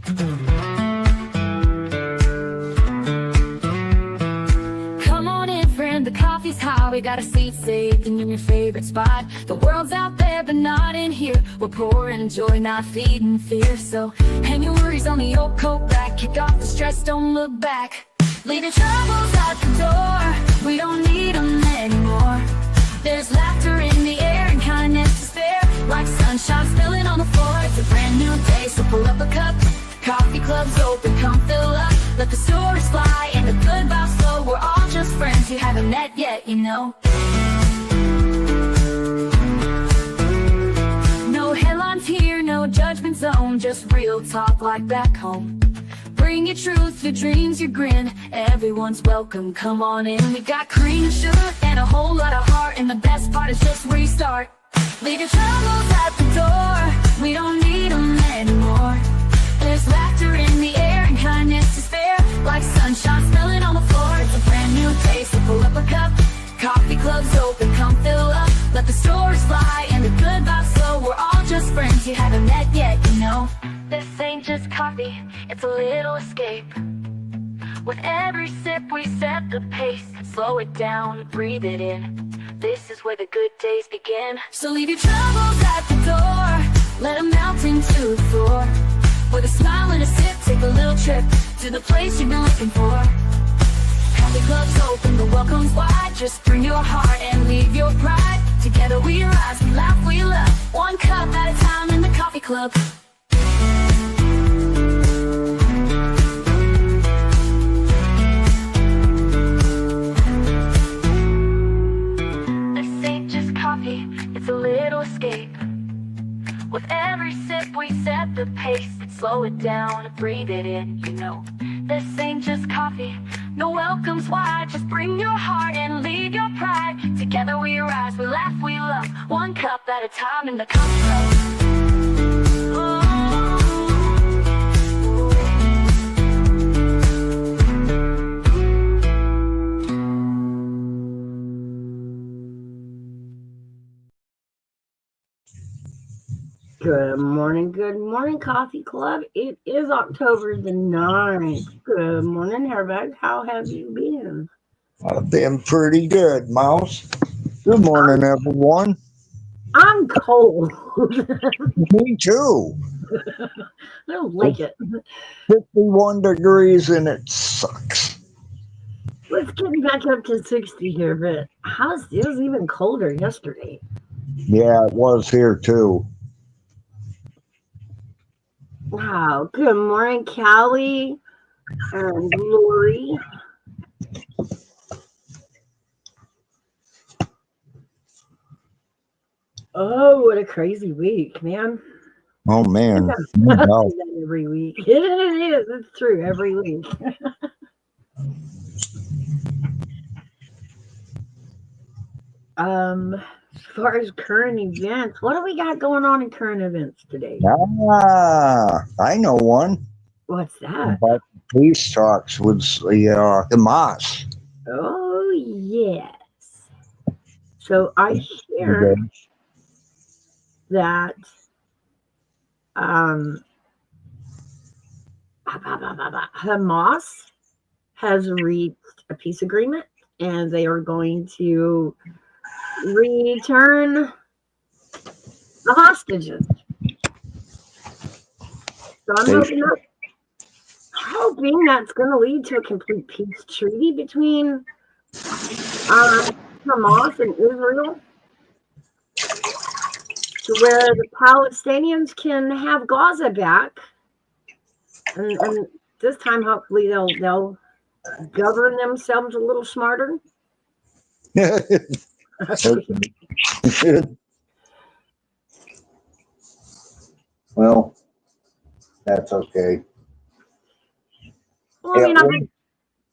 Come on in, friend, the coffee's hot. We got a seat saved in your favorite spot. The world's out there, but not in here. We're pouring joy, not feeding fear. So hang your worries on the old coat rack. Kick off the stress, don't look back. Leave your troubles at the door. We don't need them anymore. There's laughter in the air and kindness to spare. Like sunshine spilling on the floor. It's a brand new day, so pull up a cup. Coffee Club's open, come fill up. Let the stories fly and the good vibes flow. We're all just friends you haven't met yet, you know. No headlines here, no judgment zone. Just real talk like back home. Bring your truth, your dreams, your grin. Everyone's welcome, come on in. We got cream, sugar, and a whole lot of heart. And the best part is just restart. Leave your troubles at the door. We don't need them anymore. There's laughter in the air and kindness to spare. Like sunshine spilling on the floor. It's a brand new day, so pull up a cup. Coffee Club's open, come fill up. Let the stories fly and the good vibes flow. We're all just friends you haven't met yet, you know. This ain't just coffee, it's a little escape. With every sip we set the pace. Slow it down, breathe it in. This is where the good days begin. So leave your troubles at the door. Let them melt into the floor. With a smile and a sip, take a little trip to the place you've been looking for. Coffee Club's open, the welcome's wide. Just bring your heart and leave your pride. Together we rise, we laugh, we love. One cup at a time in the Coffee Club. This ain't just coffee, it's a little escape. With every sip we set the pace. Slow it down, breathe it in, you know. This ain't just coffee, no welcome's wide. Just bring your heart and leave your pride. Together we rise, we laugh, we love. One cup at a time in the Coffee Club. Good morning, Coffee Club. It is October the 9th. Good morning, Airbag. How have you been? I've been pretty good, Mouse. Good morning, everyone. I'm cold. Me too. I don't like it. 51 degrees and it sucks. Let's get back up to 60 here, but it was even colder yesterday. Yeah, it was here too. Wow. Good morning, Callie and Lori. Oh, what a crazy week, man. Oh, man. No. Every week. It is. It's true. Every week. As far as current events, what do we got going on in current events today? I know one. What's that? About the peace talks with the Hamas. Oh, yes. So I shared that Hamas has reached a peace agreement and they are going to return the hostages. So I'm hoping that's going to lead to a complete peace treaty between Hamas and Israel, to where the Palestinians can have Gaza back, and this time hopefully they'll govern themselves a little smarter. Well, that's okay. Well,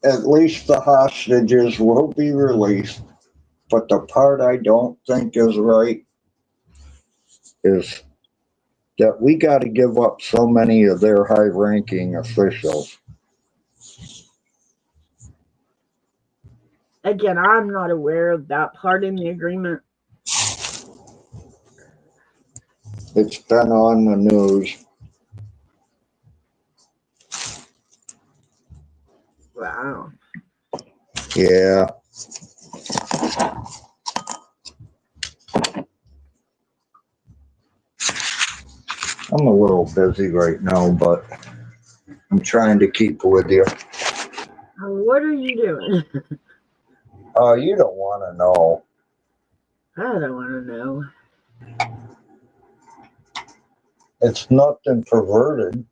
at least the hostages will be released. But the part I don't think is right is that we got to give up so many of their high-ranking officials. Again, I'm not aware of that part in the agreement. It's been on the news. Wow. Yeah. I'm a little busy right now, but I'm trying to keep with you. What are you doing? You don't want to know. I don't want to know. It's nothing perverted.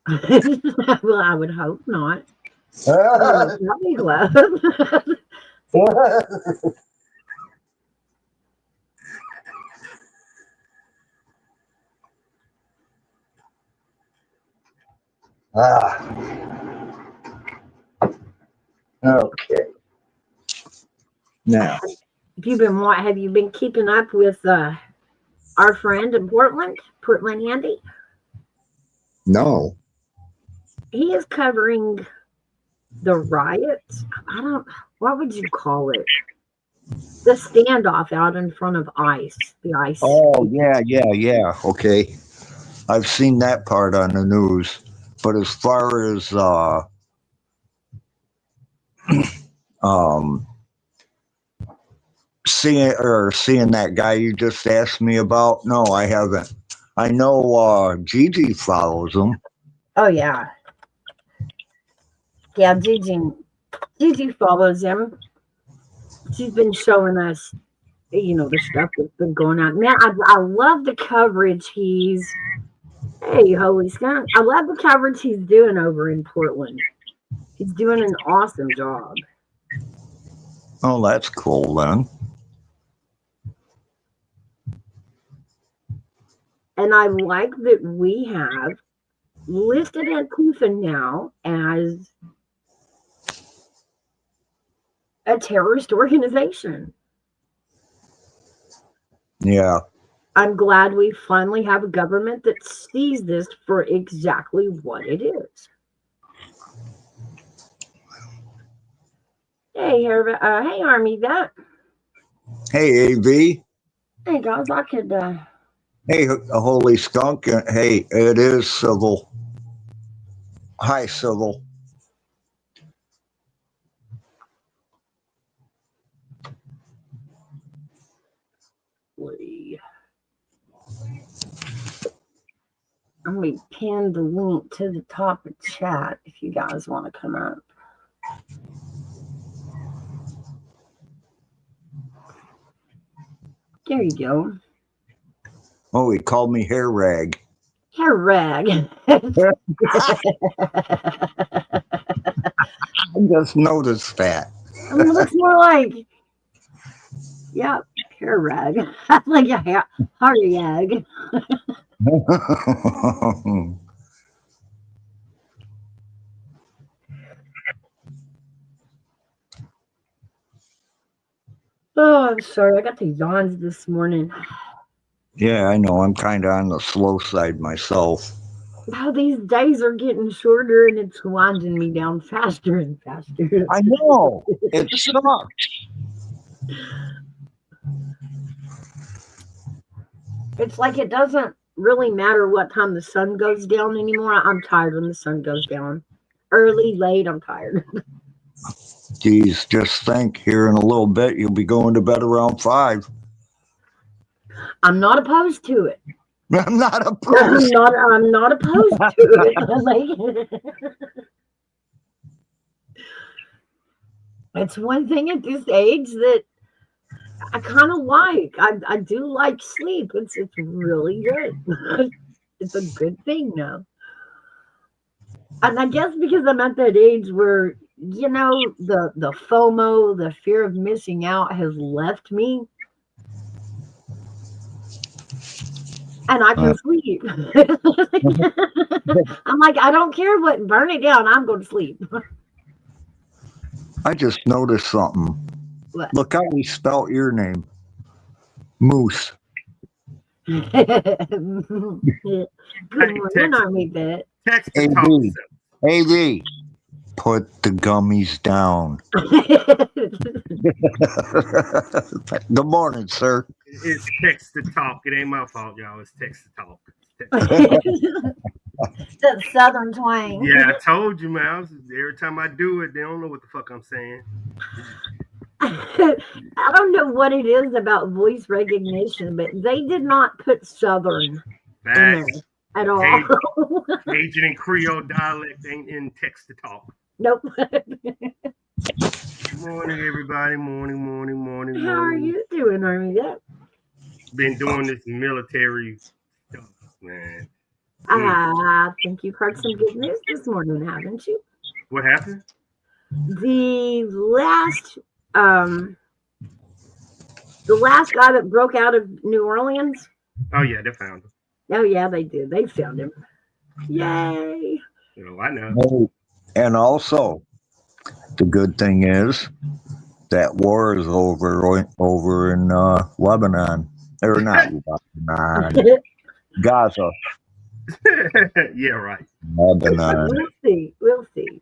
Well, I would hope not. Puppy love. Okay. Now, Have you been keeping up with our friend in Portland Andy? no. He is covering the riots. What would you call it? The standoff out in front of the ICE. Oh, yeah. Okay. I've seen that part on the news. But as far as um seeing that guy you just asked me about, no, I haven't. I know Gigi follows him. Oh yeah. Yeah, Gigi follows him. She's been showing us, the stuff that's been going on. Man, I love the coverage hey, holy skunk. I love the coverage he's doing over in Portland. He's doing an awesome job. Oh, that's cool then. And I like that we have listed Antifa now as a terrorist organization. Yeah. I'm glad we finally have a government that sees this for exactly what it is. Hey, hey, Army Vet. Hey, AV. Hey, guys, I could. Hey, holy skunk. Hey, it is Civil. Hi, Civil. I'm going to pin the link to the top of chat if you guys want to come up. There you go. Oh, he called me hair rag. Hair rag. I just noticed that. It looks more like, yep, hair rag. Like a hair rag. Oh, I'm sorry. I got the yawns this morning. Yeah, I know. I'm kind of on the slow side myself. Wow, these days are getting shorter and it's winding me down faster and faster. I know. It sucks. It's like it doesn't really matter what time the sun goes down anymore. I'm tired when the sun goes down. Early, late, I'm tired. Geez, just think, here in a little bit, you'll be going to bed around 5. I'm not opposed to it. I'm not opposed. I'm not opposed to it. It's one thing at this age that I kind of like. I do like sleep. It's really good. It's a good thing now. And I guess because I'm at that age where, the FOMO, the fear of missing out has left me. And I can sleep. I'm like, I don't care what, burn it down. I'm going to sleep. I just noticed something. What? Look how we spelt your name. Moose. Good morning, Army Vet. Text the top. AV, put the gummies down. Good morning, sir. It's text to talk. It ain't my fault, y'all. It's text to talk. That southern twang. Yeah, I told you, man. Every time I do it, they don't know what the fuck I'm saying. I don't know what it is about voice recognition, but they did not put southern in there Facts. at all. Cajun and Creole dialect ain't in text to talk. Nope. Morning, everybody. Morning. How are you doing, Army? Been doing this military stuff, man. I think you've heard some good news this morning, haven't you? What happened? The last guy that broke out of New Orleans. Oh yeah, they found him. Oh yeah, they did. They found him. Yay! I know. And also, the good thing is that war is over in Lebanon. Or not Lebanon. Gaza. Yeah, right. Lebanon. We'll see.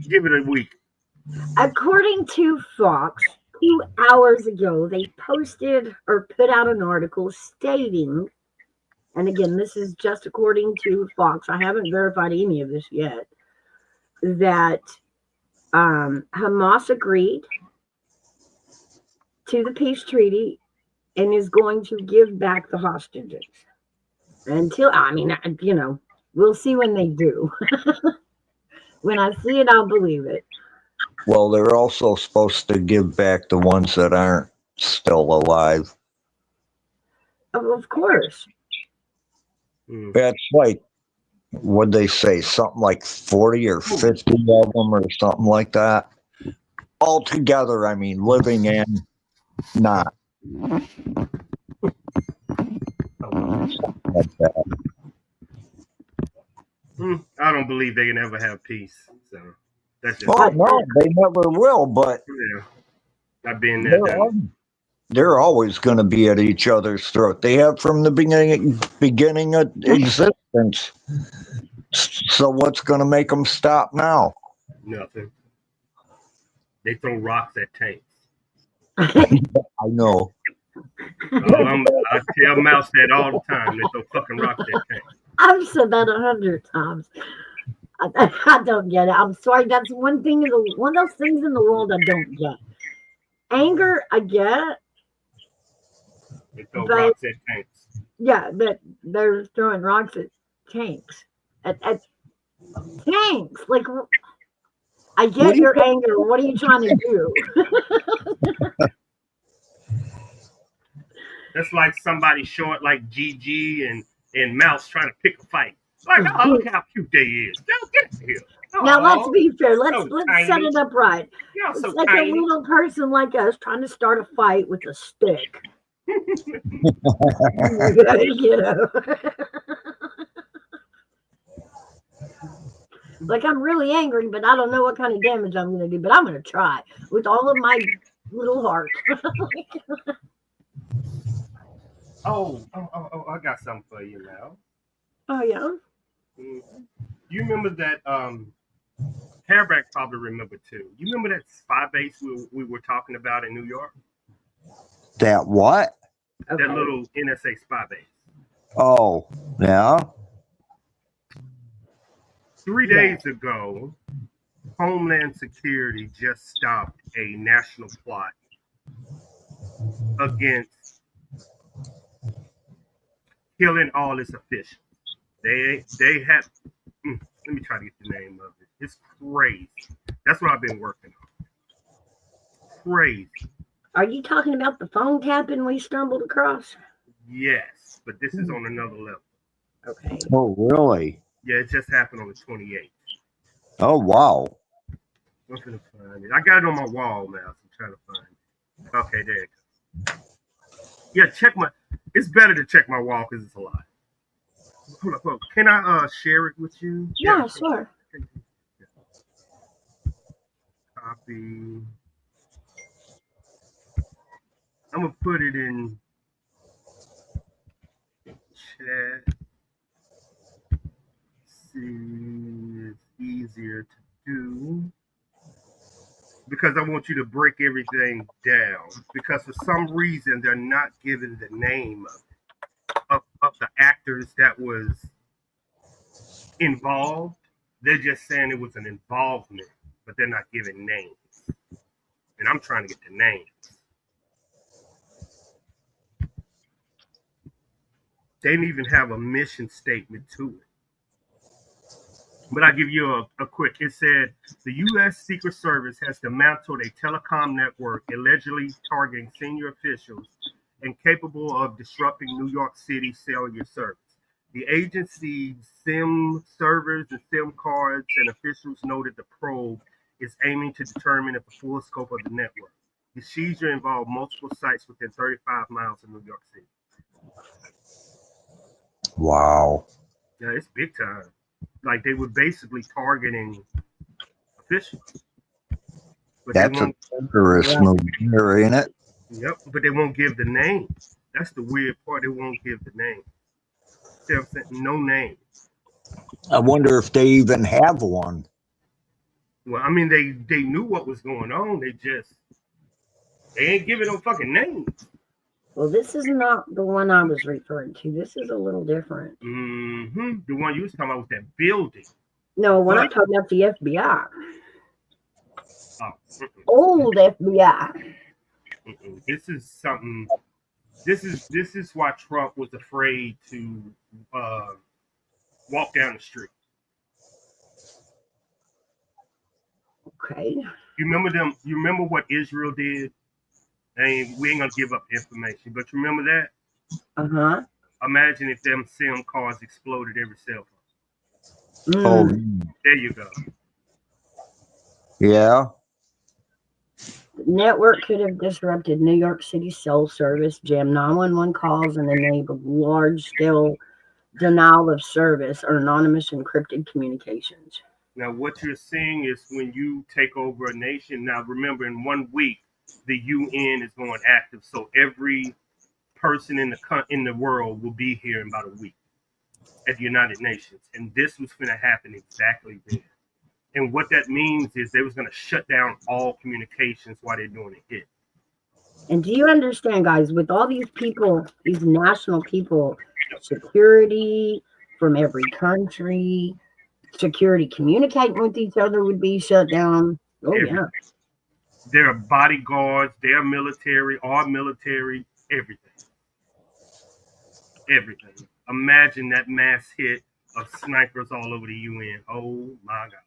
Give it a week. According to Fox, 2 hours ago, they posted or put out an article stating, and again, this is just according to Fox, I haven't verified any of this yet, that Hamas agreed to the peace treaty and is going to give back the hostages. We'll see when they do. When I see it, I'll believe it. Well, they're also supposed to give back the ones that aren't still alive. Of course. That's like, what'd they say? Something like 40 or 50 of them or something like that. All together, I mean, living and not. Like that. I don't believe they can ever have peace. So that's just. Oh, no, they never will, but Yeah. I've been there. they're always going to be at each other's throat. They have from the beginning of existence. So what's going to make them stop now? Nothing. They throw rocks at tanks. I know. I tell Mouse that all the time. They throw fucking rocks at tanks. I've said that 100 times. I don't get it. I'm sorry. That's one of those things in the world I don't get. Anger, I get. They throw rocks at tanks. Yeah, that they're throwing rocks at tanks. At tanks. Like, I get your anger. What are you trying to do? That's like somebody short like GG and Mouse trying to pick a fight. Like, oh, look how cute they is. Don't get here. Now, let's be fair. Let's set it up right. You're It's so like tiny. a little person like us trying to start a fight with a stick. You know. Like, I'm really angry, but I don't know what kind of damage I'm going to do. But I'm going to try with all of my little heart. Oh, I got something for you now. Oh, yeah? You remember that, Hairback probably remember too. You remember that spy base we were talking about in New York? That what? Okay. That little NSA spy base. Oh, yeah. 3 days ago, Homeland Security just stopped a national plot against killing all its officials. They had. Let me try to get the name of it. It's crazy. That's what I've been working on. Crazy. Are you talking about the phone tapping we stumbled across? Yes, but this is on another level. Okay. Oh, really? Yeah, it just happened on the 28th. Oh, wow. I'm gonna find it. I got it on my wall now, so I'm trying to find it. Okay, there it goes. Yeah, check my. It's better to check my wall because it's a lot. Hold up. Can I share it with you? Yeah, sure. Copy. I'm gonna put it in chat. See, it's easier to do because I want you to break everything down. Because for some reason they're not giving the name of the actors that was involved. They're just saying it was an involvement, but they're not giving names. And I'm trying to get the names. They didn't even have a mission statement to it. But I'll give you a quick. It said the U.S. Secret Service has dismantled a telecom network allegedly targeting senior officials and capable of disrupting New York City cellular service. The agency's SIM servers and SIM cards and officials noted the probe is aiming to determine if the full scope of the network. The seizure involved multiple sites within 35 miles of New York City. Wow. Yeah, it's big time. Like they were basically targeting officials. But That's a terrorist move here, ain't it? Yep, but they won't give the name. That's the weird part. They won't give the name. No name. I wonder if they even have one. Well, I mean, they knew what was going on. They ain't giving no fucking names. Well, this is not the one I was referring to. This is a little different. Mm-hmm. The one you was talking about was that building. No, when I'm talking about the FBI. Oh, Old FBI. This is something. This is why Trump was afraid to walk down the street. Okay. You remember them? You remember what Israel did? And we ain't gonna give up information, but you remember that? Uh-huh. Imagine if them SIM cards exploded every cell phone. Oh, There you go. yeah. The network could have disrupted New York City cell service, jammed 911 calls, and enabled large-scale denial of service or anonymous encrypted communications. Now, what you're seeing is when you take over a nation. Now, remember, in 1 week, the UN is going active, so every person in the world will be here in about a week at the United Nations, and this was going to happen exactly then. And what that means is they was going to shut down all communications while they're doing it here. And do you understand, guys, with all these people, these national people, security from every country, security communicating with each other would be shut down. Oh, yeah. There are bodyguards, they're military, our military, everything. Everything. Imagine that mass hit of snipers all over the UN. Oh, my God.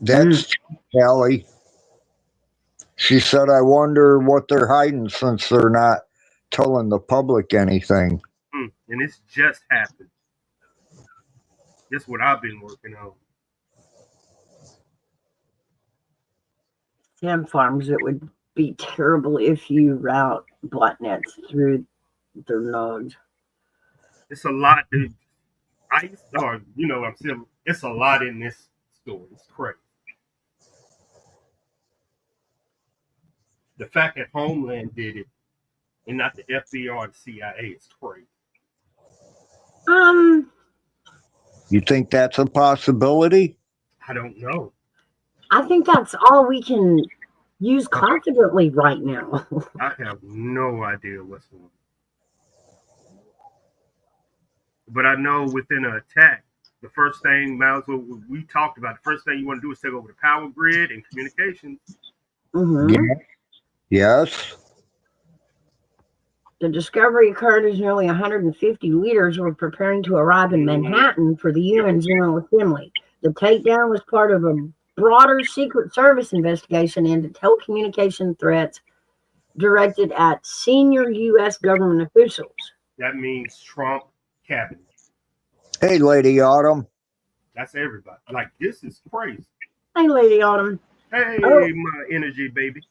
That's Kelly. She said, I wonder what they're hiding since they're not telling the public anything. And it's just happened. That's what I've been working on. Sam Farms, it would be terrible if you route botnets through their nodes. It's a lot. It's a lot in this story. It's crazy. The fact that Homeland did it and not the FBI or the CIA is crazy. You think that's a possibility? I don't know. I think that's all we can use confidently right now. I have no idea what's going on. But I know within an attack, the first thing, we talked about, the first thing you want to do is take over the power grid and communications. Mm-hmm. Yeah. Yes. The discovery occurred as nearly 150 leaders were preparing to arrive in Manhattan for the UN General Assembly. The takedown was part of a broader Secret Service investigation into telecommunication threats directed at senior U.S. government officials. That means Trump cabinet. Hey, Lady Autumn. That's everybody. Like, this is crazy. Hey, Lady Autumn. Hey, my energy, baby.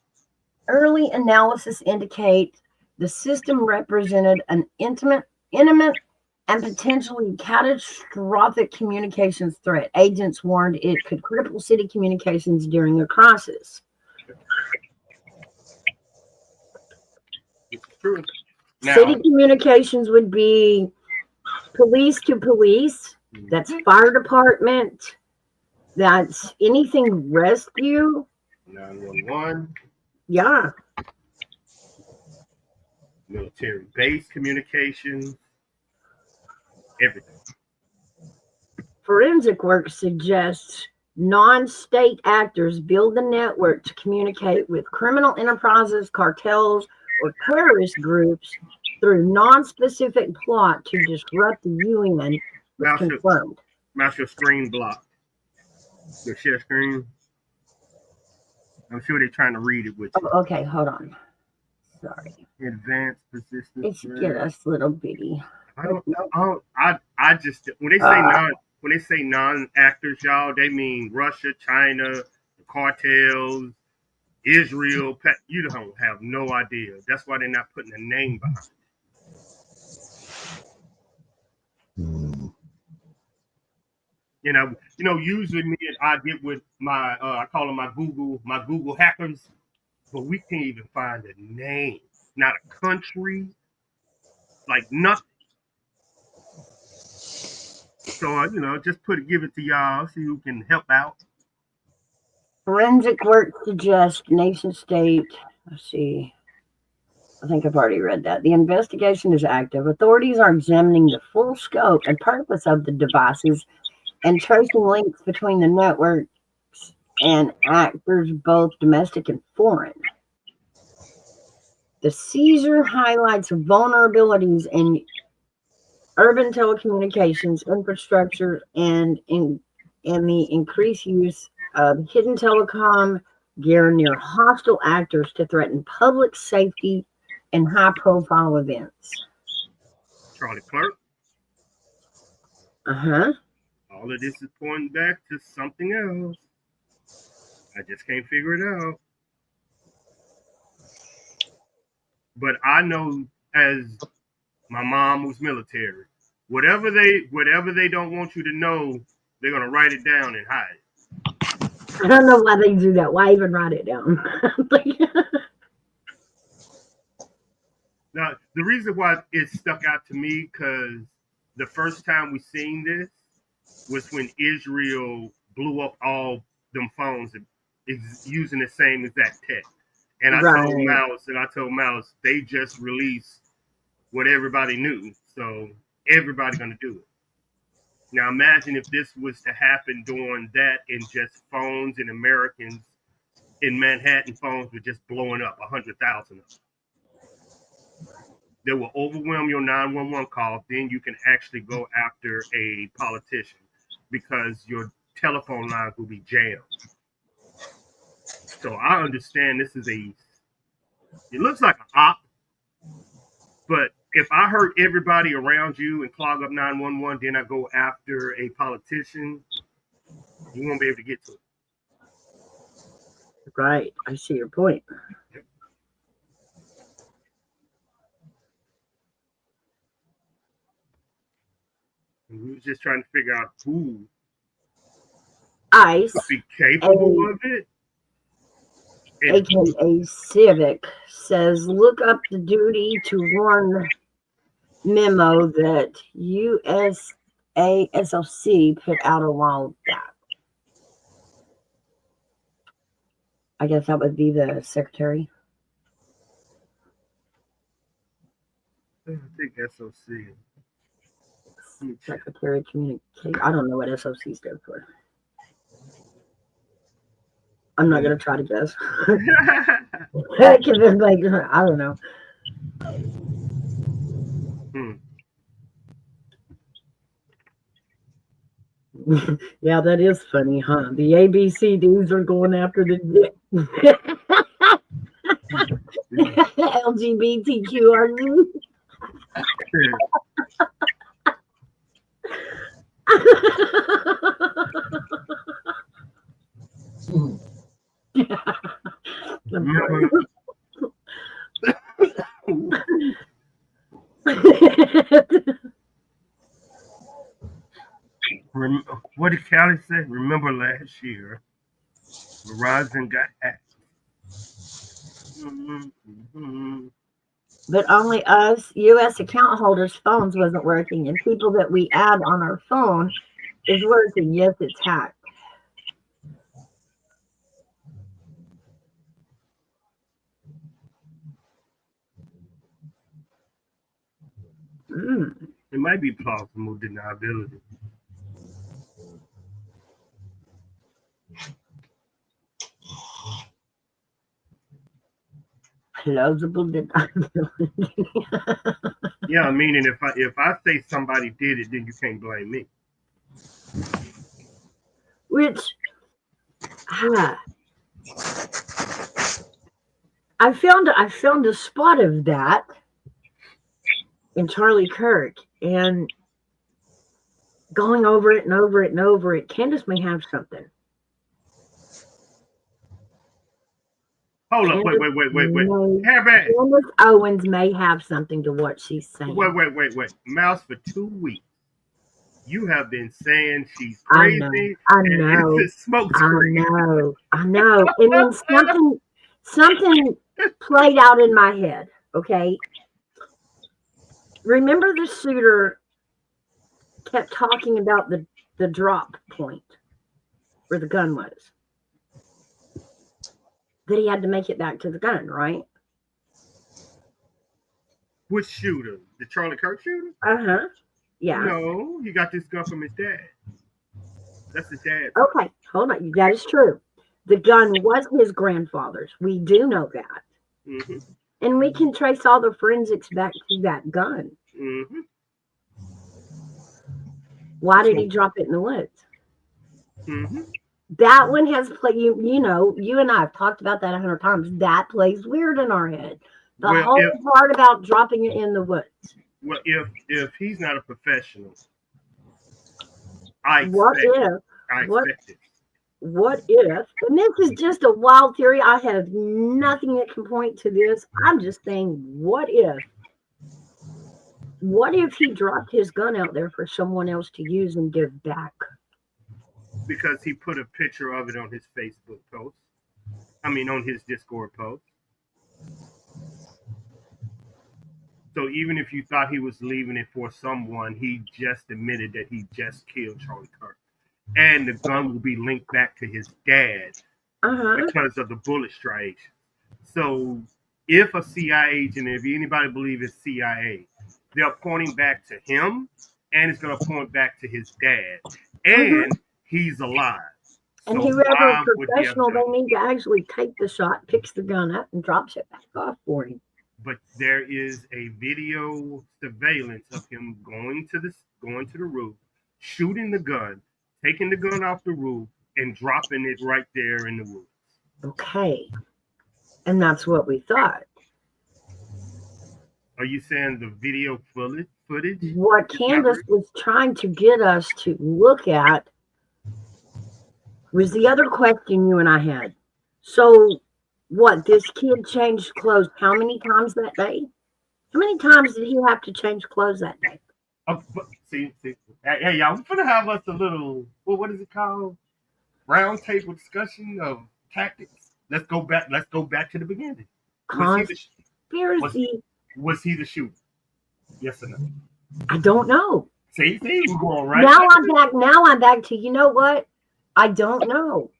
Early analysis indicate the system represented an intimate, and potentially catastrophic communications threat. Agents warned it could cripple city communications during a crisis. It's true. Now, City communications would be police to police. That's fire department. That's anything rescue. 911. Yeah. Military base communications. Everything. Forensic work suggests non-state actors build the network to communicate with criminal enterprises, cartels, or terrorist groups through non-specific plot to disrupt the UN was confirmed. Mouse your screen blocked. Your share screen. I'm sure they're trying to read it with you. Oh, okay, hold on. Sorry. Advanced persistent. It's get us little bitty. I just when they say non-actors, y'all, they mean Russia, China, the cartels, Israel. You don't have no idea. That's why they're not putting a name behind it. You know, usually me and I get with my I call them my Google hackers, but we can't even find a name, not a country, like nothing. So just give it to y'all, see who can help out. Forensic work suggests nation state. Let's see. I think I've already read that. The investigation is active. Authorities are examining the full scope and purpose of the devices and tracing links between the networks and actors, both domestic and foreign. The seizure highlights vulnerabilities in urban telecommunications infrastructure and the increased use of hidden telecom gear near hostile actors to threaten public safety and high-profile events. Charlie Clerk. All of this is pointing back to something else. I just can't figure it out. But I know, as my mom was military, whatever they don't want you to know, they're gonna write it down and hide it. I don't know why they do that. Why even write it down? Now, the reason why it stuck out to me, because the first time we seen this was when Israel blew up all them phones using the same exact tech. And I told Mouse, they just released what everybody knew. So everybody gonna do it. Now imagine if this was to happen during that, and just phones and Americans in Manhattan, phones were just blowing up 100,000 of them. They will overwhelm your 911 call. Then you can actually go after a politician because your telephone lines will be jammed. So I understand this is it looks like an op, but if I hurt everybody around you and clog up 911, then I go after a politician, you won't be able to get to it. Right. I see your point. Yep. And we were just trying to figure out who ICE would be capable of it. AKA Civic says, look up the duty to warn memo that USASOC put out a while back. I guess that would be the secretary. I think SOC. Secretary of Communication. I don't know what SOC stands for. I'm not going to try to guess. I don't know. Yeah, that is funny, huh? The ABCDs are going after the LGBTQRU. What did Callie say? Remember last year, Verizon got hacked. But only us U.S. account holders' phones wasn't working, and people that we add on our phone is working. Yes, it's hacked. It might be plausible deniability. plausible deniability. Yeah, meaning if I say somebody did it, then you can't blame me. Which, I found a spot of that in Charlie Kirk, and going over it and over it and over it. Candace may have something. Hold up, wait. Hairband. Candace Owens may have something to what she's saying. Wait. Mouse, for 2 weeks, you have been saying she's crazy. I know. And it's a smoke screen. I know. And then something played out in my head. Okay. Remember the shooter kept talking about the drop point where the gun was. That he had to make it back to the gun, right? Which shooter? The Charlie Kirk shooter? Uh-huh. Yeah. No, he got this gun from his dad. That's his dad. Okay, hold on. That is true. The gun was his grandfather's. We do know that. Mm-hmm. And we can trace all the forensics back to that gun. Mm-hmm. Why did he drop it in the woods? Mm-hmm. That one has played, you know, you and I have talked about that 100 times. That plays weird in our head. The whole part about dropping it in the woods. Well, if he's not a professional, I What expect it. What if, and this is just a wild theory, I have nothing that can point to this. I'm just saying, what if he dropped his gun out there for someone else to use and give back? Because he put a picture of it on his Facebook post. On his Discord post. So even if you thought he was leaving it for someone, he just admitted that he just killed Charlie Kirk. And the gun will be linked back to his dad because of the bullet striation. So if a CIA agent, if anybody believes it's CIA, they're pointing back to him, and it's going to point back to his dad. And he's alive. And so whoever professional, they need to actually take the shot, picks the gun up, and drops it back off for him. But there is a video surveillance of him going to the roof, shooting the gun, taking the gun off the roof, and dropping it right there in the woods. Okay. And that's what we thought. Are you saying the video footage? What Candace was trying to get us to look at was the other question you and I had. So, what, this kid changed clothes how many times that day? How many times did he have to change clothes that day? See. Hey, y'all, we're going to have us a little, what is it called? Round table discussion of tactics. Let's go back to the beginning. Conspiracy. Was he the shooter? Yes or no? I don't know. See, we're going right Now I'm back to, you know what? I don't know.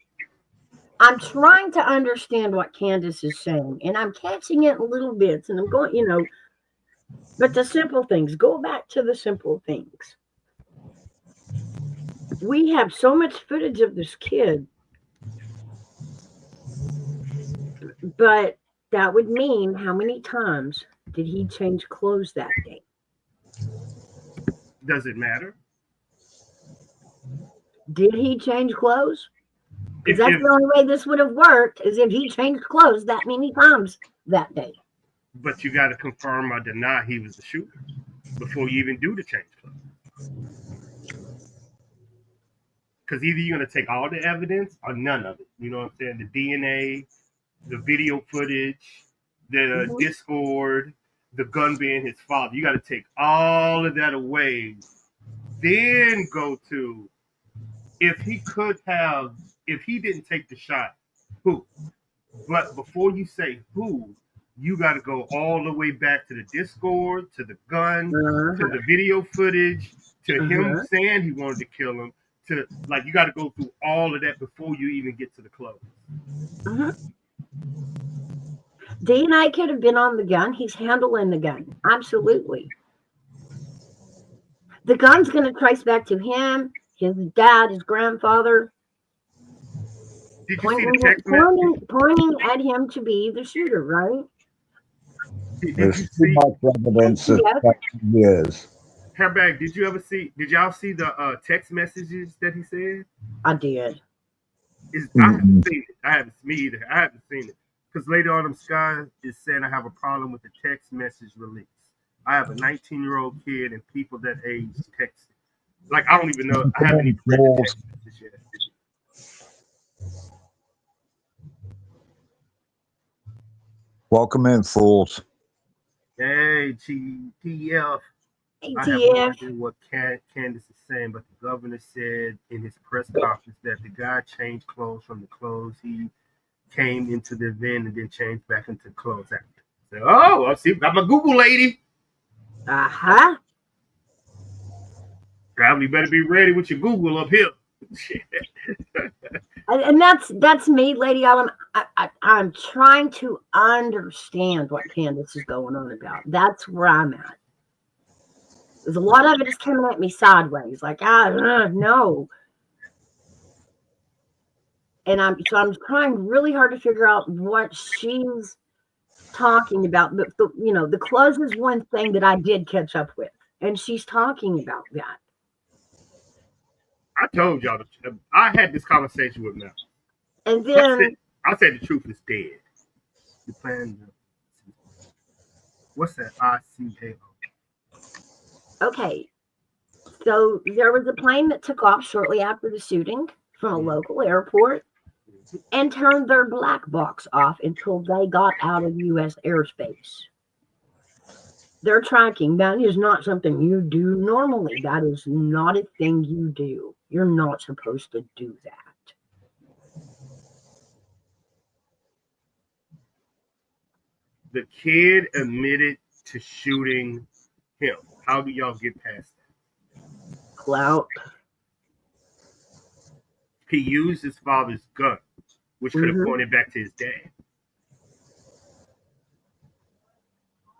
I'm trying to understand what Candace is saying, and I'm catching it in little bits, and I'm going, but the simple things, go back to the simple things. We have so much footage of this kid, but that would mean how many times did he change clothes that day? Does it matter? Did he change clothes? Because that's the only way this would have worked, is if he changed clothes that many times that day. But you got to confirm or deny he was the shooter before you even do the change clothes. Because either you're going to take all the evidence or none of it. You know what I'm saying? The DNA, the video footage, the Discord, the gun being his father. You got to take all of that away. Then go to, if he didn't take the shot, who? But before you say who, you got to go all the way back to the Discord, to the gun, to the video footage, to him saying he wanted to kill him. You got to go through all of that before you even get to the clothes. DNA could have been on the gun. He's handling the gun. Absolutely. The gun's going to trace back to him, his dad, his grandfather. Did you see the text message? Pointing at him to be the shooter, right? Did you There's too see much evidence that Yes, that he is. Hairbag? Did y'all see the text messages that he said? I did. I haven't Mm-mm. seen it. I haven't me either. I haven't seen it because later on, Sky is saying I have a problem with the text message release. I have a 19-year-old kid and people that age texting. Like I don't even know. I haven't even read the text message yet. Welcome in, fools. Hey, GTF. I have no ATF. idea what Candace is saying, but the governor said in his press conference that the guy changed clothes from the clothes he came into the event and then changed back into clothes after. So, oh, I see. Got my Google lady. Uh-huh. Probably better be ready with your Google up here. And that's me, Lady Allen. I'm trying to understand what Candace is going on about. That's where I'm at. There's a lot of it is coming at me sideways, like no. And I'm trying really hard to figure out what she's talking about. The clothes is one thing that I did catch up with, and she's talking about that. I told y'all. I had this conversation with Mel. And then I said the truth is dead. You plan. What's that? ICAO. okay, so there was a plane that took off shortly after the shooting from a local airport and turned their black box off until they got out of U.S. airspace. They're tracking. That is not something you do normally. That is not a thing you do. You're not supposed to do that. The kid admitted to shooting him. How do y'all get past that? Clout. He used his father's gun, which could have pointed back to his dad.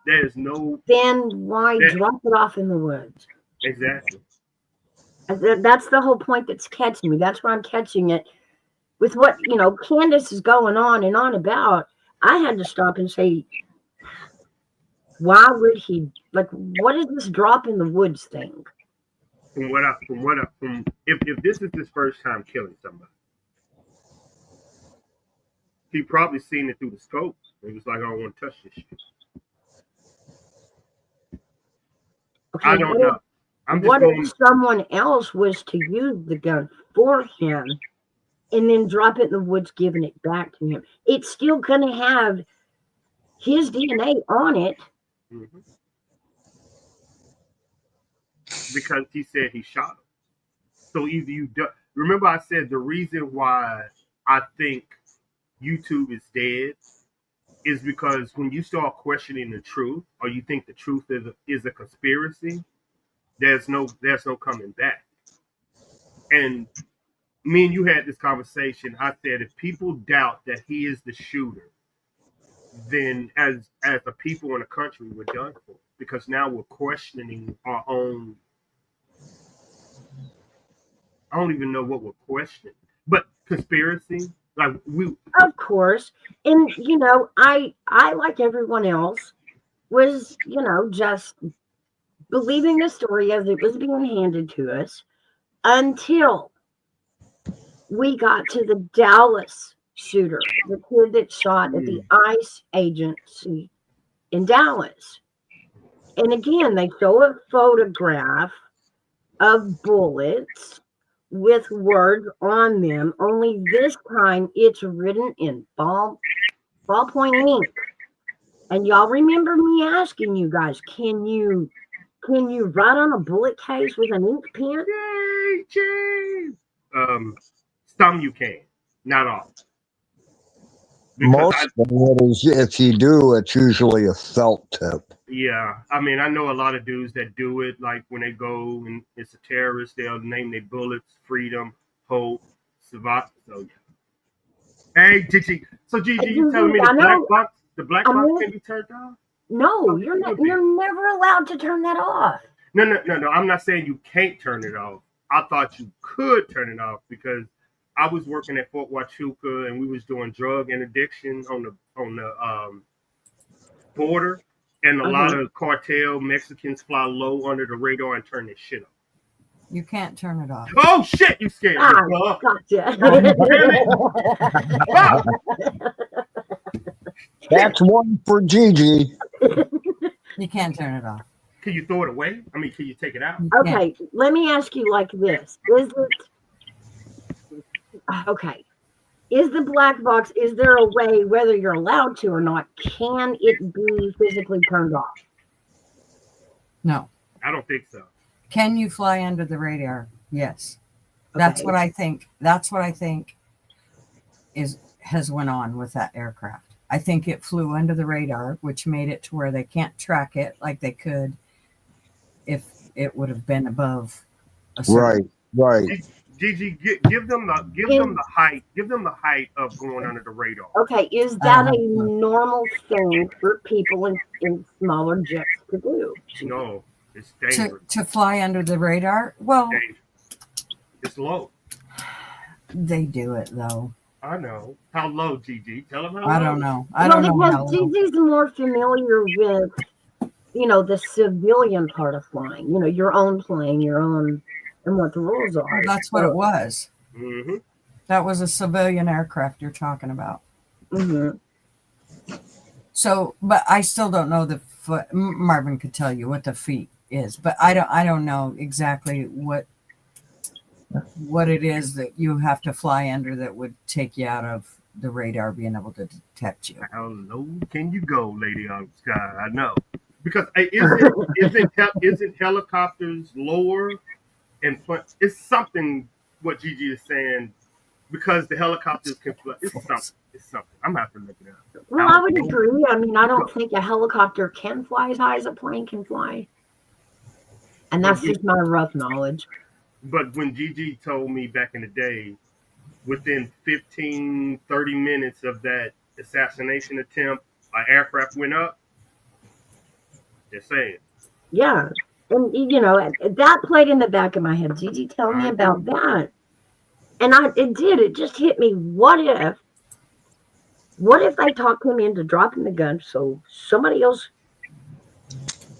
There's no. Then why drop it off in the woods? Exactly. That's the whole point that's catching me. That's where I'm catching it. With what, Candace is going on and on about, I had to stop and say, why would he, what is this drop in the woods thing? If this is his first time killing somebody, he probably seen it through the scope. He was like, I don't want to touch this shit. Okay, I don't know. What if someone else was to use the gun for him and then drop it in the woods, giving it back to him? It's still going to have his DNA on it. Mm-hmm. Because he said he shot him. So either you do, remember I said the reason why I think YouTube is dead is because when you start questioning the truth, or you think the truth is a conspiracy, there's no coming back. And me and you had this conversation. I said if people doubt that he is the shooter, then as a people in a country, we're done for, because now we're questioning our own. I don't even know what we're questioning, but conspiracy, like we. Of course, and I like everyone else was just believing the story as it was being handed to us until we got to the Dallas shooter, the kid that shot at the ICE agency in Dallas. And again, they show a photograph of bullets with words on them, only this time it's written in ballpoint ink. And y'all remember me asking you guys, can you write on a bullet case with an ink pen? Some you can, not all. Most of it is, if you do, it's usually a felt tip. Yeah, I mean, I know a lot of dudes that do it. Like when they go and it's a terrorist, they'll name their bullets "Freedom," "Hope," "Survive." So yeah. Hey, Gigi. So Gigi, you telling me the black box can be turned off? No, you're never allowed to turn that off. No. I'm not saying you can't turn it off. I thought you could turn it off because I was working at Fort Huachuca and we was doing drug interdiction on the border, And a lot of cartel Mexicans fly low under the radar and turn this shit up. You can't turn it off. Oh shit! You scared me. Ah, gotcha. Damn it. Fuck. That's one for Gigi. You can't turn it off. Can you throw it away? I mean, can you take it out? Okay, let me ask you like this. Okay. Is the black box, is there a way, whether you're allowed to or not, can it be physically turned off? No. I don't think so. Can you fly under the radar? Yes. That's what I think. That's what I think has went on with that aircraft. I think it flew under the radar, which made it to where they can't track it like they could if it would have been above a certain. Right. Gigi, give them the height of going under the radar. Okay, is that a normal thing for people in smaller jets to do? No, it's dangerous. To fly under the radar? Well, it's low. They do it though. I know. How low, Gigi? Tell them how low. I don't know. I don't know how because Gigi's more familiar with, the civilian part of flying. Your own plane, your own, and what the rules are. Well, that's what it was. Mm-hmm. That was a civilian aircraft you're talking about. Mm-hmm. So, but I still don't know the foot. Marvin could tell you what the feet is, but I don't know exactly what it is that you have to fly under that would take you out of the radar being able to detect you. How low can you go, lady on the sky? I know. Because isn't helicopters lower and it's something what Gigi is saying because the helicopters can fly. It's something. I'm gonna have to look it up. Well, I would agree. I mean, I don't think a helicopter can fly as high as a plane can fly. And that's just my rough knowledge. But when Gigi told me back in the day, within 15, 30 minutes of that assassination attempt, an aircraft went up. Just saying. Yeah. And, that played in the back of my head. Gigi told me about that. And it just hit me. What if they talked him into dropping the gun so somebody else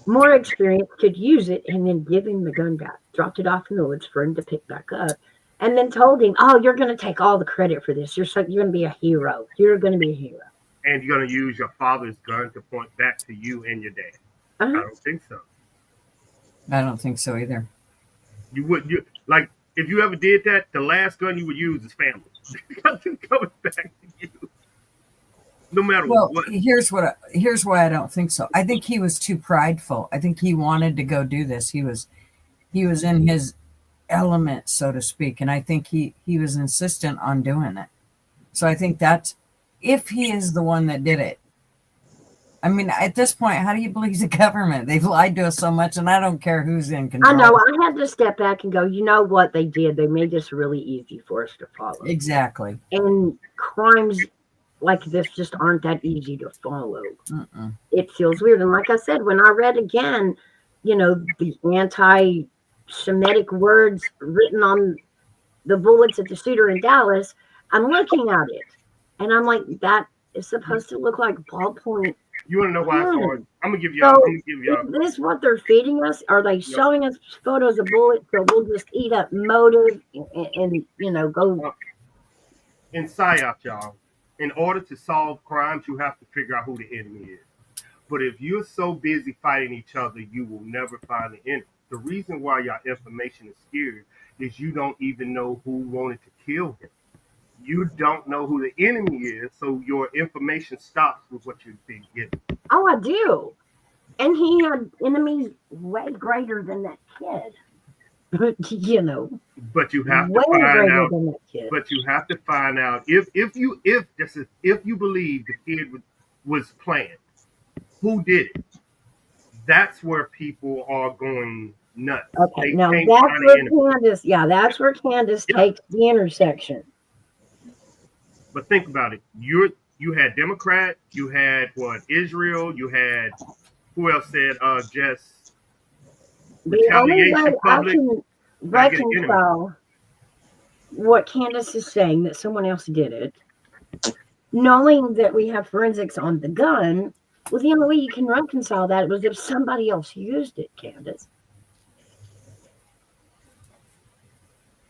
more experienced could use it and then give him the gun back, dropped it off in the woods for him to pick back up, and then told him, oh, you're going to take all the credit for this. You're going to be a hero. You're going to be a hero. And you're going to use your father's gun to point back to you and your dad. I don't think so. I don't think so either. If you ever did that, the last gun you would use is family. Because it's coming back to you. No matter what. Here's why I don't think so. I think he was too prideful. I think he wanted to go do this. He was in his element, so to speak, and I think he was insistent on doing it. So I think that's if he is the one that did it. I mean, at this point, how do you believe the government? They've lied to us so much, and I don't care who's in control. I know. I had to step back and go, you know what they did? They made this really easy for us to follow. Exactly. And crimes like this just aren't that easy to follow. It feels weird. And like I said, when I read again, the anti-Semitic words written on the bullets at the shooter in Dallas, I'm looking at it. And I'm like, that is supposed to look like ballpoint. You want to know why? I'm gonna give you. Is this what they're feeding us? Are they showing us photos of bullets so we'll just eat up motive and go? In PSYOP, y'all, in order to solve crimes, you have to figure out who the enemy is. But if you're so busy fighting each other, you will never find the enemy. The reason why your information is scarce is you don't even know who wanted to kill him. You don't know who the enemy is, so your information stops with what you've been given. Oh, I do. And he had enemies way greater than that kid. But you have to find out. But you have to find out if you believe the kid was planned, who did it? That's where people are going nuts. Okay, now that's where Candace takes the intersection. But think about it. You had Democrat, you had Israel, you had who else said just the only way I can reconcile what Candace is saying that someone else did it, knowing that we have forensics on the gun, Well, the only way you can reconcile that was if somebody else used it, Candace.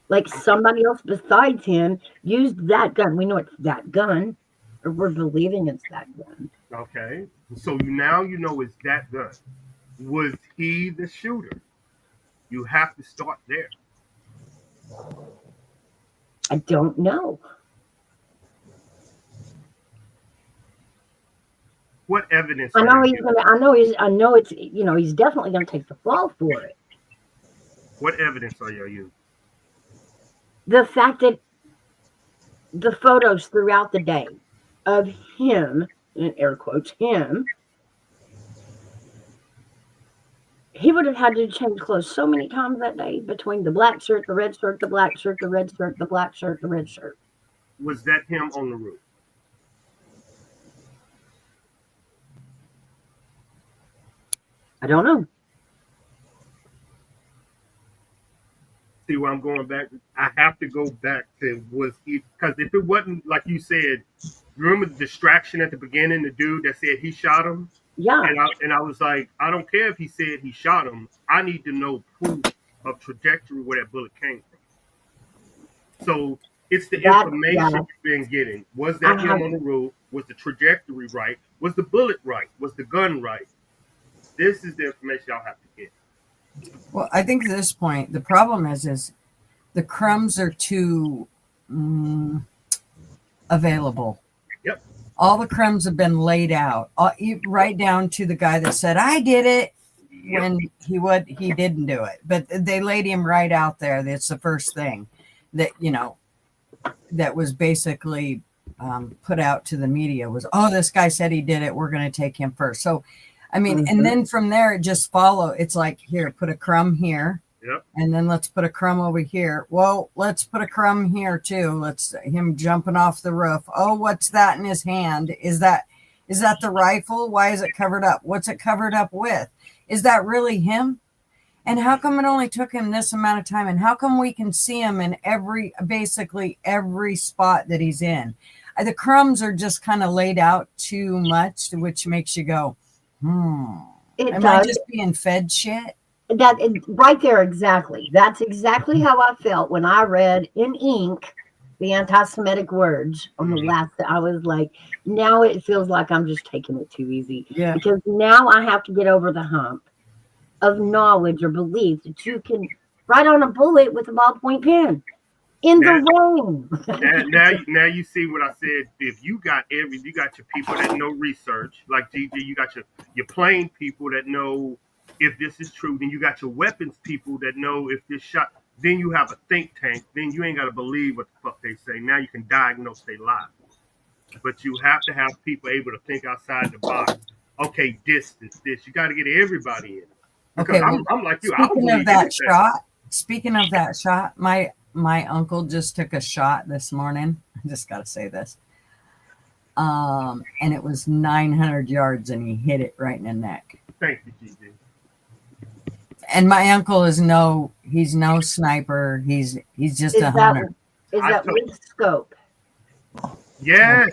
Like somebody else besides him used that gun. We know it's that gun, or we're believing it's that gun. Okay. So now you know it's that gun. Was he the shooter? You have to start there. I don't know. What evidence? I know he's gonna. I know it's. He's definitely gonna take the fall for it. What evidence are you using? The fact that the photos throughout the day of him, in air quotes, him, he would have had to change clothes so many times that day between the black shirt, the red shirt, the black shirt, the red shirt, the black shirt, the red shirt. Was that him on the roof? I don't know. See where I'm going back? I have to go back to was he, because if it wasn't like you said, remember the distraction at the beginning, the dude that said he shot him? Yeah. And I was like, I don't care if he said he shot him. I need to know proof of trajectory where that bullet came from. So it's the information you've been getting. Was that him on the roof? Was the trajectory right? Was the bullet right? Was the gun right? This is the information y'all have to get. Well, I think at this point, the problem is the crumbs are too available. Yep. All the crumbs have been laid out, right down to the guy that said, I did it, when he didn't do it. But they laid him right out there. That's the first thing that, that was basically put out to the media was, oh, this guy said he did it. We're going to take him first. So, I mean, and then from there, it just follow. It's like, here, put a crumb here. Yep. And then let's put a crumb over here. Well, let's put a crumb here too. Let's him jumping off the roof. Oh, what's that in his hand? Is that the rifle? Why is it covered up? What's it covered up with? Is that really him? And how come it only took him this amount of time? And how come we can see him in basically every spot that he's in? The crumbs are just kind of laid out too much, which makes you go, Am I just being fed shit? Right there, exactly. That's exactly how I felt when I read in ink the anti-Semitic words on the last. I was like, now it feels like I'm just taking it too easy. Yeah. Because now I have to get over the hump of knowledge or belief that you can write on a bullet with a ballpoint pen in the rain. Now you see what I said. If you got your people that know research, like Gigi, you got your plain people that know if this is true, then you got your weapons people that know if this shot, then you have a think tank, then you ain't got to believe what the fuck they say. Now you can diagnose their lies. But you have to have people able to think outside the box. Okay, this. You got to get everybody in. Because Okay, I'm like you. Speaking of that shot, my uncle just took a shot this morning. I just got to say this. And it was 900 yards and he hit it right in the neck. Thank you, Gigi. And my uncle is he's no sniper. He's just a hunter. Is that with scope? Yes.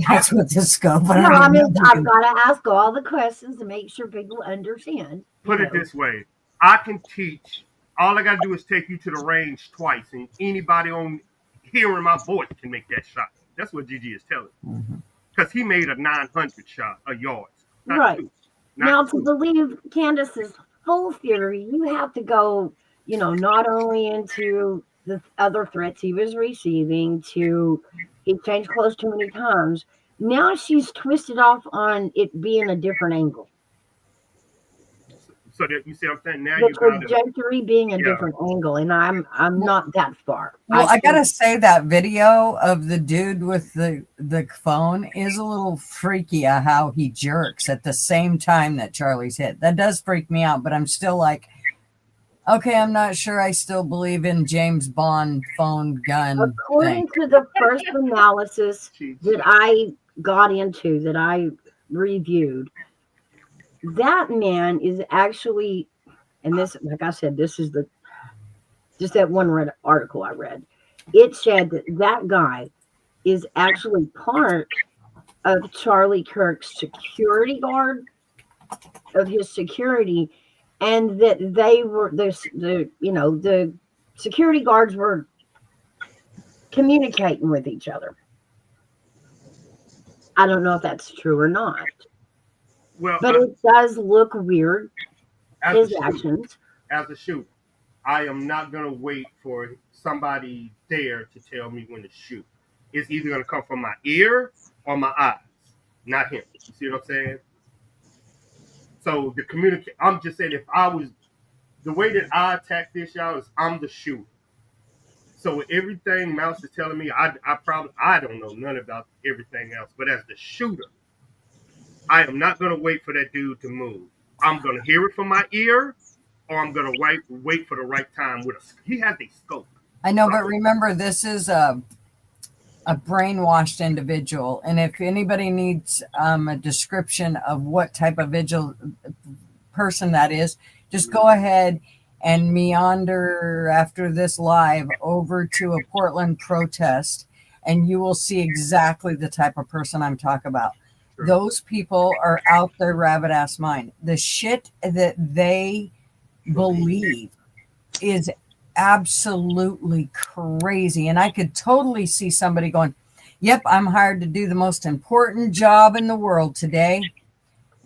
That's with the scope. No, I mean, I've got to ask all the questions to make sure people understand. Put it this way. I can teach. All I got to do is take you to the range twice, and anybody on hearing my voice can make that shot. That's what Gigi is telling me. Because he made a 900 shot, a yard. Right. Now, to believe Candace's full theory, you have to go, not only into the other threats he was receiving to he changed clothes too many times. Now she's twisted off on it being a different angle. So that you see what I'm saying? Now the trajectory being a different angle, and I'm not that far. Well, I gotta say that video of the dude with the phone is a little freaky how he jerks at the same time that Charlie's hit. That does freak me out, but I'm still like, okay, I'm not sure I still believe in James Bond phone gun. According to the first analysis that I got into, that I reviewed, that man is actually, and this, like I said, this is just that one article I read. It said that guy is actually part of Charlie Kirk's security guard, of his security, and that they were the security guards were communicating with each other. I don't know if that's true or not, Well, but it does look weird, his actions. As a shooter, I am not going to wait for somebody there to tell me when to shoot. It's either going to come from my ear or my eyes, not him. You see what I'm saying? So I'm just saying, if I was, the way that I attack this, y'all, is I'm the shooter. So everything Mouse is telling me, I don't know none about everything else. But as the shooter, I am not going to wait for that dude to move. I'm going to hear it from my ear, or I'm going to wait for the right time. He has a scope. I know, but remember, this is a brainwashed individual. And if anybody needs a description of what type of person that is, just go ahead and meander after this live over to a Portland protest, and you will see exactly the type of person I'm talking about. Sure. Those people are out their rabbit ass mind. The shit that they believe is absolutely crazy. And I could totally see somebody going, yep, I'm hired to do the most important job in the world today.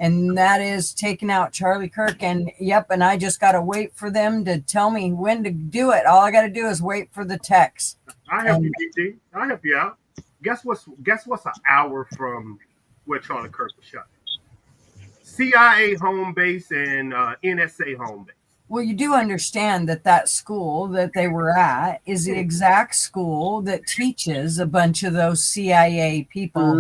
And that is taking out Charlie Kirk. And yep, and I just got to wait for them to tell me when to do it. All I got to do is wait for the text. I help you, DT. I help you out. Guess what's an hour from where Charlie Kirk was shot? CIA home base and NSA home base. Well, you do understand that school that they were at is the exact school that teaches a bunch of those CIA people.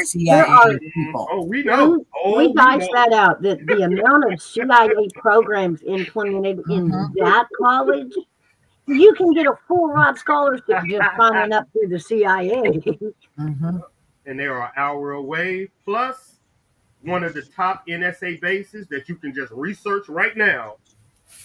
CIA people. Oh, we know. We diced that out. That the amount of CIA programs implemented in that college, you can get a full ride scholarship just signing up through the CIA. And they are an hour away. Plus, one of the top NSA bases that you can just research right now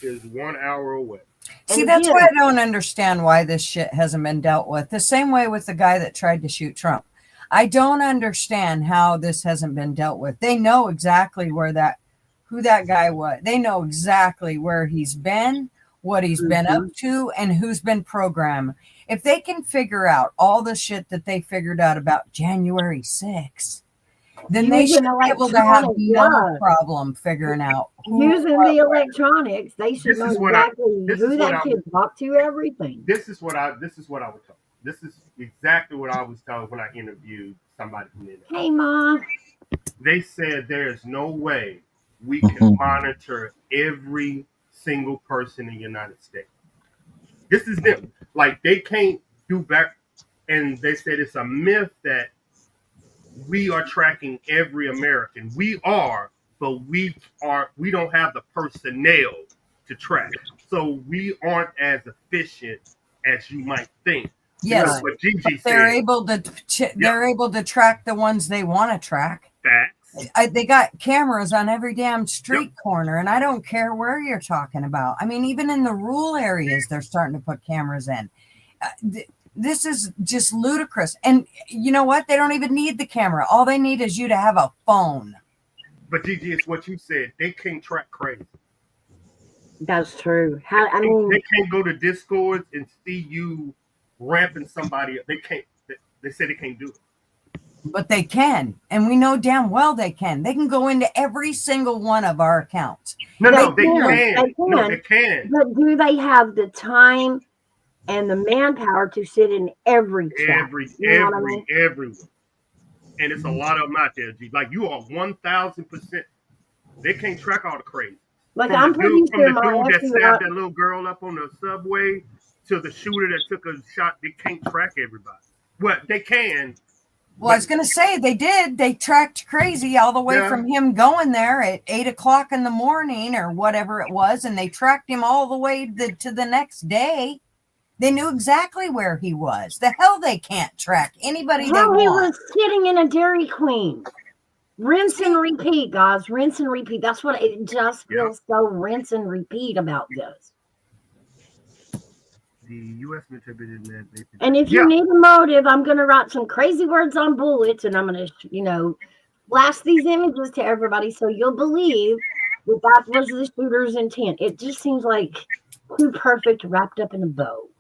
is 1 hour away. See, that's why I don't understand why this shit hasn't been dealt with. The same way with the guy that tried to shoot Trump. I don't understand how this hasn't been dealt with. They know exactly who that guy was. They know exactly where he's been, what he's been up to, and who's been programmed. If they can figure out all the shit that they figured out about January 6th, then they should be able to have no problem figuring out using the electronics. They should know exactly who that kid talked to, everything. This is what I was told. This is exactly what I was told when I interviewed somebody from there. Hey, Mom. They said there is no way we can monitor every single person in the United States. This is them. Like, they can't do back. And they said it's a myth that we are tracking every American. We are, but we don't have the personnel to track. So we aren't as efficient as you might think. Yes, what Gigi they're able to track the ones they want to track. Facts. They got cameras on every damn street corner, and I don't care where you're talking about. I mean, even in the rural areas, they're starting to put cameras in. This is just ludicrous. And you know what? They don't even need the camera. All they need is you to have a phone. But Gigi, it's what you said. They can't track crazy. That's true. They can't go to Discord and see you ramping somebody up. They can't. They say they can't do it. But they can. And we know damn well they can. They can go into every single one of our accounts. They can. But do they have the time and the manpower to sit in every chat? Everyone. And it's a lot of them out there, G. Like, you are 1,000%. They can't track all the crazy. Like, I'm pretty sure the dude that stabbed that little girl up on the subway to the shooter that took a shot, they can't track everybody. Well, they can. Well, I was going to say they did. They tracked crazy all the way from him going there at 8:00 in the morning or whatever it was. And they tracked him all the way to the next day. They knew exactly where he was. The hell they can't track anybody they want. He was sitting in a Dairy Queen. Rinse and repeat, guys. Rinse and repeat. That's what it just feels so rinse and repeat about this. The U.S. military And if you need a motive, I'm going to write some crazy words on bullets, and I'm going to, blast these images to everybody so you'll believe that was the shooter's intent. It just seems like too perfect, wrapped up in a bow.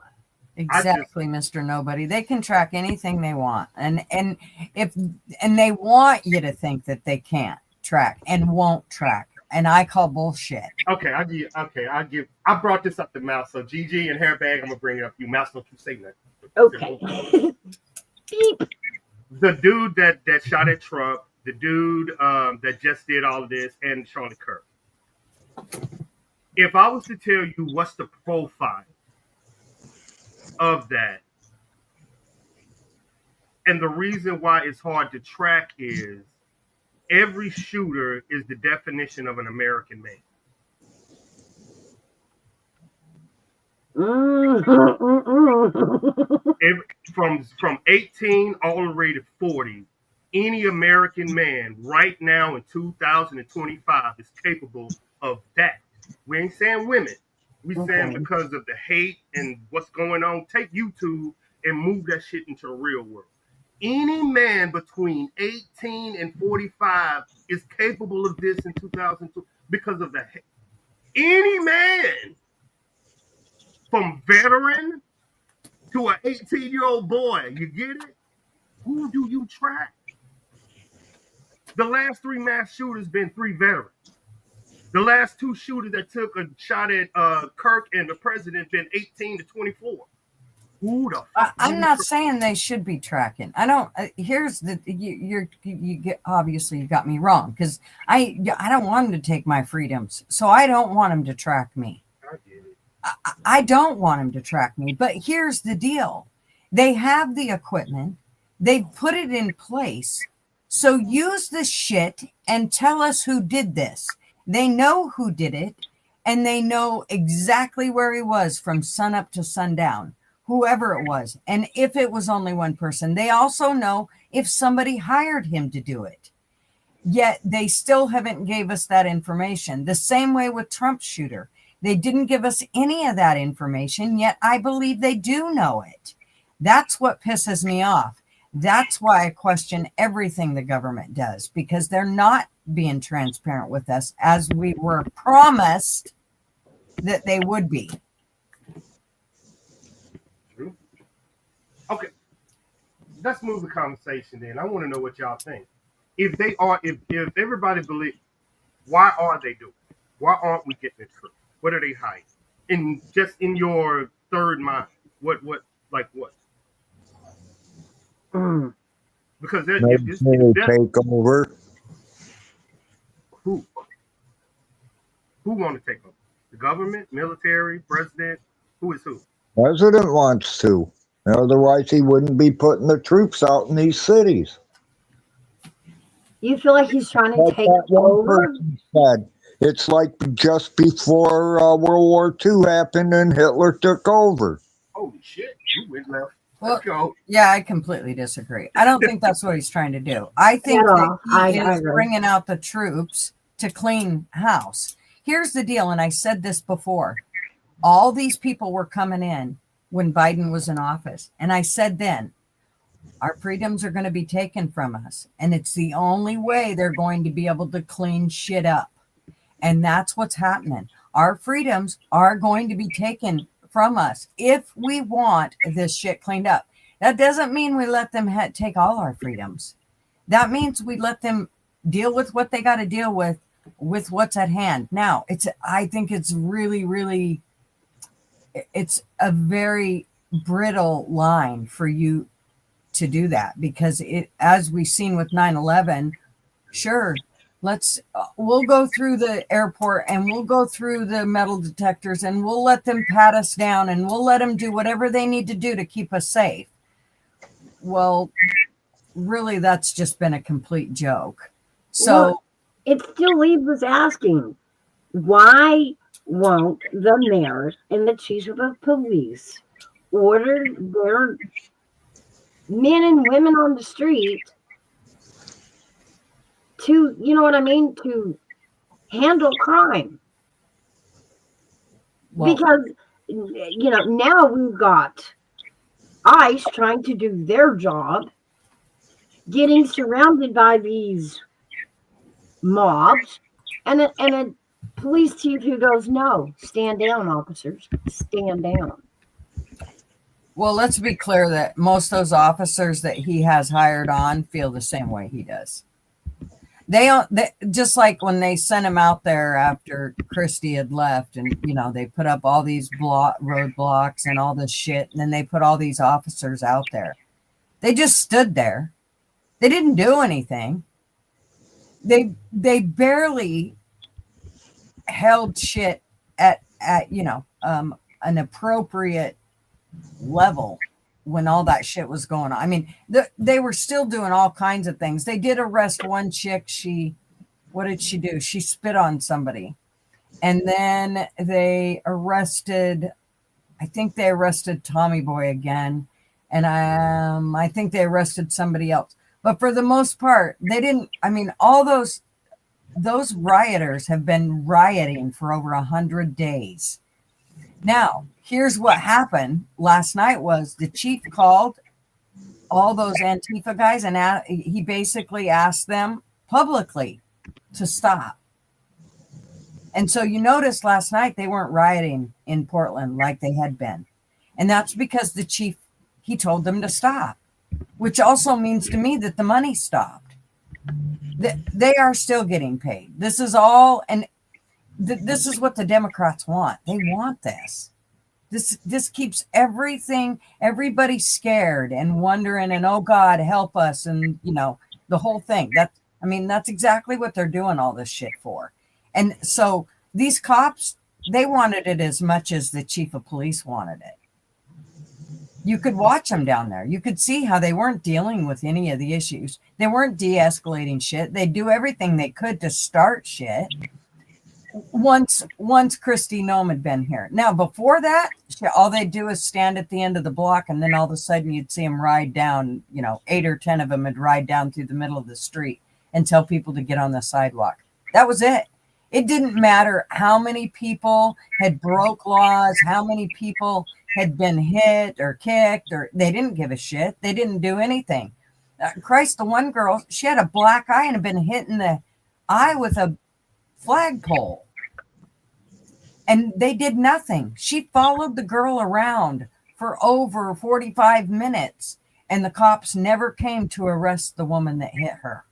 Exactly, Mr. Nobody. They can track anything they want, and they want you to think that they can't track and won't track. And I call bullshit. Okay, I brought this up to Mouse. So GG and Hairbag, I'm gonna bring it up to you. Mouse, don't you say nothing. Okay. Beep. The dude that shot at Trump, the dude that just did all of this, and Charlie Kirk. If I was to tell you what's the profile of that, and the reason why it's hard to track is every shooter is the definition of an American man. From 18 all the way to 40, any American man right now in 2025 is capable of that. We ain't saying women. We saying because of the hate and what's going on. Take YouTube and move that shit into the real world. Any man between 18 and 45 is capable of this in 2002 because of the hate. Any man, from veteran to an 18-year-old boy, you get it? Who do you track? The last 3 mass shooters been 3 veterans. The last 2 shooters that took a shot at Kirk and the president been 18 to 24. Who the fuck? I'm not saying they should be tracking. I don't. Here's the you get, obviously you got me wrong, because I don't want them to take my freedoms, so I don't want them to track me. I get it. I don't want them to track me. But here's the deal: they have the equipment, they've put it in place. So use the shit and tell us who did this. They know who did it, and they know exactly where he was from sunup to sundown. Whoever it was. And if it was only one person, they also know if somebody hired him to do it. Yet they still haven't gave us that information. The same way with Trump's shooter. They didn't give us any of that information, yet I believe they do know it. That's what pisses me off. That's why I question everything the government does, because they're not being transparent with us as we were promised that they would be. Okay, let's move the conversation then. I want to know what y'all think. If they are, if everybody believes, why are they doing it? Why aren't we getting the truth? What are they hiding? In just in your third mind, what? Because Maybe take over. Who want to take over? The government, military, president? Who is who? President wants to. Otherwise, he wouldn't be putting the troops out in these cities. You feel like he's trying to Like take that one over? person said, it's like just before World War II happened and Hitler took over. Holy shit! You went left. Well, Let's go. yeah, I completely disagree. I don't think that's what he's trying to do. I think that he is bringing out the troops to clean house. Here's the deal, and I said this before. All these people were coming in when Biden was in office. And I said then, our freedoms are going to be taken from us. And it's the only way they're going to be able to clean shit up. And that's what's happening. Our freedoms are going to be taken from us if we want this shit cleaned up. That doesn't mean we let them take all our freedoms. That means we let them deal with what they got to deal with what's at hand. Now, I think it's really, really, it's a very brittle line for you to do that, because as we've seen with 9/11, sure, we'll go through the airport and we'll go through the metal detectors and we'll let them pat us down and we'll let them do whatever they need to do to keep us safe. Well, really, that's just been a complete joke. So it still leaves us asking, why won't the mayors and the chiefs of police order their men and women on the street to, you know what I mean, to handle crime? Because now we've got ICE trying to do their job, getting surrounded by these mobs, and a police chief who goes, "No, stand down, officers, stand down." Well, let's be clear that most of those officers that he has hired on feel the same way he does. They don't, just like when they sent him out there after Christie had left, and they put up all these roadblocks and all this shit, and then they put all these officers out there. They just stood there. They didn't do anything. They barely held shit at an appropriate level when all that shit was going on. I mean, they were still doing all kinds of things. They did arrest one chick. What did she do? She spit on somebody. And then I think they arrested Tommy Boy again. And I think they arrested somebody else. But for the most part, they didn't. I mean, all those rioters have been rioting for over 100 days. Now, here's what happened last night was the chief called all those Antifa guys, and he basically asked them publicly to stop. And so you noticed last night they weren't rioting in Portland like they had been. And that's because the chief, he told them to stop, which also means to me that the money stopped. They are still getting paid. This is all, and this is what the Democrats want. They want this. This keeps everybody scared and wondering, and oh God, help us, and the whole thing. That's exactly what they're doing all this shit for. And so these cops, they wanted it as much as the chief of police wanted it. You could watch them down there. You could see how they weren't dealing with any of the issues. They weren't de-escalating shit. They do everything they could to start shit. Once Christy Nome had been here. Now, before that, all they do is stand at the end of the block, and then all of a sudden you'd see them ride down, 8 or 10 of them would ride down through the middle of the street and tell people to get on the sidewalk. That was it. It didn't matter how many people had broke laws, how many people had been hit or kicked, or they didn't give a shit. They didn't do anything. Christ, the one girl, she had a black eye and had been hit in the eye with a flagpole. And they did nothing. She followed the girl around for over 45 minutes, and the cops never came to arrest the woman that hit her.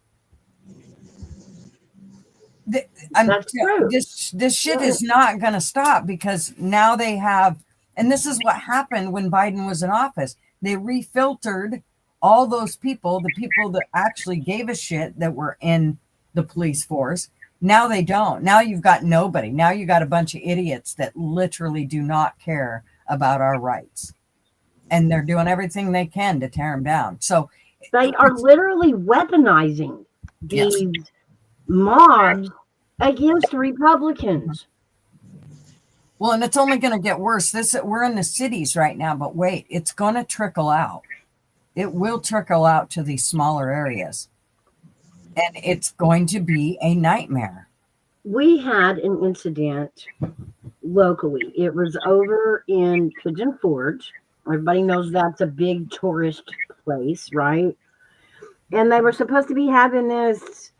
That's true. This shit is not going to stop, because now they have, and this is what happened when Biden was in office. They refiltered all those people, the people that actually gave a shit that were in the police force. Now they don't. Now you've got nobody. Now you got a bunch of idiots that literally do not care about our rights. And they're doing everything they can to tear them down. So they are literally weaponizing these mobs against Republicans. Well, and it's only going to get worse. We're in the cities right now, but wait, it's going to trickle out. It will trickle out to these smaller areas. And it's going to be a nightmare. We had an incident locally. It was over in Pigeon Forge. Everybody knows that's a big tourist place, right? And they were supposed to be having this,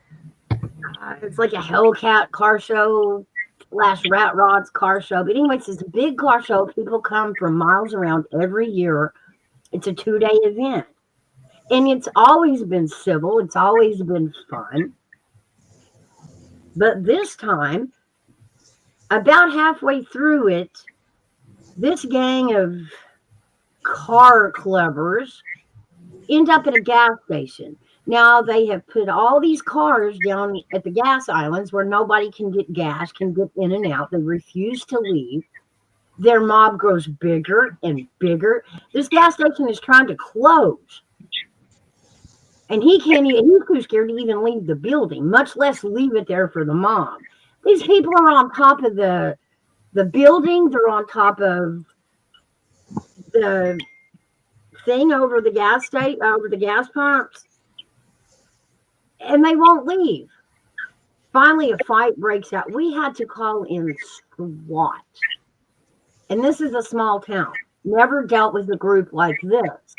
it's like a Hellcat car show / Rat Rods car show. But anyways, it's a big car show. People come from miles around every year. It's a 2-day event. And it's always been civil. It's always been fun. But this time, about halfway through it, this gang of car clubbers end up at a gas station. Now they have put all these cars down at the gas islands where nobody can get gas, can get in and out. They refuse to leave. Their mob grows bigger and bigger. This gas station is trying to close. And he's too scared to even leave the building, much less leave it there for the mob. These people are on top of the building. They're on top of the thing over the gas pumps. And they won't leave. Finally, a fight breaks out. We had to call in SWAT. And this is a small town. Never dealt with a group like this.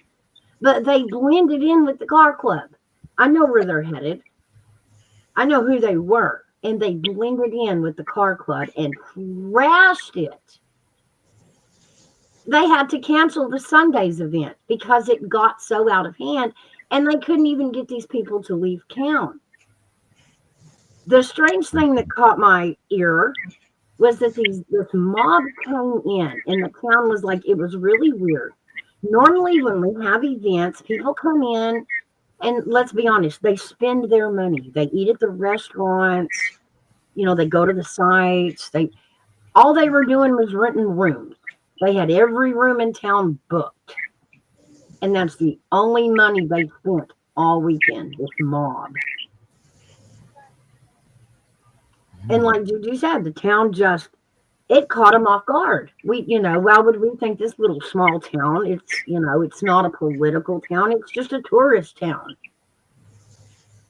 But they blended in with the car club. I know where they're headed. I know who they were. And they blended in with the car club and crashed it. They had to cancel the Sunday's event because it got so out of hand and they couldn't even get these people to leave town. The strange thing that caught my ear was that this mob came in and the town was like, it was really weird. Normally when we have events, people come in and let's be honest, they spend their money. They eat at the restaurants, they go to the sites. All they were doing was renting rooms. They had every room in town booked. And that's the only money they spent all weekend, this mob. And like Juju said, the town it caught them off guard. Why would we think this little small town, it's not a political town. It's just a tourist town.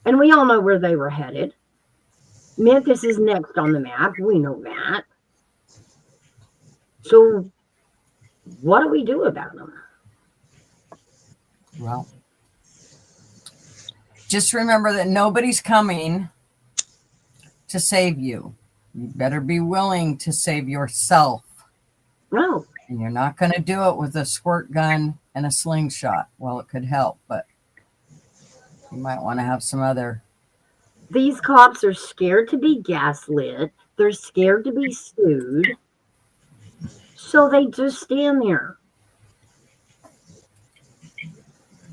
And we all know where they were headed. Memphis is next on the map. We know that. So what do we do about them? Well, just remember that nobody's coming to save you. You better be willing to save yourself. No. And you're not going to do it with a squirt gun and a slingshot. Well, it could help, but you might want to have some other. These cops are scared to be gaslit. They're scared to be sued. So they just stand there.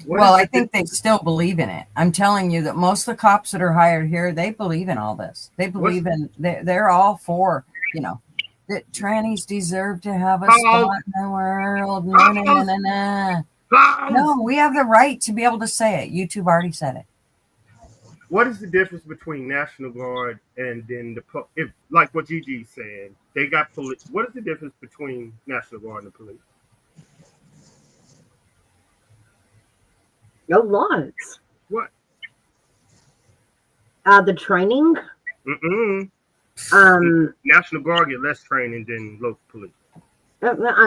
Well, I think they still believe in it. I'm telling you that most of the cops that are hired here, they believe in all this. They believe they're all for, that trannies deserve to have a spot in the world. No, we have the right to be able to say it. YouTube already said it. What is the difference between National Guard and then like what Gigi said, they got police? What is the difference between National Guard and the police? No lots. What? The training. National Guard get less training than local police.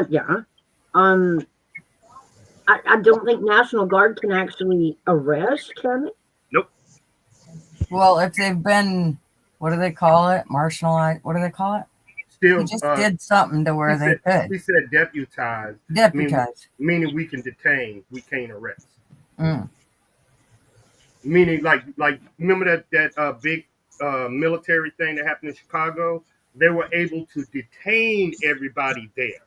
Yeah. I don't think National Guard can actually arrest, can it? Nope. Well, if they've been, what do they call it? Marginalized. What do they call it? Still, he just did something to where they could. He said deputized. Deputized. Meaning we can detain, we can't arrest. Mm. Meaning, like, remember that big military thing that happened in Chicago? They were able to detain everybody there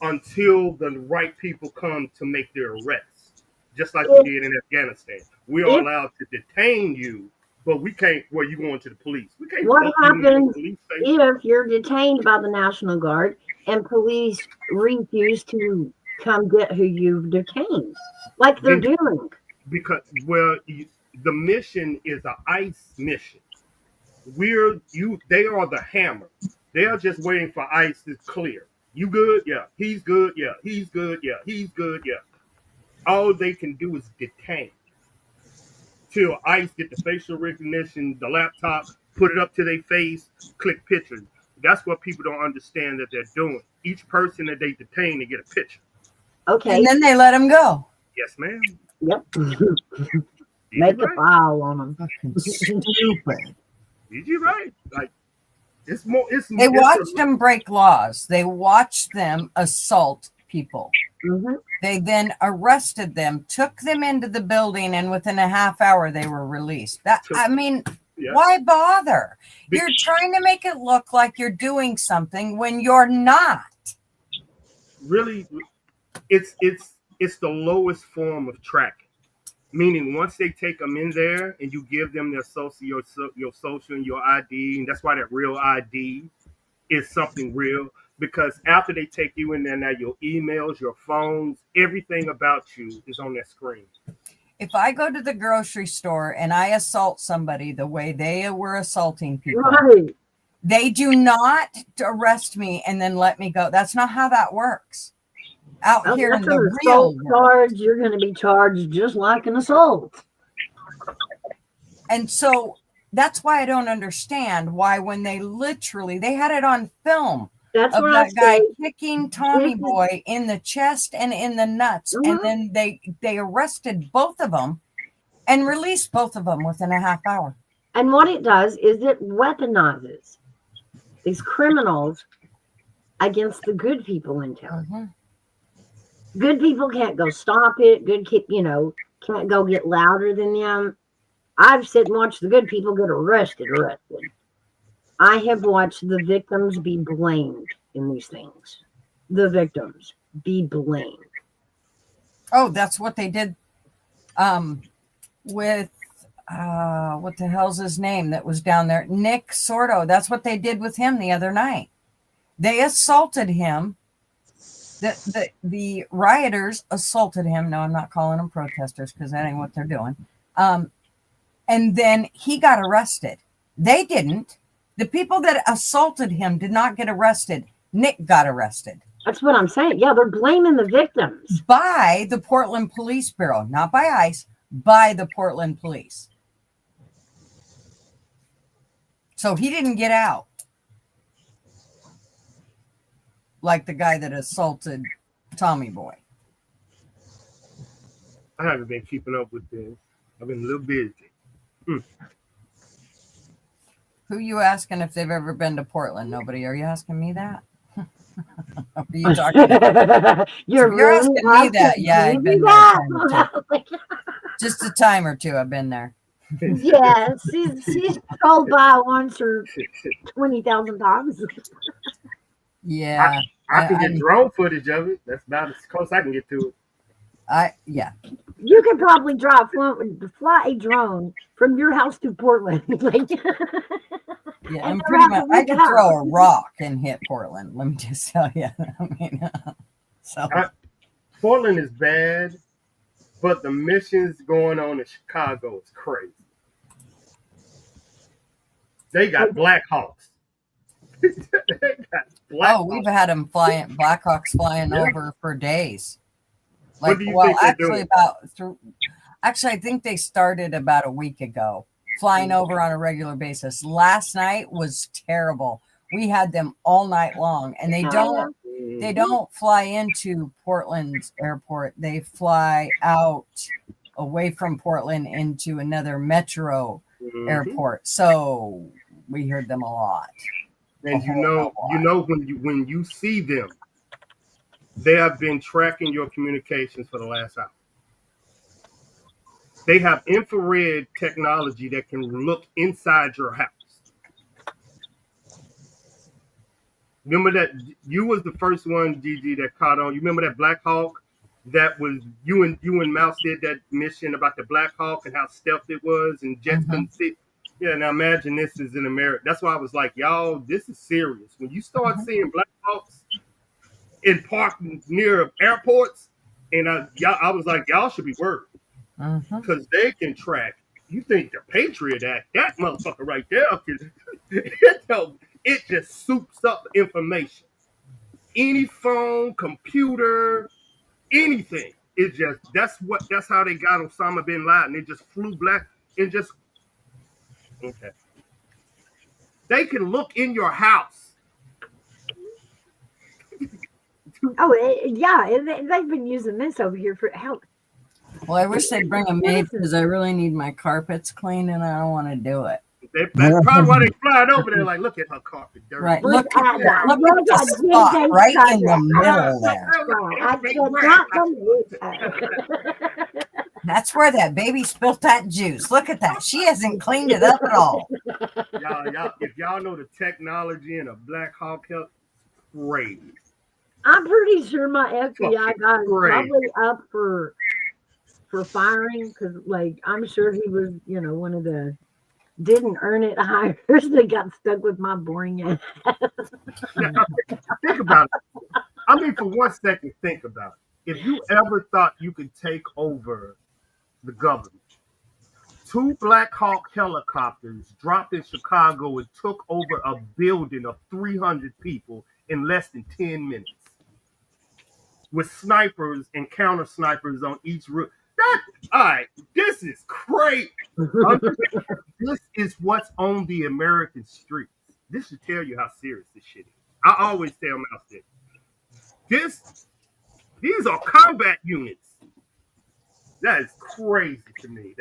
until the right people come to make their arrests, just like we did in Afghanistan. We are allowed to detain you, but we can't. Well, you going to the police? We can't. What happens if you're detained by the National Guard and police refuse to come get who you've detained, like they're doing? Because the mission is an ICE mission. They are the hammer. They are just waiting for ICE to clear. You good? Yeah. He's good? Yeah. He's good? Yeah. He's good? Yeah. All they can do is detain till ICE get the facial recognition, the laptop, put it up to their face, click pictures. That's what people don't understand that they're doing. Each person that they detain, they get a picture. Okay. And then they let them go. Yes, ma'am. Yep. Make a file on them. Fucking stupid. You right. Like, they watched them break laws. They watched them assault people. Mm-hmm. They then arrested them, took them into the building, and within a half hour they were released. Why bother? You're trying to make it look like you're doing something when you're not. Really, it's the lowest form of tracking. Meaning, once they take them in there and you give them their your social and your ID, and that's why that real ID is something real. Because after they take you in there, now your emails, your phones, everything about you is on that screen. If I go to the grocery store and I assault somebody the way they were assaulting people, right, they do not arrest me and then let me go. That's not how that works. Out here in the real world, you're going to be charged just like an assault. And so that's why I don't understand why when they had it on film That's of what I that guy say. kicking Tommy This is- Boy in the chest and in the nuts. And Mhm. then they arrested both of them and released both of them within a half hour. And what it does is it weaponizes these criminals against the good people in town. Mhm. Good people can't go stop it. Good kid, can't go get louder than them. I've sit and watched the good people get arrested. I have watched the victims be blamed in these things. The victims be blamed. Oh, that's what they did with what the hell's his name that was down there? Nick Sordo. That's what they did with him the other night. They assaulted him. The rioters assaulted him. No, I'm not calling them protesters because that ain't what they're doing. And then he got arrested. They didn't. The people that assaulted him did not get arrested. Nick got arrested. That's what I'm saying. Yeah, they're blaming the victims. By the Portland Police Bureau, not by ICE, by the Portland Police. So he didn't get out. Like the guy that assaulted Tommy Boy. I haven't been keeping up with this. I've been a little busy. Who you asking if they've ever been to Portland? Nobody. Are you asking me that? Are you talking to You're asking me that? Yeah, I've been there a time or two. Just a time or two I've been there. Yeah, she's scrolled by once or 20,000 times. Yeah. I can get drone footage of it. That's about as close I can get to it. Yeah. You could probably fly a drone from your house to Portland. Yeah, And and never pretty have to much I leave could the throw a house. rock and hit Portland. Let me just tell you. I mean, so Portland is bad, but the missions going on in Chicago is crazy. They got Black Hawks. They got Black we've Hawks. had them flying, Blackhawks flying over for days. What do you think they're actually doing? I think they started about a week ago, flying over on a regular basis. Last night was terrible. We had them all night long, and they don't fly into Portland's airport. They fly out away from Portland into another metro airport. So we heard them a lot. And you know when you see them, they have been tracking your communications for the last hour. They have infrared technology that can look inside your house. Remember that you was the first one, Gigi, that caught on. You remember that Black Hawk? That was you and Mouse did that mission about the Black Hawk and how stealth it was and jets couldn't see. Yeah, now imagine this is in America. That's why I was like, y'all, this is serious. When you start seeing Black Hawks in park near airports, and I was like, y'all should be worried because they can track. You think the Patriot Act, that motherfucker right there, it just soups up information. Any phone, computer, anything. It just that's how they got Osama bin Laden. They just flew black and just okay. They can look in your house. They've been using this over here for help. Well, I wish they'd bring a maid because I really need my carpets cleaned and I don't want to do it. That's probably why they flying over there. Like, look at her carpet dirty. Right. Look at the spot right in the middle there. That's where that baby spilt that juice. Look at that. She hasn't cleaned it up at all. Y'all, if y'all know the technology in a Black Hawk help, crazy. I'm pretty sure my FBI guy is probably up for firing because, I'm sure he was, one of the didn't earn it hires that got stuck with my boring ass. Think about it. I mean, for 1 second, think about it. If you ever thought you could take over the government, 2 Black Hawk helicopters dropped in Chicago and took over a building of 300 people in less than 10 minutes. With snipers and counter snipers on each roof. All right, this is crazy. This is what's on the American streets. This should tell you how serious this shit is. I always tell Mouse these are combat units. That is crazy to me.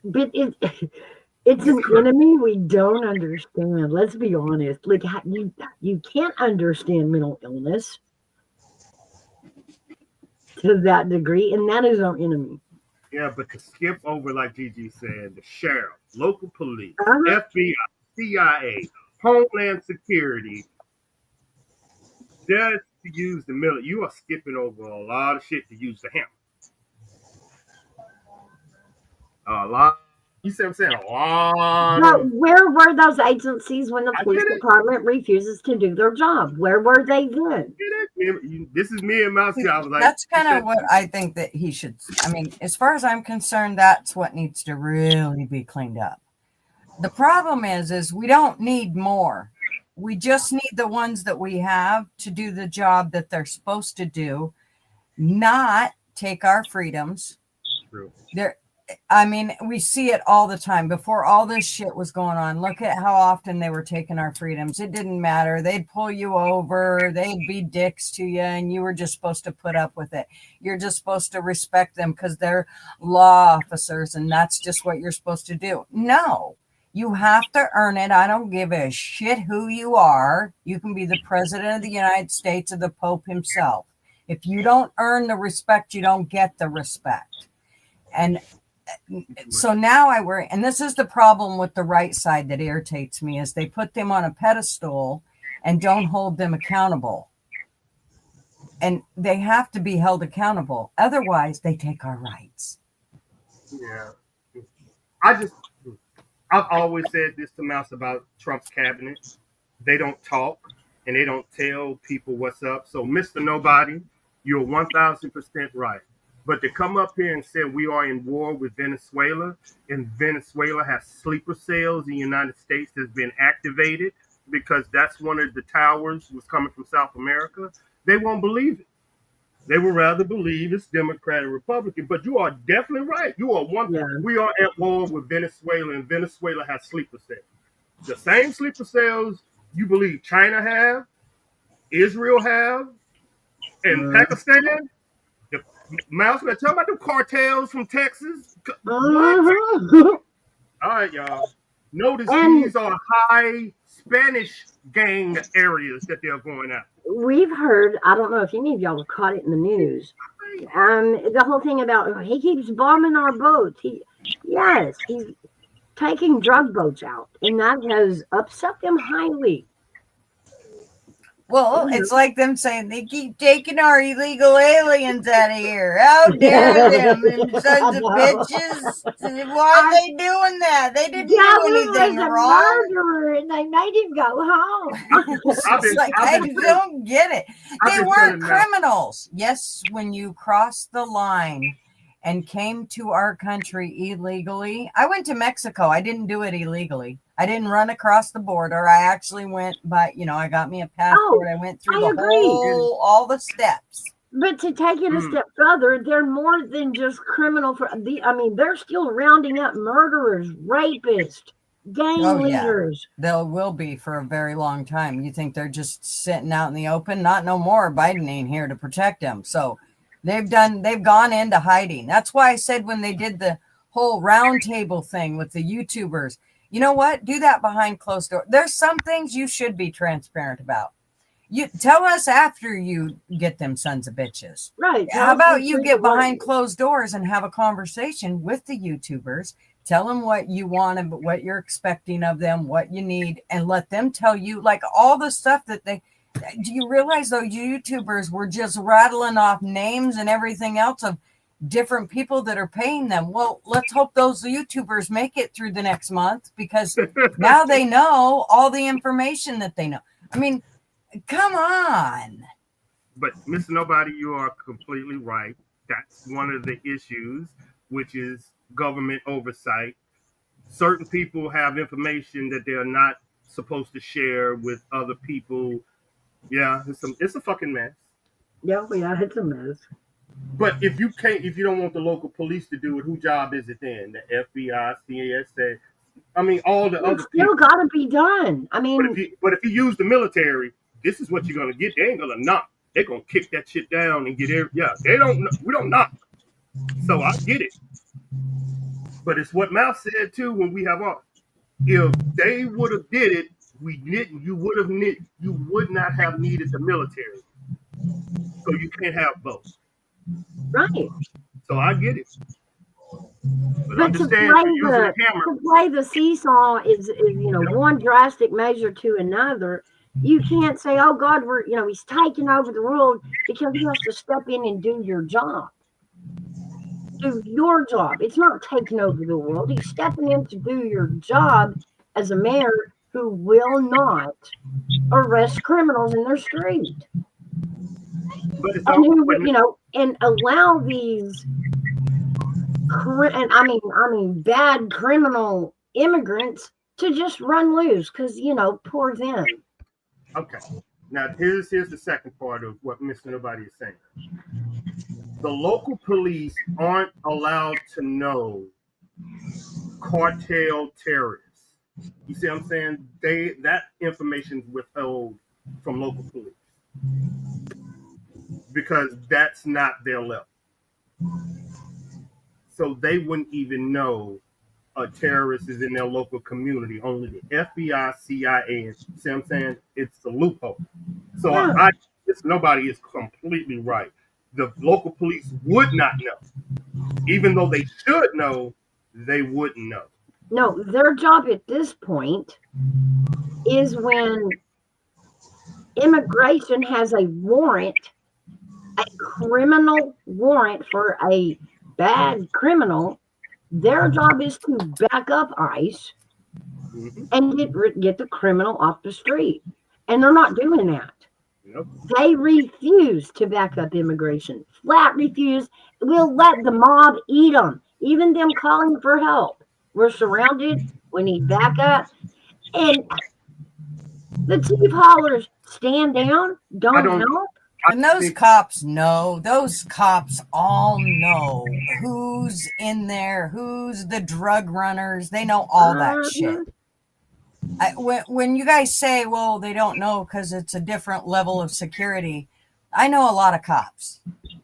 But it's an enemy we don't understand. Let's be honest. Like you can't understand mental illness to that degree, and that is our enemy. Yeah, but to skip over, like Gigi said, the sheriff, local police, Uh-huh. FBI, CIA, Homeland Security, just to use the military, you are skipping over a lot of shit to use the hammer. A lot. You see what I'm saying? A lot But of. where were those agencies when the I police get it. department refuses to do their job? Where were they then? This is me and Mouse. I was like, That's kind of what I think that he should. I mean, as far as I'm concerned, that's what needs to really be cleaned up. The problem is we don't need more. We just need the ones that we have to do the job that they're supposed to do, not take our freedoms. True. I mean, we see it all the time. Before all this shit was going on, look at how often they were taking our freedoms. It didn't matter. They'd pull you over. They'd be dicks to you, and you were just supposed to put up with it. You're just supposed to respect them because they're law officers, and that's just what you're supposed to do. No, you have to earn it. I don't give a shit who you are. You can be the president of the United States or the Pope himself. If you don't earn the respect, you don't get the respect. And so now I worry, and this is the problem with the right side that irritates me, is they put them on a pedestal and don't hold them accountable. And they have to be held accountable. Otherwise, they take our rights. Yeah. I've always said this to Mouse about Trump's cabinet. They don't talk and they don't tell people what's up. So, Mr. Nobody, you're 1,000% right. But to come up here and say we are in war with Venezuela, and Venezuela has sleeper cells in the United States that's been activated because that's one of the towers was coming from South America, they won't believe it. They would rather believe it's Democrat and Republican. But you are definitely right. You are one. Yeah. We are at war with Venezuela, and Venezuela has sleeper cells. The same sleeper cells you believe China have, Israel have, and Pakistan. Mouse, man, tell about the cartels from Texas. What? All right, y'all. Notice these are high Spanish gang areas that they're going after. We've heard, I don't know if any of y'all have caught it in the news. The whole thing about he keeps bombing our boats. Yes, he's taking drug boats out, and that has upset them highly. Well, it's like them saying they keep taking our illegal aliens out of here. How dare them, and sons of bitches? Why are they doing that? They didn't do anything was a wrong. murderer, and they made him go home. It's like, I don't get it. They weren't criminals. Yes, when you crossed the line and came to our country illegally. I went to Mexico. I didn't do it illegally. I didn't run across the border. I actually went by, I got me a passport. I went through all the steps. But to take it a step further, they're more than just criminal. They're still rounding up murderers, rapists, gang leaders. They will be for a very long time. You think they're just sitting out in the open? Not no more. Biden ain't here to protect them. So they've gone into hiding. That's why I said when they did the whole roundtable thing with the YouTubers, you know what? Do that behind closed doors. There's some things you should be transparent about. You tell us after you get them sons of bitches. Right. How about you get behind closed doors and have a conversation with the YouTubers? Tell them what you want and what you're expecting of them, what you need, and let them tell you like all the stuff that they. Do you realize those YouTubers were just rattling off names and everything else of different people that are paying them? Well, let's hope those YouTubers make it through the next month because now they know all the information that they know. I mean, come on. But Mr. Nobody, you are completely right. That's one of the issues, which is government oversight. Certain people have information that they're not supposed to share with other people. Yeah, it's a fucking mess. Yeah, it's a mess. But if you don't want the local police to do it, whose job is it then? The FBI, CSA, I mean, all the It's other still people. got to be done. I mean, But if you use the military, this is what you're gonna get. They ain't gonna knock. They're gonna kick that shit down and get every. Yeah, they don't. We don't knock. So I get it. But it's what Mouth said too when we have our. If they would have did it, we didn't. You would have. You would not have needed the military. So you can't have both. right. So I get it. But But to understand you're using a hammer. play the seesaw is one drastic measure to another. You can't say, "Oh God, he's taking over the world," because he has to step in and do your job. Do your job. It's not taking over the world. He's stepping in to do your job as a mayor who will not arrest criminals in their street, But it's and all. who and allow these bad criminal immigrants to just run loose because poor them. Okay. Now here's the second part of what Mr. Nobody is saying. The local police aren't allowed to know cartel terrorists. You see what I'm saying? That information is withheld from local police because that's not their level. So they wouldn't even know a terrorist is in their local community. Only the FBI, CIA, and see what I'm saying? It's a loophole. So Yeah. Nobody is completely right. The local police would not know. Even though they should know, they wouldn't know. No, their job at this point is when immigration has a warrant, a criminal warrant for a bad criminal. Their job is to back up ICE and get the criminal off the street. And they're not doing that. Nope. They refuse to back up immigration. Flat refuse. We'll let the mob eat them. Even them calling for help. We're surrounded. We need backup. And the chief haulers stand down, don't know. And those cops know, those cops all know who's in there, who's the drug runners. They know all that shit. When you guys say, well, they don't know because it's a different level of security, I know a lot of cops.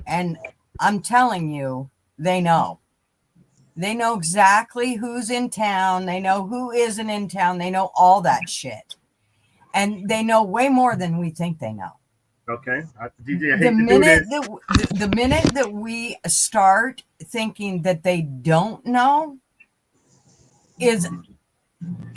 And I'm telling you, they know. They know exactly who's in town. They know who isn't in town. They know all that shit. And they know way more than we think they know. Okay. DJ, I hate to do this. The minute that we start thinking that they don't know is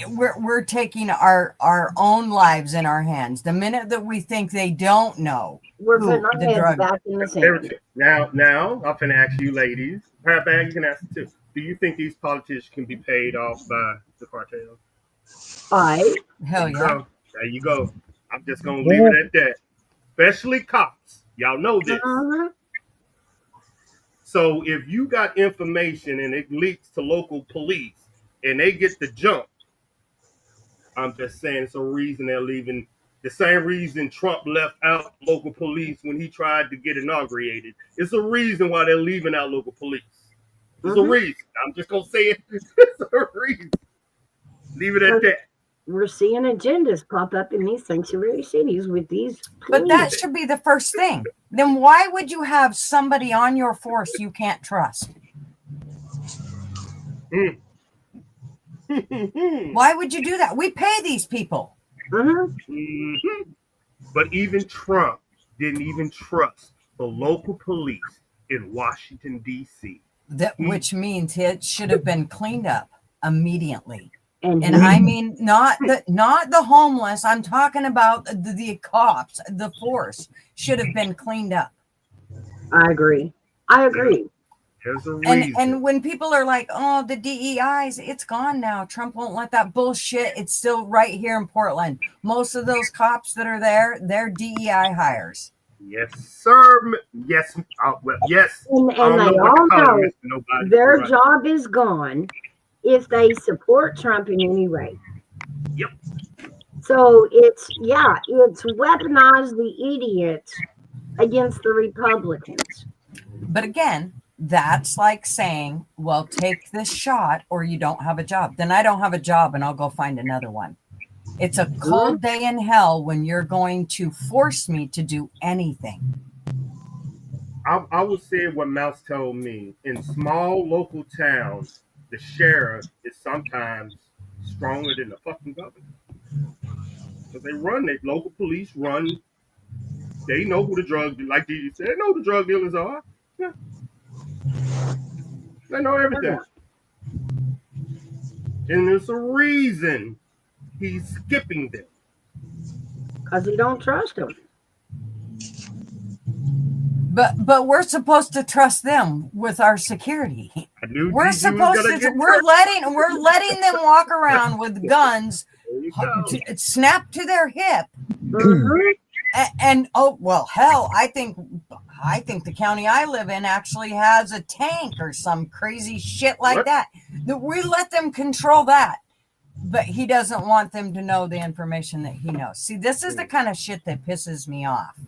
we're taking our own lives in our hands. The minute that we think they don't know, we're putting our heads back in the sand. Now, I'm going to ask you ladies. Bag, you can ask it too. Do you think these politicians can be paid off by the cartels? Hell yeah. So, there you go. I'm just going to leave it at that. Especially cops. Y'all know this. So if you got information and it leaks to local police and they get the jump, I'm just saying it's a reason they're leaving. The same reason Trump left out local police when he tried to get inaugurated. It's a reason why they're leaving out local police. It's a reason. I'm just going to say it. It's a reason. Leave it at that. We're seeing agendas pop up in these sanctuary cities with these police. But that should be the first thing. Then why would you have somebody on your force you can't trust? Why would you do that? We pay these people. But even Trump didn't even trust the local police in Washington, D.C. Which means it should have been cleaned up immediately. And I mean, not the homeless. I'm talking about the cops. The force should have been cleaned up. I agree. There's a reason. And when people are like, oh, the DEIs, it's gone now. Trump won't let that bullshit. It's still right here in Portland. Most of those cops that are there, they're DEI hires. Yes, sir. Yes. Yes. And they all know their job is gone if they support Trump in any way. Yep. So it's weaponized the idiots against the Republicans. But again, that's like saying, well, take this shot or you don't have a job. Then I don't have a job and I'll go find another one. It's a cold day in hell when you're going to force me to do anything. I will say what Mouse told me. In small local towns, the sheriff is sometimes stronger than the fucking governor. Because they run, they local police run. They know who the drug, like you said, they know who the drug dealers are. Yeah. They know everything. And there's a reason he's skipping them. Because he don't trust them. But we're supposed to trust them with our security. We're letting them walk around with guns snapped to their hip. And oh well, hell, I think the county I live in actually has a tank or some crazy shit like that. We let them control that. But he doesn't want them to know the information that he knows. See, this is the kind of shit that pisses me off.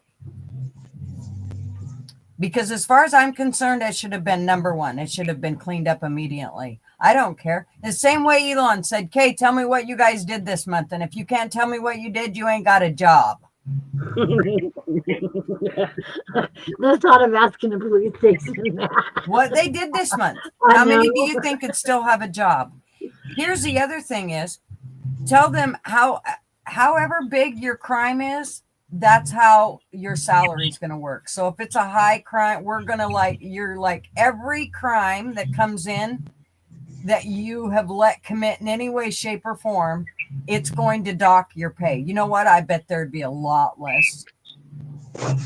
Because as far as I'm concerned, it should have been number one. It should have been cleaned up immediately. I don't care. The same way Elon said, "Kay, tell me what you guys did this month. And if you can't tell me what you did, you ain't got a job." That's not I'm asking the police station that. What they did this month. How many do you think could still have a job? Here's the other thing is, tell them however big your crime is, that's how your salary is going to work. So if it's a high crime, we're going to you're like every crime that comes in that you have let commit in any way, shape, or form, it's going to dock your pay. You know what? I bet there'd be a lot less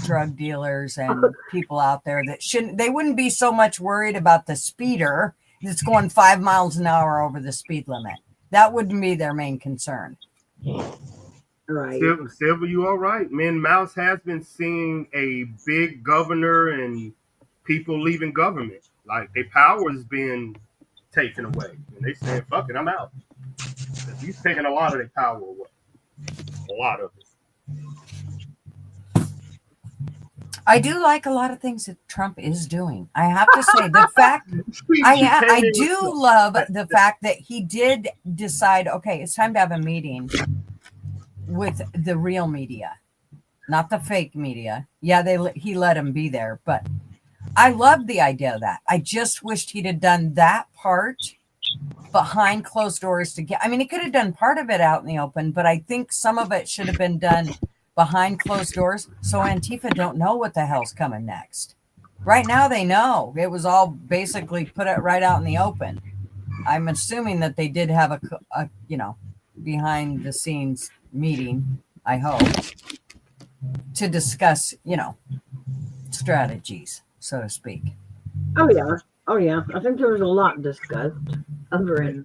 drug dealers and people out there that they wouldn't be so much worried about the speeder that's going 5 miles an hour over the speed limit. That wouldn't be their main concern. Right. Silver, you all right. Man, Mouse has been seeing a big governor and people leaving government. Like, their power has been taken away. And they saying, fuck it, I'm out. He's taking a lot of their power away. A lot of it. I do like a lot of things that Trump is doing. I have to say, the fact I do love the fact that he did decide, okay, it's time to have a meeting with the real media, not the fake media. Yeah, he let him be there, but I love the idea of that. I just wished he'd have done that part behind closed doors he could have done part of it out in the open, but I think some of it should have been done behind closed doors so Antifa don't know what the hell's coming next. Right now they know. It was all basically put it right out in the open. I'm assuming that they did have a behind the scenes meeting, I hope, to discuss, strategies, so to speak. Oh yeah. I think there was a lot discussed over in.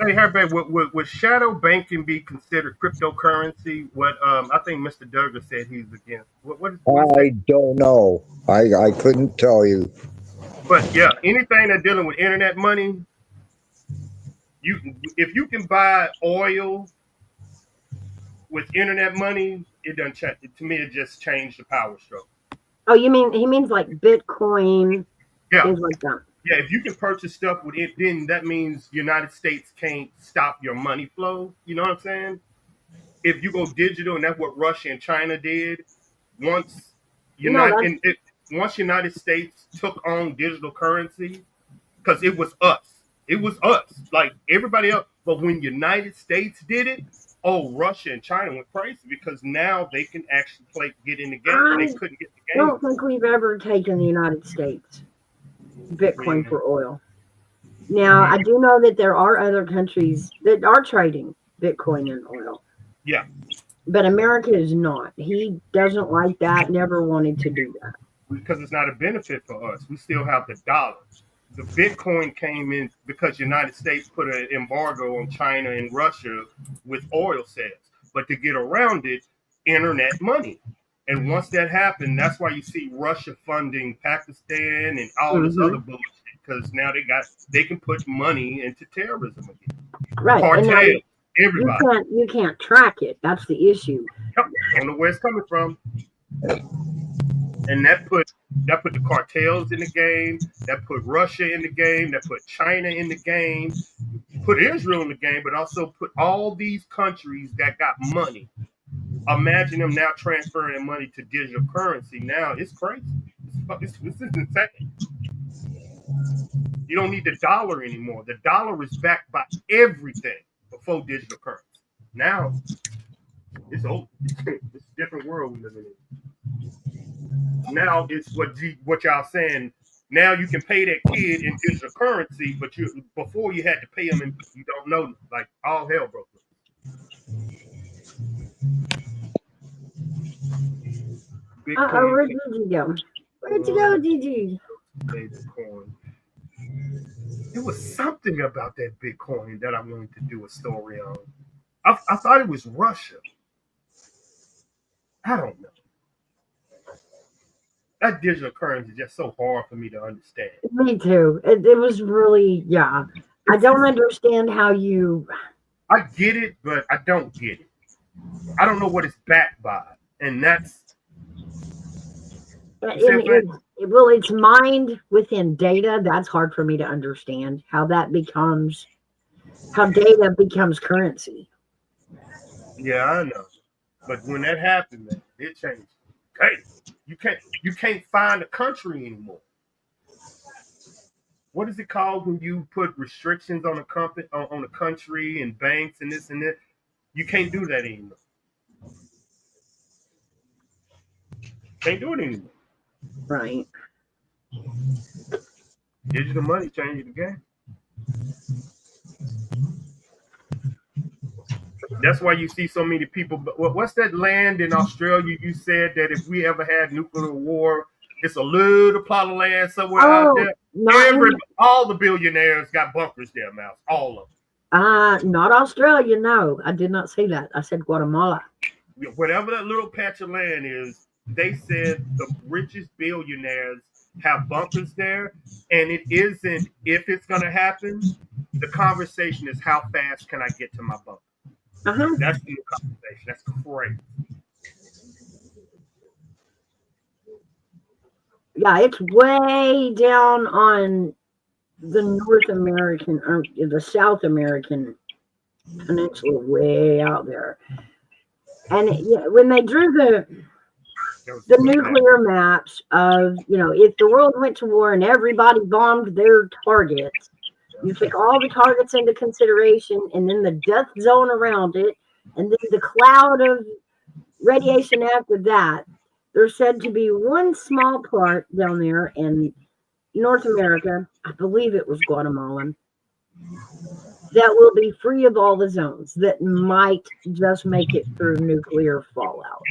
Hey, Herbert, would shadow banking be considered cryptocurrency? What I think Mr. Durga said he's against. What I don't know. I couldn't tell you. But yeah, anything that's dealing with internet money, if you can buy oil with internet money, it doesn't change. To me, it just changed the power stroke. Oh, he means like Bitcoin, things like that. Yeah, if you can purchase stuff with it, then that means United States can't stop your money flow. You know what I'm saying? If you go digital, and that's what Russia and China did, once United States took on digital currency, because it was us. It was us, like everybody else. But when United States did it, Russia and China went crazy because now they can actually get in the game. They couldn't get the game. I don't think we've ever taken the United States Bitcoin for oil. Now, I do know that there are other countries that are trading Bitcoin and oil. Yeah. But America is not. He doesn't like that, never wanted to do that. Because it's not a benefit for us. We still have the dollar. The Bitcoin came in because the United States put an embargo on China and Russia with oil sales. But to get around it, internet money. And once that happened, that's why you see Russia funding Pakistan and all this other bullshit. Because now they can put money into terrorism again. Right. Cartel, everybody. You can't track it. That's the issue. Yep. I don't know where it's coming from. and that put the cartels in the game, that put Russia in the game, that put China in the game, put Israel in the game, but also put all these countries that got money. Imagine them now transferring their money to digital currency. Now it's crazy. This is insane. You don't need the dollar anymore. The dollar is backed by everything before digital currency. Now it's over. It's a different world we live in. Now it's what y'all saying. Now you can pay that kid in digital currency, but before you had to pay him, and you don't know, like all hell broke loose. Where did you go? Where'd you go, Gigi? Bitcoin. There was something about that Bitcoin that I wanted to do a story on. I thought it was Russia. I don't know. That digital currency is just so hard for me to understand. Me too. It was really, yeah. I don't understand how you. I get it, but I don't get it. I don't know what it's backed by, and that's. It's mined within data. That's hard for me to understand how data becomes currency. Yeah, I know. But when that happened, man, it changed. Hey, you can't find a country anymore. What is it called when you put restrictions on a country and banks and this and that? You can't do that anymore. Can't do it anymore. Right. Digital money changed the game. That's why you see so many people. What's that land in Australia? You said that if we ever had nuclear war, it's a little plot of land somewhere out there. All the billionaires got bunkers there, Mouse. All of them. Not Australia. No, I did not say that. I said Guatemala. Whatever that little patch of land is, they said the richest billionaires have bunkers there, and it isn't if it's going to happen. The conversation is how fast can I get to my bunker. That's the conversation. That's crazy. Yeah, it's way down on the North American or the South American peninsula, way out there. And when they drew the nuclear maps of, if the world went to war and everybody bombed their targets, you take all the targets into consideration and then the death zone around it, and then the cloud of radiation after that. There's said to be one small part down there in North America, I believe it was Guatemala, that will be free of all the zones that might just make it through nuclear fallout.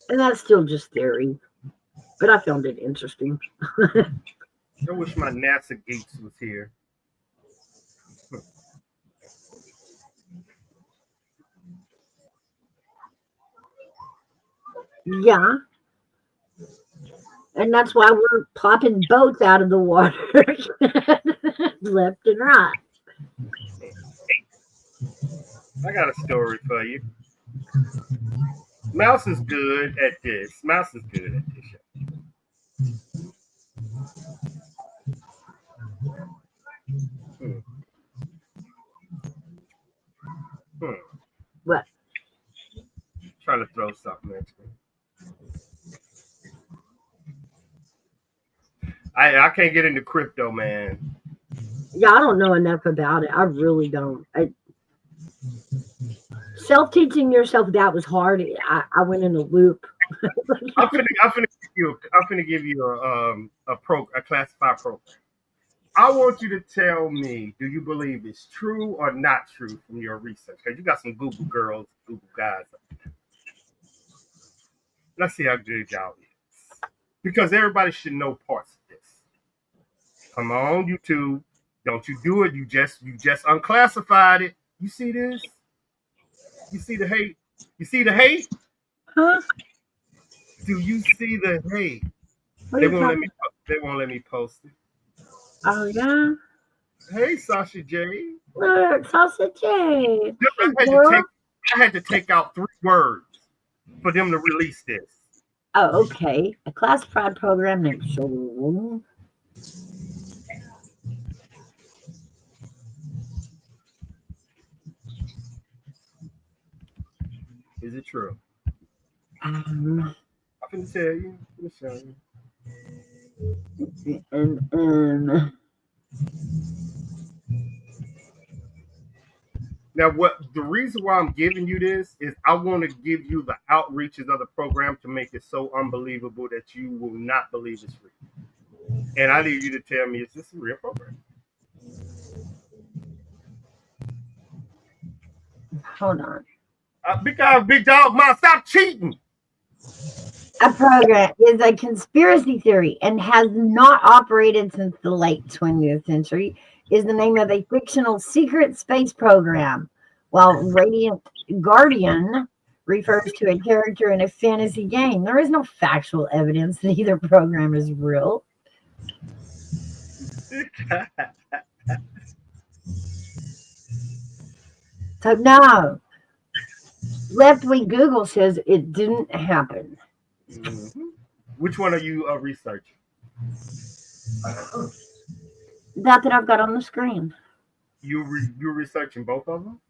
And that's still just theory, but I found it interesting. I wish my NASA geeks was here. Yeah. And that's why we're popping boats out of the water left and right. I got a story for you. Mouse is good at this. Mouse is good at this. What? Trying to throw something at me. I can't get into crypto, man. Yeah, I don't know enough about it. I really don't. Self-teaching yourself, that was hard. I went in a loop. I'm finna give you a classified program. I want you to tell me, do you believe it's true or not true from your research? Because you got some Google girls, Google guys. Let's see how good y'all is. Because everybody should know parts of this. Come on, YouTube. Don't you do it. You just unclassified it. You see this? You see the hate? You see the hate? Huh? Do you see the hate? They won't let me post it. Oh yeah. Hey, Sasha J. Look, Sasha J. I had to take out 3 words for them to release this. Oh, okay. A classified program named Soul. Is it true? Um, I can tell you. Let me show you. and Now, what the reason why I'm giving you this is I want to give you the outreaches of the program to make it so unbelievable that you will not believe it's real. And I need you to tell me, is this a real program? hold on. Because Big Dog Mom, stop cheating. A program is a conspiracy theory and has not operated since the late 20th century. Is the name of a fictional secret space program, while Radiant Guardian refers to a character in a fantasy game. There is no factual evidence that either program is real. So no, left wing Google says it didn't happen. Mm-hmm. Which one are you researching? That I've got on the screen. You're researching both of them?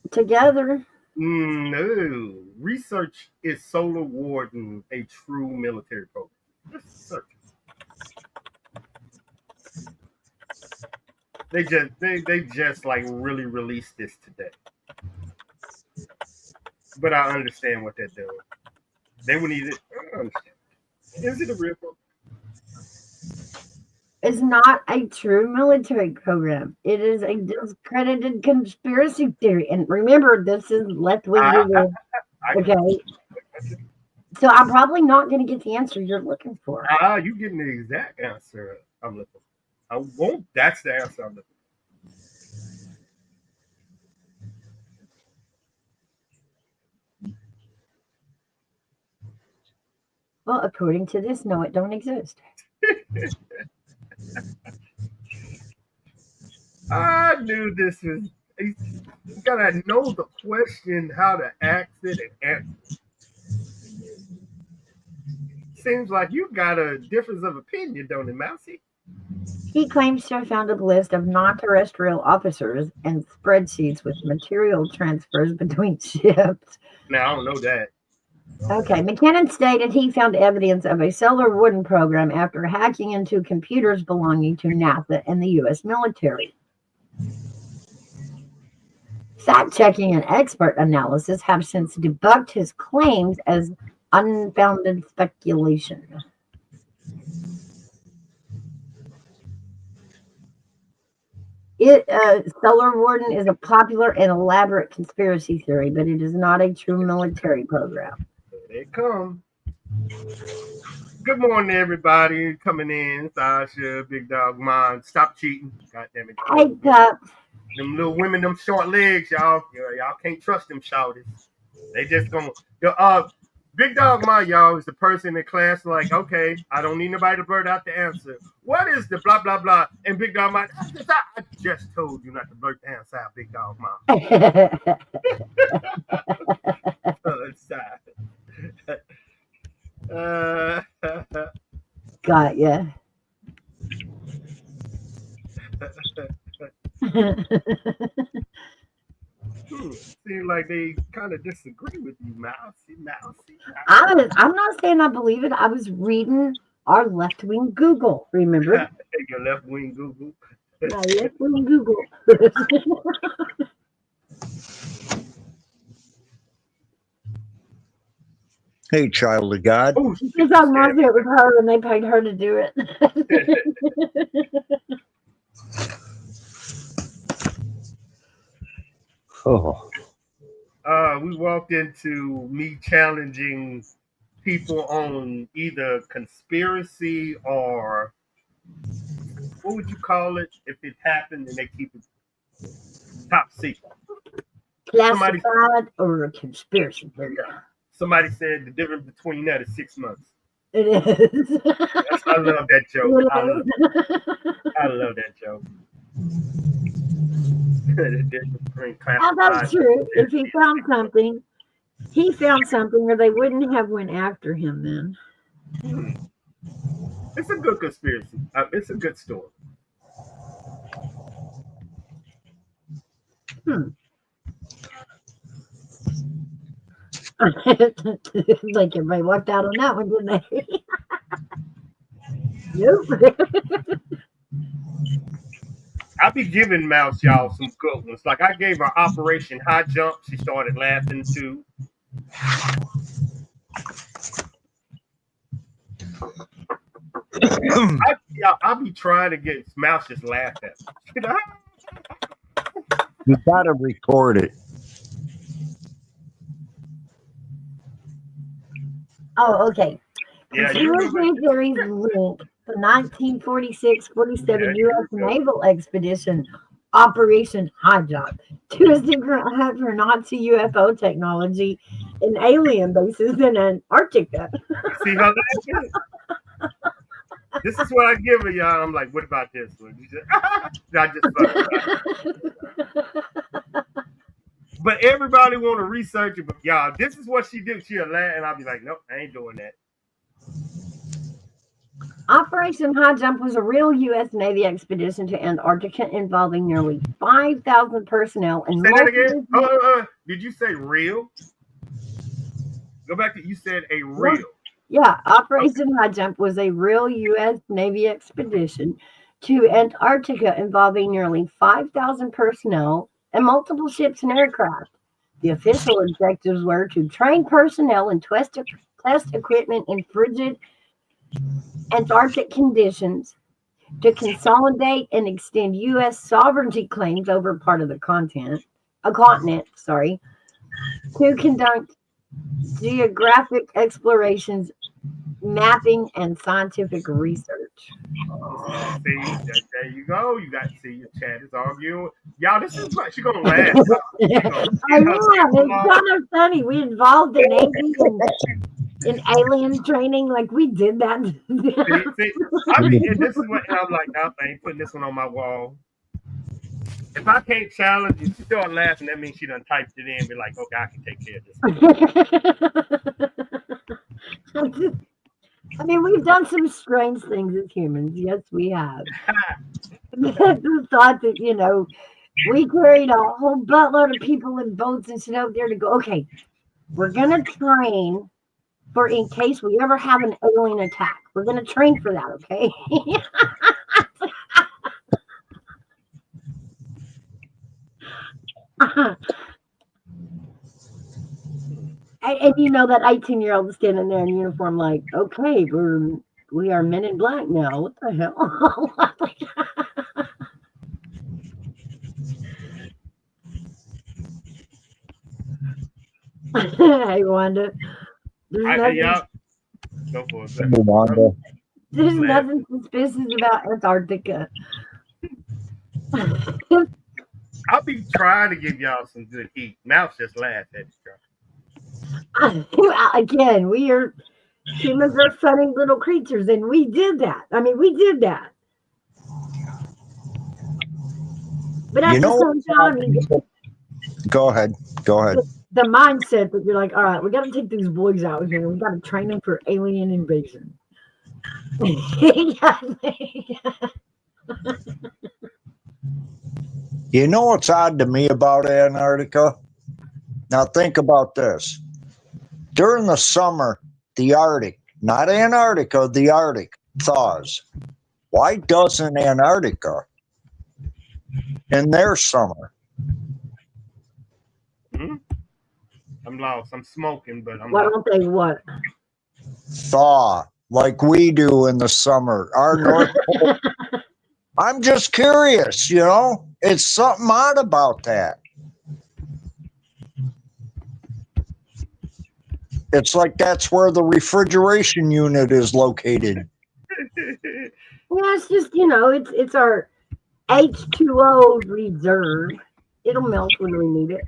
Together. No. Research is Solar Warden a true military program? Just search. They just like really released this today. But I understand what they're doing. They would need it. I understand. Is it a real program? It's not a true military program. It is a discredited conspiracy theory. And remember, this is left wing Google. Okay. So I'm probably not going to get the answer you're looking for. You're getting the exact answer I'm looking for. I won't. That's the answer I'm looking for. Well, according to this, no, it don't exist. I knew this was. You gotta know the question, how to ask it, and answer. Seems like you got a difference of opinion, don't it, Mousy? He claims to have found a list of non-terrestrial officers and spreadsheets with material transfers between ships. Now I don't know that. Okay, McKinnon stated he found evidence of a Solar Warden program after hacking into computers belonging to NASA and the U.S. military. Fact-checking and expert analysis have since debunked his claims as unfounded speculation. Solar Warden is a popular and elaborate conspiracy theory, but it is not a true military program. There it come. Good morning, everybody coming in. Sasha, Big Dog Mom. Stop cheating. God damn it. Hey, Pup. Them little women, them short legs, y'all. Y'all can't trust them shouties. They just gonna. Big Dog Mom, y'all, is the person in class like, okay, I don't need nobody to blurt out the answer. What is the blah, blah, blah? And Big Dog Mom, I just told you not to blurt the answer out, Big Dog Mom. Got ya. Seems like they kind of disagree with you, Mousy. I'm not saying I believe it. I was reading our left wing Google. Remember? Your left wing Google. My left wing Google. Hey, child of God. Oh, she's on my it with her, and they paid her to do it. Oh. We walked into me challenging people on either conspiracy or what would you call it if it happened and they keep it top secret? Classified or a conspiracy theory. Somebody said the difference between that is 6 months. It is. I love that joke. I love that joke. The difference between classified. Oh, that's true. If he found something He found something, or they wouldn't have went after him then. Hmm. It's a good conspiracy. It's a good story. Like everybody walked out on that one, didn't they? Nope. I'll be giving Mouse y'all some good ones. Like I gave her Operation High Jump. She started laughing too. I'll be trying to get Mouse just laugh at me. You gotta record it. Oh, okay. Yeah, Conspiracy theories link the 1946-47 U.S. naval expedition Operation High Jump to a secret hunt for Nazi UFO technology in alien bases in Antarctica. See how that is? This is what I give her, y'all. I'm like, what about this one? I just But everybody want to research it. But y'all, this is what she did. She'll laugh, and I'll be like, nope, I ain't doing that. Operation High Jump was a real U.S. Navy expedition to Antarctica involving nearly 5,000 personnel and Say that again. Did you say real? Go back to you said a real. Yeah, Operation High Jump was a real U.S. Navy expedition to Antarctica involving nearly 5,000 personnel and multiple ships and aircraft. The official objectives were to train personnel and test equipment in frigid Antarctic conditions, to consolidate and extend U.S. sovereignty claims over part of the continent, to conduct geographic explorations, mapping, and scientific research. See, there you go. You got to see your chat is arguing. Y'all, this is what she's gonna laugh. I know, it's kind of funny. We involved the Navy in alien training, like we did that. See, I mean, and this is what and I'm like, I ain't putting this one on my wall. If I can't challenge you, she start laughing, that means she done typed it in and be like, okay, I can take care of this. I mean, we've done some strange things as humans. Yes, we have. The thought that, we carried a whole buttload of people in boats and shit out there to go, okay, we're going to train for in case we ever have an alien attack. We're going to train for that, okay? And that 18-year-old standing there in uniform, like, okay, we are men in black now. What the hell? Hey, Wanda. Go for it. Wanda. There's nothing suspicious about Antarctica. I'll be trying to give y'all some good heat. Mouse just laughed at you. Again, humans are funny little creatures, and we did that. I mean, we did that. But at the same time, go ahead. The mindset that you're like, all right, we got to take these boys out here. We got to train them for alien invasion. You know what's odd to me about Antarctica? Now think about this. During the summer, the Arctic, not Antarctica, the Arctic thaws. Why doesn't Antarctica in their summer? I'm lost. I'm smoking, but I'm Why don't they what? Thaw like we do in the summer. Our North Pole. I'm just curious, It's something odd about that. It's like that's where the refrigeration unit is located. Yeah, it's just, it's our H2O reserve. It'll melt when we need it.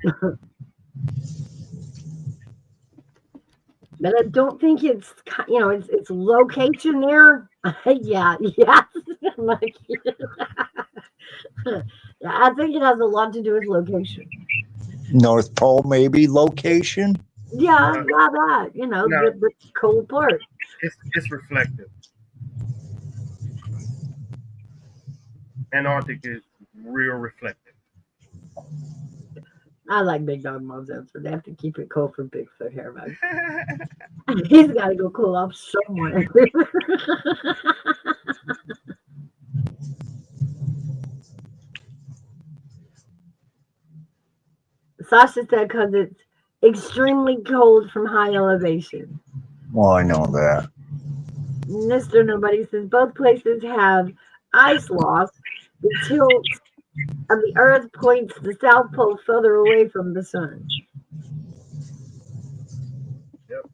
But I don't think it's location there. Yeah. Like, I think it has a lot to do with location. North Pole, maybe location. Yeah, Uh, yeah, that, you know, no, the cold part. it's reflective. Antarctic is real reflective. I like Big Dog Mom's answer. They have to keep it cold for Bigfoot hair, man. He's got to go cool off somewhere. Sasha said because it's extremely cold from high elevation. Well, I know that. Mr. Nobody says both places have ice loss. The tilt of the Earth points the South Pole further away from the sun. Yep.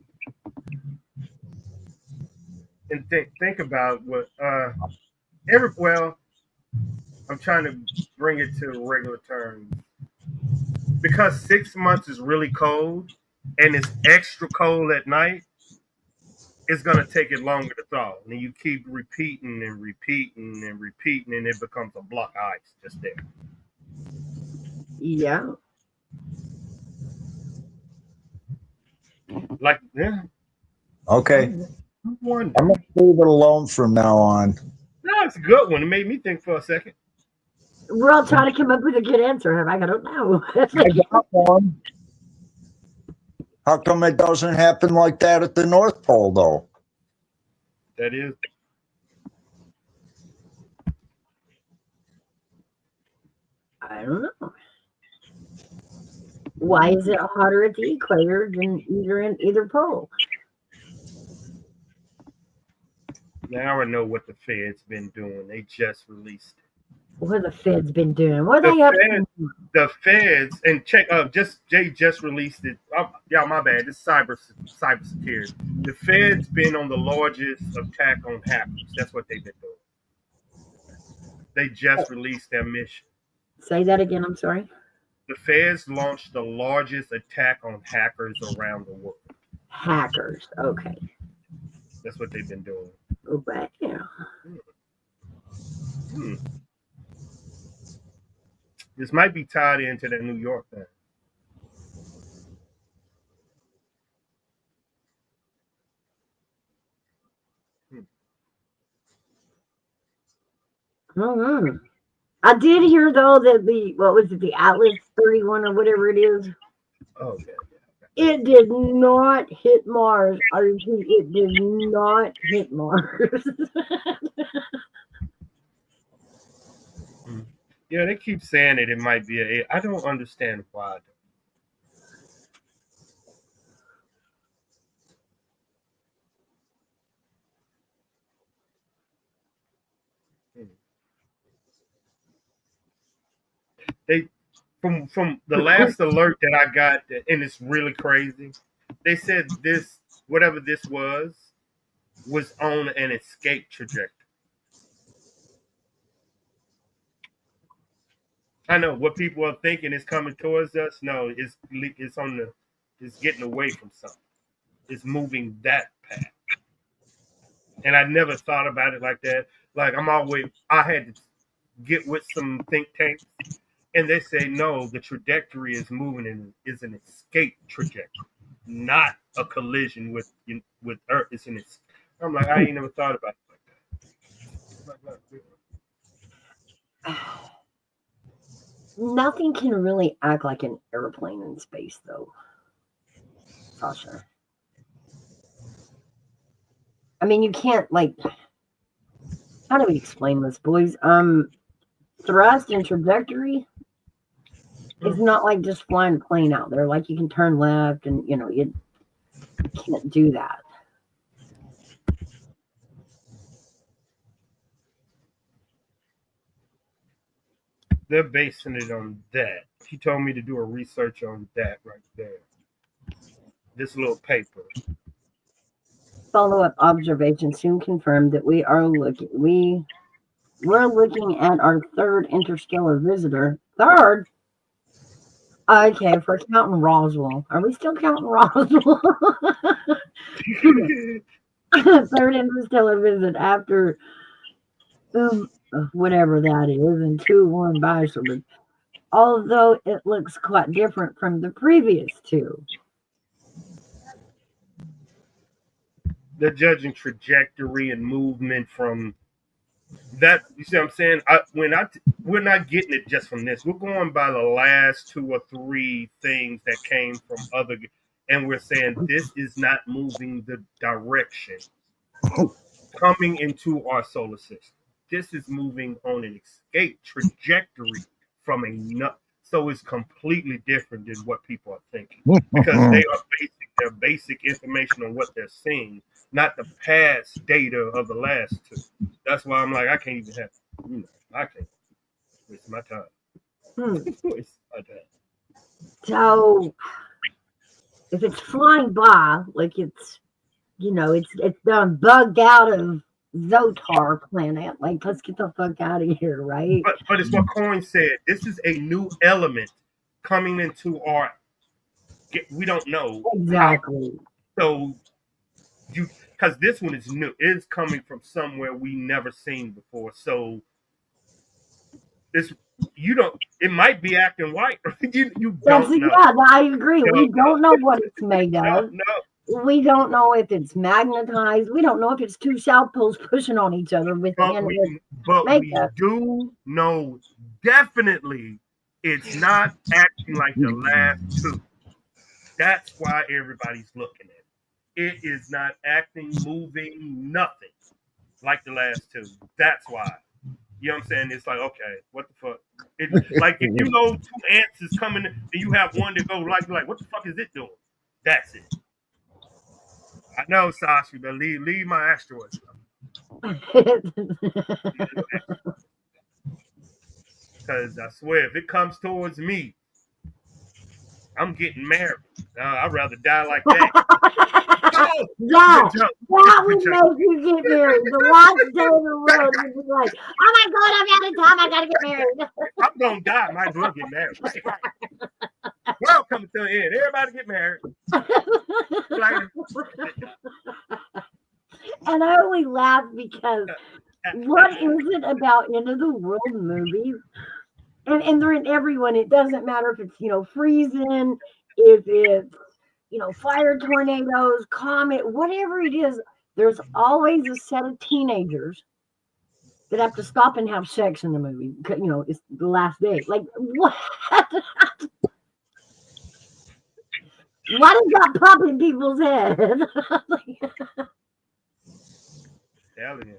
And think about what well, I'm trying to bring it to regular terms. Because 6 months is really cold and it's extra cold at night, it's gonna take it longer to thaw. And you keep repeating and repeating and repeating, and it becomes a block of ice just there. Yeah. Like, yeah, Okay. I wonder. I'm going to leave it alone from now on. That's a good one. It made me think for a second. We're all trying to come up with a good answer. I don't know. I got one. How come it doesn't happen like that at the North Pole, though? That is. I don't know. Why is it hotter at the equator than either pole? Now I know what the Fed's been doing. They just released it. What have the feds been doing? What are they up to? The Feds and check Jay just released it. Oh, yeah, my bad. It's cybersecurity. The Feds been on the largest attack on hackers. That's what they've been doing. They just released their mission. Say that again. I'm sorry. The Feds launched the largest attack on hackers around the world. Hackers. Okay. That's what they've been doing. Oh, but yeah. Hmm. This might be tied into that New York thing. Mm-hmm. I did hear though that the Atlas 31 or whatever it is, Oh yeah. it did not hit Mars. I repeat, it did not hit Mars. Yeah, they keep saying it might be a. I don't understand why. They from the last alert that I got, and it's really crazy. They said this whatever this was on an escape trajectory. I know what people are thinking is coming towards us. No, it's getting away from something. It's moving that path. And I never thought about it like that. Like I had to get with some think tanks, and they say no, the trajectory is moving and is an escape trajectory, not a collision with Earth. I'm like, I ain't never thought about it like that. Nothing can really act like an airplane in space, though. Sasha. I mean, you can't how do we explain this, boys? Thrust and trajectory is not like just flying a plane out there. Like you can turn left, and you can't do that. They're basing it on that. He told me to do a research on that right there. This little paper. Follow-up observation soon confirmed that we're looking at our third interstellar visitor. Third? Okay, if we're counting Roswell. Are we still counting Roswell? Third interstellar visit after whatever that is, and 2-1 Bison. Although it looks quite different from the previous two. They're judging trajectory and movement from that. You see what I'm saying? We're not getting it just from this. We're going by the last 2 or 3 things that came from other, and we're saying this is not moving the direction coming into our solar system. This is moving on an escape trajectory from a nut. So it's completely different than what people are thinking because they are their basic information on what they're seeing, not the past data of the last 2. That's why I'm like, I can't even have, I can't waste my time. Waste my time. So if it's flying by, like it's done bugged out of Zotar planet, like let's get the fuck out of here, right? But it's what Coin said. This is a new element coming into our. We don't know Exactly. So because this one is new, it's coming from somewhere we never seen before. So it's it might be acting white. you don't know. Yeah, I agree. We don't know what it's made of. No. We don't know if it's magnetized. We don't know if it's 2 south poles pushing on each other with But we do know definitely it's not acting like the last 2. That's why everybody's looking at it. It is not acting, moving, nothing like the last 2. That's why. You know what I'm saying? It's like, okay, what the fuck? Like if you know 2 ants is coming and you have one that go like what the fuck is it doing? That's it. I know, Sasha, but leave my asteroids. Because I swear, if it comes towards me, I'm getting married. I'd rather die like that. That would make you get married. The last day of the road, you'd be like, oh my God, I'm out of time. I got to get married. I'm going to die. Might as well get married. World coming to an end. Everybody get married. And I only laugh because what is it about end of the world movies? And they're in everyone. It doesn't matter if it's, freezing, if it's, fire, tornadoes, comet, whatever it is, there's always a set of teenagers that have to stop and have sex in the movie. It's the last day. Like, what? Why does that pop in people's head? Telling you.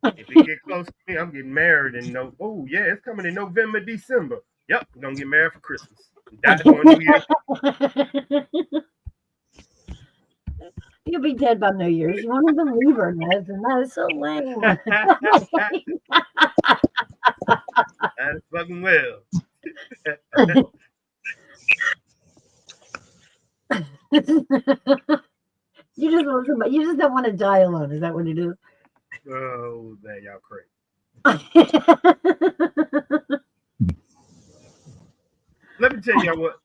If it get close to me, I'm getting married and oh yeah, it's coming in November, December. Yep, we're gonna get married for Christmas. That's on New Year's. You'll be dead by New Year's. One of them leave her nest, and that is so lame. That's fucking well. You just don't want to die alone. Is that what it is? Oh, man, y'all crazy. Let me tell y'all what.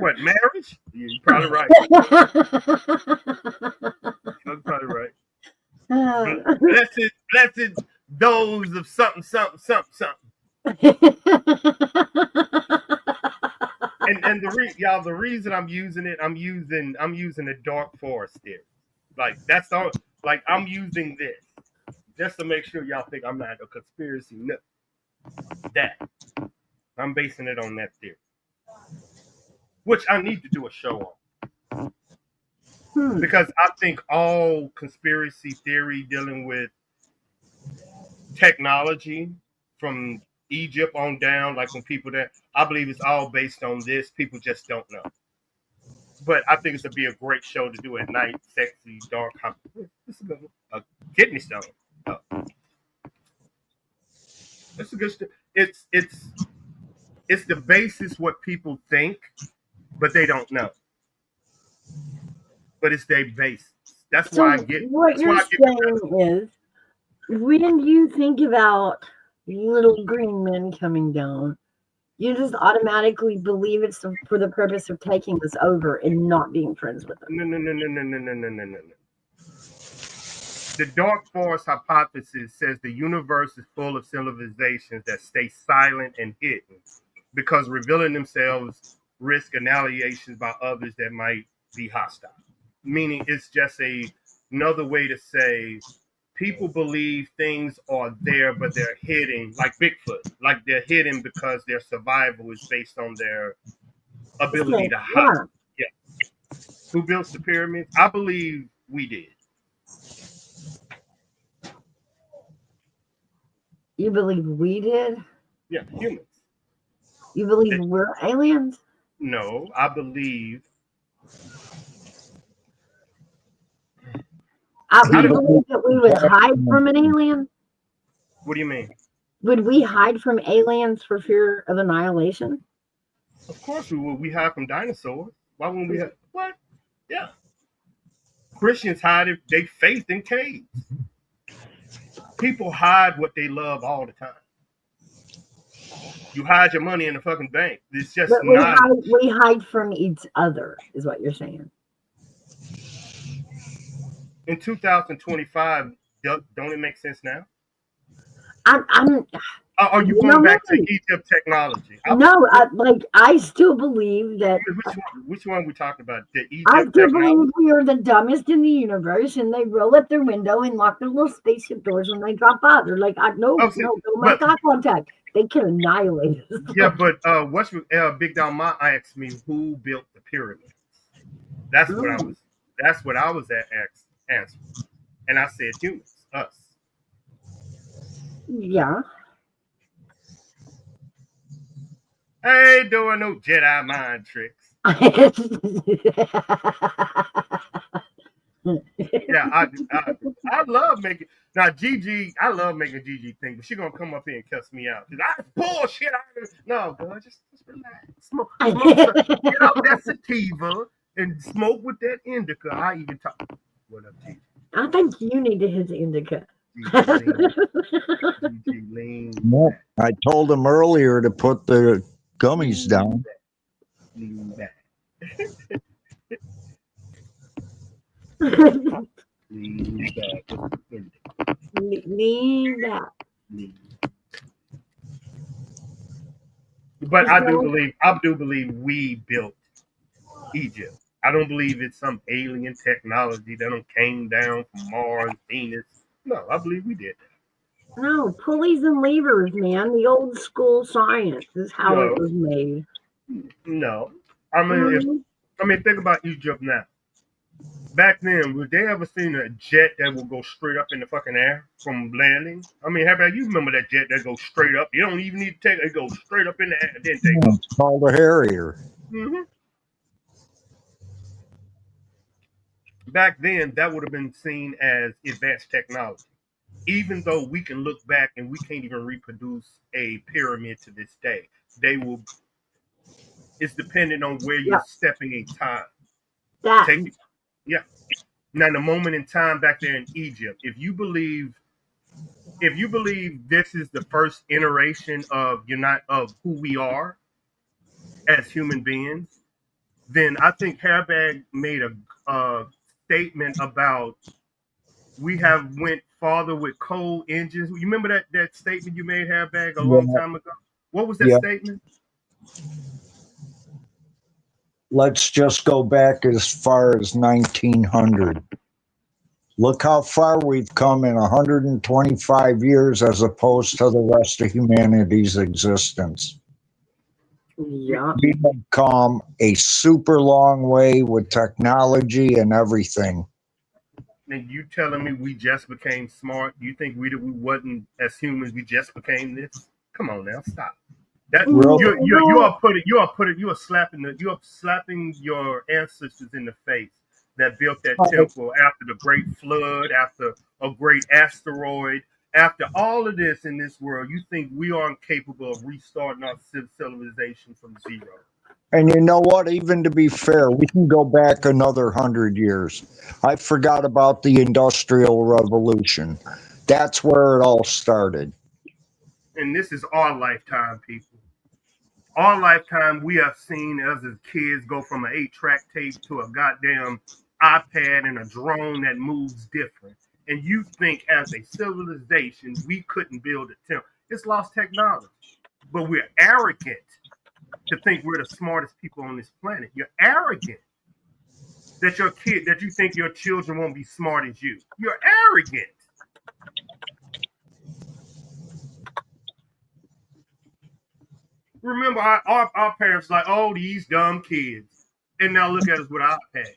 What, marriage? You're probably right. You're probably right. Blessed those of something. And the reason I'm using it, I'm using the dark forest theory. Like that's all. Like I'm using this just to make sure y'all think I'm not a conspiracy nut. That I'm basing it on that theory, which I need to do a show on because I think all conspiracy theory dealing with technology from Egypt on down, like when people that I believe it's all based on this. People just don't know. But I think it's gonna be a great show to do at night, sexy, dark. This is a kidney stone. Oh. That's a good stuff. It's the basis what people think, but they don't know. But it's their basis. That's why I get. What you're saying is, when you think about little green men coming down, you just automatically believe it's for the purpose of taking us over and not being friends with them. No. The dark forest hypothesis says the universe is full of civilizations that stay silent and hidden because revealing themselves risk annihilations by others that might be hostile. Meaning it's just another way to say people believe things are there, but they're hidden, like Bigfoot, like they're hidden because their survival is based on their ability So, to hide. yeah. Yeah. Who built the pyramids? I believe we did. You believe we did? Yeah, humans. You believe we're aliens? No, I believe. You believe that we would hide from an alien? What do you mean? Would we hide from aliens for fear of annihilation? Of course we would. We hide from dinosaurs. Why wouldn't we have? What? Yeah. Christians hide their faith in caves. People hide what they love all the time. You hide your money in the fucking bank. It's just But not. we hide from each other, is what you're saying. In 2025, don't it make sense now? I'm Are you going back to Egypt technology? I still believe that. Which one we talking about? The Egypt I still technology? believe we are the dumbest in the universe, and they roll up their window and lock their little spaceship doors when they drop out. They're like, don't make eye contact. They can annihilate us. Yeah, but what's Big Down Ma asked me who built the pyramids. That's what I was answering, and I said humans, us. Yeah. I ain't doing no Jedi mind tricks. Yeah, I love making now Gigi. I love making Gigi think, but she gonna come up here and cuss me out. I bullshit. No, girl, just relax. Smoke get off that sativa and smoke with that indica. I even talk. What up, Gigi? I think you need to hit the indica. Gigi, lean. Nope. I told him earlier to put the gummies down. Lean back. Lean back. Lean back. But I do believe we built Egypt. I don't believe it's some alien technology that came down from Mars, Venus. No, I believe we did. No, pulleys and levers, man. The old school science is how it was made. No. I mean, think about Egypt now. Back then, would they ever seen a jet that would go straight up in the fucking air from landing? I mean, how about you remember that jet that goes straight up? You don't even need to take it. It goes straight up in the air, then take off. It's called a Harrier. Mm-hmm. Back then, that would have been seen as advanced technology. Even though we can look back and we can't even reproduce a pyramid to this day, it's dependent on where you're stepping in time. Yeah. Now, the moment in time back there in Egypt, if you believe this is the first iteration of who we are as human beings, then I think Hairbag made a statement about we have went farther with coal engines. You remember that statement you made, Hairbag, a long time ago? What was that statement? Let's just go back as far as 1900. Look how far we've come in 125 years as opposed to the rest of humanity's existence. Yeah. We've come a super long way with technology and everything. And you telling me we just became smart? You think we wasn't as humans? We just became this? Come on now, stop. That you are slapping your ancestors in the face that built that temple after the great flood, after a great asteroid, after all of this in this world. You think we aren't capable of restarting our civilization from zero? And you know what? Even to be fair, we can go back another 100 years. I forgot about the Industrial Revolution. That's where it all started. And this is our lifetime, people. Our lifetime, we have seen us as kids go from an 8-track tape to a goddamn iPad and a drone that moves different. And you think as a civilization, we couldn't build a temple. It's lost technology. But we're arrogant to think we're the smartest people on this planet. You're arrogant that you think your children won't be smart as you. You're arrogant. Remember, our parents like, oh, these dumb kids. And now look at us with iPad.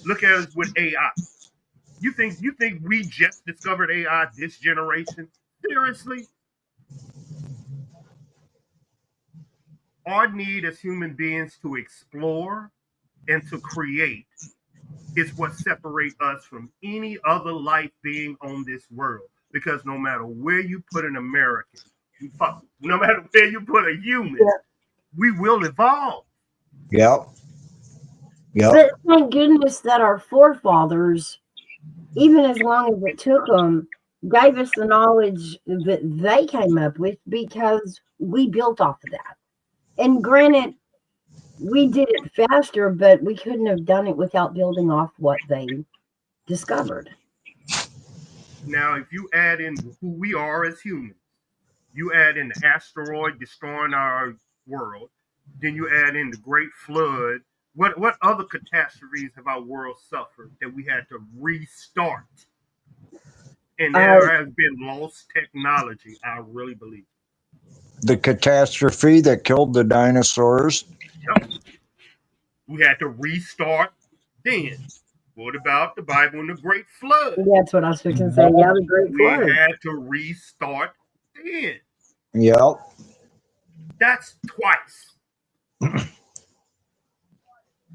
Look at us with AI. You think we just discovered AI this generation? Seriously? Our need as human beings to explore and to create is what separates us from any other life being on this world. Because no matter where you put an American, no matter where you put a human, we will evolve. Yep. Yep. But thank goodness that our forefathers, even as long as it took them, gave us the knowledge that they came up with, because we built off of that. And granted, we did it faster, but we couldn't have done it without building off what they discovered. Now, if you add in who we are as humans, you add in the asteroid destroying our world, then you add in the Great Flood. What other catastrophes have our world suffered that we had to restart? And there has been lost technology, I really believe. The catastrophe that killed the dinosaurs. Yep. We had to restart then. What about the Bible and the Great Flood? That's what I was fixing to say. Yeah, the Great Flood. We had to restart then. Yep. That's twice.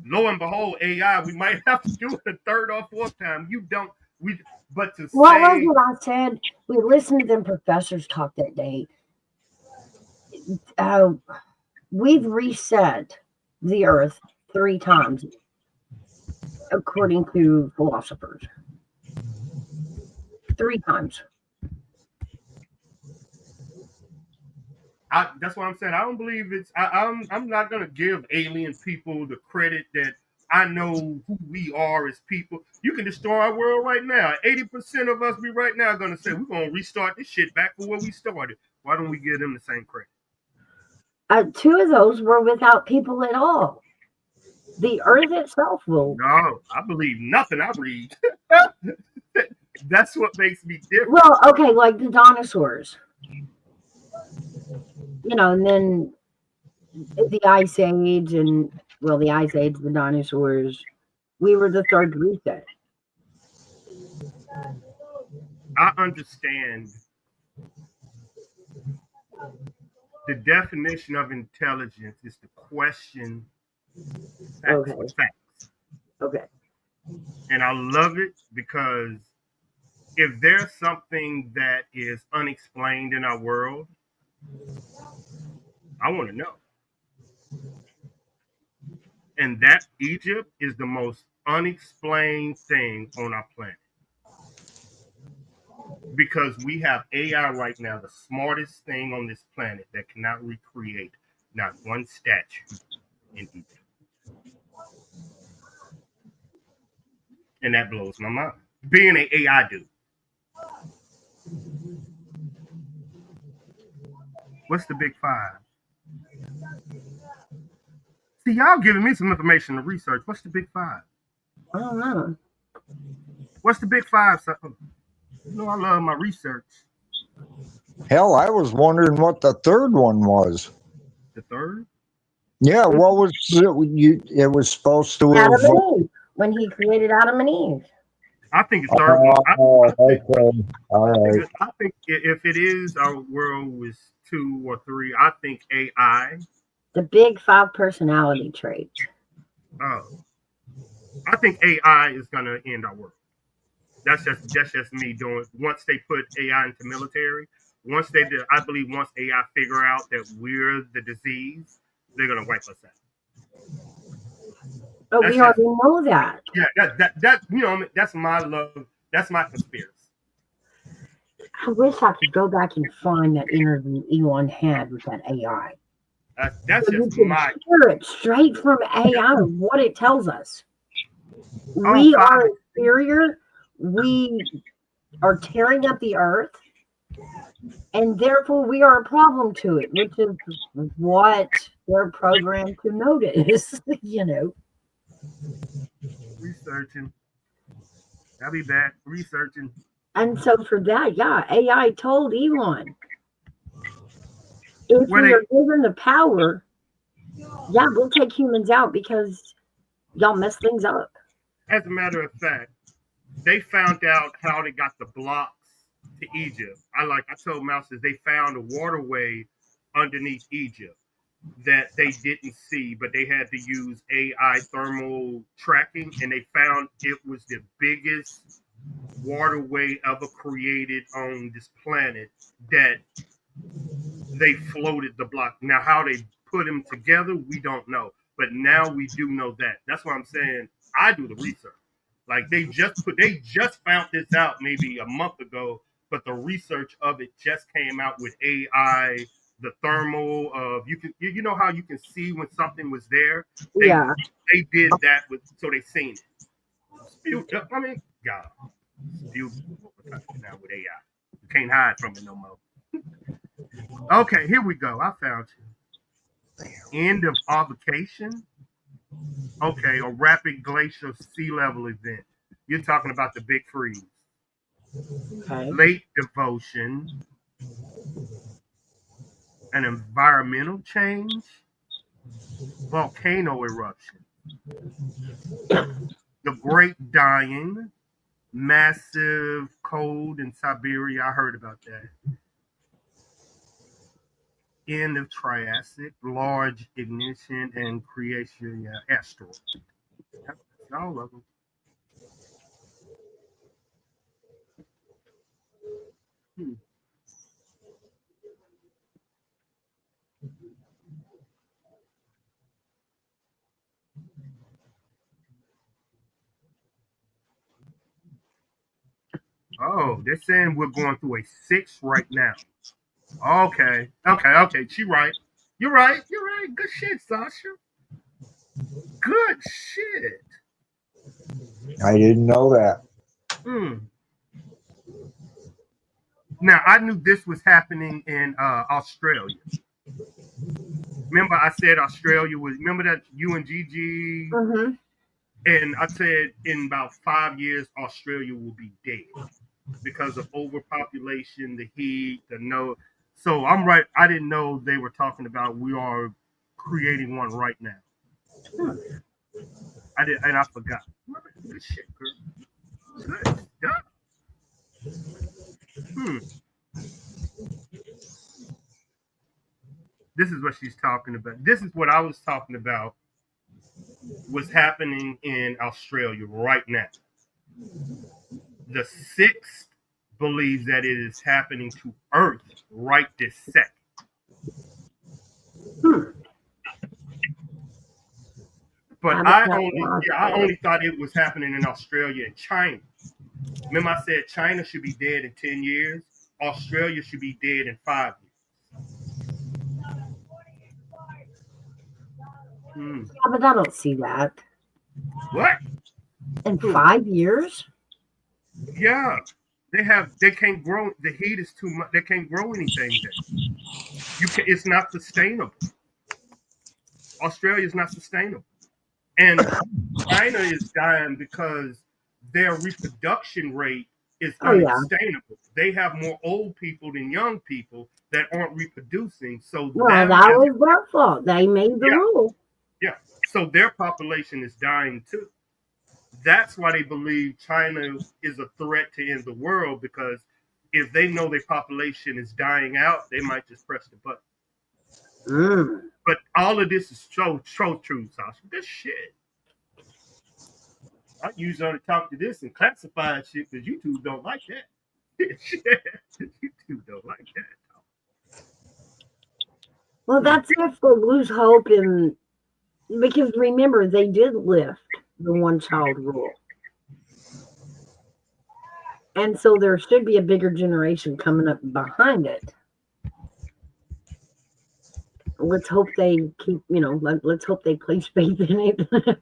Lo and behold, AI, we might have to do it a third or fourth time. But to what say... was what I said? We listened to them professors talk that day. We've reset the earth 3 times, according to philosophers. 3 times. That's what I'm saying. I don't believe it's... I'm not going to give alien people the credit that I know who we are as people. You can destroy our world right now. 80% of us right now are going to say, we're going to restart this shit back to where we started. Why don't we give them the same credit? 2 of those were without people at all. The earth itself will. No, I believe nothing I read. That's what makes me different. Well, okay, like the dinosaurs. And then the Ice Age, and the Ice Age, the dinosaurs. We were the third reset. I understand the definition of intelligence is to question facts with facts. Okay. And I love it because if there's something that is unexplained in our world, I want to know. And that Egypt is the most unexplained thing on our planet. Because we have AI right now, the smartest thing on this planet that cannot recreate not one statue in Egypt. And that blows my mind. Being an AI dude. What's the big 5? See, y'all giving me some information to research. What's the big 5? I don't know. What's the big 5? I love my research. Hell, I was wondering what the third one was. The third? Yeah, what was it? It was supposed to Adam have... and Eve, when he created Adam and Eve. I think the third one. Okay. All right. I think if it is our world was 2 or 3, I think AI. The big 5 personality traits. Oh, I think AI is gonna end our world. That's just me doing. Once they put AI into military, I believe once AI figure out that we're the disease, they're gonna wipe us out. But we already know that. Yeah, that's my love. That's my conspiracy. I wish I could go back and find that interview Elon had with that AI. That's so just you my. can hear it straight from AI, what it tells us. Oh, we are inferior. We are tearing up the earth. And therefore we are a problem to it, which is what they're programmed to notice, you know. Researching. I'll be back. Researching. And so for that, yeah, AI told Elon, if Where we they are given the power, yeah, we'll take humans out because y'all mess things up. as a matter of fact, they found out how they got the blocks to Egypt. I told Mouses they found a waterway underneath Egypt that they didn't see, but they had to use AI thermal tracking, and they found it was the biggest waterway ever created on this planet that they floated the block. Now, how they put them together, we don't know. But now we do know that. That's why I'm saying I do the research. Like they just found this out maybe a month ago, but the research of it just came out with AI, the thermal of you know how you can see when something was there. They Yeah. they did that with so they seen it. Spewed up. I mean, God, spewed what we're talking now with AI. You can't hide from it no more. Okay, here we go. I found you. End of avocation. Okay, a rapid glacial sea level event. You're talking about the big freeze. Okay. Late devotion, an environmental change, volcano eruption, the great dying, massive cold in Siberia. I heard about that. End of Triassic, large ignition and creation asteroid. That's all of them. Hmm. Oh, they're saying we're going through a six right now. Okay. She right. You're right. You're right. Good shit, Sasha. Good shit. I didn't know that. Hmm. Now I knew this was happening in Australia. Remember, I said Australia was. Remember that you and Gigi, Mm-hmm. and I said in about 5 years Australia will be dead because of overpopulation, the heat, the no. So I'm right. I didn't know they were talking about we are creating one right now. I did, and I forgot. Good shit, girl. Good stuff. Hmm. This is what she's talking about. This is what I was talking about. Was happening in Australia right now. The sixth believes that it is happening to Earth right this second. Hmm. But Habitat loss. I only thought it was happening in Australia and China. Remember, I said China should be dead in 10 years. Australia should be dead in 5 years. Hmm. Yeah, but I don't see that. What? In 5 years? Yeah, they can't grow. The heat is too much. They can't grow anything there. It's not sustainable. Australia is not sustainable, and China is dying because their reproduction rate is Oh, yeah. unsustainable. They have more old people than young people that aren't reproducing. So Well, them that as was their fault. They made the yeah, rule. yeah. So their population is dying too. That's why they believe China is a threat to end the world because if they know their population is dying out, they might just press the button. Mm. But all of this is so true, Sasha. This shit. I usually only talk to this and classify shit because YouTube don't like that. YouTube don't like that. Well, that's if they lose hope in, because remember, they did lift the one child rule. And so there should be a bigger generation coming up behind it. Let's hope they keep, let's hope they place faith in it.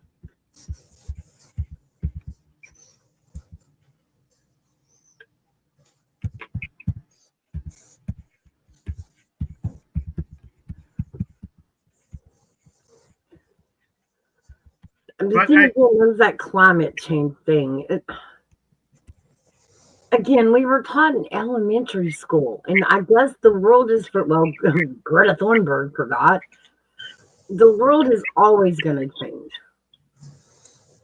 And the But thing again is that climate change thing. Again, we were taught in elementary school, and I guess the world is for, well, Greta Thunberg forgot. The world is always going to change.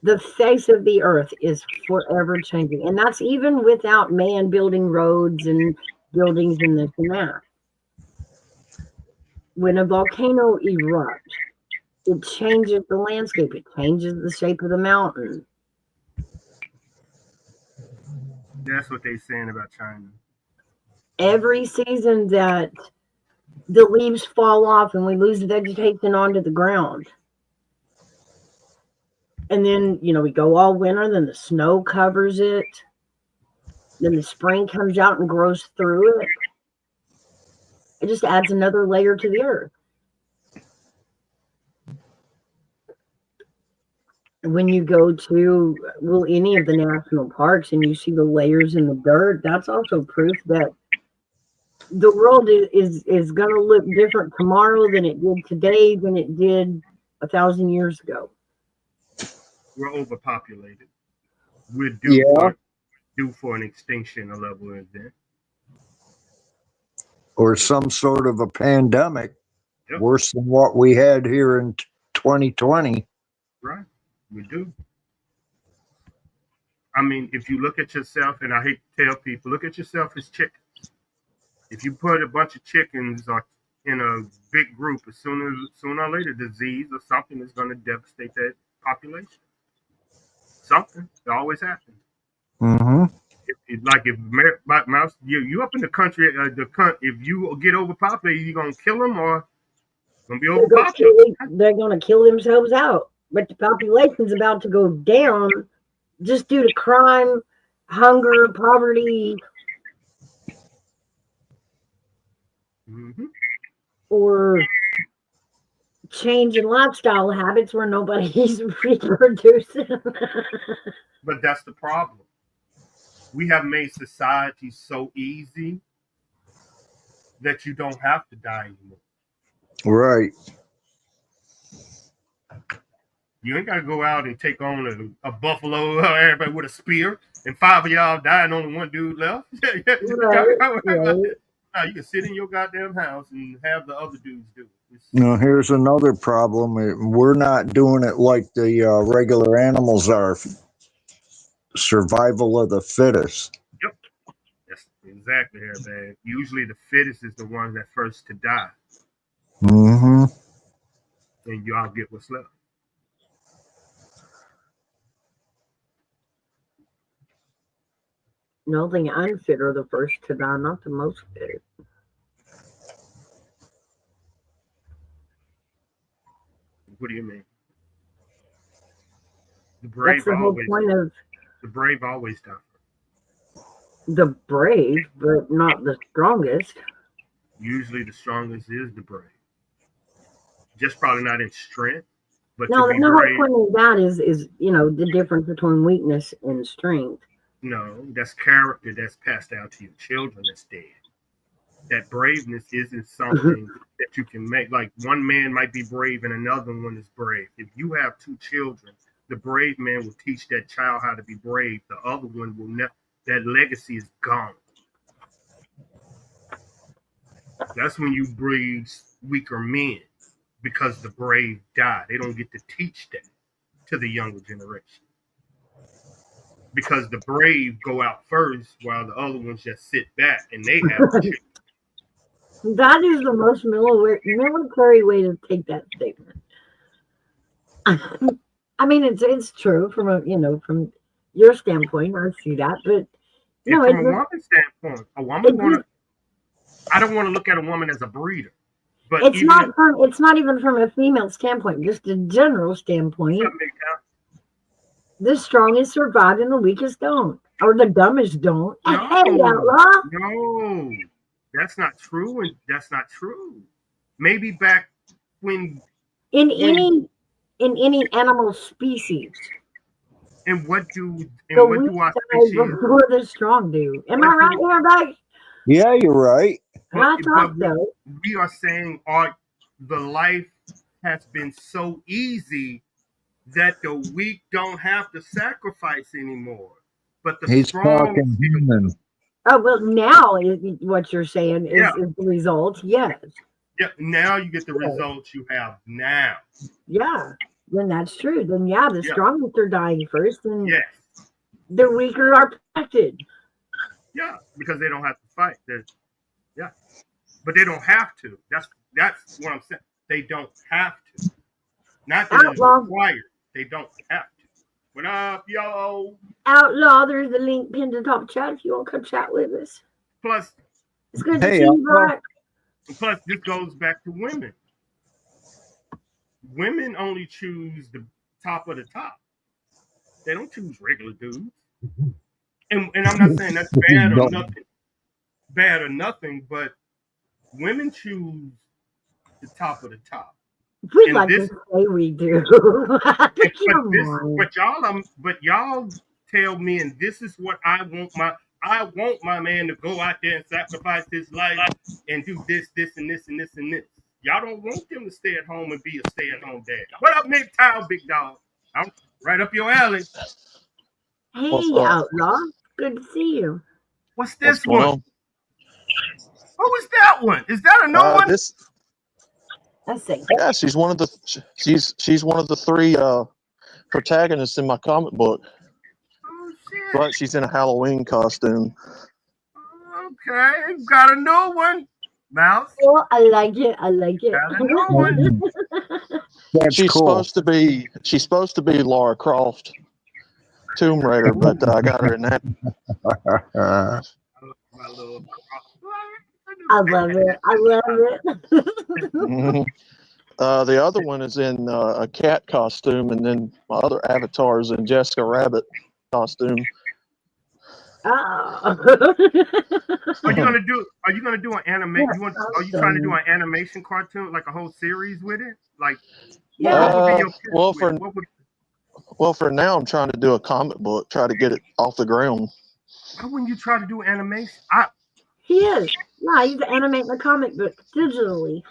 The face of the earth is forever changing, and that's even without man building roads and buildings and this and that. When a volcano erupts, it changes the landscape, it changes the shape of the mountain. that's what they're saying about China. Every season that the leaves fall off and we lose vegetation onto the ground. And then, we go all winter, then the snow covers it. Then the spring comes out and grows through it. It just adds another layer to the earth. When you go to, any of the national parks and you see the layers in the dirt, that's also proof that the world is going to look different tomorrow than it did today, than it did 1,000 years ago. We're overpopulated. We're due for an extinction level event. Or some sort of a pandemic, worse than what we had here in 2020. Right, we do. I mean, if you look at yourself, and I hate to tell people, look at yourself as chickens. If you put a bunch of chickens in a big group, sooner or later, disease or something is going to devastate that population. Something. It always happens. Mm-hmm. If mouse, you up in the country, if you get overpopulated, you gonna kill them or gonna be overpopulated? They're gonna kill themselves out. But the population's about to go down just due to crime, hunger, poverty, or change in lifestyle habits where nobody's reproducing. But that's the problem. We have made society so easy that you don't have to die anymore. Right. You ain't got to go out and take on a buffalo, everybody with a spear, and 5 of y'all die and only one dude left. Right. No, you can sit in your goddamn house and have the other dudes do it. Now, here's another problem. We're not doing it like the regular animals are. Survival of the fittest. Yep. That's exactly here, man. Usually the fittest is the one that first to die. Mm-hmm. And y'all get what's left. No, the unfit are the first to die, not the most fit. What do you mean? The brave That's the whole point of the brave always die. the brave, but not the strongest. Usually the strongest is the brave. Just probably not in strength, but No, to be the brave. whole point of that is the difference between weakness and strength. No, that's character that's passed down to your children that's dead. That braveness isn't something that you can make. Like one man might be brave and another one is brave. If you have two children, the brave man will teach that child how to be brave. The other one will never. That legacy is gone. That's when you breed weaker men because the brave die. They don't get to teach that to the younger generation. Because the brave go out first while the other ones just sit back and they have to shoot. That is the most military way to take that statement. I mean, it's true from your standpoint. I see that, but from a woman's standpoint, a woman I don't want to look at a woman as a breeder. But it's not even from a female standpoint, just a general standpoint. The strongest survive and the weakest don't, or the dumbest don't. No, that's not true, and that's not true. Maybe back when any animal species. And what do our species before the strong do? Am I right here, Doug? Yeah, you're right. We are saying the life has been so easy that the weak don't have to sacrifice anymore, but the He's strong. talking human. Oh, well, now what you're saying is, Yeah. is the result. Yes. Yeah, now you get the results you have now. Yeah. Then that's true. Then, yeah, the Yeah. strongest are dying first, and Yes. the weaker are protected. Yeah, because they don't have to fight. Yeah, but they don't have to. That's what I'm saying. They don't have to. Not that it's Outlaw. required. They don't have to. What up, yo? Outlaw, there's the link pinned to the top chat if you want to come chat with us. Plus, It's good to Hey, see you Outlaw. back. plus, this goes back to women. Women only choose the top of the top. They don't choose regular dudes. And I'm not saying that's bad or nothing. Bad or nothing, but women choose the top of the top. We'd And like this- to say we do. But y'all tell me, and this is what I want my man to go out there and sacrifice his life and do this, and this, and this, and this. Y'all don't want them to stay at home and be a stay-at-home dad. What up, Midtown, big dog? I'm right up your alley. Hey, What's up? Outlaw. Good to see you. What's What's this going one? on? Who is that one? Is that a new one? This, Let's see. yeah, she's one of the three protagonists in my comic book, Oh shit. but she's in a Halloween costume. Okay, got a new one. Mouse. Oh, I like it. I like it. Got a new one. That's She's cool. supposed to be Lara Croft, Tomb Raider, but I got her in that. My little. I love it. I love it. Mhm. The other one is in a cat costume, and then my other avatar is in Jessica Rabbit costume. Oh. Are you gonna do an animation? Are you trying to do an animation cartoon, like a whole series with it? Like, Yeah. what would be your pitch Well, with it? Well, for now, I'm trying to do a comic book, try to get it off the ground. Why wouldn't you try to do animation? He is. Yeah, he's animating the comic book digitally.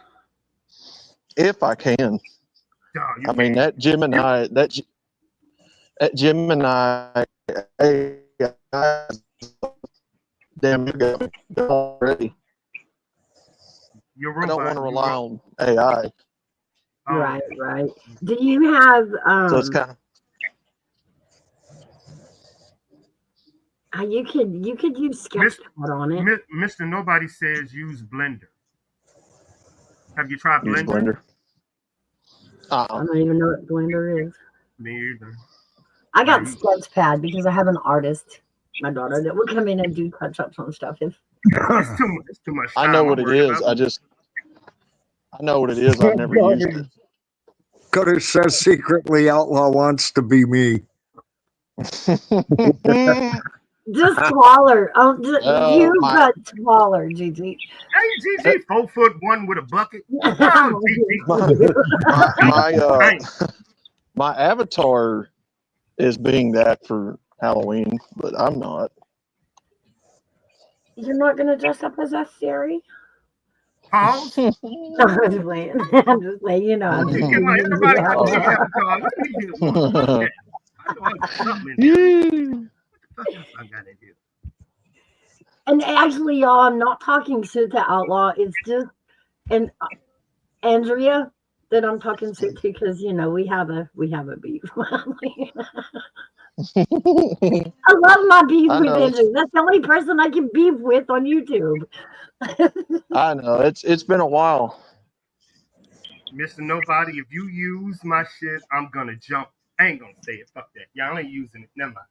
If I can. I mean, that Gemini AI, damn, you got me already. Your I don't robot. want to rely on AI. Oh, Right, right. Do you have So it's kind of, you could use Sketchpad on it. Mr. Nobody says use Blender. Have you tried use Blender? Blender. I don't even know what Blender is. Me either. I got Right. Sketchpad because I have an artist, my daughter, that will come in and do touch-ups on stuff. It's too much. I know time. what I'm it worried is. about I know what it is. I've never used it. Could have said secretly Outlaw wants to be me. Just taller. You my- got taller, Gigi. Hey, GG, 4'1" with a bucket. Oh, GG. My avatar is being that for Halloween, but I'm not. You're not gonna dress up as us, Siri? Pause. I'm just playing. I'm just playing. You know. I'm just Get my everybody got Oh. their avatar. Let me get one. Fuck that. I know I got something in there. What the fuck else I got in here? And actually, y'all, I'm not talking shit to Outlaw. It's just and Andrea that I'm talking shit to because we have a beef. I love my beef I with know. Andrea. That's the only person I can beef with on YouTube. I know it's been a while. Mr. Nobody, if you use my shit, I'm gonna jump. I ain't gonna say it. Fuck that. Y'all ain't using it. Never mind.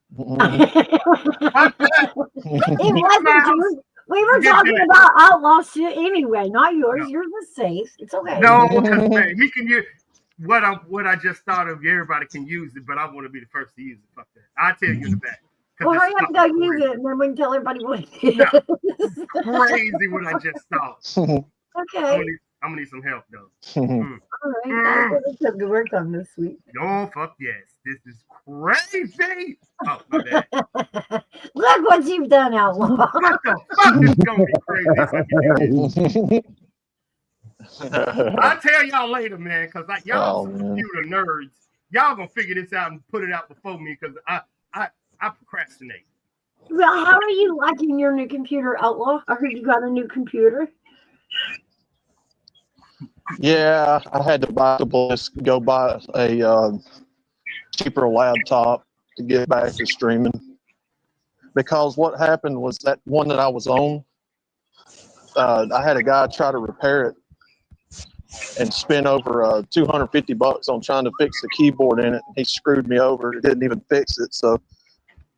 Fuck that. It wasn't true. We were Forget talking that. about Outlaw shit anyway, not yours. No. Yours was safe. It's okay. No, because man, he can use what I just thought of. Everybody can use it, but I want to be the first to use it. Fuck that. I'll tell you in the back. 'Cause Well, this hurry up and go fucking use it, and then we can tell everybody what it is. No. Crazy what I just thought. Okay. I'm gonna need some help though. All right. That's what we have to work on this week. Oh fuck yes, this is crazy. Oh my bad. Look what you've done, Outlaw. What the fuck is gonna be crazy? If I do this? I'll tell y'all later, man, because y'all Oh, some man. computer nerds. y'all gonna figure this out and put it out before me because I procrastinate. Well, how are you liking your new computer, Outlaw? I heard you got a new computer. Yeah, I had to go buy a cheaper laptop to get back to streaming. Because what happened was that one that I was on, I had a guy try to repair it and spend over $250 on trying to fix the keyboard in it. He screwed me over. It didn't even fix it. So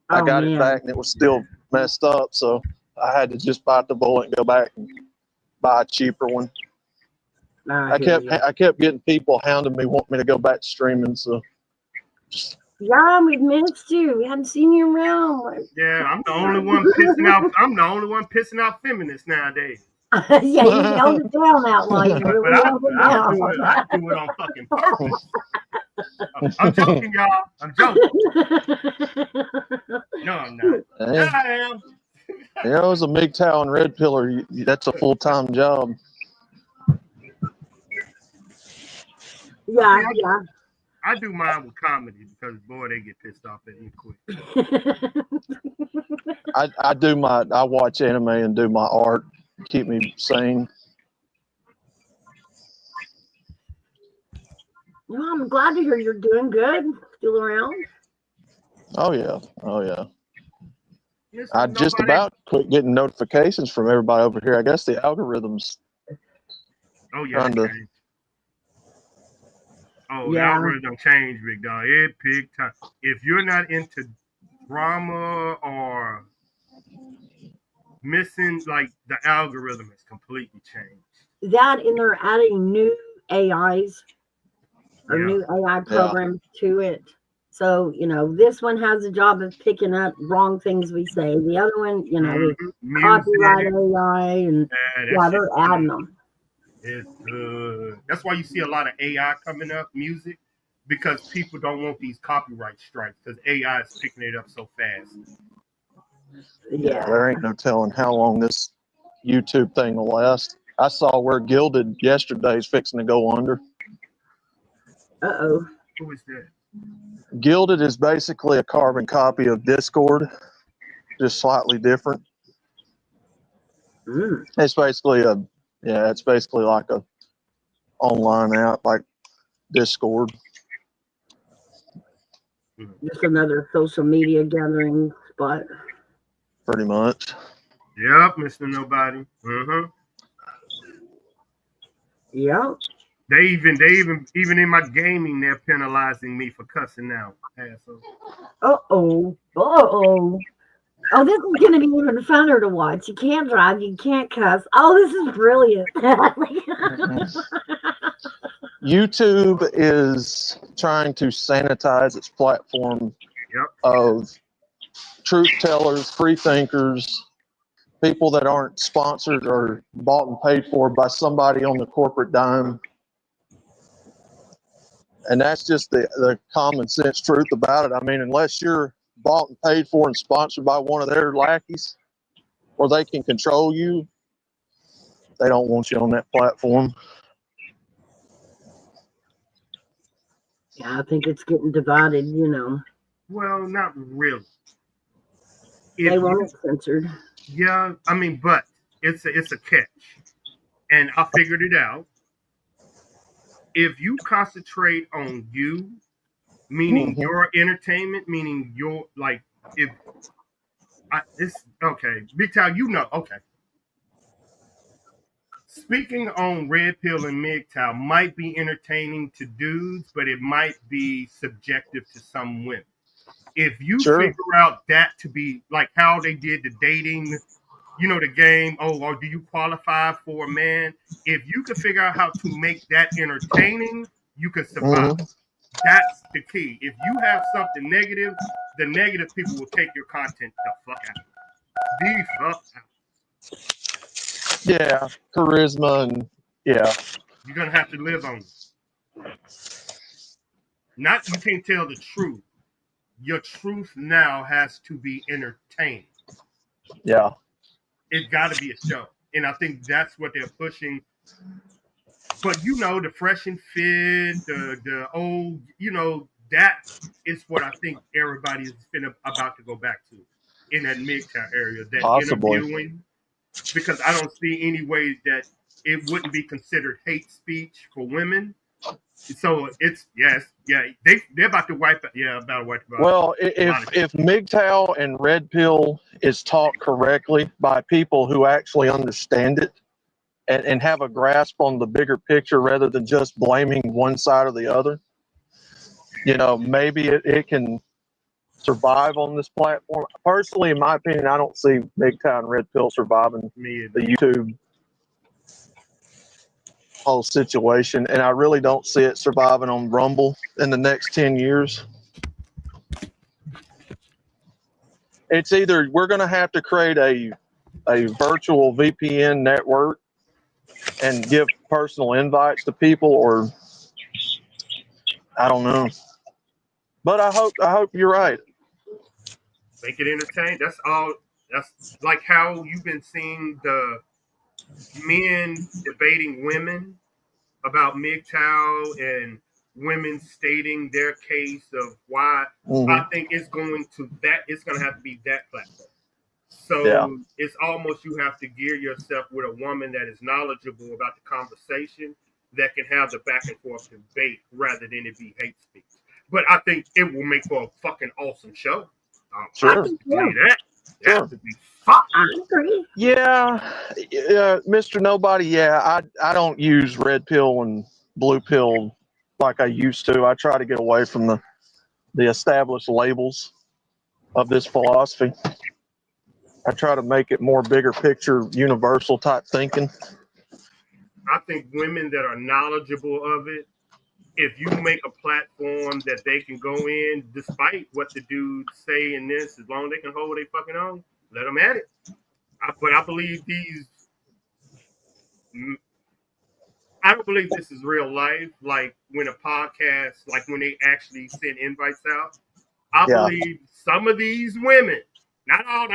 I got it back and it was still messed up. So I had to just bite the bullet and go back and buy a cheaper one. I kept getting people hounding me, wanting me to go back to streaming. So yeah, we've missed you. We haven't seen you around. Yeah, I'm the only one pissing out. I'm the only one pissing out feminists nowadays. Yeah, you held it down, Outlaw. You really held it down. I do it on fucking purpose. I'm joking, y'all. I'm joking. No, I'm not. Yeah, I am. Yeah, it was a MGTOW and Red Pillar. That's a full-time job. Yeah. I do mine with comedy because, boy, they get pissed off at me quick. I watch anime and do my art, keep me sane. Well, I'm glad to hear you're doing good. Still around? Oh yeah. I just about quit getting notifications from everybody over here. I guess the algorithms. Oh yeah. The algorithm changed, big dog. It big time. If you're not into drama or missing, like, the algorithm has completely changed. That and they're adding new AIs or new AI programs to it. So, this one has a job of picking up wrong things we say. The other one, copyright AI, and they're adding them. It's good. That's why you see a lot of AI coming up, music, because people don't want these copyright strikes because AI is picking it up so fast. Yeah, there ain't no telling how long this YouTube thing will last. I saw where Gilded yesterday is fixing to go under. Uh-oh. Who is that? Gilded is basically a carbon copy of Discord, just slightly different. It's basically it's basically like a online app like Discord. Just another social media gathering spot. Pretty much. Yep, Mr. Nobody. Yep. They even in my gaming, they're penalizing me for cussing now. Asshole. Uh-oh. Oh, this is going to be even funner to watch. You can't drive. You can't cuss. Oh, this is brilliant. YouTube is trying to sanitize its platform of truth tellers, free thinkers, people that aren't sponsored or bought and paid for by somebody on the corporate dime. And that's just the common sense truth about it. I mean, unless you're bought and paid for and sponsored by one of their lackeys, or they can control you, they don't want you on that platform. Yeah, I think it's getting divided, Well, not really. They want it censored. Yeah, I mean, but it's a catch. And I figured it out. If you concentrate on you, meaning your entertainment, meaning your, like, okay, Big Town, okay. Speaking on Red Pill and MGTOW might be entertaining to dudes, but it might be subjective to some women. If you figure out that to be like how they did the dating, the game, or do you qualify for a man? If you can figure out how to make that entertaining, you can survive. That's the key. If you have something negative, the negative people will take your content the fuck out. The fuck out. Yeah, charisma and you're gonna have to live on it. Not you can't tell the truth. Your truth now has to be entertaining. Yeah. It's got to be a show. And I think that's what they're pushing. But, the fresh and fit, the old, that is what I think everybody is about to go back to in that MGTOW area. That Possibly. interviewing, because I don't see any way that it wouldn't be considered hate speech for women. So it's they're about to wipe it. Yeah, about to wipe it. Well, if MGTOW and Red Pill is taught correctly by people who actually understand it and have a grasp on the bigger picture rather than just blaming one side or the other, maybe it can survive on this platform. Personally, in my opinion, I don't see MGTOW and Red Pill surviving the YouTube whole situation, and I really don't see it surviving on Rumble in the next 10 years. It's either we're going to have to create a virtual VPN network and give personal invites to people, or I don't know. But I hope you're right. Make it entertaining. That's all. That's like how you've been seeing the men debating women about MGTOW and women stating their case of why. I think it's going to have to be that platform. So it's almost you have to gear yourself with a woman that is knowledgeable about the conversation that can have the back and forth debate rather than it be hate speech. But I think it will make for a fucking awesome show. Sure. I can say that. Sure. That would be fun. I agree. Yeah, Mr. Nobody. Yeah, I don't use red pill and blue pill like I used to. I try to get away from the established labels of this philosophy. I try to make it more bigger picture, universal type thinking. I think women that are knowledgeable of it, if you make a platform that they can go in, despite what the dudes say in this, as long as they can hold their fucking own, let them at it. But I believe I don't believe this is real life. Like when a podcast, like when they actually send invites out, I believe some of these women, not all,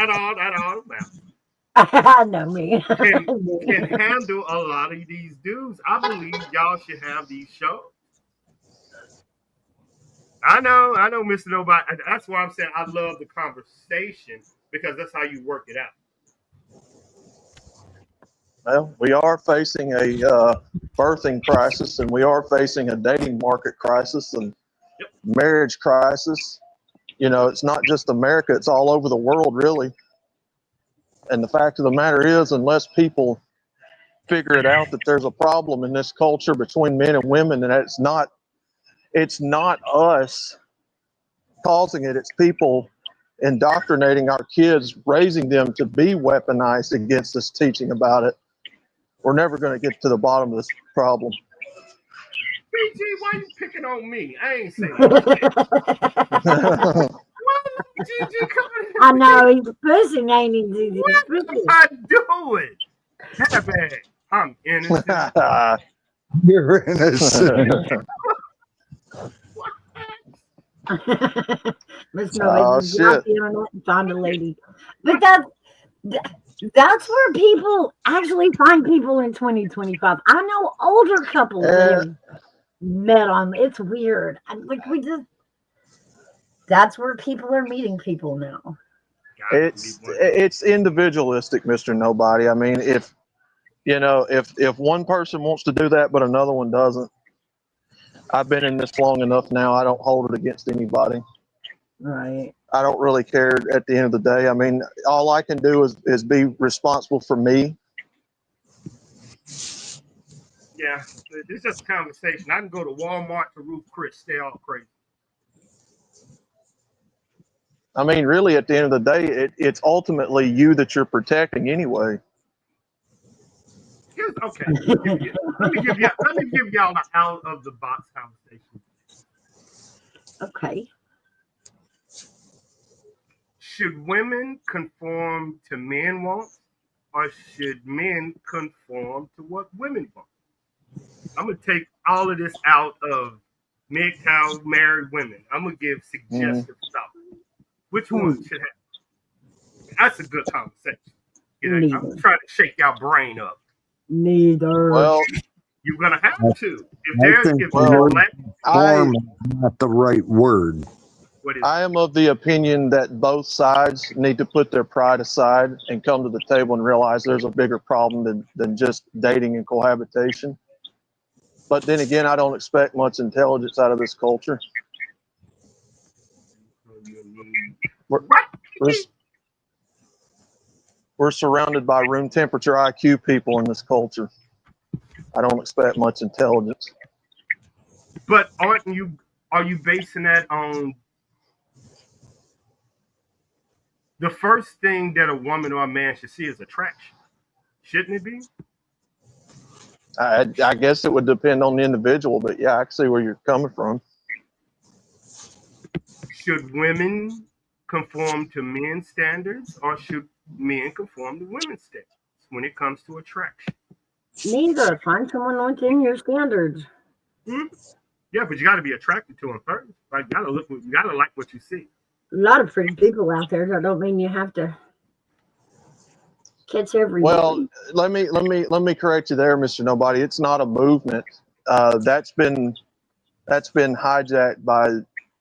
I know me. can handle a lot of these dudes. I believe y'all should have these shows. I know, Mr. Nobody. That's why I'm saying I love the conversation because that's how you work it out. Well, we are facing a birthing crisis, and we are facing a dating market crisis and marriage crisis. It's not just America, it's all over the world, really. And the fact of the matter is, unless people figure it out that there's a problem in this culture between men and women, and it's not us causing it, it's people indoctrinating our kids, raising them to be weaponized against us, teaching about it. We're never going to get to the bottom of this problem. BG, why you picking on me? I ain't saying that. GG coming in? I know he's pushing, ain't he? What am I doing? That bad. I'm innocent. You're innocent. Let's Oh, know shit. the internet and find a lady. But that's where people actually find people in 2025. I know older couples that have met on. It's weird. That's where people are meeting people now. It's individualistic, Mr. Nobody. I mean, if one person wants to do that but another one doesn't, I've been in this long enough now. I don't hold it against anybody. Right. I don't really care at the end of the day. I mean, all I can do is be responsible for me. Yeah, it's just a conversation. I can go to Walmart to Ruth Chris, stay all crazy. I mean, really, at the end of the day, it's ultimately you that you're protecting anyway. Okay. Let me give y'all an out of the box conversation. Okay. Should women conform to men want, or should men conform to what women want? I'm gonna take all of this out of MGTOW married women. I'm gonna give suggestive stuff. Which one should have? That's a good conversation. I'm trying to shake y'all brain up. Neither. Well, You're gonna have to. think if the Well, word I form is not the right word. what is I am of the opinion that both sides need to put their pride aside and come to the table and realize there's a bigger problem than just dating and cohabitation. But then again, I don't expect much intelligence out of this culture. We're, we're, we're surrounded by room temperature IQ people in this culture. I don't expect much intelligence. But are you basing that on the first thing that a woman or a man should see is attraction? Shouldn't it be? I guess it would depend on the individual, but yeah, I can see where you're coming from. Should women conform to men's standards or should men conform to women's standards when it comes to attraction? Neither. Find someone within your standards. Hmm? Yeah, but you got to be attracted to them first. Like, you got to like what you see. A lot of pretty people out there. That don't mean you have to catch every. Well, let me correct you there, Mr. Nobody. It's not a movement. That's been hijacked by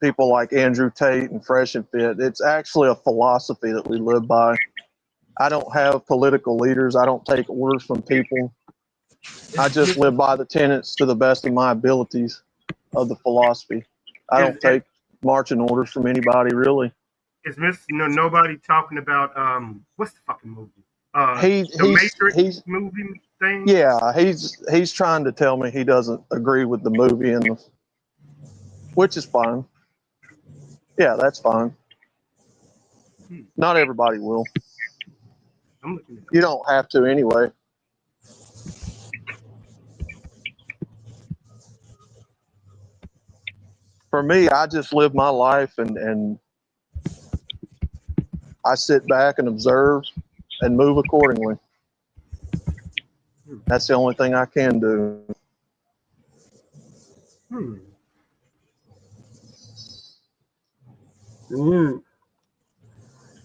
people like Andrew Tate and Fresh and Fit. It's actually a philosophy that we live by. I don't have political leaders. I don't take orders from people. I just live by the tenets to the best of my abilities of the philosophy. I don't take marching orders from anybody, really. Is Nobody talking about what's the fucking movie? The Matrix movie thing? Yeah, he's trying to tell me he doesn't agree with the movie, which is fine. Yeah, that's fine. Not everybody will. You don't have to anyway. For me, I just live my life and I sit back and observe and move accordingly. That's the only thing I can do.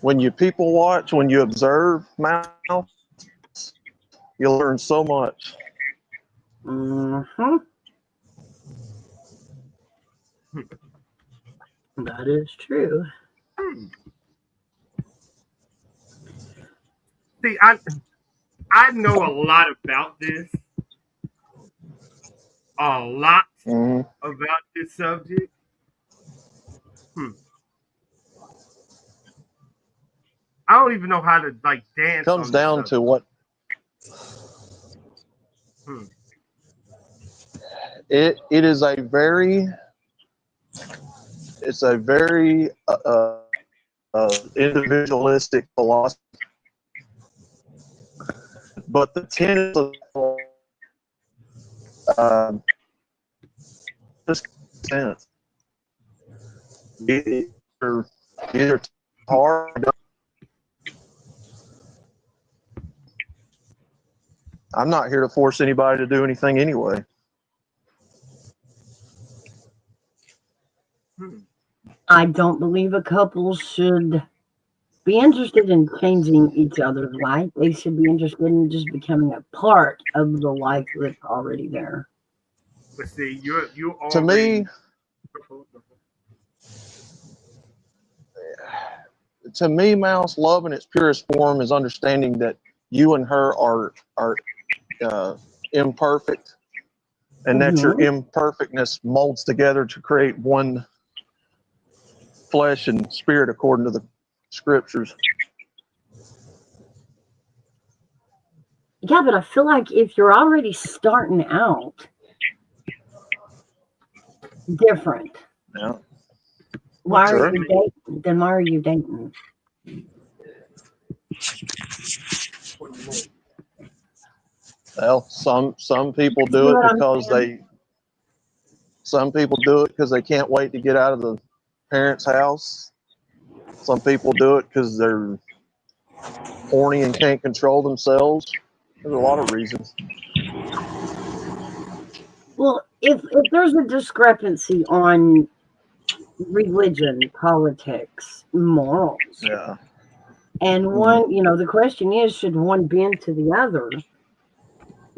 When you people watch, when you observe Mouse, you'll learn so much. That is true. See, I know a lot about this. A lot about this subject. I don't even know how to dance. Comes down to what it is a very individualistic philosophy, but the tenets of just sense either hard. I'm not here to force anybody to do anything anyway. I don't believe a couple should be interested in changing each other's life. They should be interested in just becoming a part of the life that's already there. But see, you already, to me, Mouse, love in its purest form is understanding that you and her are imperfect, and that your imperfectness molds together to create one flesh and spirit according to the scriptures. Yeah, but I feel like if you're already starting out different, why are you dating? Then why are you dating? Well, some people do it because they can't wait to get out of the parents' house. Some people do it because they're horny and can't control themselves. There's a lot of reasons. Well, if there's a discrepancy on religion, politics, morals, and one, the question is, should one bend to the other?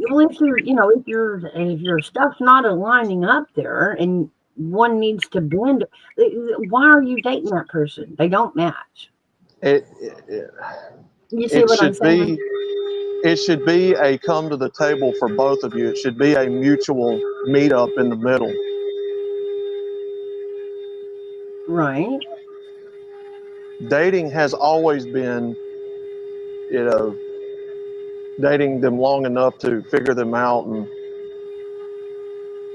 well, if your stuff's not aligning up there, and one needs to bend, why are you dating that person? They don't match. It, it, You see it what I'm should saying? be it should be a come to the table for both of you. It should be a mutual meetup in the middle. Right. Dating has always been, you know, dating them long enough to figure them out and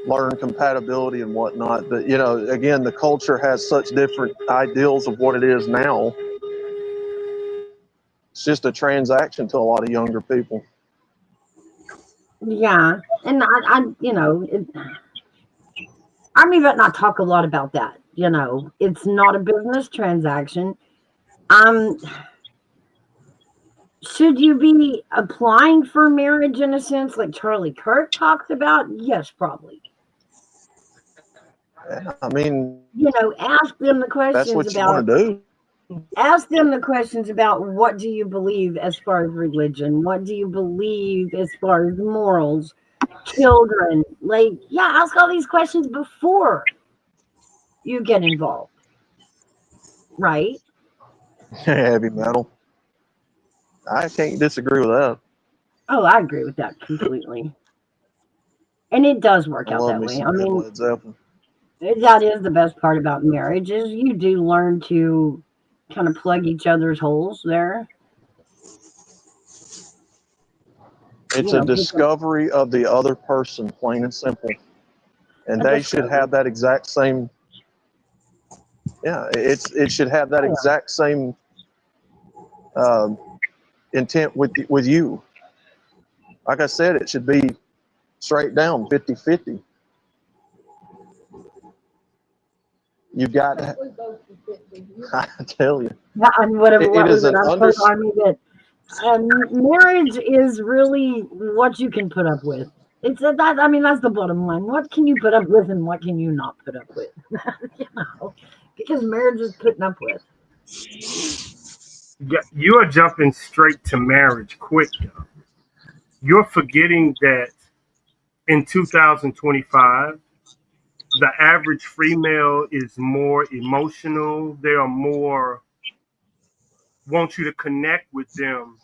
learn compatibility and whatnot. But, you know, again, the culture has such different ideals of what it is now. It's just a transaction to a lot of younger people. Yeah. And I mean, but not talk a lot about that. It's not a business transaction. Um, should you be applying for marriage in a sense, like Charlie Kirk talks about? Yes, probably. I mean, Ask them the that's questions what you want about to do. what do you believe as far as religion? What do you believe as far as morals? Children, like, yeah, ask all these questions before you get involved, right? Heavy metal. I can't disagree with that. Oh, I agree with that completely. And it does work I out love that me way. some I good mean, Led Zeppelin. that is the best part about marriage is you do learn to kind of plug each other's holes there. It's a discovery of the other person, plain and simple. And they should have that exact same. Yeah, it should have that exact same intent with you. Like I said, it should be straight down 50-50. You've got to, I tell you. Yeah, and whatever, what it was is it? an I told Army that marriage is really what you can put up with. It's that. I mean, that's the bottom line. What can you put up with, and what can you not put up with? Because marriage is putting up with. Yeah, you are jumping straight to marriage quick, though. You're forgetting that in 2025, the average female is more emotional. They are more want you to connect with them,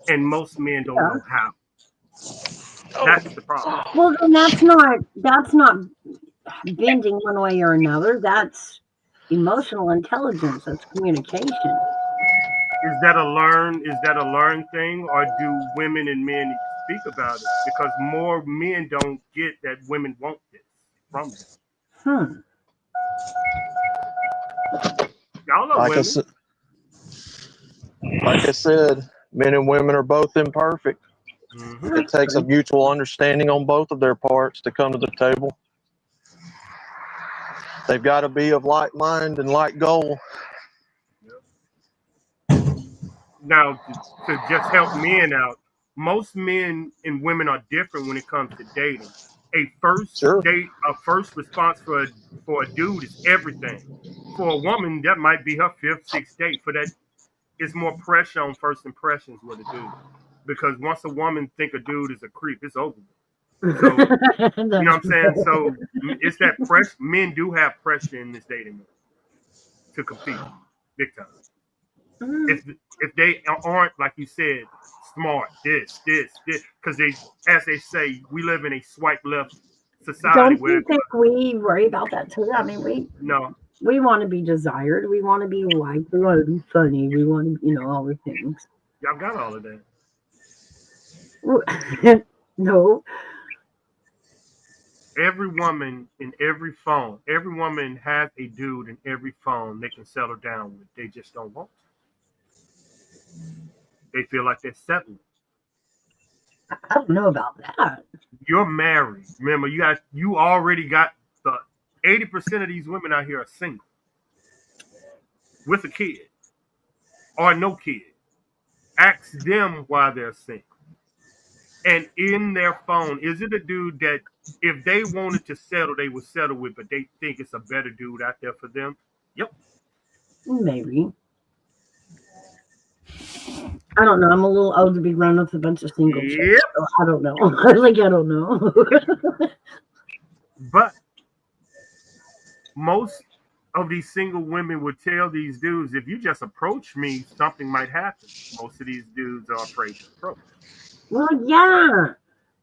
and most men don't know how. That's the problem. Well, then that's not bending one way or another. That's emotional intelligence. That's communication. Is that a learned thing, or do women and men need to speak about it? Because more men don't get that women want this from them. Y'all are Like women. Like I said, men and women are both imperfect. Mm-hmm. It takes a mutual understanding on both of their parts to come to the table. They've got to be of like mind and like goal. Now, to just help men out, most men and women are different when it comes to dating. A first date, a first response for a dude is everything. For a woman, that might be her fifth, sixth date. For that, it's more pressure on first impressions with a dude. Because once a woman think a dude is a creep, it's over. So, you know what I'm saying? So it's that pressure. Men do have pressure in this dating to compete big time. If they aren't, like you said, smart, this, because as they say, we live in a swipe left society. Don't you think we worry about that too? I mean, we want to be desired. We want to be liked. We want to be funny. We want to, all the things. Y'all got all of that. No. Every woman in every phone, every woman has a dude in every phone they can settle down with. They just don't want to. They feel like they're settling. I don't know about that. You're married. Remember, you already got the 80% of these women out here are single with a kid or no kid. Ask them why they're single. And in their phone, is it a dude that if they wanted to settle, they would settle with, but they think it's a better dude out there for them? Yep. Maybe. I don't know. I'm a little old to be running with a bunch of single chicks. Yep. So I don't know. Like, I don't know. But most of these single women would tell these dudes, if you just approach me, something might happen. Most of these dudes are afraid to approach. Well, yeah.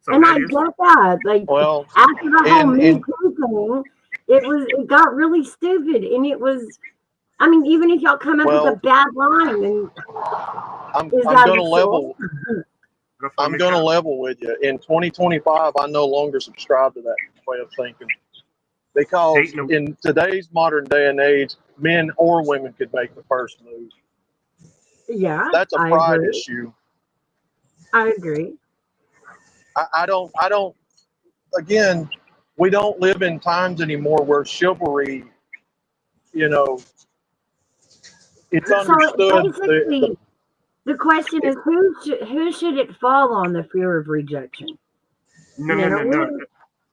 So And that I is get that. Like, Well, after the whole Me in Too thing, it got really stupid. And it was, I mean, even if y'all come up with a well, bad line, then I'm is I'm that gonna assault? good for I'm me. gonna level with you. In 2025, I no longer subscribe to that way of thinking because Dating a- in today's modern day and age, men or women could make the first move. Yeah, That's a I pride agree. issue. I agree. I don't. Again, we don't live in times anymore where chivalry, you know, it's So understood. basically, the question is, who should it fall on, the fear of rejection? no, no, Men no, or no.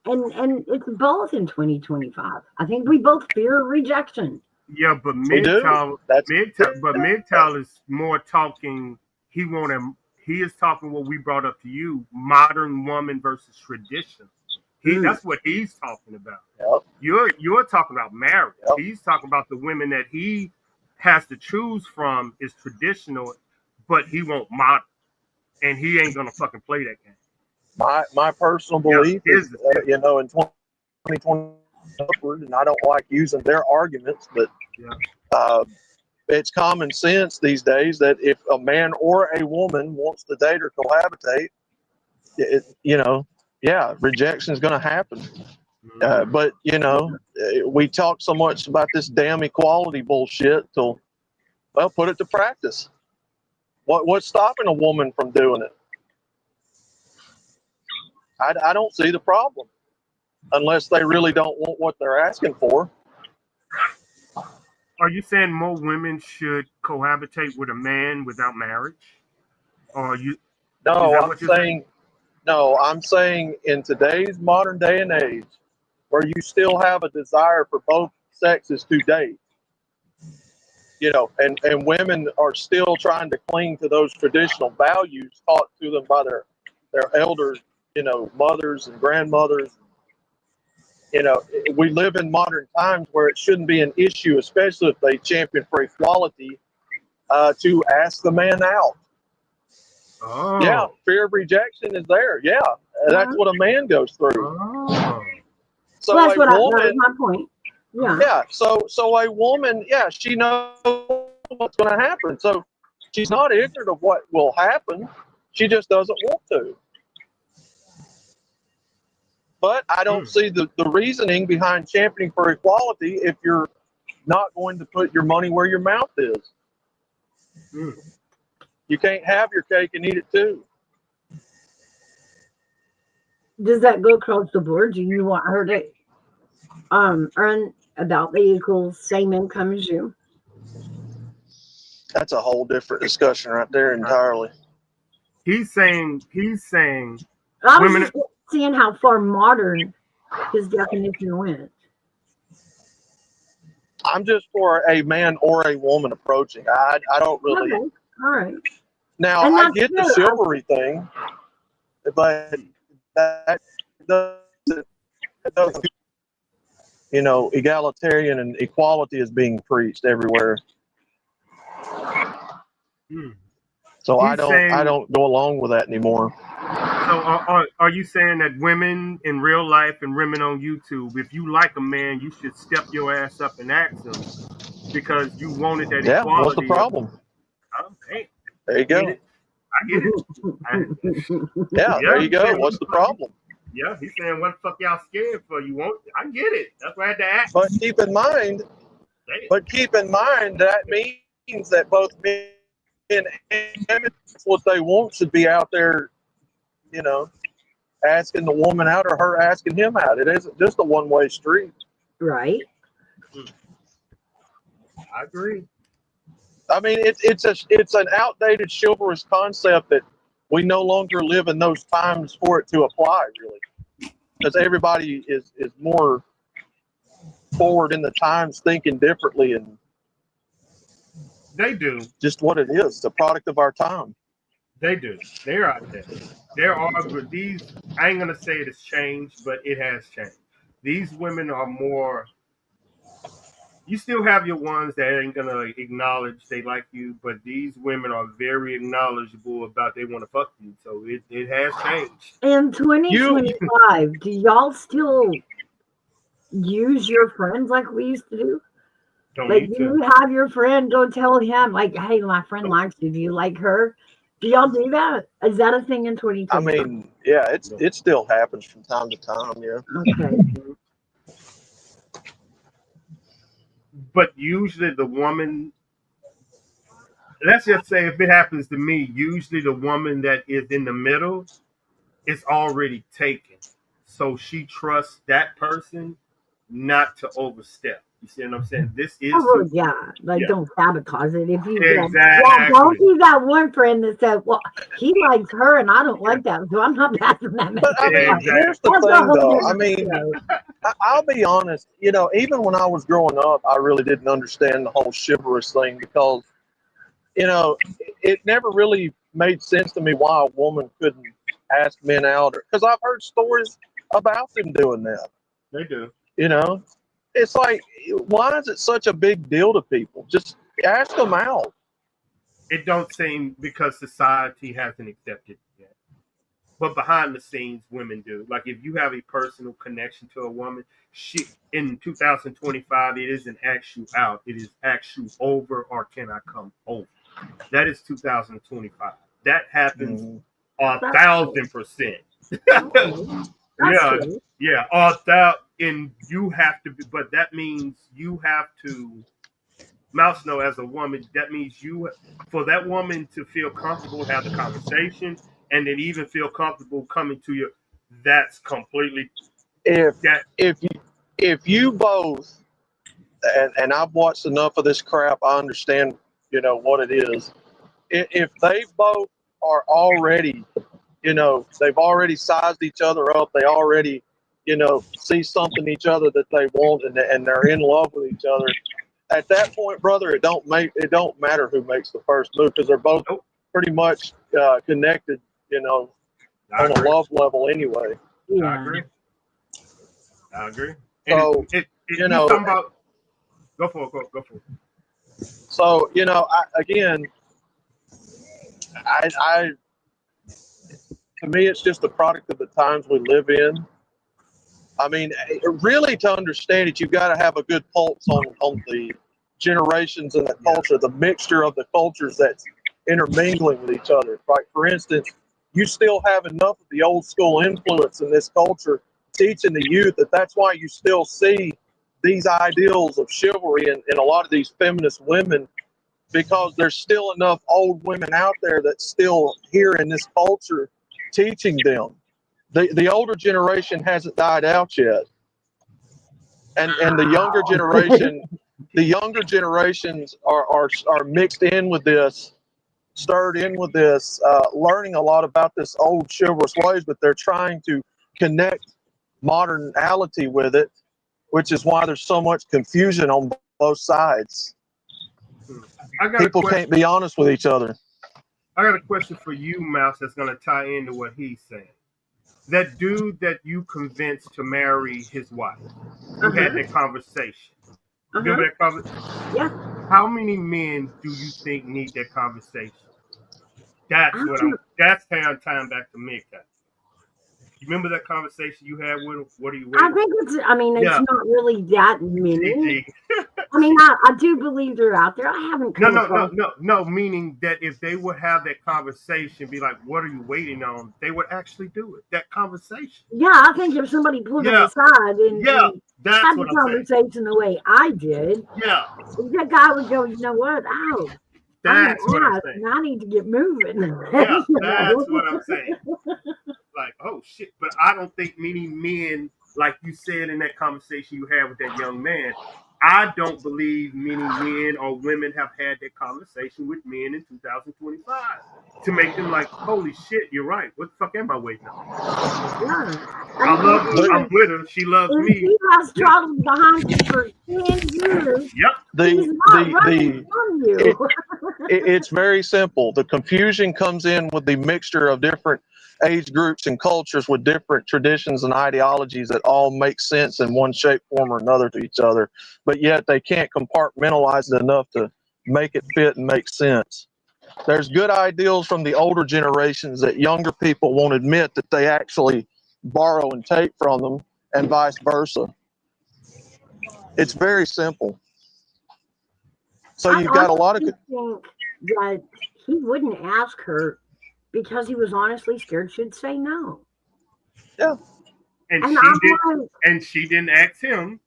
women? And it's both in 2025. I think we both fear rejection. Yeah, but We do. That's MGTOW is more talking. He want to. He is talking what we brought up to you: modern woman versus tradition. Mm. That's what he's talking about. yep, You're talking about marriage. yep. He's talking about the women that he has to choose from is traditional, but he won't modern, and he ain't gonna fucking play that game. My personal Yeah, belief is, in 2020 upward, and I don't like using their arguments, but yeah. uh, it's common sense these days that if a man or a woman wants to date or cohabitate, yeah, rejection is going to happen. But we talk so much about this damn equality bullshit till, well, put it to practice. What's stopping a woman from doing it? I don't see the problem unless they really don't want what they're asking for. Are you saying more women should cohabitate with a man without marriage? Or you is No, that I'm what you're saying? saying no, I'm saying in today's modern day and age, where you still have a desire for both sexes to date, and women are still trying to cling to those traditional values taught to them by their elders, mothers and grandmothers. We live in modern times where it shouldn't be an issue, especially if they champion for equality, to ask the man out. Yeah, Oh. fear of rejection is there. Yeah, that's what a man goes through. Oh. So Well, that's a that was woman, my point. Yeah. yeah. So a woman, yeah, she knows what's going to happen. So she's not ignorant of what will happen. She just doesn't want to. But I don't see the reasoning behind championing for equality if you're not going to put your money where your mouth is. Mm. You can't have your cake and eat it too. Does that go across the board? Do you want her to earn about the equal same income as you? That's a whole different discussion right there entirely. He's saying I was women. just seeing how far modern his definition went. I'm just for a man or a woman approaching. I don't really. Okay. All right. Now, And I that's get the good. chivalry thing, but that doesn't, egalitarian and equality is being preached everywhere. Mm. So He's I saying- don't go along with that anymore. So are you saying that women in real life and women on YouTube, if you like a man, you should step your ass up and ask him because you wanted that Yeah, equality? what's the problem? Hey, There you go. I get it. Yeah, there you go. What's the problem? Yeah, he's saying, what the fuck y'all scared for? You want? I get it. That's why I had to ask. But keep in mind that means that both men and women, that's what they want, should be out there, asking the woman out or her asking him out. It isn't just a one-way street. Right. I agree. I mean, it's an outdated chivalrous concept that we no longer live in those times for it to apply, really, because everybody is more forward in the times, thinking differently, and They do. just what it is, the product of our time. They do. They're out there. There are these. I ain't gonna say it has changed, but it has changed. These women are more. You still have your ones that ain't gonna acknowledge they like you, but these women are very acknowledgeable about they want to fuck you. So it has changed. In 2025, do y'all still use your friends like we used to do? Don't Like, need do to. you have your friend go tell him, like, hey, my friend likes you. Do you like her? Do y'all do that? Is that a thing in I 2025? mean, yeah, it still happens from time to time. Yeah. Okay. But usually the woman, let's just say if it happens to me, usually the woman that is in the middle is already taken. So she trusts that person not to overstep. You see what I'm saying? This is Oh, well, yeah. Like, yeah. don't sabotage it. If you Exactly. don't be that one friend that said, well, he likes her and I don't like that, so I'm not passing that But I mean, message. here's the That's a thing, whole though. I different mean, show. I'll be honest. You know, even when I was growing up, I really didn't understand the whole chivalrous thing because, you know, it never really made sense to me why a woman couldn't ask men out. Because I've heard stories about them doing that. They do. You know, it's like, why is it such a big deal to people? Just ask them out. It don't seem because society hasn't accepted it yet. But behind the scenes, women do. Like if you have a personal connection to a woman, she in 2025, it isn't ask you out. It is ask you over or can I come over? That is 2025. That happens Mm. 1,000%. Yeah, true. yeah, and you have to be, but that means you have to mouse know as a woman. That means for that woman to feel comfortable, have the conversation, and then even feel comfortable coming to you. That's completely If that. if you both, and I've watched enough of this crap, I understand, you know, what it is. If they both are already, you know, they've already sized each other up, they already, you know, see something in each other that they want, and they're in love with each other. At that point, brother, it don't matter who makes the first move because they're both Nope. pretty much connected, you know, I on a agree. love level anyway. I agree. I agree. So, You know, talking about go for it. Go for it. So, you know, again, to me, it's just a product of the times we live in. I mean, really, to understand it, you've got to have a good pulse on the generations and the culture, the mixture of the cultures that's intermingling with each other. Like, for instance, you still have enough of the old school influence in this culture teaching the youth that's why you still see these ideals of chivalry in a lot of these feminist women, because there's still enough old women out there that's still here in this culture teaching them. The older generation hasn't died out yet, and the younger generations are mixed in with this, stirred in with this, learning a lot about this old chivalrous ways, but they're trying to connect modernality with it, which is why there's so much confusion on both sides. People can't be honest with each other. I got a question for you, Mouse, that's going to tie into what he's saying. That dude that you convinced to marry his wife, you had that conversation. Remember that conversation? Yeah. How many men do you think need that conversation? That's time back to Mick. You remember that conversation you had with him? What are you waiting? I think it's not really that many. I mean, I do believe they're out there. I haven't come across. No, meaning that if they would have that conversation, be like, what are you waiting on? They would actually do it. That conversation. Yeah, I think if somebody pulled them aside and had the conversation the way I did, that guy would go, you know what? Oh, that's what I'm saying. I need to get moving. Yeah, that's what I'm saying. Like, oh shit. But I don't think many men, like you said in that conversation you had with that young man, I don't believe many men or women have had that conversation with men in 2025 to make them like, holy shit, you're right. What the fuck am I waiting on? Yeah. I love her. I'm with her. She loves me. He has traveled behind you for 10 years. Yep. He's not running from you. It's very simple. The confusion comes in with the mixture of different age groups and cultures with different traditions and ideologies that all make sense in one shape, form, or another to each other, but yet they can't compartmentalize it enough to make it fit and make sense. There's good ideals from the older generations that younger people won't admit that they actually borrow and take from them, and vice versa. It's very simple. So I you've got a lot of honestly think that he wouldn't ask her because he was honestly scared she'd say no. yeah. And And she I'm did, like, and she didn't ask him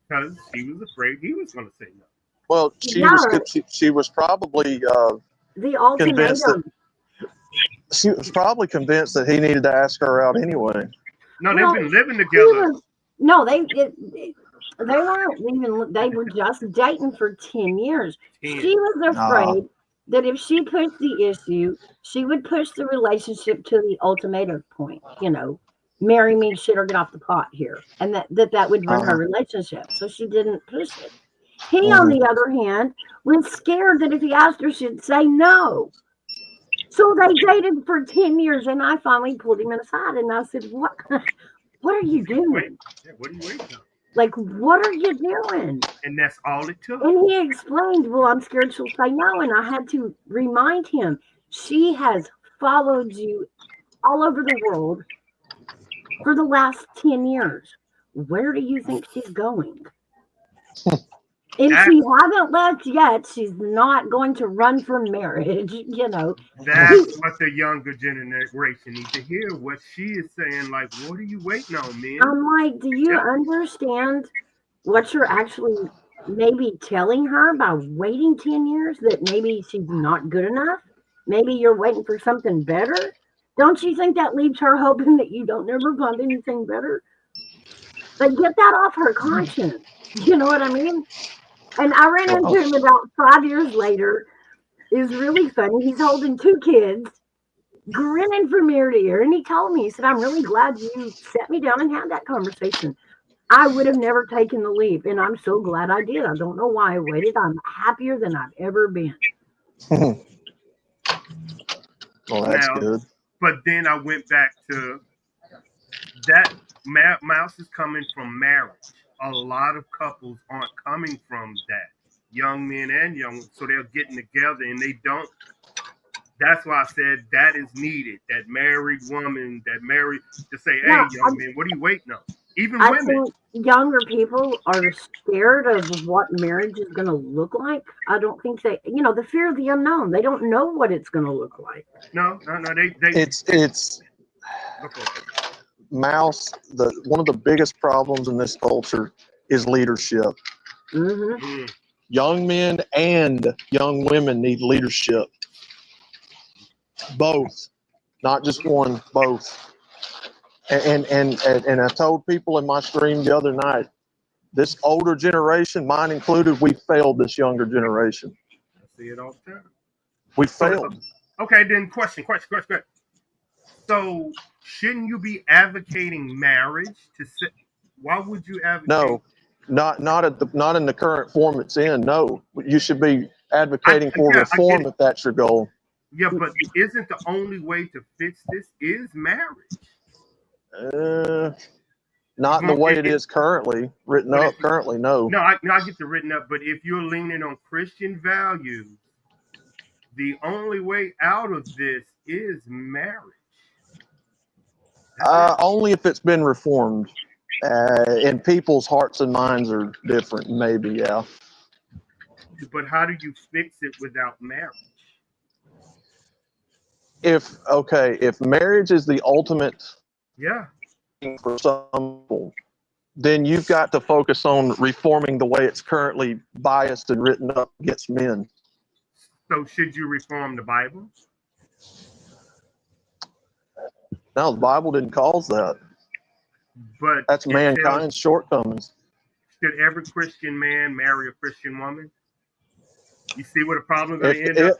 because she was afraid he was going to say no. Well, yeah, she was probably the convinced that ultimatum. he needed to ask her out anyway. No, they've Well, been living he together. was no, they weren't even. They were just dating for 10 years. 10. She was afraid that if she pushed the issue, she would push the relationship to the ultimatum point. Marry me, shit, or get off the pot here, and that would ruin her relationship. So she didn't push it. He, on the other hand, was scared that if he asked her, she'd say no. So they dated for 10 years, and I finally pulled him aside and I said, What are you doing? Yeah, what are you waiting on? Like, what are you doing? And that's all it took. And he explained, Well, I'm scared she'll say no. And I had to remind him, she has followed you all over the world for the last 10 years. Where do you think she's going? If she hasn't left yet, she's not going to run from marriage, That's what the younger generation needs to hear. What she is saying, like, what are you waiting on, man? I'm like, do you understand what you're actually maybe telling her by waiting 10 years? That maybe she's not good enough? Maybe you're waiting for something better? Don't you think that leaves her hoping that you don't ever find anything better? Like, get that off her conscience. You know what I mean? And I ran into him about 5 years later. It was really funny. He's holding 2 kids, grinning from ear to ear. And he told me, he said, I'm really glad you sat me down and had that conversation. I would have never taken the leap. And I'm so glad I did. I don't know why I waited. I'm happier than I've ever been. Well, that's good. But then I went back to that. Mouse is coming from marriage. A lot of couples aren't coming from that. Young men and young, so they're getting together and they don't. That's why I said that is needed. That married woman, to say, hey, young man, what are you waiting on? Even I women. think younger people are scared of what marriage is going to look like. I don't think the fear of the unknown. They don't know what it's going to look like. No. It's Mouse. One of the biggest problems in this culture is leadership. Mm-hmm. Young men and young women need leadership. Both, not just one, both. And I told people in my stream the other night, this older generation, mine included, we failed this younger generation. I see it all the time. We failed. Okay, then question. So shouldn't you be advocating marriage why would you advocate? No, not in the current form it's in. No, you should be advocating for reform if that's your goal. Yeah, but isn't the only way to fix this is marriage? Not in the way it is currently written up. Currently, no. No, I get the written up, but if you're leaning on Christian values, the only way out of this is marriage. Only if it's been reformed, and people's hearts and minds are different. Maybe, yeah. But how do you fix it without marriage? If marriage is the ultimate, for some people, then you've got to focus on reforming the way it's currently biased and written up against men. So should you reform the Bible? No, the Bible didn't cause that. But that's mankind's shortcomings. Should every Christian man marry a Christian woman? You see what the problem going to end up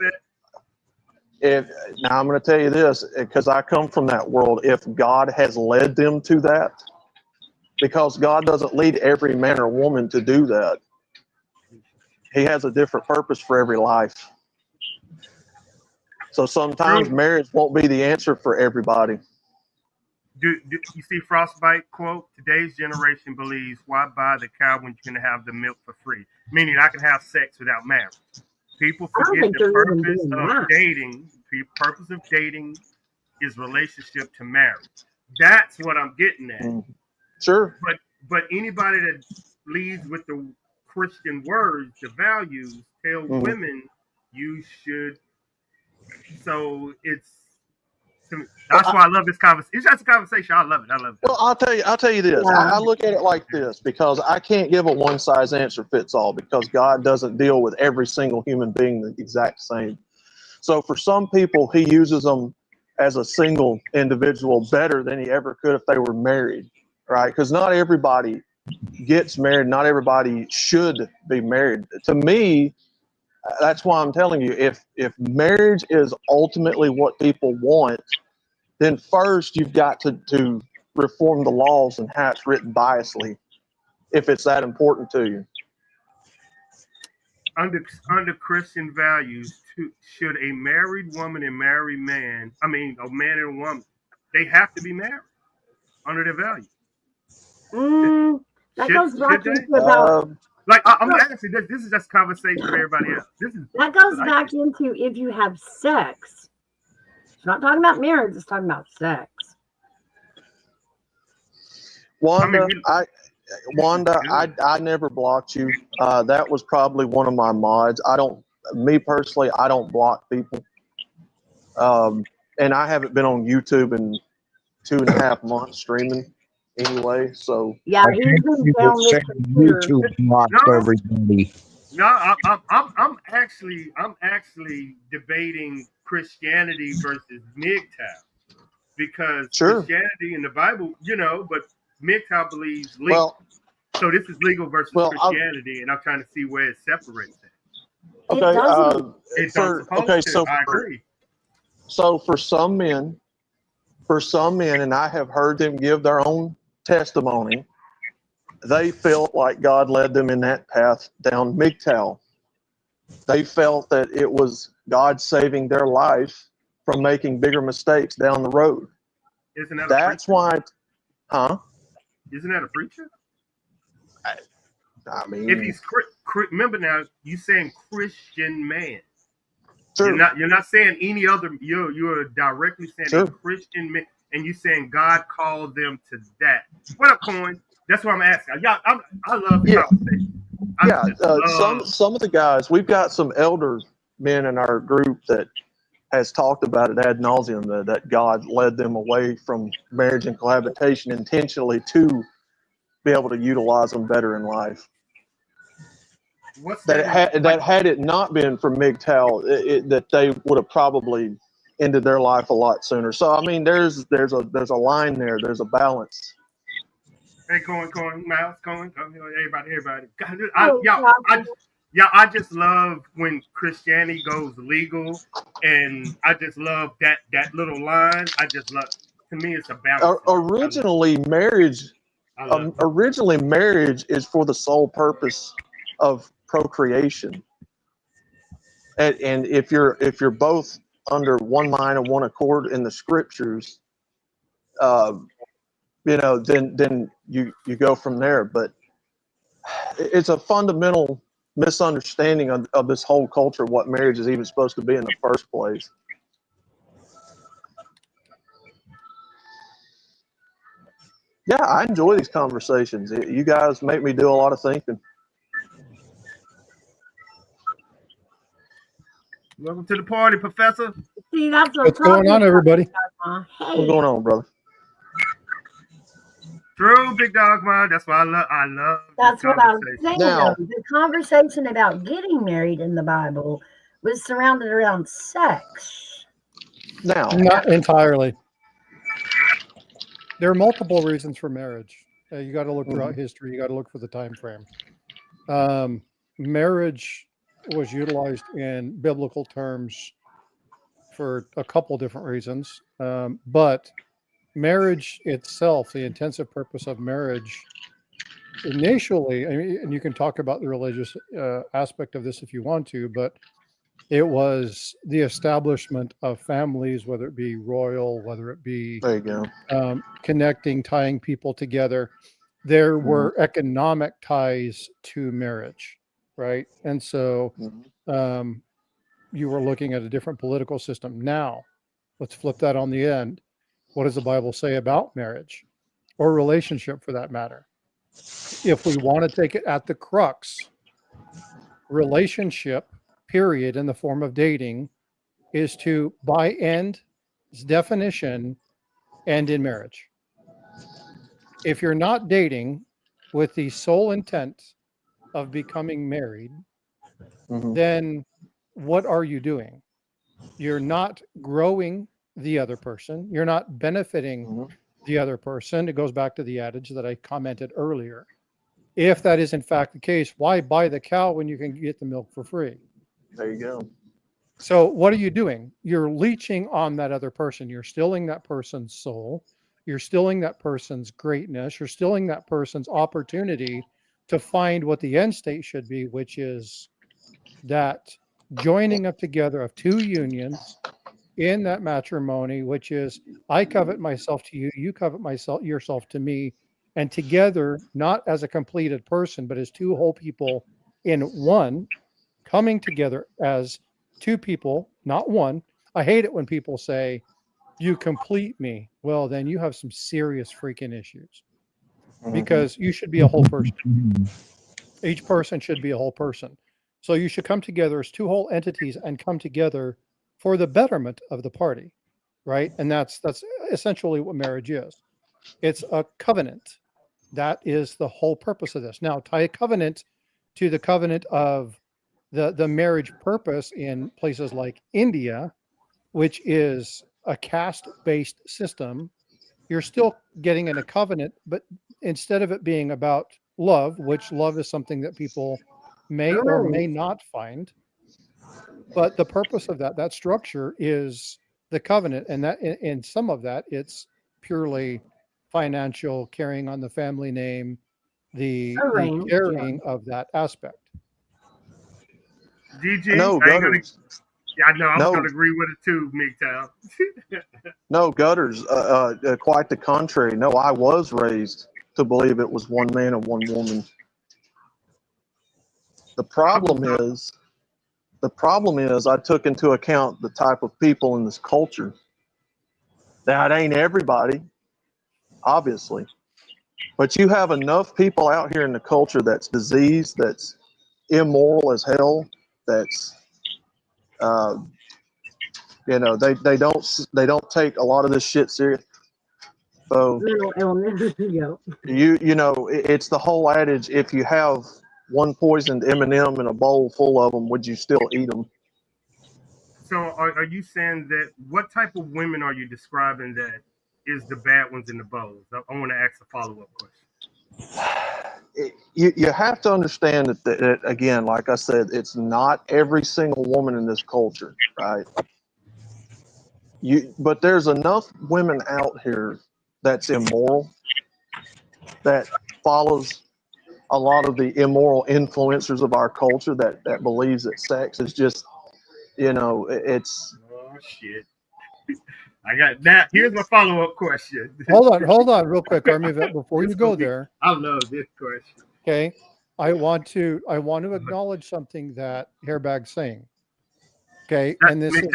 at? Now I'm going to tell you this, because I come from that world. If God has led them to that, because God doesn't lead every man or woman to do that. He has a different purpose for every life. So sometimes True. marriage won't be the answer for everybody. Do you see Frostbite quote? Today's generation believes, why buy the cow when you can have the milk for free? Meaning I can have sex without marriage. People I don't forget think the they're even purpose doing of that. dating. The purpose of dating is relationship to marriage. That's what I'm getting at. Sure. But anybody that leads with the Christian words, the values, tell women you should. So it's that's why I love this conversation. It's just a conversation. I love it. I love it. Well, I'll tell you this. Yeah. I look at it like this because I can't give a one size answer fits all because God doesn't deal with every single human being the exact same. So for some people, He uses them as a single individual better than He ever could if they were married, right? Because not everybody gets married. Not everybody should be married. To me, that's why I'm telling you, if marriage is ultimately what people want, then first you've got to reform the laws and how it's written biasly, if it's that important to you. Under Christian values, should a married woman and married man, a man and a woman, they have to be married under their values. That goes back Should into they? about. I'm asking. This is just conversation for everybody else. That goes back into if you have sex. It's not talking about marriage. It's talking about sex. Wanda, I never blocked you. That was probably one of my mods. Me personally, I don't block people. And I haven't been on YouTube in 2.5 months streaming anyway. So yeah, he's been down this computer. YouTube blocks everybody. No, I'm actually debating Christianity versus MGTOW because Christianity in the Bible, but MGTOW believes legal. So this is legal versus Christianity, and I'm trying to see where it separates it. Okay. I agree. So for some men, and I have heard them give their own testimony, they felt like God led them in that path down MGTOW. They felt that it was God saving their life from making bigger mistakes down the road. Isn't that That's why, Isn't that a preacher? I mean, if he's remember now, you saying Christian man. Sure. You're not saying any other. You're directly saying a Christian man, and you saying God called them to that. What up, Coin? That's what I'm asking. I love the conversation. Some of the guys, we've got some elder men in our group that has talked about it ad nauseum that God led them away from marriage and cohabitation intentionally to be able to utilize them better in life. Had it not been for MGTOW, that they would have probably ended their life a lot sooner. So I mean, there's a line there. There's a balance. Hey, Coin, Mouse, everybody. I just love when Christianity goes legal, and I just love that little line. I just love. To me, it's a balance. Originally, marriage is for the sole purpose of procreation, and if you're both under one mind and one accord in the scriptures, then you go from there. But it's a fundamental misunderstanding of this whole culture, what marriage is even supposed to be in the first place. Yeah, I enjoy these conversations. You guys make me do a lot of thinking. Welcome to the party, Professor. See, that's what's going on, everybody. Hey. What's going on, brother? True, big dog, man. That's why I love. That's what I was saying. Now, the conversation about getting married in the Bible was surrounded around sex. Now, not entirely. There are multiple reasons for marriage. You got to look throughout history. You got to look for the time frame. Marriage was utilized in biblical terms for a couple different reasons, but marriage itself, the intensive purpose of marriage, initially, and you can talk about the religious aspect of this if you want to, but It was the establishment of families, whether it be royal, whether it be There you go. connecting, tying people together. There were economic ties to marriage, right? And so you were looking at a different political system. Now, let's flip that on the end. What does the Bible say about marriage or relationship for that matter? If we want to take it at the crux, relationship, period, in the form of dating, is to, by end, its definition, end in marriage. If you're not dating with the sole intent of becoming married, then what are you doing? You're not growing the other person. You're not benefiting the other person. It goes back to the adage that I commented earlier. If that is in fact the case, why buy the cow when you can get the milk for free? There you go. So what are you doing? You're leeching on that other person. You're stealing that person's soul. You're stealing that person's greatness. You're stealing that person's opportunity to find what the end state should be, which is that joining up together of two unions in that matrimony, which is I covet myself to you, you covet yourself to me, and together, not as a completed person, but as two whole people in one, coming together as two people, not one. I hate it when people say, you complete me. Well, then you have some serious freaking issues because you should be a whole person. Each person should be a whole person. So you should come together as two whole entities and come together for the betterment of the party, right? And that's essentially what marriage is. It's a covenant. That is the whole purpose of this. Now, tie a covenant to the covenant of the marriage purpose in places like India, which is a caste-based system. You're still getting in a covenant, but instead of it being about love, which love is something that people may or may not find, but the purpose of that structure is the covenant, and that in some of that it's purely financial, carrying on the family name, the carrying of that aspect. DG, No, Gutters. I know I was going to agree with it too, MGTOW. No, Gutters. Quite the contrary. No, I was raised to believe it was one man and one woman. The problem is I took into account the type of people in this culture. That ain't everybody, obviously. But you have enough people out here in the culture that's diseased, that's immoral as hell, that's they don't take a lot of this shit serious. So mental illness. it's the whole adage: if you have one poisoned M&M in a bowl full of them, would you still eat them? So are you saying that what type of women are you describing that is the bad ones in the bowls? I want to ask a follow-up question. You have to understand that again, like I said, it's not every single woman in this culture, right? But there's enough women out here that's immoral, that follows a lot of the immoral influencers of our culture that believes that sex is just, it's. Oh shit! I got that. Here's my follow-up question. Hold on, real quick, Army Vet, before you go there. I love this question. Okay, I want to acknowledge something that Hairbag's saying. Okay, and this is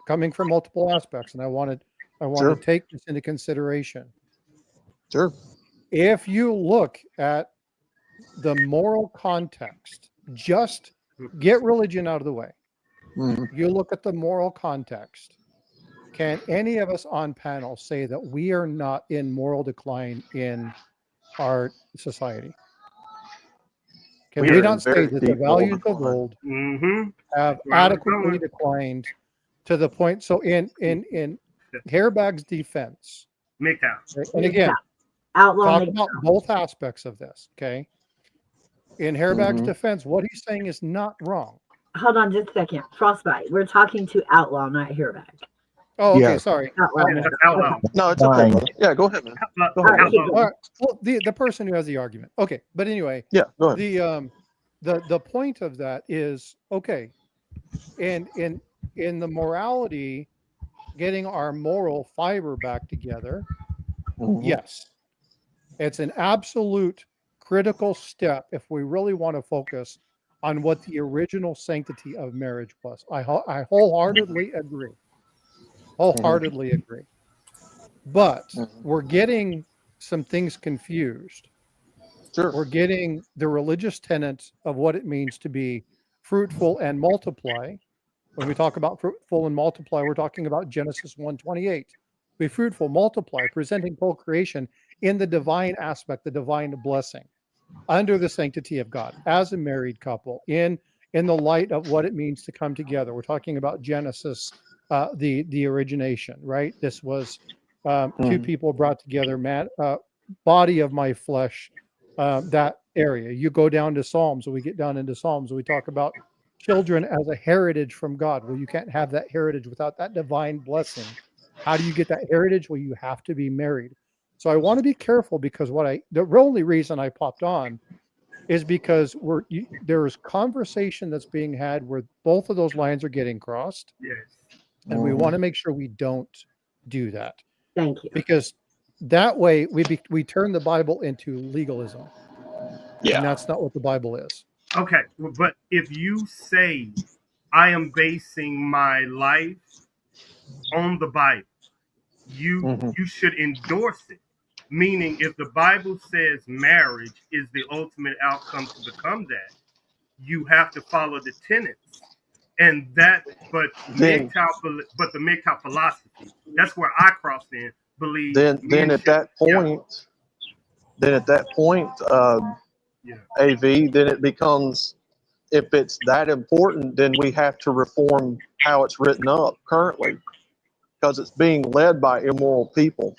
coming from multiple aspects, and I want to take this into consideration. Sure. If you look at the moral context, just get religion out of the way. You look at the moral context. Can any of us on panel say that we are not in moral decline in our society? Can we not say that the values of old have adequately declined to the point? So in Hairbag's defense, and again, talk about both aspects of this, okay? In Hairbag's defense, what he's saying is not wrong. Hold on just a second. Frostbite. We're talking to Outlaw, not Hairbag. Oh, okay, sorry. Outlaw. No, it's okay. Brother. Yeah, go ahead, man. Go ahead. All right. Well, the person who has the argument. Okay, but anyway. Yeah, go ahead. The point of that is, okay, And in the morality, getting our moral fiber back together, yes, it's an absolute critical step if we really want to focus on what the original sanctity of marriage was. I wholeheartedly agree. Wholeheartedly agree. But we're getting some things confused. Sure. We're getting the religious tenets of what it means to be fruitful and multiply. When we talk about fruitful and multiply, we're talking about Genesis 1:28. Be fruitful, multiply, presenting full creation in the divine aspect, the divine blessing, under the sanctity of God, as a married couple, in the light of what it means to come together. We're talking about Genesis, the origination, right? This was two people brought together, body of my flesh, that area. You go down to Psalms, we get down into Psalms, we talk about children as a heritage from God. Well, you can't have that heritage without that divine blessing. How do you get that heritage? Well, you have to be married. So I want to be careful because the only reason I popped on is because there's conversation that's being had where both of those lines are getting crossed. Yes. And we want to make sure we don't do that. Thank you. Because that way we turn the Bible into legalism. Yeah. And that's not what the Bible is. Okay, but if you say I am basing my life on the Bible, you should endorse it. Meaning, if the Bible says marriage is the ultimate outcome to become that, you have to follow the tenets. And that, but the MGTOW philosophy, that's where I crossed in. Believe. Then at that point, AV, then it becomes, if it's that important, then we have to reform how it's written up currently, because it's being led by immoral people.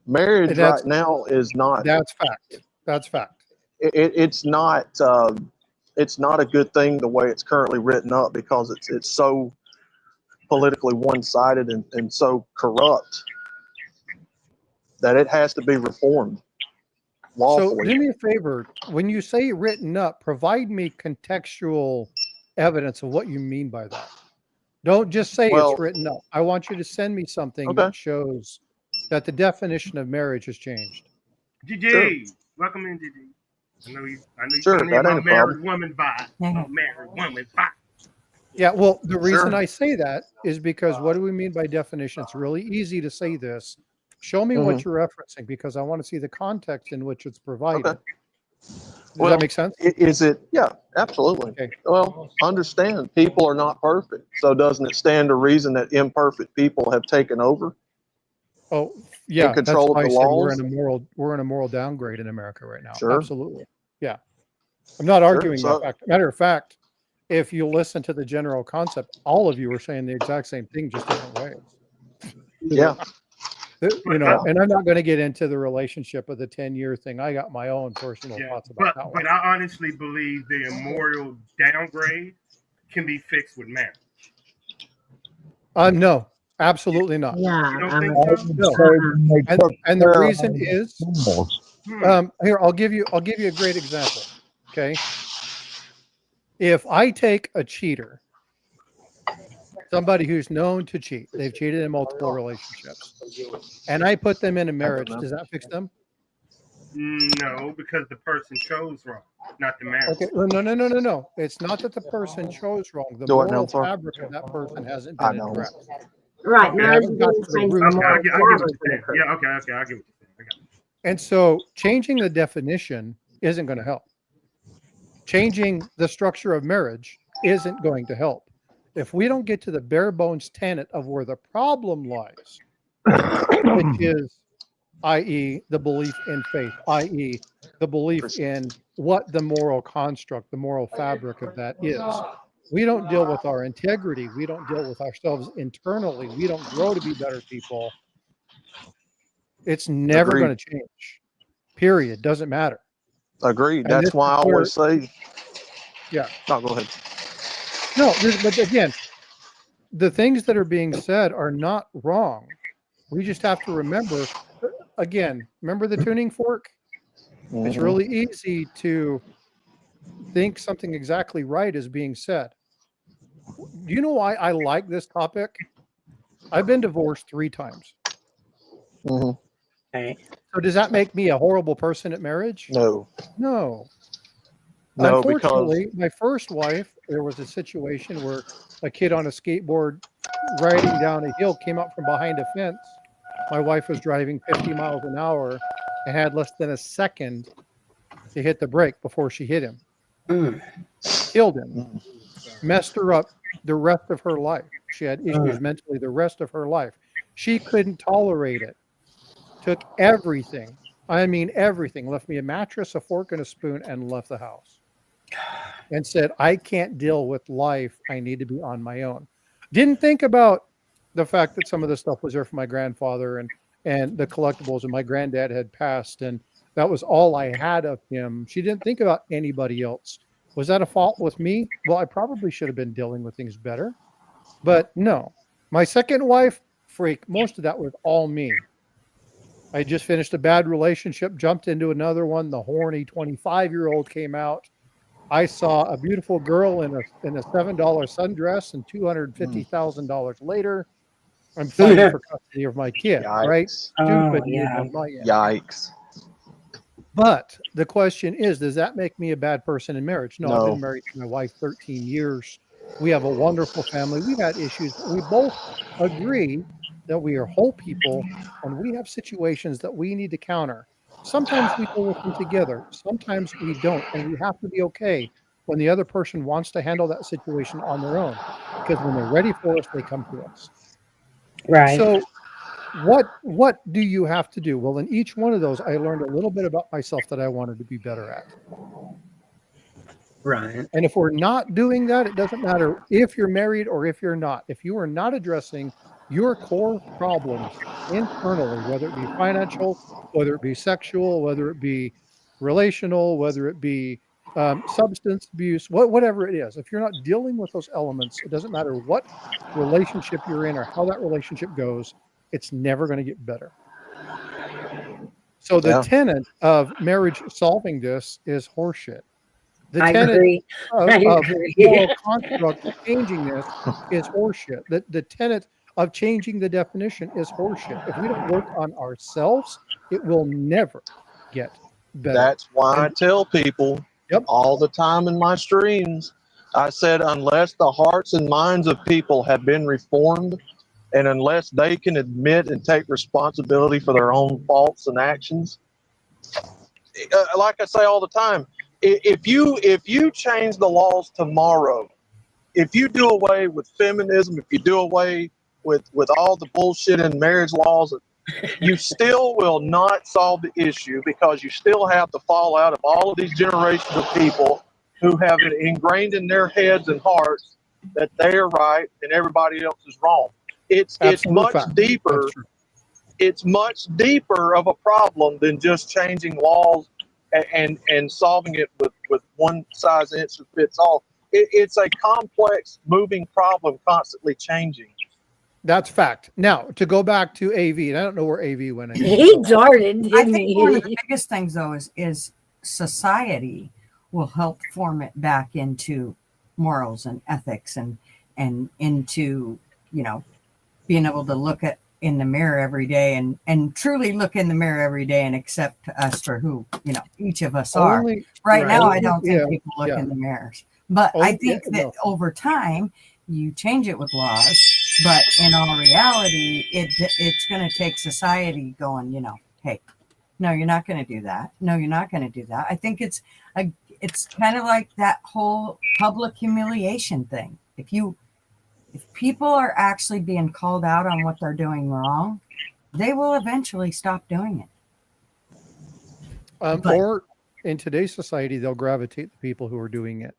Marriage right now is not. That's fact. That's fact. It's not. It's not a good thing the way it's currently written up, because it's so politically one-sided and so corrupt that it has to be reformed lawfully. So do me a favor. When you say written up, provide me contextual evidence of what you mean by that. Don't just say it's written up. I want you to send me something that shows that the definition of marriage has changed. GG, sure. Welcome in, GG. I know you sure, coming in about married woman vibe. Married woman vibe. Yeah, well, the reason I say that is because what do we mean by definition? It's really easy to say this. Show me what you're referencing, because I want to see the context in which it's provided. Okay. Does that make sense? Is it? Yeah, absolutely. Okay. Well, understand, people are not perfect. So doesn't it stand to reason that imperfect people have taken over? Oh, yeah. Control of the laws? We're in a moral downgrade in America right now. Sure. Absolutely. Yeah. I'm not arguing that fact. Matter of fact, if you listen to the general concept, all of you are saying the exact same thing, just different ways. Yeah. You know, and I'm not going to get into the relationship of the 10-year thing. I got my own personal thoughts about that one. But I honestly believe the immoral downgrade can be fixed with marriage. No, absolutely not. Yeah. No. And the reason is, here, I'll give you a great example. Okay. If I take a cheater, somebody who's known to cheat, they've cheated in multiple relationships, and I put them in a marriage, does that fix them? No, because the person chose wrong, not the marriage. Okay, no. It's not that the person chose wrong. The moral fabric of that person hasn't been addressed. Right. Okay, Marriage I get what you're saying. Yeah, okay, I get what you're saying. I got it. And so changing the definition isn't going to help. Changing the structure of marriage isn't going to help. If we don't get to the bare bones tenet of where the problem lies, which is, i.e., the belief in faith, i.e., the belief in what the moral construct, the moral fabric of that is. We don't deal with our integrity. We don't deal with ourselves internally. We don't grow to be better people. It's never going to change. Period. Doesn't matter. Agreed. That's why I always say. Yeah. No, go ahead. No, but again, the things that are being said are not wrong. We just have to remember, again, remember the tuning fork? It's really easy to think something exactly right is being said. Do you know why I like this topic? I've been divorced 3 times. Hmm. Okay. So does that make me a horrible person at marriage? No, No. no, because Unfortunately, my first wife, there was a situation where a kid on a skateboard riding down a hill came up from behind a fence. My wife was driving 50 miles an hour and had less than a second to hit the brake before she hit him. Mm, Killed him. Messed her up the rest of her life. She had issues mm. mentally the rest of her life. She couldn't tolerate it. Took everything. I mean, everything. Left me a mattress, a fork, and a spoon, and left the house. And said, I can't deal with life. I need to be on my own. Didn't think about the fact that some of the stuff was there for my grandfather and the collectibles, and my granddad had passed, and that was all I had of him. She didn't think about anybody else. Was that a fault with me? Well, I probably should have been dealing with things better. But no. My second wife, freak, most of that was all me. I just finished a bad relationship, jumped into another one. The horny 25-year-old came out. I saw a beautiful girl in a $7 sundress, and $250,000 later, I'm fighting for custody of my kid, right? yikes, Stupid Oh, yeah. on my end. yikes. But the question is, does that make me a bad person in marriage? No, I've No. been married to my wife 13 years. We have a wonderful family. We've had issues, but we both agree that we are whole people and we have situations that we need to counter. Sometimes we deal with them together. Sometimes we don't. And we have to be okay when the other person wants to handle that situation on their own. Because when they're ready for us, they come to us. Right. So what do you have to do? Well, in each one of those, I learned a little bit about myself that I wanted to be better at. Right. And if we're not doing that, it doesn't matter if you're married or if you're not. If you are not addressing your core problems internally, whether it be financial, whether it be sexual, whether it be relational, whether it be substance abuse, whatever it is, if you're not dealing with those elements, it doesn't matter what relationship you're in or how that relationship goes, it's never going to get better. So the Yeah. tenet of marriage solving this is horseshit. The I tenet agree. of I moral agree. construct of changing this is horseshit. The tenet of changing the definition is horseshit. If we don't work on ourselves, it will never get better. That's why I And tell people Yep. all the time in my streams. I said, unless the hearts and minds of people have been reformed, and unless they can admit and take responsibility for their own faults and actions, like I say all the time, if you change the laws tomorrow, if you do away with feminism, if you do away with all the bullshit in marriage laws, you still will not solve the issue, because you still have the fallout of all of these generations of people who have it ingrained in their heads and hearts that they are right and everybody else is wrong. It's Absolute much fact. deeper. That's true. It's much deeper of a problem than just changing laws and solving it with one size fits all. It's a complex, moving problem, constantly changing. That's fact. Now, to go back to AV, and I don't know where AV went. He darted, I didn't think one of the he? biggest things though is society will help form it back into morals and ethics and into, you know, being able to look at in the mirror every day and truly look in the mirror every day and accept us for who, you know, each of us are. Only Right now, I only- don't think yeah, people look yeah. in the mirrors, but I Only- think yeah, that over time you change it with laws, but in all reality, it's going to take society going, you know, hey, no, you're not going to do that. No, you're not going to do that. I think it's kind of like that whole public humiliation thing. If people are actually being called out on what they're doing wrong, they will eventually stop doing it. But- Or in today's society, they'll gravitate the people who are doing it.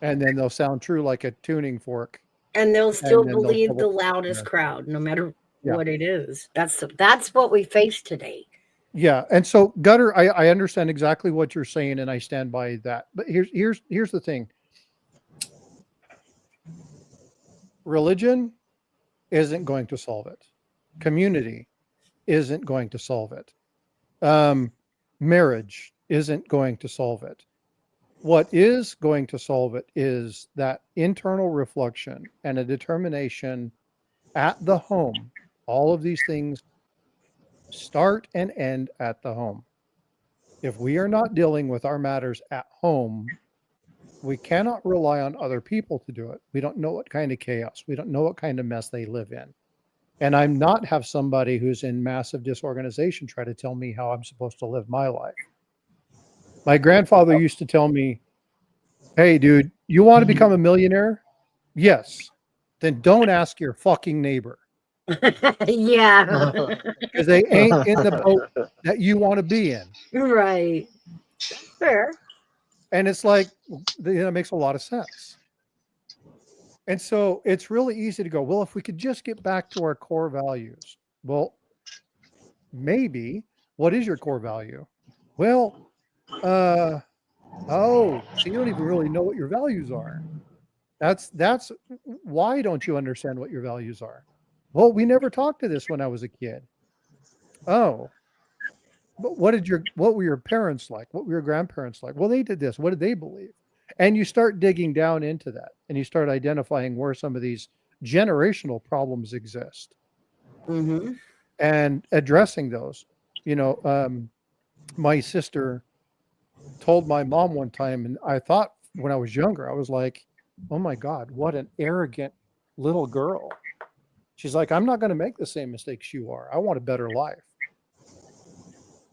And then they'll sound true like a tuning fork. And they'll still And then they'll believe the double- loudest yeah. crowd, no matter Yeah. what it is. That's what we face today. Yeah. And so Gutter, I understand exactly what you're saying, and I stand by that. But here's the thing. Religion isn't going to solve it. Community isn't going to solve it. Marriage isn't going to solve it. What is going to solve it is that internal reflection and a determination at the home. All of these things start and end at the home. If we are not dealing with our matters at home, we cannot rely on other people to do it. We don't know what kind of chaos, we don't know what kind of mess they live in. And I'm not have somebody who's in massive disorganization try to tell me how I'm supposed to live my life. My grandfather used to tell me, hey, dude, you want to become a millionaire? Yes. Then don't ask your fucking neighbor. Yeah. Because they ain't in the boat that you want to be in. Right. Fair. And it's like, it makes a lot of sense. And so it's really easy to go, well, if we could just get back to our core values. Well, maybe. What is your core value? Well, so you don't even really know what your values are. That's why don't you understand what your values are? Well, we never talked to this when I was a kid. Oh, but what were your parents like? What were your grandparents like? Well, they did this. What did they believe? And you start digging down into that, and you start identifying where some of these generational problems exist, and addressing those. My sister told my mom one time, and I thought when I was younger, I was like, oh my God, what an arrogant little girl. She's like, I'm not going to make the same mistakes you are. I want a better life.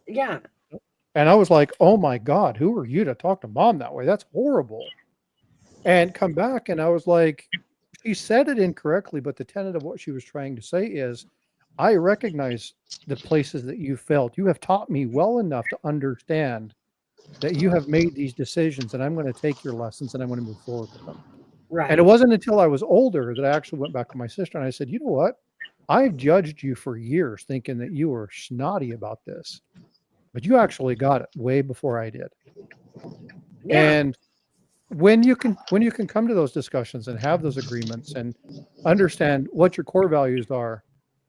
Yeah. And I was like, oh my God, who are you to talk to mom that way? That's horrible. And come back, and I was like, she said it incorrectly, but the tenet of what she was trying to say is, I recognize the places that you failed. You have taught me well enough to understand that you have made these decisions, and I'm going to take your lessons and I'm going to move forward with them. Right. And it wasn't until I was older that I actually went back to my sister and I said, you know what? I've judged you for years thinking that you were snotty about this, but you actually got it way before I did. Yeah. And when you can come to those discussions and have those agreements and understand what your core values are,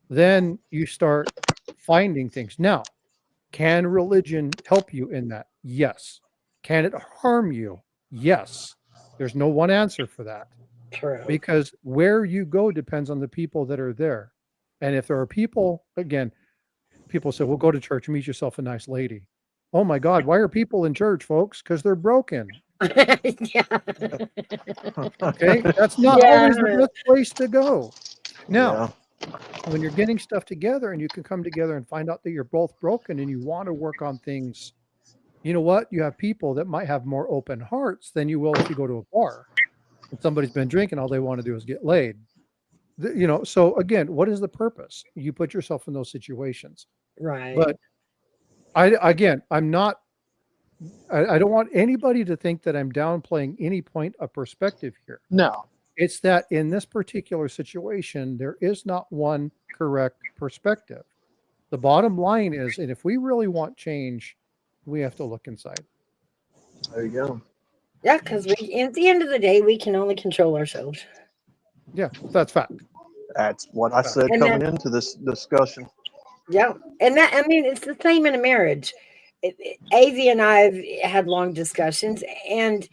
then you start finding things. Now, can religion help you in that? Yes. Can it harm you? Yes. There's no one answer for that. True. Because where you go depends on the people that are there. And if there are people, again, people say, well, go to church and meet yourself a nice lady. Oh my God, why are people in church, folks? Because they're broken. Yeah. Okay. That's not always the best place to go. Now, when you're getting stuff together and you can come together and find out that you're both broken and you want to work on things, you know what? You have people that might have more open hearts than you will if you go to a bar and somebody's been drinking, all they want to do is get laid. So again, what is the purpose? You put yourself in those situations. Right. But I don't want anybody to think that I'm downplaying any point of perspective here. No. It's that in this particular situation, there is not one correct perspective. The bottom line is, and if we really want change, we have to look inside. There you go. Yeah, because at the end of the day, we can only control ourselves. Yeah, that's fact. That's what I said And coming into this discussion. Yeah. And it's the same in a marriage. Avi and I have had long discussions. And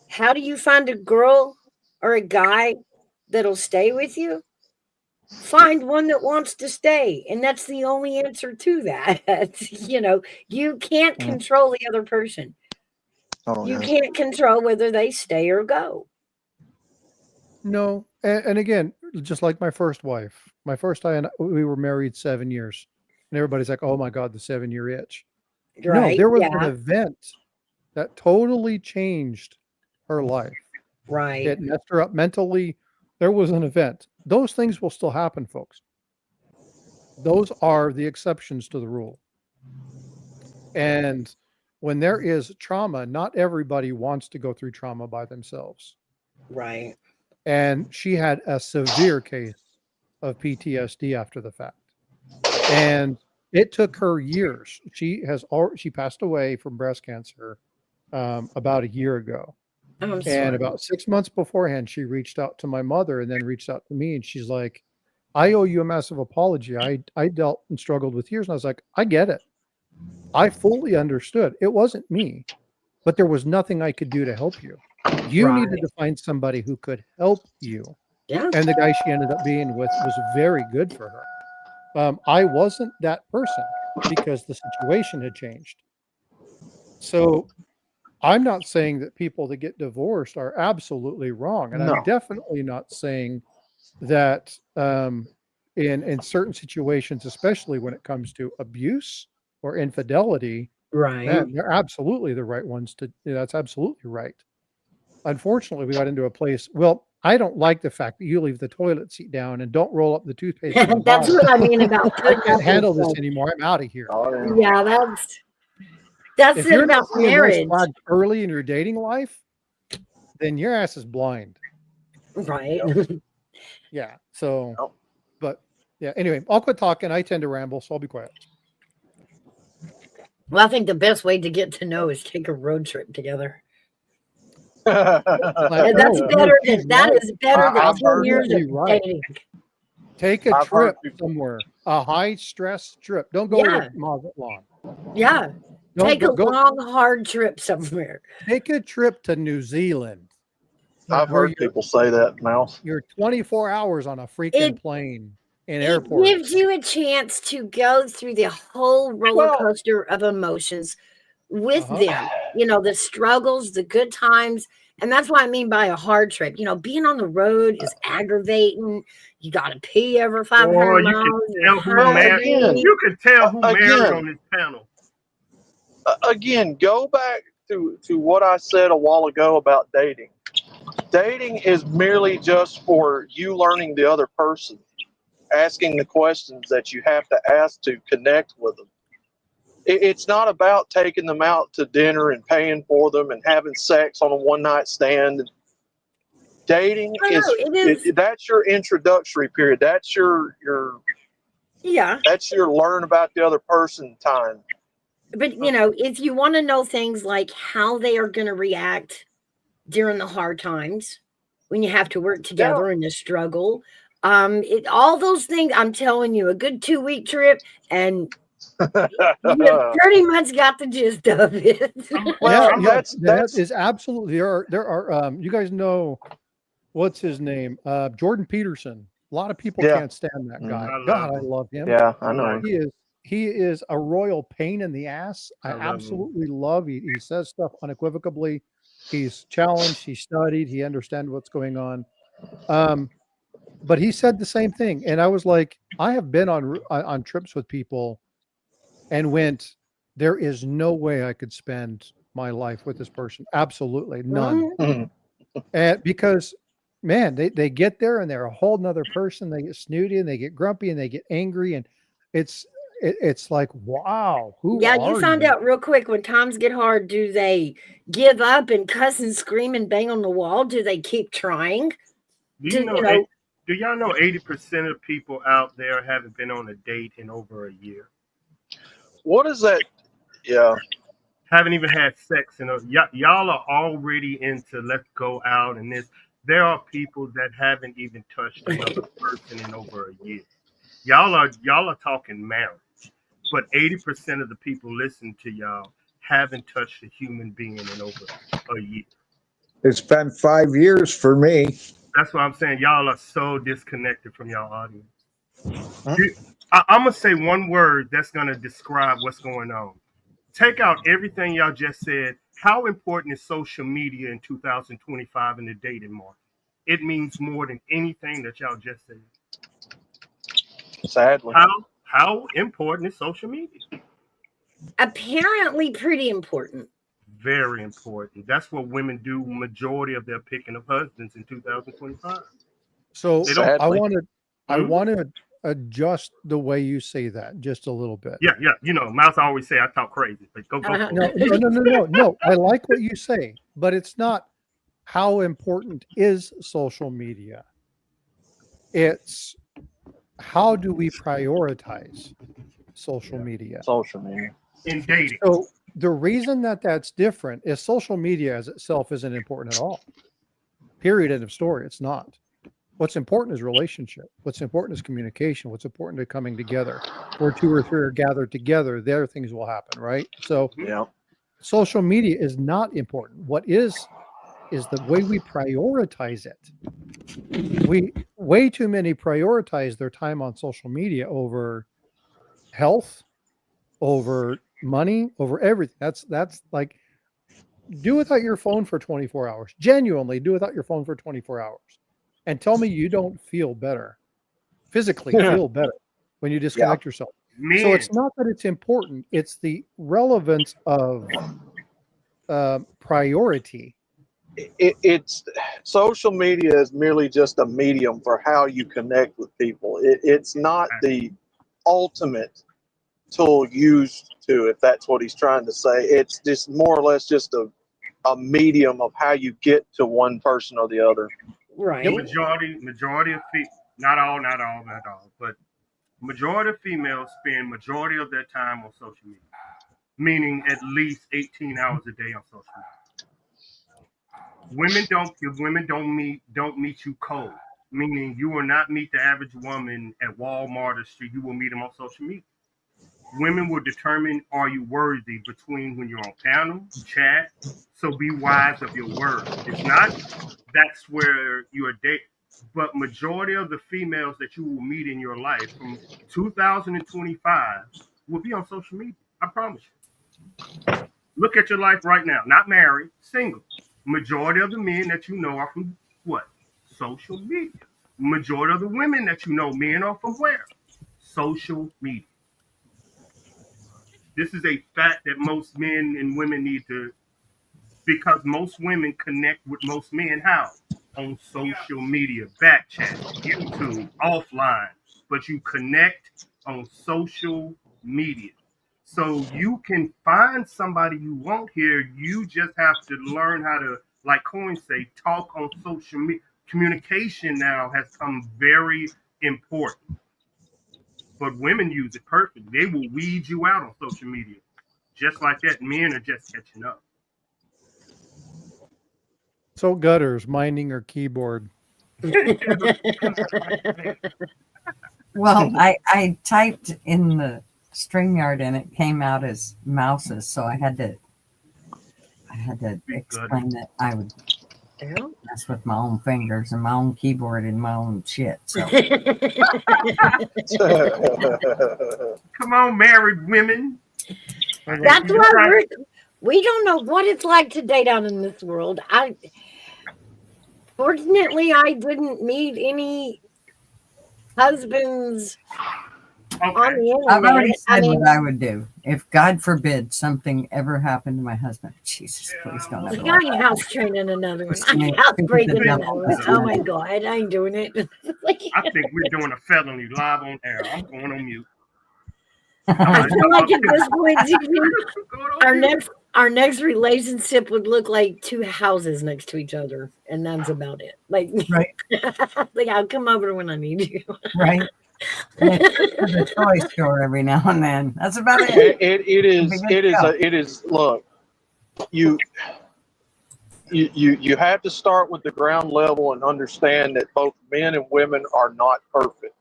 how do you find a girl or a guy that'll stay with you? Find one that wants to stay. And that's the only answer to that. You can't control the other person. Oh, You yeah. can't control whether they stay or go. No. And again, just like my first wife, we were married 7 years. And everybody's like, oh my God, the 7-year itch. Right. No, there was an event that totally changed her life. Right. It messed her up mentally. There was an event. Those things will still happen, folks. Those are the exceptions to the rule. And when there is trauma, not everybody wants to go through trauma by themselves. Right. And she had a severe case of PTSD after the fact. And it took her years. She passed away from breast cancer about a year ago. And about 6 months beforehand, she reached out to my mother and then reached out to me. And she's like, I owe you a massive apology. I dealt and struggled with years. And I was like, I get it. I fully understood. It wasn't me, but there was nothing I could do to help you. You Right. needed to find somebody who could help you. Yeah. And the guy she ended up being with was very good for her. I wasn't that person because the situation had changed. So I'm not saying that people that get divorced are absolutely wrong. And No. I'm definitely not saying that in certain situations, especially when it comes to abuse or infidelity, Right. man, they're absolutely the right ones to, that's absolutely right. Unfortunately, we got into a place. Well, I don't like the fact that you leave the toilet seat down and don't roll up the toothpaste. In the That's bottom. what I mean about I putting up can't handle with this stuff. anymore. I'm out of here. Oh, yeah. Yeah, that's If it you're about not seeing those marriage. flags early in your dating life, then your ass is blind. Right. Yeah. So, Yep. but yeah. Anyway, I'll quit talking. I tend to ramble, so I'll be quiet. Well, I think the best way to get to know is take a road trip together. Like, And that's no, better she's than that right. is better than I've 10 heard years of absolutely right. dating. Take a I've heard trip people- somewhere, a high stress trip. Don't go Yeah. to Mazatlan. Yeah. Don't Take go, a long, hard trip somewhere. take a trip to New Zealand. I've where heard people say that, Mouse. You're 24 hours on a freaking It- plane in It airport. gives you a chance to go through the whole roller Well- coaster of emotions with Uh-huh. them. You know, the struggles, the good times. And that's what I mean by a hard trip. You know, being on the road is aggravating. You got to pee every 500 Boy, you miles. can You're tell who hungry. married. You can tell who married Again. on this panel. Again, go back to what I said a while ago about dating. Dating is merely just for you learning the other person, asking the questions that you have to ask to connect with them. It's not about taking them out to dinner and paying for them and having sex on a one-night stand. Dating I know, it is. that's your introductory period. That's your Yeah. that's your learn about the other person time. But, you know, if you want to know things like how they are going to react during the hard times, when you have to work together in the struggle, all those things, I'm telling you, a good 2-week trip, and you pretty much got the gist of it. Well, Yeah, that's that is absolutely there are you guys know what's his name? Jordan Peterson. A lot of people Yeah. can't stand that guy. I love God, I him. love him. yeah, I know. He is a royal pain in the ass. I I love him. absolutely love. He says stuff unequivocally. He's challenged. He studied. He understands what's going on. But he said the same thing, and I was like, I have been on trips with people, and went, there is no way I could spend my life with this person. Absolutely none. Mhm. And because, man, they get there and they're a whole nother person. They get snooty and they get grumpy and they get angry, and it's like, wow, who Yeah, are you found out real quick when times get hard. Do they give up and cuss and scream and bang on the wall? Do they keep trying? Do y'all know 80% of people out there haven't been on a date in over a year? What is that? Yeah. Haven't even had sex y'all are already into let's go out and this. There are people that haven't even touched another person in over a year. Y'all are talking marriage, but 80% of the people listening to y'all haven't touched a human being in over a year. It's been 5 years for me. That's what I'm saying. Y'all are so disconnected from y'all audience. Huh? I'm gonna say one word that's gonna describe what's going on. Take out everything y'all just said. How important is social media in 2025 in the dating market? It means more than anything that y'all just said. Sadly. How important is social media? Apparently pretty important. Very important. That's what women do majority of their picking of husbands in 2025. So They don't- I Sadly. want to adjust the way you say that just a little bit. Yeah. You know, Mouse always say I talk crazy, but go for it. No. I like what you say, but it's not how important is social media. It's how do we prioritize social media? Social media. In dating. So the reason that that's different is social media as itself isn't important at all. Period. End of story. It's not. What's important is relationship. What's important is communication. What's important is coming together. Where two or three are gathered together, there things will happen, right? So Yeah. social media is not important. What is the way we prioritize it. Way too many prioritize their time on social media over health, over money, over everything. That's like, do without your phone for 24 hours. Genuinely do without your phone for 24 hours. And tell me you don't feel better, physically feel better when you disconnect yourself. Men. So it's not that it's important, it's the relevance of priority. It's social media is merely just a medium for how you connect with people. It's not the ultimate tool used to, if that's what he's trying to say. It's just more or less just a medium of how you get to one person or the other. Right. The majority of not all, but majority of females spend majority of their time on social media, meaning at least 18 hours a day on social media. Women don't meet you cold, meaning you will not meet the average woman at Walmart or street. You will meet them on social media. Women will determine, are you worthy, between when you're on panel, chat. So be wise of your words. It's not that's where you're dating, but majority of the females that you will meet in your life from 2025 will be on social media. I promise you. Look at your life right now. Not married, single. Majority of the men that you know are from what? Social media. Majority of the women that you know, men, are from where? Social media. This is a fact that most men and women need to, because most women connect with most men how? On social media, back chat, YouTube, offline, but you connect on social media. So you can find somebody you want here. You just have to learn how to, like Coin say, talk on social media. Communication now has come very important. But women use it perfect. They will weed you out on social media. Just like that, men are just catching up. So Gutters, minding her keyboard. Well, I typed in the StreamYard and it came out as mouses, so I had to explain that I would mess with my own fingers and my own keyboard and my own shit. So Come on, married women. That's why we don't know what it's like to date out in this world. Fortunately, I didn't meet any husbands on the internet. I've already said what I would do if, God forbid, something ever happened to my husband. Jesus, please don't ever. I ain't house training another one. I ain't house breaking another one. Oh my God, I ain't doing it. I think we're doing a felony live on air. I'm going on mute. I feel like at this point, our next relationship would look like two houses next to each other, and that's about it. Like, right? Like, I'll come over when I need you. Right. The toy store every now and then. That's about it. It is. Look, you have to start with the ground level and understand that both men and women are not perfect.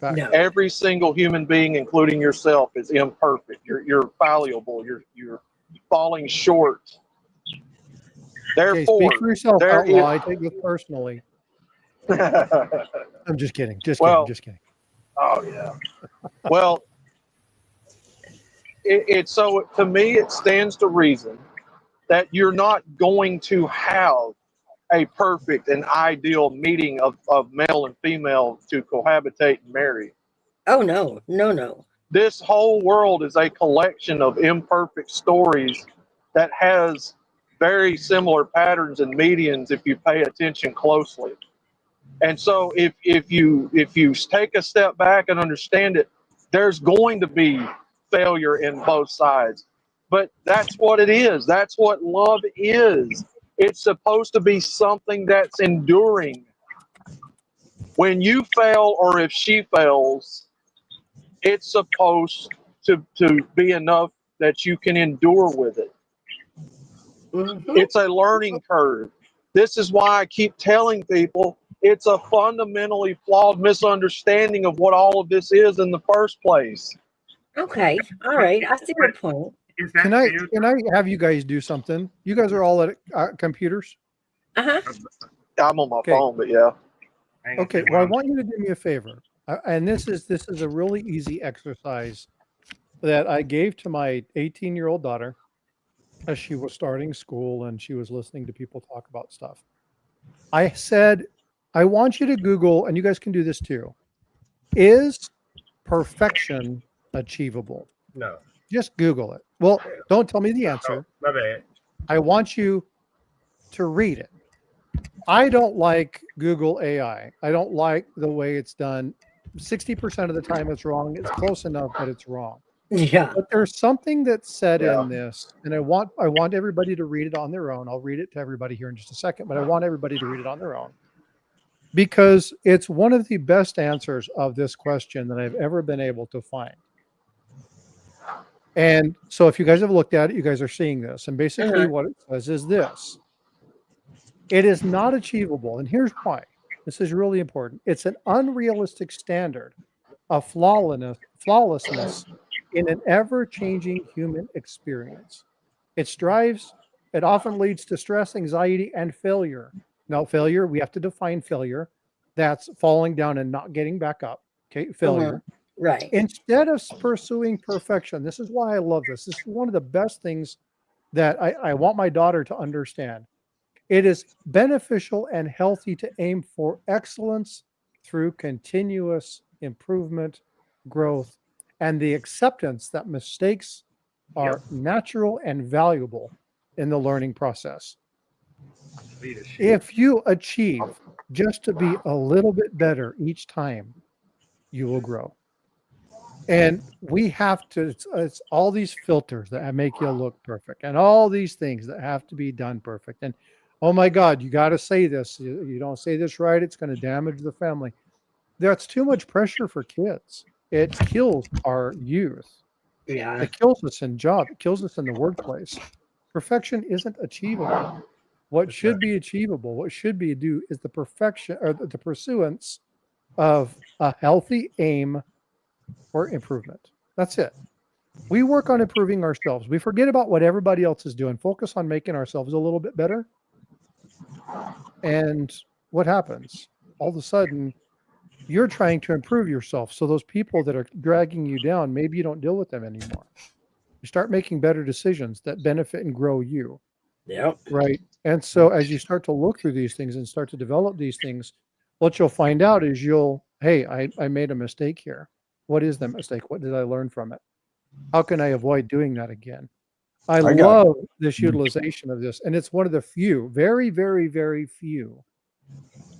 No. Every single human being, including yourself, is imperfect. You're fallible. You're falling short. Therefore, speak for yourself, outlaw. I take this personally. I'm just kidding. Just kidding. Oh yeah. Well, it's so to me, it stands to reason that you're not going to have a perfect and ideal meeting of male and female to cohabitate and marry. Oh no. This whole world is a collection of imperfect stories that has very similar patterns and medians if you pay attention closely. And so if you take a step back and understand it, there's going to be failure in both sides. But that's what it is. That's what love is. It's supposed to be something that's enduring. When you fail or if she fails, it's supposed to be enough that you can endure with it. Mm-hmm. It's a learning curve. This is why I keep telling people, it's a fundamentally flawed misunderstanding of what all of this is in the first place. Okay. All right. I see your point. Is that Can I fair? have you guys do something? You guys are all at computers. Uh-huh. I'm on my Okay. phone, but yeah. I ain't gonna Okay. say Well, I why. want you to do me a favor, and this is a really easy exercise that I gave to my 18-year-old daughter as she was starting school and she was listening to people talk about stuff. I said, I want you to Google, and you guys can do this too. Is perfection achievable? No. Just Google it. Well, don't tell me the Oh, answer. my bad. I want you to read it. I don't like Google AI. I don't like the way it's done. 60% of the time it's wrong. It's close enough, but it's wrong. Yeah. But there's something that's said Yeah. in this, and I want everybody to read it on their own. I'll read it to everybody here in just a second, but I want everybody to read it on their own because it's one of the best answers of this question that I've ever been able to find. And so if you guys have looked at it, you guys are seeing this. And basically what it says is this. It is not achievable. And here's why. This is really important. It's an unrealistic standard of flawlessness in an ever-changing human experience. It often leads to stress, anxiety, and failure. Now, failure, we have to define failure. That's falling down and not getting back up. Okay, failure. Right. Instead of pursuing perfection, this is why I love this. This is one of the best things that I want my daughter to understand. It is beneficial and healthy to aim for excellence through continuous improvement, growth, and the acceptance that mistakes are natural and valuable in the learning process. Leadership. If you achieve just to be a little bit better each time, you will grow. And we have to, it's all these filters that make you look perfect and all these things that have to be done perfect. And oh my God, you got to say this. You don't say this right, it's going to damage the family. That's too much pressure for kids. It kills our youth. Yeah. It kills us in job. It kills us in the workplace. Perfection isn't achievable. What should be achievable, what should be do is the perfection or the pursuance of a healthy aim for improvement. That's it. We work on improving ourselves. We forget about what everybody else is doing. Focus on making ourselves a little bit better. And what happens? All of a sudden, you're trying to improve yourself. So those people that are dragging you down, maybe you don't deal with them anymore. You start making better decisions that benefit and grow you. Yep. Right. And so as you start to look through these things and start to develop these things, what you'll find out is hey, I made a mistake here. What is the mistake? What did I learn from it? How can I avoid doing that again? I love this utilization of this. And it's one of the few, very, very, very few,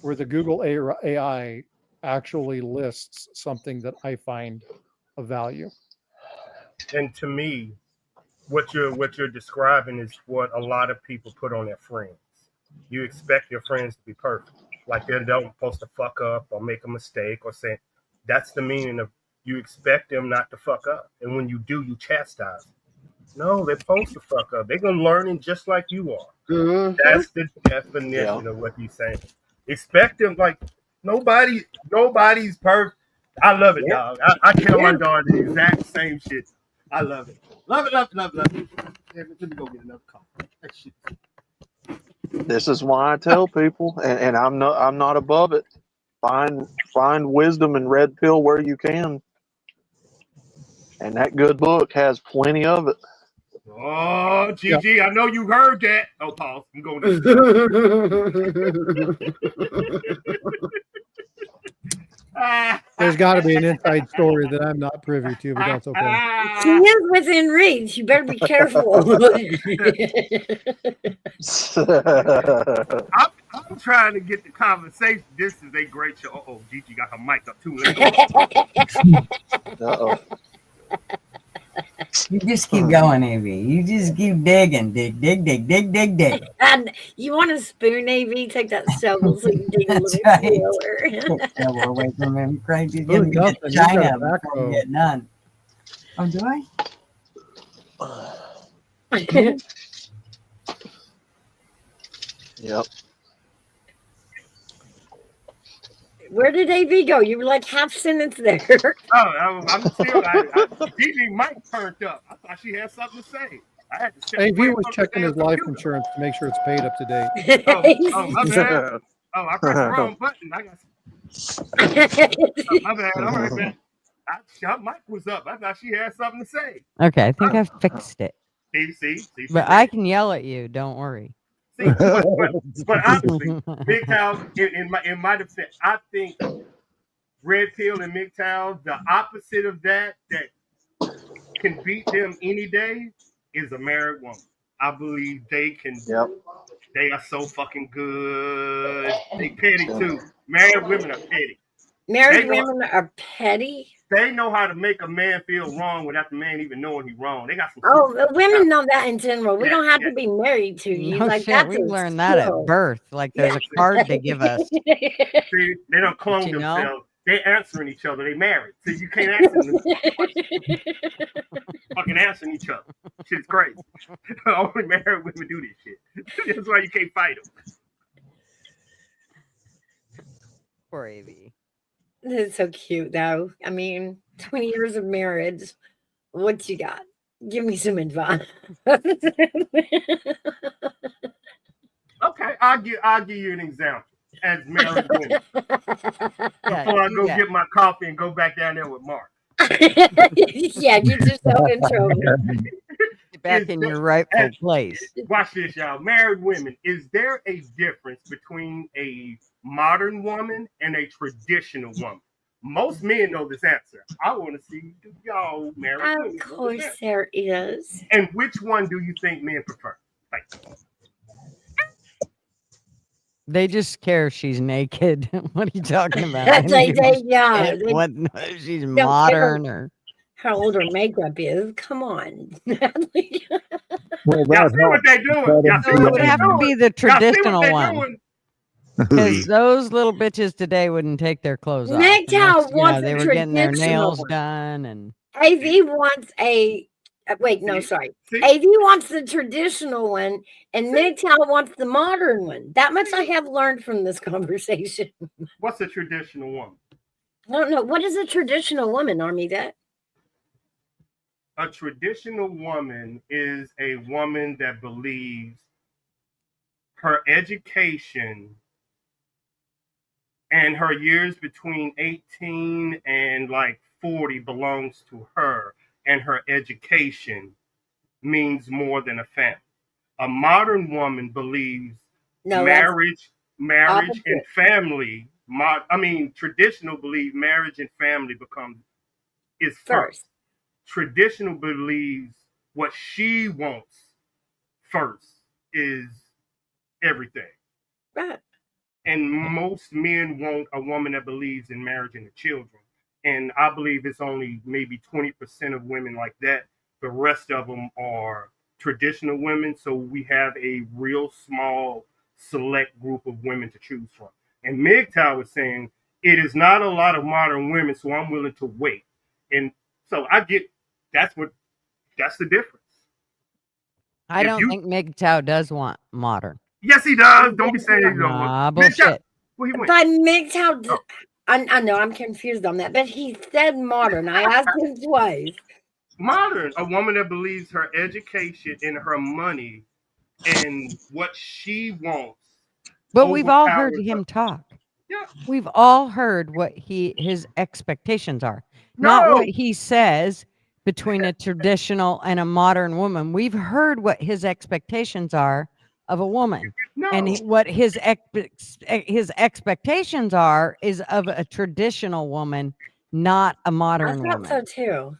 where the Google AI actually lists something that I find of value. And to me, what you're describing is what a lot of people put on their friends. You expect your friends to be perfect, like they don't supposed to fuck up or make a mistake or say. That's the meaning of you expect them not to fuck up, and when you do, you chastise them. No, they're supposed to fuck up. They're gonna learn it just like you are. That's the definition of what he's saying. Expect them like nobody's perfect. I love it, dog. I tell my daughter the exact same shit. I love it. Love it. Yeah, let me go get another coffee. That shit. This is why I tell people, and I'm not above it. Find wisdom and red pill where you can, and that good book has plenty of it. Oh, Gigi, I know you heard that. Oh, pause. I'm going to. There's got to be an inside story that I'm not privy to, but that's okay. She is within reach. You better be careful. I'm trying to get the conversation. This is a great show. Oh, Gigi got her mic up too. Uh-oh. You just keep going, AV. You just keep digging. Dig. And you want a spoon, AV? Take that shovel so you can dig a That's little right. slower. Yeah, we're away from him. Crazy. He's Spoon going to nothing. get You've got China a before we backbone. get done. Oh, do I? Yep. Where did AV go? You were like half sentence there. I'm still. DJ Mike turned up. I thought she had something to say. I had to step AV away was from the checking damn his life computer. insurance to make sure it's paid up to date. My bad. Oh, I pressed the wrong button. I got. My bad. All right, man. Mike was up. I thought she had something to say. Okay, I think I fixed it. See, But I can yell at you. Don't worry. See, but honestly, MGTOW, in my defense, I think Red Pill and MGTOW, the opposite of that can beat them any day is a married woman. I believe they can. Yep. They are so fucking good. They petty too. Married women are petty. Married women are petty. They know how to make a man feel wrong without the man even knowing he's wrong. They got some. Women know that in general. We don't have to be married to you. No like shit, we learned that at birth. Like there's a card they give us. See, they don't clone themselves. They answering each other. They married. So you can't answer them. Fucking answering each other. Shit's crazy. Only married women do this shit. That's why you can't fight them. Poor AV. That's so cute, though. I mean, 20 years of marriage. What you got? Give me some advice. Okay, I'll give you an example. As married women, before I go get my coffee and go back down there with Mark. Yeah, get yourself in trouble. Get back in your rightful place. Watch this, y'all. Married women, is there a difference between a modern woman and a traditional woman? Most men know this answer. I want to see y'all married women. Of course there is. And which one do you think men prefer? They just care if she's naked. What are you talking about? She's modern or how old her makeup is. Come on. Well, y'all see what they doing. It would have to be the traditional one. Because those little bitches today wouldn't take their clothes off. MGTOW wants they were getting their nails done and AV wants a wait, no, sorry. AV wants the traditional one, and MGTOW wants the modern one. That much I have learned from this conversation. What's a traditional woman? I don't know. What is a traditional woman, Army Vet? A traditional woman is a woman that believes her education and her years between 18 and like 40 belongs to her. And her education means more than a family. A modern woman believes marriage and family. Traditional believe marriage and family is first. Traditional believes what she wants first is everything. Right. And most men want a woman that believes in marriage and the children. And I believe it's only maybe 20% of women like that. The rest of them are traditional women. So we have a real small, select group of women to choose from. And MGTOW is saying it is not a lot of modern women, so I'm willing to wait. And so I get that's the difference. I don't think MGTOW does want modern. Yes, he does. Don't be saying he don't want. Bullshit. But MGTOW. I know I'm confused on that, but he said modern. I asked him twice. Modern, a woman that believes her education and her money and what she wants. But we've all heard him talk. Yeah. We've all heard what his expectations are. Not what he says between a traditional and a modern woman. We've heard what his expectations are of a woman. No. And what his expectations are is of a traditional woman, not a modern woman. I thought so too.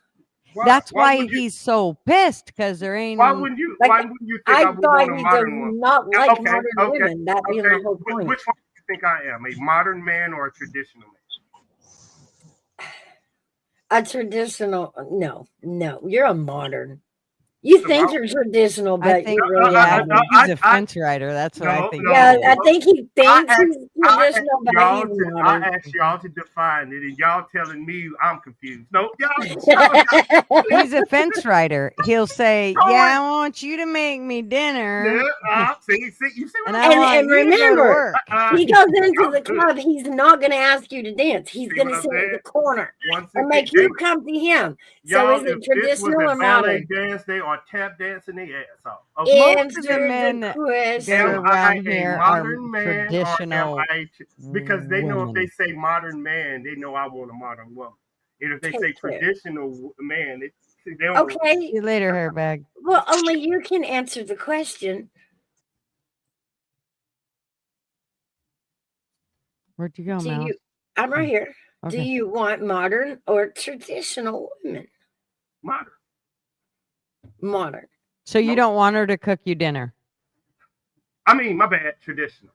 That's why he's so pissed, because there ain't. Why wouldn't you think I would want a modern woman? Not like modern women. That being the whole point. Which one do you think I am? A modern man or a traditional man? A traditional? No. You're a modern. You think you're traditional, but he's a fence rider. That's what I think. Yeah, I think he thinks traditional, but y'all he's to, I modern. asked y'all to define it, and y'all telling me I'm confused. No, He's a fence rider. He'll say, Oh, "Yeah, I want you to make me dinner, see, you see what and I'm I want And you to go to remember, work." he goes into I'm the good. club. He's not going to ask you to dance. He's See going what to I'm sit at the saying? corner Once and again, make you come to him. So y'all, is it if this was traditional a or ballet modern? dance, they are tap dancing their ass off. Okay. Most Answer of the men the that go question. Am I around a here are modern man, or am traditional I? Because they know if they women. say modern man, they know I want a modern woman. And if they say Take care. traditional man, they don't. Okay. See you later, hairbag. Well, only you can answer the question. Where'd you go, Do Mouse? you? I'm right here. Do Okay. you want modern or traditional women? Modern. Modern. So you don't want her to cook you dinner? I mean, my bad. Traditional.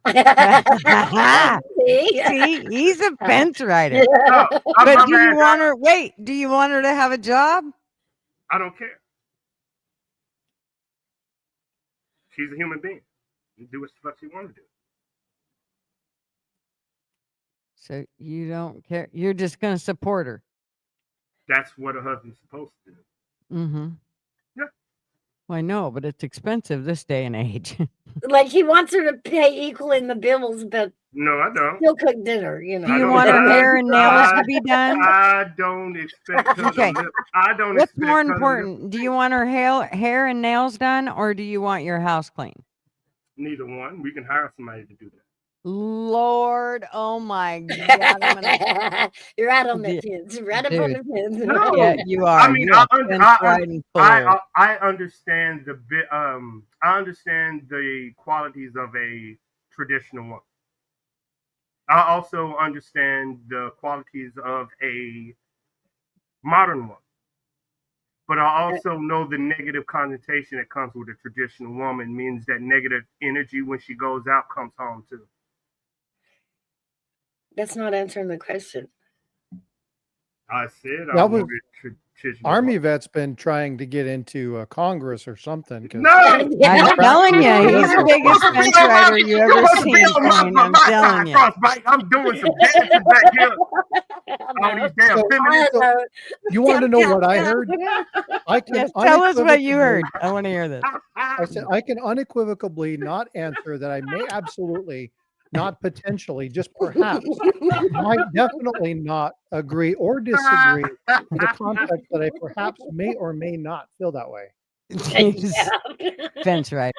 See, he's a fence rider. No, But do you want her? Wait, do you want her to have a job? I don't care. She's a human being. You do what the fuck she want to do. So you don't care. You're just going to support her. That's what a husband's supposed to do. Mm-hmm. Yeah. Well, I know, but it's expensive this day and age. Like he wants her to pay equal in the bills, but No, I don't. still cook dinner. You know. Do you want her hair and nails to be done? I don't expect her Okay. to. I don't. What's expect more her to important? Do you want her hair and nails done, or do you want your house clean? Neither one. We can hire somebody to do that. Lord, oh my God! I'm gonna... You're right on the pins. Right up on the pins. No, Yeah, you are. I mean, You are fence riding I understand the bit. I understand the qualities of a traditional one. I also understand the qualities of a modern one. But I also know the negative connotation that comes with a traditional woman means that negative energy when she goes out comes home too. That's not answering the question. I said I That was wanted traditional. Army vet's been trying to get into Congress or something. No, I'm telling you, he's the biggest fence rider you ever seen. I'm telling you. I'm doing some dancing back here. All these damn feminists. So, you want to know what I heard? I can Yes, tell us what you heard. I want to hear this. I said I can unequivocally not answer that. I may absolutely, not potentially, just perhaps, might definitely not agree or disagree with the context that I perhaps may or may not feel that way. Fence rider.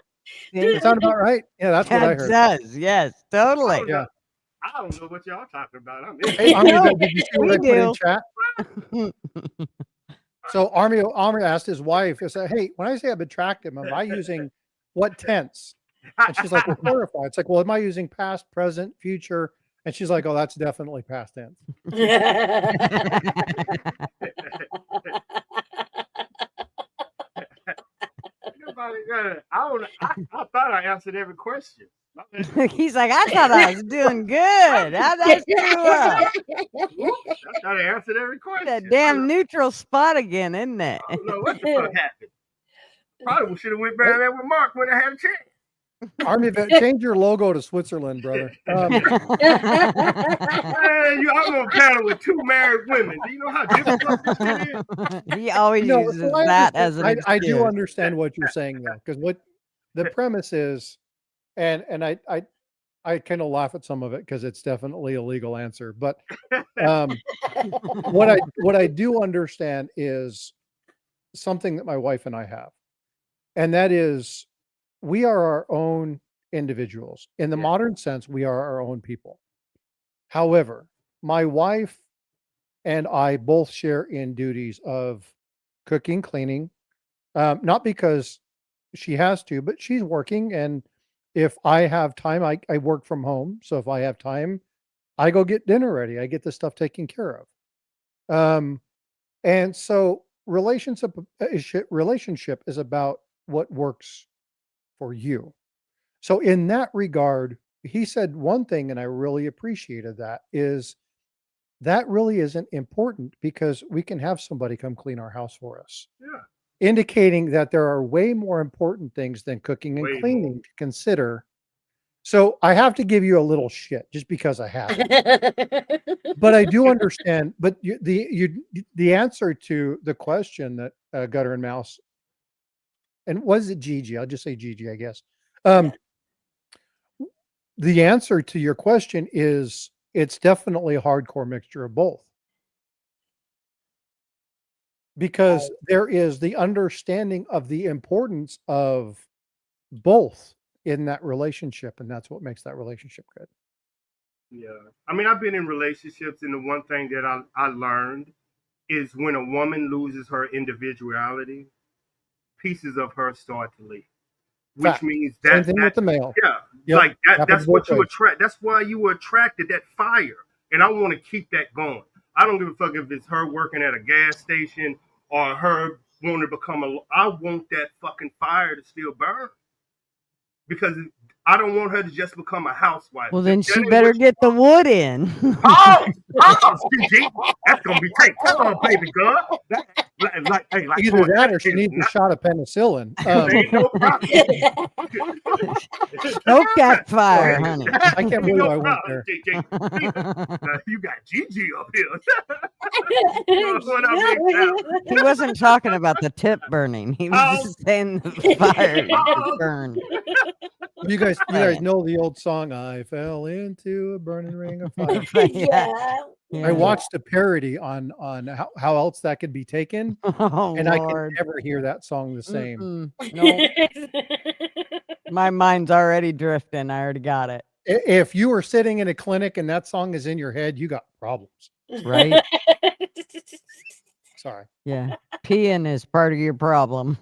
It sound about right? Yeah, that's what I It heard. does. Yes, totally. Yeah. I don't know what y'all talking about. Hey, Army, did you see what I We put in chat? So Army asked his wife, he said, "Hey, when I say I've attracted him, am I using what tense?" And she's like, "Well, clarify." It's like, "Well, am I using past, present, future?" And she's like, "Oh, that's definitely past tense." I thought I answered every question. He's like, I thought I was doing good. How'd I screw up? I thought I answered every question. That damn neutral spot again, isn't it? I don't know what the fuck happened. Probably should have went back there with Mark when I had a chance. Army vet, change your logo to Switzerland, brother. Man, I'm on panel with two married women. Do you know how difficult this shit is? He always No, uses so I that as understand- an I excuse. do understand what you're saying though, because what the premise is, and I kind of laugh at some of it because it's definitely a legal answer. But what I do understand is something that my wife and I have, and that is we are our own individuals. In the modern sense, we are our own people. However, my wife and I both share in duties of cooking, cleaning, not because she has to, but she's working. And if I have time, I work from home. So if I have time, I go get dinner ready. I get the stuff taken care of. And so relationship is about what works for you. So in that regard, he said one thing, and I really appreciated that, is that really isn't important because we can have somebody come clean our house for us. Yeah. Indicating that there are way more important things than cooking and Way cleaning more. to consider So I have to give you a little shit just because I have to. But I do understand. But the answer to the question that Gutter and Mouse, and was it Gigi? I'll just say Gigi, I guess. The answer to your question is it's definitely a hardcore mixture of both. Because there is the understanding of the importance of both in that relationship, and that's what makes that relationship good. Yeah. I mean, I've been in relationships, and the one thing that I learned is when a woman loses her individuality, pieces of her start to leave. Which Fact. means Same that, thing with the male. yeah, Yep. like that. Happens That's what both you ways. attract. That's why you were attracted, that fire. And I want to keep that going. I don't give a fuck if it's her working at a gas station or her wanting to become a. I want that fucking fire to still burn because I don't want her to just become a housewife. Well, then That she ain't better what get the wood in. Oh, GG. That's gonna be tight. Come on, baby girl. Like Either that or she needs a shot of penicillin. Ain't no problem. Stoke that fire, honey. I can't believe no I went problem, there. JJ. Now, you got Gigi up here. What up, big town? He wasn't talking about the tip burning. He was just saying the fire just burned. You guys know the old song, I fell into a burning ring of fire. Yeah. I watched a parody on how else that could be taken, Oh, and I can Lord. never hear that song the same. Nope. My mind's already drifting. I already got it. If you were sitting in a clinic and that song is in your head, you got problems. Right? Sorry. Yeah. Peeing is part of your problem.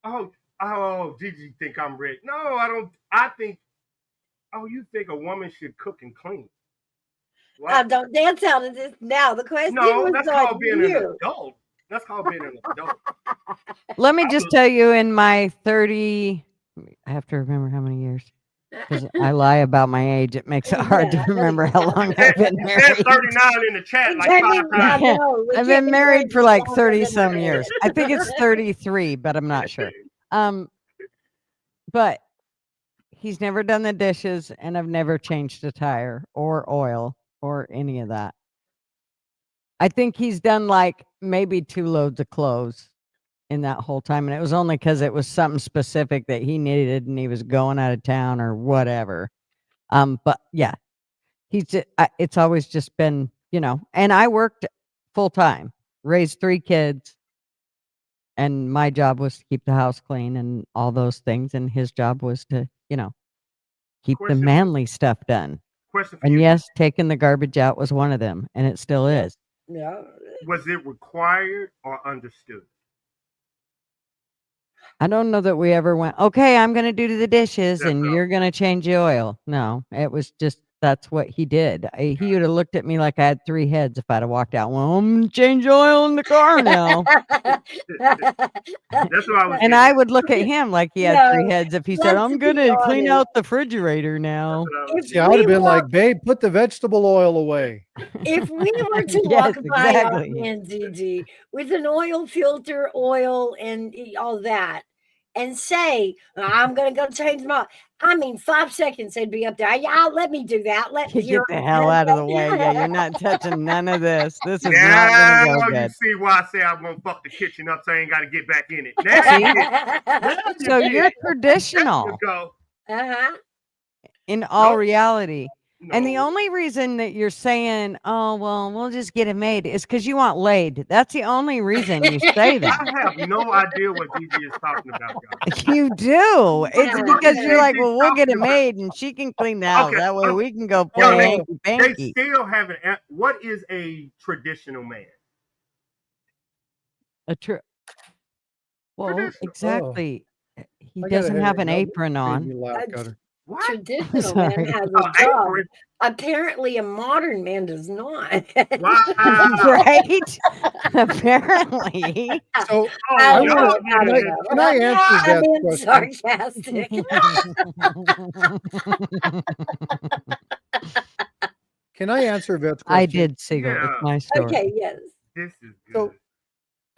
Oh, Gigi think I'm rich. No, I don't. I think, you think a woman should cook and clean. I don't dance out of this now. The question No, was that's on called being you. an adult. That's called being an adult. Let me just tell you, in my 30, I have to remember how many years. Because I lie about my age. It makes it hard to remember how long I've been It married. said 39 in the chat like 5 times. Yeah. I've been married for like 30 some years. I think it's 33, but I'm not sure. But he's never done the dishes, and I've never changed a tire or oil or any of that. I think he's done like maybe 2 loads of clothes in that whole time, and it was only because it was something specific that he needed, and he was going out of town or whatever. But yeah, it's always just been, and I worked full time, raised 3 kids, and my job was to keep the house clean and all those things, and his job was to, keep the manly stuff done. And yes, taking the garbage out was one of them, and it still is. Yeah. Was it required or understood? I don't know that we ever went, okay, I'm going to do the dishes and you're going to change the oil. No, it was just, that's what he did. He would have looked at me like I had 3 heads if I'd have walked out. Well, I'm going to change oil in the car now. That's what I was And I would look at him like he had 3 heads if he said, I'm going to clean honest. out the refrigerator now. See, I would have been like, babe, put the vegetable oil away. If we were to Yes, walk by our exactly. man Gigi with an oil filter, oil, and all that, and say, I'm going to go change my, 5 seconds they'd be up there. Yeah, let me do that. Let me Get the hell out of the way. Yeah, you're not touching none of this. This is not Now going to go you good. see why I say I won't fuck the kitchen up so I ain't got to get back in it. Now So you're traditional. you go. In all No. reality. And the No. only reason that you're saying, oh, well, we'll just get it made is because you want laid. That's the only reason you say that. I have no idea what Gigi is talking about, guys. You do. It's Yeah. because you're like, Gigi's well, we'll get it talking about- made and she can clean the house. Okay, That way we can go Yo, play they hanky panky. still haven't. What is a traditional man? Well, Traditional. exactly. He I gotta doesn't hear have it. an No, apron made on. me laugh, Gutter. What? Traditional man Sorry. has Oh, a job. apron. Apparently, a modern man does not. Wow. Right? Apparently. So I I don't want know. to. Can I answer I'm that being question? sarcastic. Can I answer Vet's question? I did, Siegel. Yeah. It's my story. Okay, yes. This is good. So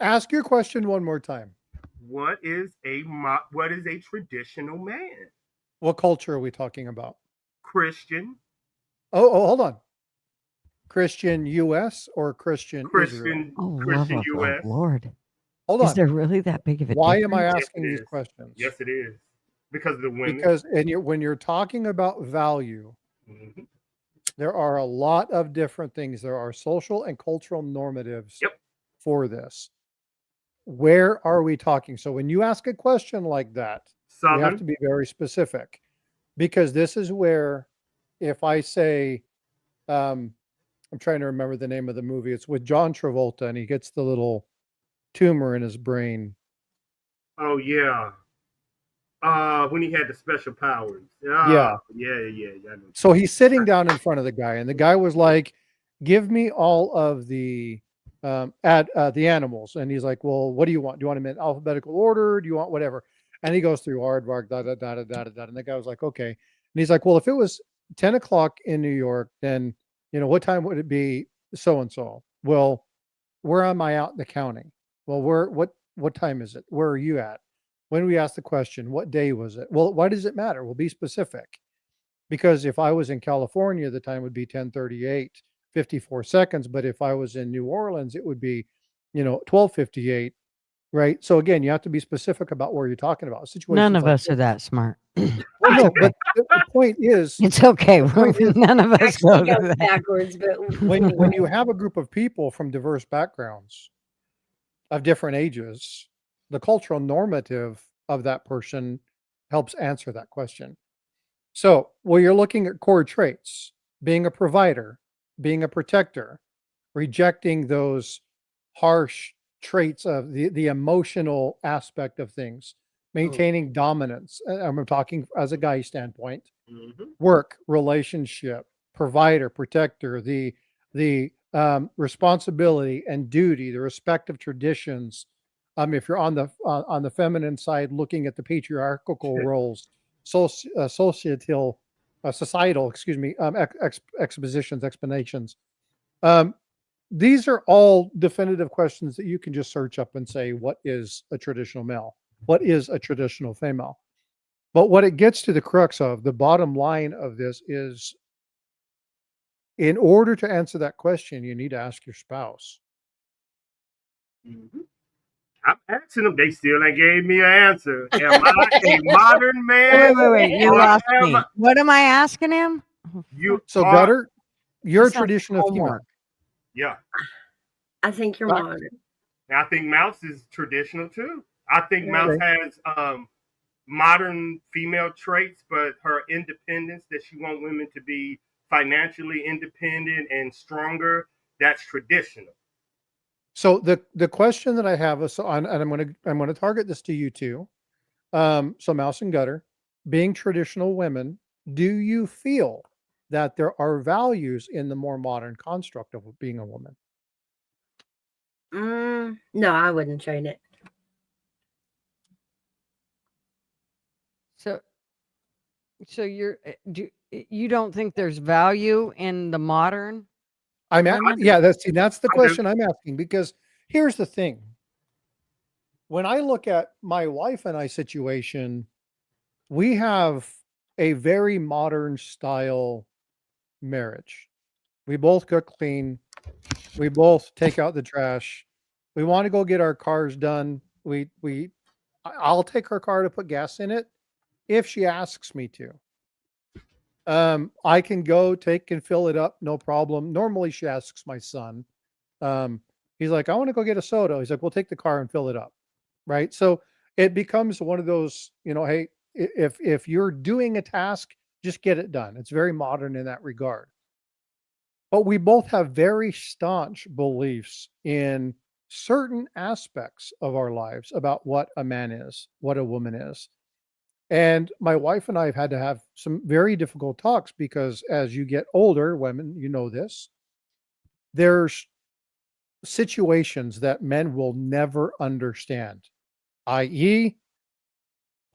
ask your question one more time. what is a traditional man? What culture are we talking about? Christian, Oh, hold on. Christian U.S. or Christian Israel? Christian, Oh, love Christian of the U.S. Lord. Hold Is on. there really that big of a Why am I difference? Yes, asking it these is. questions? Yes, it is. Because of the women. Because when you're talking about value, Mhm. there are a lot of different things. There are social and cultural normatives Yep. for this. Where are we talking? So when you ask a question like that, we have Southern. to be very specific, because this is where, if I say, I'm trying to remember the name of the movie. It's with John Travolta, and he gets the little tumor in his brain. Oh yeah. When he had the special powers. Yeah. Yeah. I know. So he's sitting down in front of the guy, and the guy was like, "Give me all of the the animals." And he's like, "Well, what do you want? Do you want them in alphabetical order? Do you want whatever?" And he goes through aardvark, da da da da da da. And the guy was like, "Okay." And he's like, "Well, if it was 10 o'clock in New York, then what time would it be? So and so." Well, where am I out in the county? Well, what time is it? Where are you at? When we asked the question, what day was it? Well, why does it matter? Well, be specific. Because if I was in California, the time would be 10:38, 54 seconds. But if I was in New Orleans, it would be, 12:58, right? So again, you have to be specific about where you're talking about. None Situations of like us are that smart. well, It's no, okay. but the point is, It's okay. point is, None of us Actually go goes to that. backwards, but when anyway. you have a group of people from diverse backgrounds of different ages, the cultural normative of that person helps answer that question. So, well, you're looking at core traits: being a provider, being a protector, rejecting those harsh traits of the emotional aspect of things, maintaining dominance. I'm talking as a guy standpoint. Mhm. Work, relationship, provider, protector, the responsibility and duty, the respective traditions. If you're on the feminine side, looking at the patriarchal roles, societal, societal, excuse me, explanations. These are all definitive questions that you can just search up and say, what is a traditional male? What is a traditional female? But what it gets to the crux of, the bottom line of this is, in order to answer that question, you need to ask your spouse. Mhm. I'm asking them. They still ain't gave me an answer. Am I a modern man? Wait. You Or lost am me. What am I asking him? you So, are? Gutter, you're a That sounds like traditional female. homework. Yeah. I think you're Back- modern. And I think Mouse is traditional too. I think Mouse Okay. has modern female traits, but her independence, that she wants women to be financially independent and stronger, that's traditional. So the question that I have is, and I'm gonna target this to you too. So Mouse and Gutter, being traditional women, do you feel that there are values in the more modern construct of being a woman? No, I wouldn't trade it. So you don't think there's value in the modern? Women? Yeah, that's the I do. question I'm asking, because here's the thing. When I look at my wife and I situation, we have a very modern style marriage. We both cook clean. We both take out the trash. We want to go get our cars done. I'll take her car to put gas in it if she asks me to. I can go take and fill it up, no problem. Normally she asks my son. He's like, I want to go get a soda. He's like, we'll take the car and fill it up. Right. So it becomes one of those, hey, if you're doing a task, just get it done. It's very modern in that regard. But we both have very staunch beliefs in certain aspects of our lives about what a man is, what a woman is. And my wife and I have had to have some very difficult talks, because as you get older, women, this, there's situations that men will never understand, i.e.,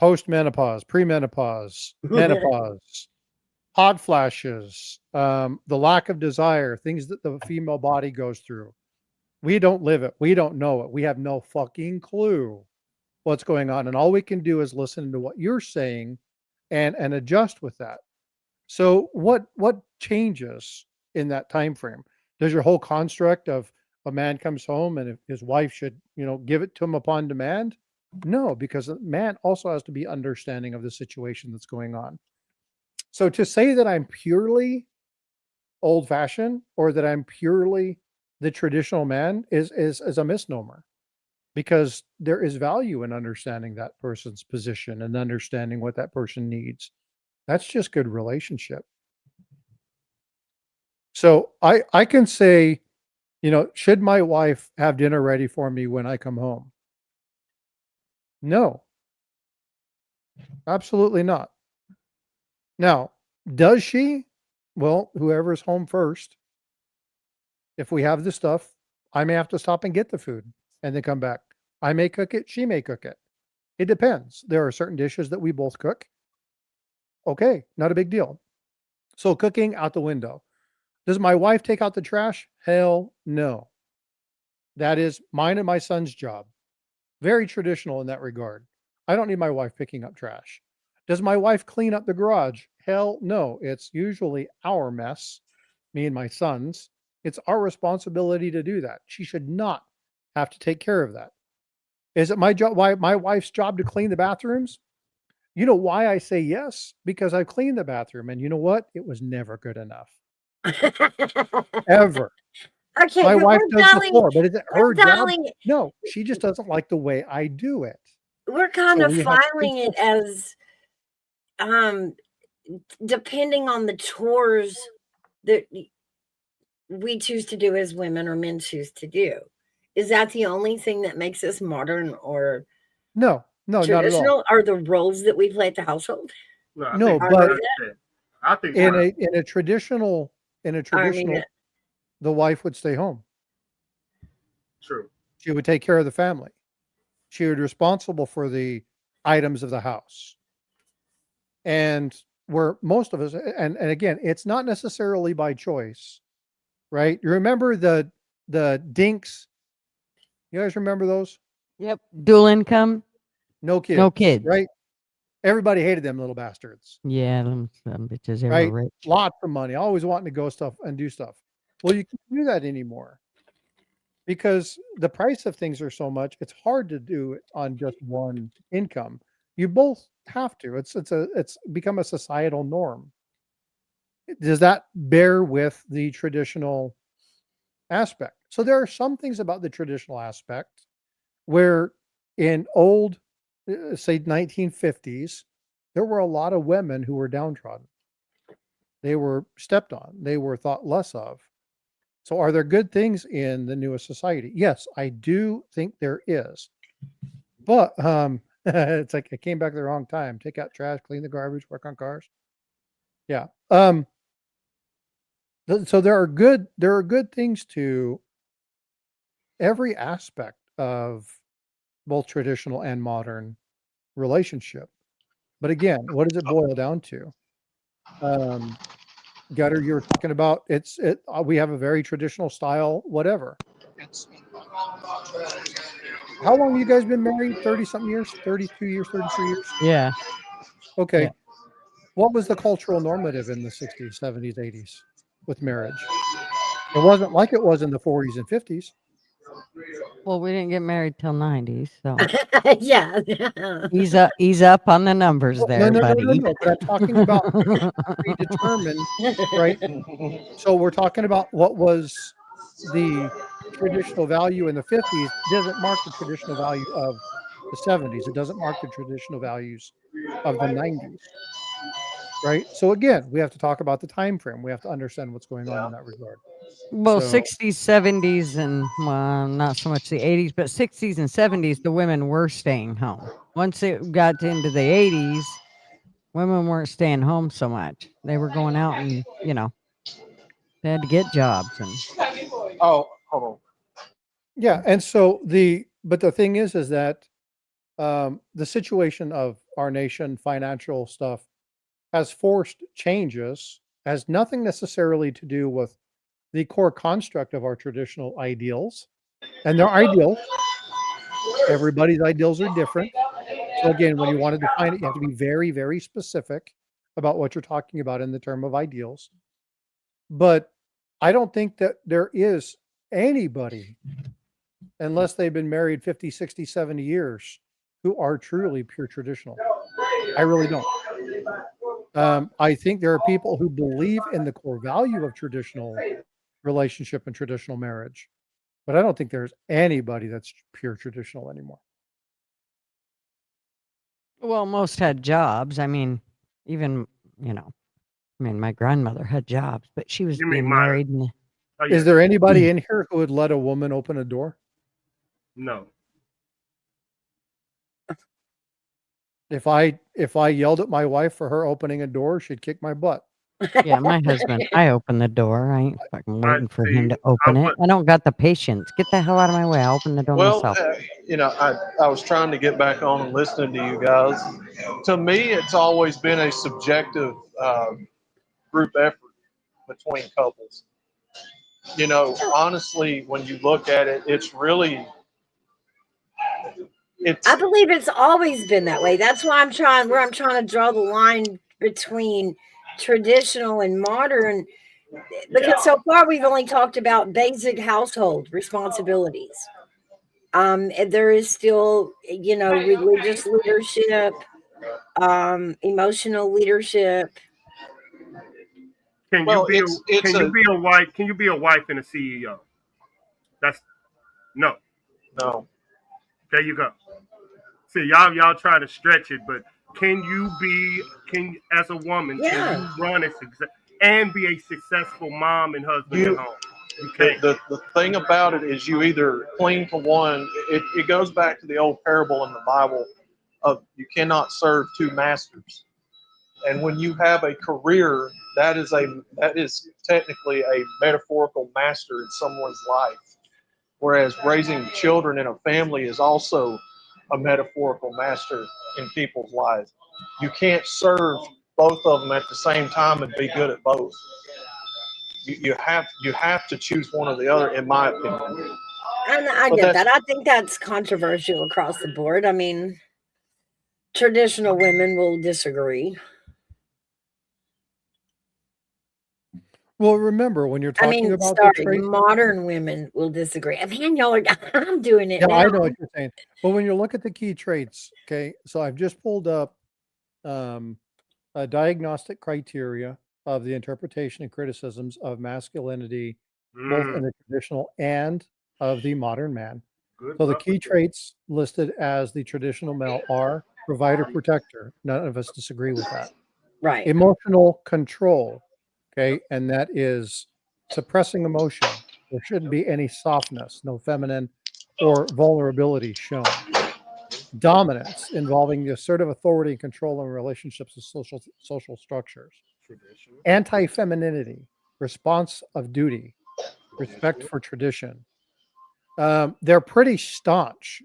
postmenopause, premenopause, menopause, hot flashes, the lack of desire, things that the female body goes through. We don't live it. We don't know it. We have no fucking clue what's going on. And all we can do is listen to what you're saying and adjust with that. So what changes in that time frame? Does your whole construct of a man comes home and if his wife should, give it to him upon demand? No, because the man also has to be understanding of the situation that's going on. So to say that I'm purely old fashioned or that I'm purely the traditional man is a misnomer, because there is value in understanding that person's position and understanding what that person needs. That's just good relationship. So I can say, should my wife have dinner ready for me when I come home? No, absolutely not. Now, does she? Well, whoever's home first. If we have the stuff, I may have to stop and get the food and then come back. I may cook it, she may cook it. It depends. There are certain dishes that we both cook. Okay, not a big deal. So cooking out the window. Does my wife take out the trash? Hell no. That is mine and my son's job. Very traditional in that regard. I don't need my wife picking up trash. Does my wife clean up the garage? Hell no. It's usually our mess, me and my son's. It's our responsibility to do that. She should not have to take care of that. Is it my job, my wife's job to clean the bathrooms? You know why I say yes? Because I've cleaned the bathroom, and you know what? It was never good enough. Ever. Okay, My but wife we're does the dialing, floor, but is it her we're job? dialing, No, she just doesn't like the way I do it. we're kind So of we have to filing it as depending on the chores that we choose to do as women or men choose to do. Is that the only thing that makes us modern or No, not at all. traditional? Are the roles that we play at the household? No, I No, think but I think in a traditional, I mean, the wife would stay home. true. She would take care of the family. She would be responsible for the items of the house. And where most of us, and again, it's not necessarily by choice, right? You remember the dinks? You guys remember those? Yep. Dual income. No kids. No kids. Right? Everybody hated them little bastards. Yeah, them bitches. They Right? were rich. Lots of money, always wanting to go stuff and do stuff. Well, you can't do that anymore because the price of things are so much. It's hard to do it on just one income. You both have to. It's become a societal norm. Does that bear with the traditional aspect? So there are some things about the traditional aspect where in old, say 1950s, there were a lot of women who were downtrodden. They were stepped on. They were thought less of. So are there good things in the newest society? Yes, I do think there is. But it's like I came back at the wrong time. Take out trash, clean the garbage, work on cars. Yeah. So there are good things to every aspect of both traditional and modern relationship. But again, what does it boil down to? Gutter, you were talking about we have a very traditional style, whatever. How long have you guys been married? 30 something years, 32 years, 33 years? Yeah. Okay. Yeah. What was the cultural normative in the 60s, 70s, 80s with marriage? It wasn't like it was in the 40s and 50s. Well, we didn't get married till 90s, so yeah. ease up on the numbers there, No. buddy. But I'm talking about predetermined, right? So we're talking about what was the traditional value in the 50s. It doesn't mark the traditional value of the 70s. It doesn't mark the traditional values of the 90s. Right. So again, we have to talk about the time frame. We have to understand what's going on in that regard. Well, So- 60s, 70s, and well, not so much the 80s, but 60s and 70s, the women were staying home. Once it got into the 80s, women weren't staying home so much. They were going out and, they had to get jobs. And Oh, hold on. Yeah, and so the thing is that the situation of our nation, financial stuff, has forced changes. Has nothing necessarily to do with the core construct of our traditional ideals, and they're ideals. Everybody's ideals are different. So again, when you want to define it, you have to be very, very specific about what you're talking about in the term of ideals. But I don't think that there is anybody, unless they've been married 50, 60, 70 years, who are truly pure traditional. I really don't. I think there are people who believe in the core value of traditional relationship and traditional marriage, but I don't think there's anybody that's pure traditional anymore. Well, most had jobs. I mean, even, my grandmother had jobs, but she was You mean being mine? married. And Oh, yeah. Is there anybody in here who would let a woman open a door? No. If I yelled at my wife for her opening a door, she'd kick my butt. yeah, my husband, I opened the door. I ain't fucking I waiting for see. him to open I it. I don't got the patience. Get the hell out of my way. I'll open the door Well, myself. I was trying to get back on and listening to you guys. To me, it's always been a subjective group effort between couples. Honestly, when you look at it, it's really I believe it's always been that way. That's why I'm trying to draw the line between traditional and modern, because so far we've only talked about basic household responsibilities. There is still, religious leadership, emotional leadership. Can well, you it's a be a wife? Can you be a wife and a CEO? That's no. no. There you go. See, y'all try to stretch it, but can as a woman can Yeah. you run a success and be a successful mom and husband at You home? You the, can't. the the thing about it is you either cling to one. It goes back to the old parable in the Bible of you cannot serve two masters. And when you have a career, that is technically a metaphorical master in someone's life. Whereas raising children in a family is also a metaphorical master in people's lives. You can't serve both of them at the same time and be good at both. You have to choose one or the other, in my opinion. And I But get that's that. I think that's controversial across the board. I mean, traditional women will disagree. Well, remember when you're I talking mean, about the sorry, traits. modern women will disagree. I mean, y'all are, I'm doing it Yeah, I now. know what you're saying. But when you look at the key traits, okay, so I've just pulled up um, a diagnostic criteria of the interpretation and criticisms of masculinity, both in Mm, the traditional and of the modern man. good So the luck key with that. traits listed as the traditional male are provider, protector. None of us disagree with that. Right. Emotional control, okay, and that is suppressing emotion. There shouldn't be any softness, no feminine or vulnerability shown. Dominance, involving the assertive authority and control in relationships and social structures. Traditional. Anti-femininity, response of duty, respect for tradition. They're pretty staunch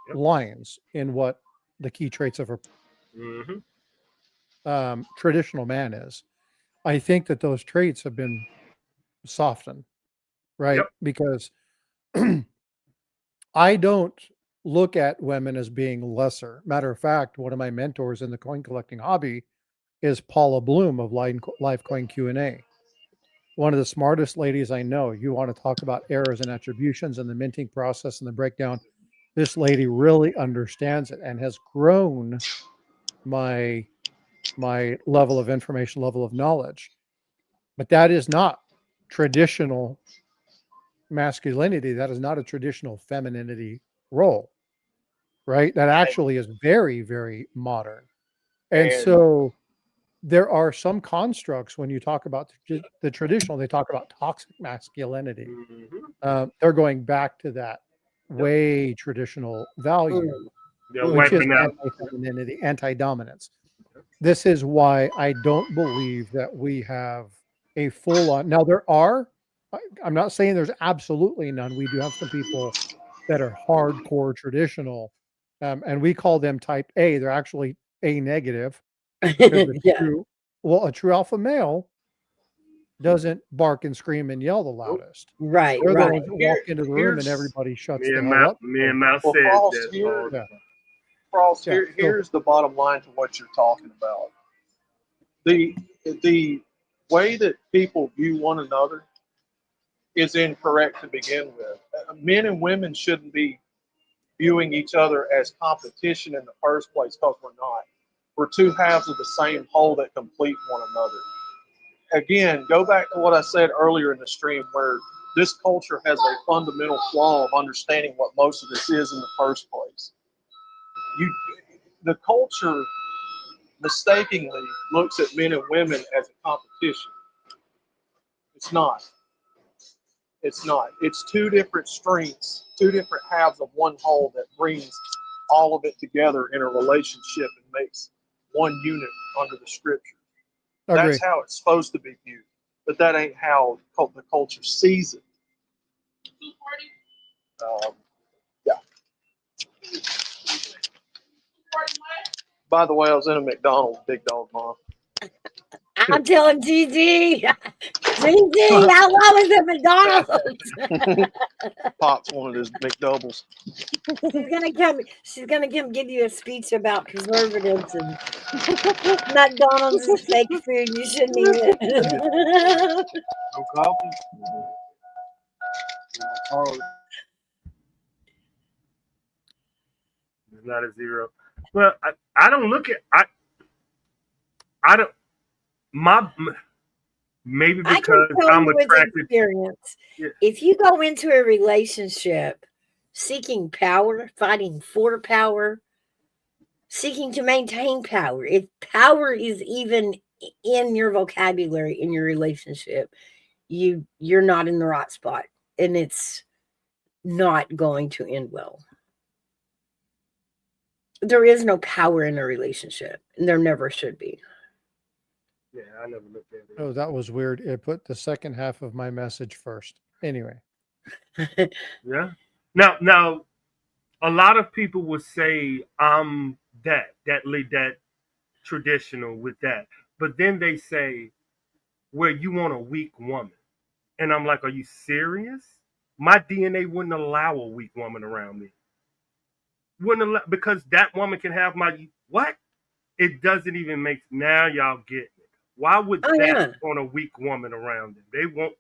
Yep. lines in what the key traits of Mm-hmm. a traditional man is. I think that those traits have been softened, right? Yep. Because I don't look at women as being lesser. Matter of fact, one of my mentors in the coin collecting hobby is Paula Bloom of Lifecoin Q&A. One of the smartest ladies I know. You want to talk about errors and attributions and the minting process and the breakdown. This lady really understands it and has grown my level of information, level of knowledge. But that is not traditional masculinity. That is not a traditional femininity role, right? That actually is very, very modern. And and so there are some constructs when you talk about the traditional, they talk about toxic masculinity. Mm-hmm. They're going back to that Yep. way traditional value, Yeah, Mm. which is wiping out. anti-femininity, anti-dominance. This is why I don't believe that we have a full on. Now, I'm not saying there's absolutely none. We do have some people that are hardcore traditional, and we call them type A. They're actually A negative because Yeah. a true alpha male doesn't bark and scream and yell the loudest. Right, They're the right. ones that walk into the room and Here's everybody shuts Me the and hell Mal, up. me and Mal well, said Frost, that. here, Yeah. Frost, Yeah. So here's the bottom line to what you're talking about. The way that people view one another is incorrect to begin with. Men and women shouldn't be viewing each other as competition in the first place, because we're not. We're two halves of the same whole that complete one another. Again, go back to what I said earlier in the stream, where this culture has a fundamental flaw of understanding what most of this is in the first place. The culture mistakenly looks at men and women as a competition. It's not. It's not. It's two different strengths, two different halves of one whole that brings all of it together in a relationship and makes one unit under the scripture. agree. That's how it's supposed to be viewed, but that ain't how the culture sees it. Yeah. By the way, I was in a McDonald's, Big Dog Mom. I'm telling Gigi, Gigi, how long is at McDonald's? Pops wanted his McDoubles. She's gonna come give you a speech about preservatives and McDonald's is fake food. You shouldn't eat it. No coffee. Oh, it's not a zero. Well, I don't look at I don't my maybe I can because tell I'm you with attracted. experience, Yeah. if you go into a relationship seeking power, fighting for power, seeking to maintain power, if power is even in your vocabulary in your relationship, you're not in the right spot, and it's not going to end well. There is no power in a relationship, and there never should be. Yeah, I never looked at it. Oh, that was weird. It put the second half of my message first. Anyway, Yeah. Now, a lot of people would say I'm that traditional with that, but then they say, "Well, you want a weak woman," and I'm like, "Are you serious? My DNA wouldn't allow a weak woman around me. Wouldn't allow, because that woman can have my what? It doesn't even make now y'all get it. Why would Oh that yeah. want a weak woman around them? They won't.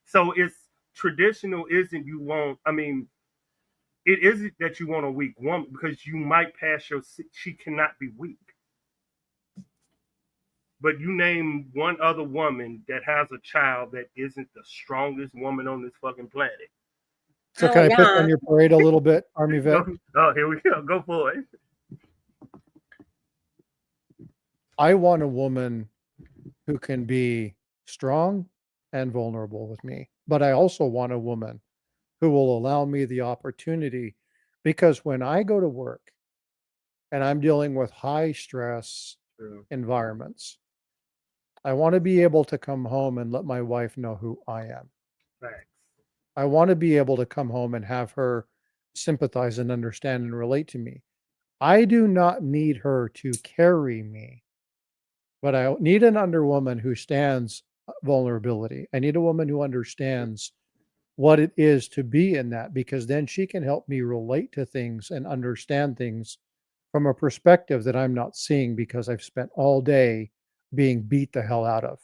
So it's traditional. Isn't you want? I mean, it isn't that you want a weak woman because you might pass your. She cannot be weak. But you name one other woman that has a child that isn't the strongest woman on this fucking planet. so Oh can I pick yeah. on your parade a little bit, Army vet? Oh, here we go. Go for it. I want a woman who can be strong and vulnerable with me, but I also want a woman who will allow me the opportunity, because when I go to work and I'm dealing with high stress True. environments, I want to be able to come home and let my wife know who I am. Facts. I want to be able to come home and have her sympathize and understand and relate to me. I do not need her to carry me, but I need an underwoman who stands vulnerability. I need a woman who understands what it is to be in that, because then she can help me relate to things and understand things from a perspective that I'm not seeing because I've spent all day being beat the hell out of.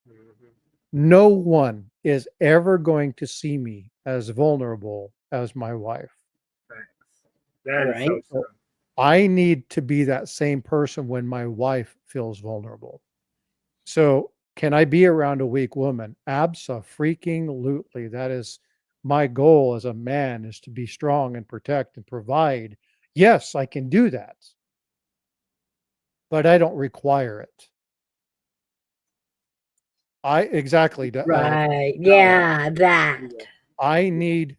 Mm-hmm. No one is ever going to see me as vulnerable as my wife. Facts. That is Right. so So true. I need to be that same person when my wife feels vulnerable. So can I be around a weak woman? Abso-freaking-lutely. That is my goal as a man, is to be strong and protect and provide. Yes, I can do that, but I don't require it. Exactly. Right. Yeah, that. I need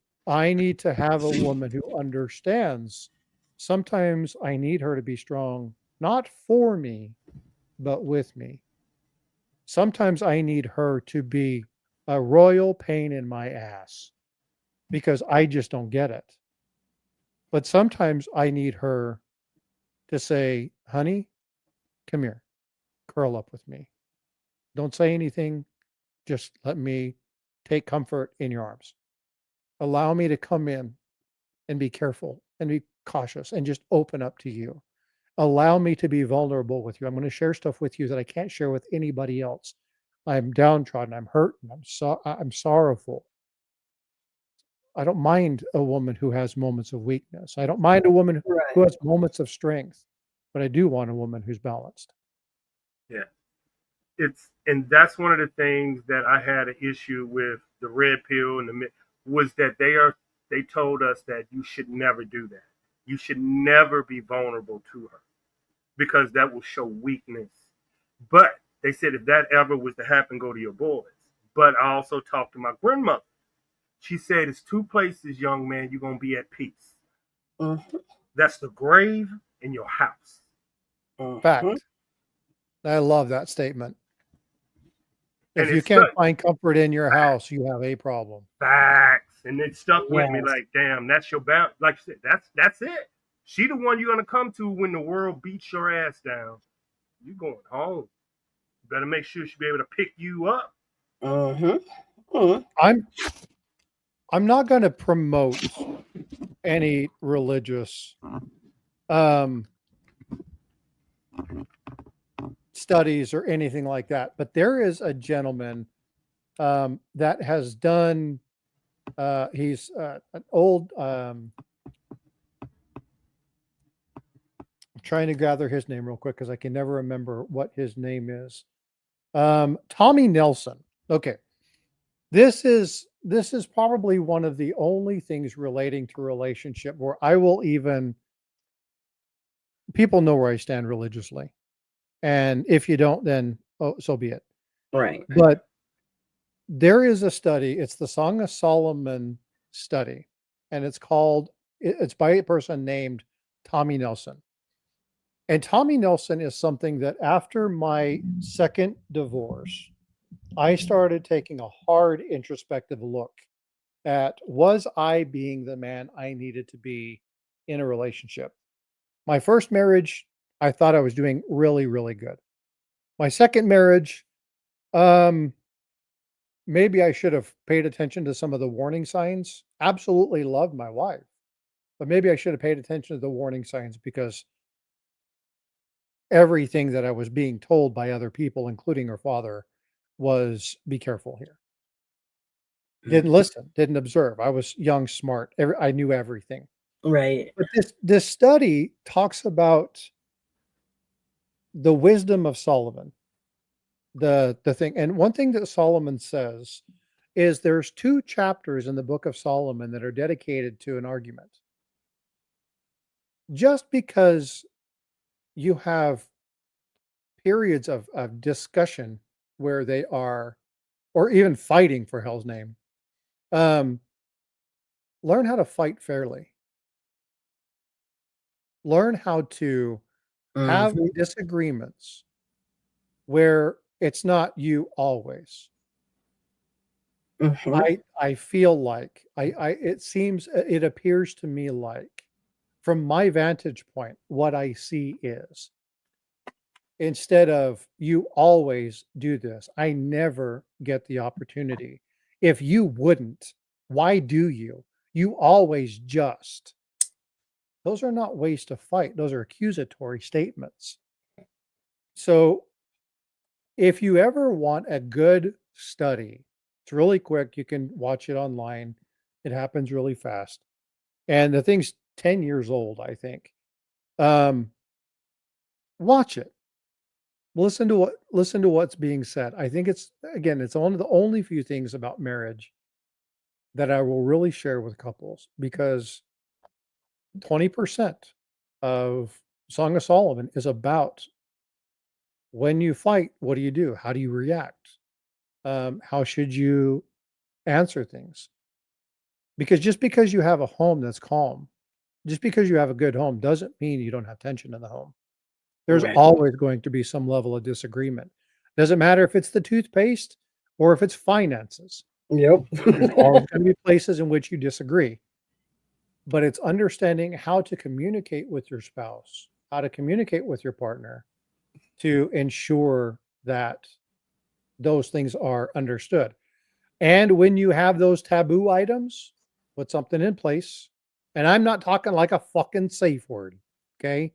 to have a woman who understands. Sometimes I need her to be strong, not for me, but with me. Sometimes I need her to be a royal pain in my ass because I just don't get it. But sometimes I need her to say, honey, come here, curl up with me. Don't say anything. Just let me take comfort in your arms. Allow me to come in and be careful and be cautious and just open up to you. Allow me to be vulnerable with you. I'm going to share stuff with you that I can't share with anybody else. I'm downtrodden. I'm hurt. I'm sorrowful. I don't mind a woman who has moments of weakness. I don't mind a woman who Right. has moments of strength, but I do want a woman who's balanced. Yeah. And that's one of the things that I had an issue with the red pill and was that they told us that you should never do that. You should never be vulnerable to her because that will show weakness. But they said if that ever was to happen, go to your boys. But I also talked to my grandmother. She said it's two places, young man, you're gonna be at peace. Mhm. That's the grave and your house. Mhm. Fact. I love that statement. And If you it's can't stuck. find comfort in your house, you have a problem. Facts. And it stuck with me Yes. like, damn, that's your bound. Like you said, that's it. She the one you're gonna come to when the world beats your ass down. You going home. You better make sure she be able to pick you up. Mhm. Mhm. I'm not going to promote any religious um, studies or anything like that, but there is a gentleman that has done. He's an old. I'm trying to gather his name real quick because I can never remember what his name is. Tommy Nelson. Okay, this is probably one of the only things relating to relationship where I will even people know where I stand religiously. And if you don't, then oh, so be it. Right. But there is a study, it's the Song of Solomon study, and it's by a person named Tommy Nelson. And Tommy Nelson is something that after my second divorce, I started taking a hard introspective look at was I being the man I needed to be in a relationship. My first marriage, I thought I was doing really, really good. My second marriage, um, maybe I should have paid attention to some of the warning signs. Absolutely loved my wife, but maybe I should have paid attention to the warning signs because everything that I was being told by other people, including her father, was be careful here. Didn't listen, didn't observe. I was young, smart. I knew everything. Right. But this study talks about the wisdom of Solomon, the thing. And one thing that Solomon says is there's two chapters in the book of Solomon that are dedicated to an argument. Just because you have periods of discussion where they are, or even fighting for hell's name, um, learn how to fight fairly. Learn how to have Mhm. disagreements where it's not you always. Mhm. I feel like it appears to me like from my vantage point, what I see is instead of you always do this, I never get the opportunity. If you wouldn't, why do you? You always just. Those are not ways to fight. Those are accusatory statements. So if you ever want a good study, it's really quick. You can watch it online. It happens really fast. And the thing's 10 years old, I think. Um, watch it. Listen to what's being said. I think it's one of the only few things about marriage that I will really share with couples because 20% of Song of Solomon is about when you fight, what do? How do you react? How should you answer things? Because just because you have a home that's calm, just because you have a good home doesn't mean you don't have tension in the home. There's Right. always going to be some level of disagreement. Doesn't matter if it's the toothpaste or if it's finances. Yep. There's always going to be places in which you disagree. But it's understanding how to communicate with your spouse, how to communicate with your partner to ensure that those things are understood. And when you have those taboo items, put something in place. And I'm not talking like a fucking safe word. Okay.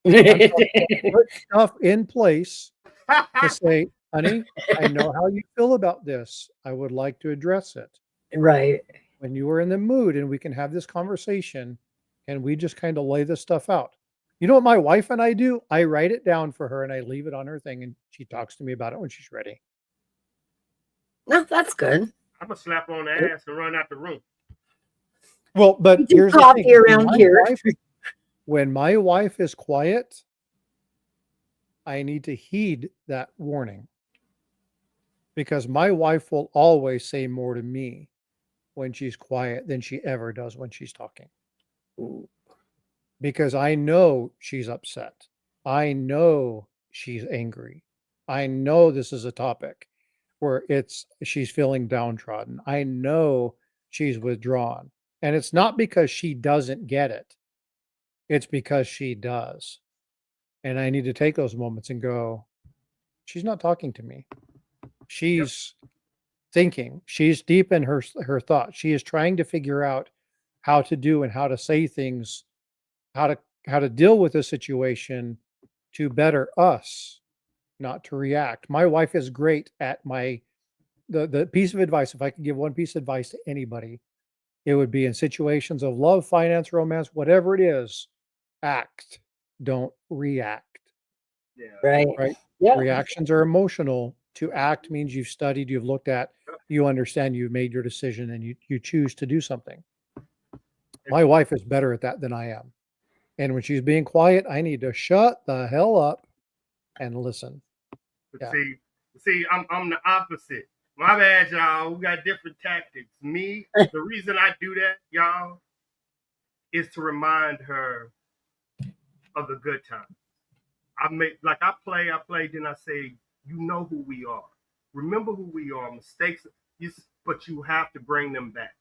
I'm talking about put stuff in place to say, honey, I know how you feel about this. I would like to address it. Right. When you are in the mood and we can have this conversation, and we just kind of lay this stuff out. You know what my wife and I do? I write it down for her and I leave it on her thing, and she talks to me about it when she's ready. No, that's good. I'm gonna slap on the ass and run out the room. Well, but do here's the coffee thing. around here. When my wife is quiet, I need to heed that warning, because my wife will always say more to me when she's quiet than she ever does when she's talking. Because I know she's upset. I know she's angry. I know this is a topic where she's feeling downtrodden. I know she's withdrawn. And it's not because she doesn't get it. It's because she does. And I need to take those moments and go, she's not talking to me. She's thinking. She's deep in her thoughts. She is trying to figure out how to do and how to say things, how to deal with a situation to better us, not to react. My wife is great at the piece of advice. If I could give one piece of advice to anybody, it would be in situations of love, finance, romance, whatever it is, act, don't react. Yeah. Right. Yeah. Reactions are emotional. To act means you've studied, you've looked at, you understand, you've made your decision, and you choose to do something. My wife is better at that than I am. And when she's being quiet, I need to shut the hell up and listen. But see, I'm the opposite. My bad, y'all. We got different tactics. Me, the reason I do that, y'all, is to remind her of the good times. I play, then I say, you know who we are. Remember who we are. Mistakes, but you have to bring them back.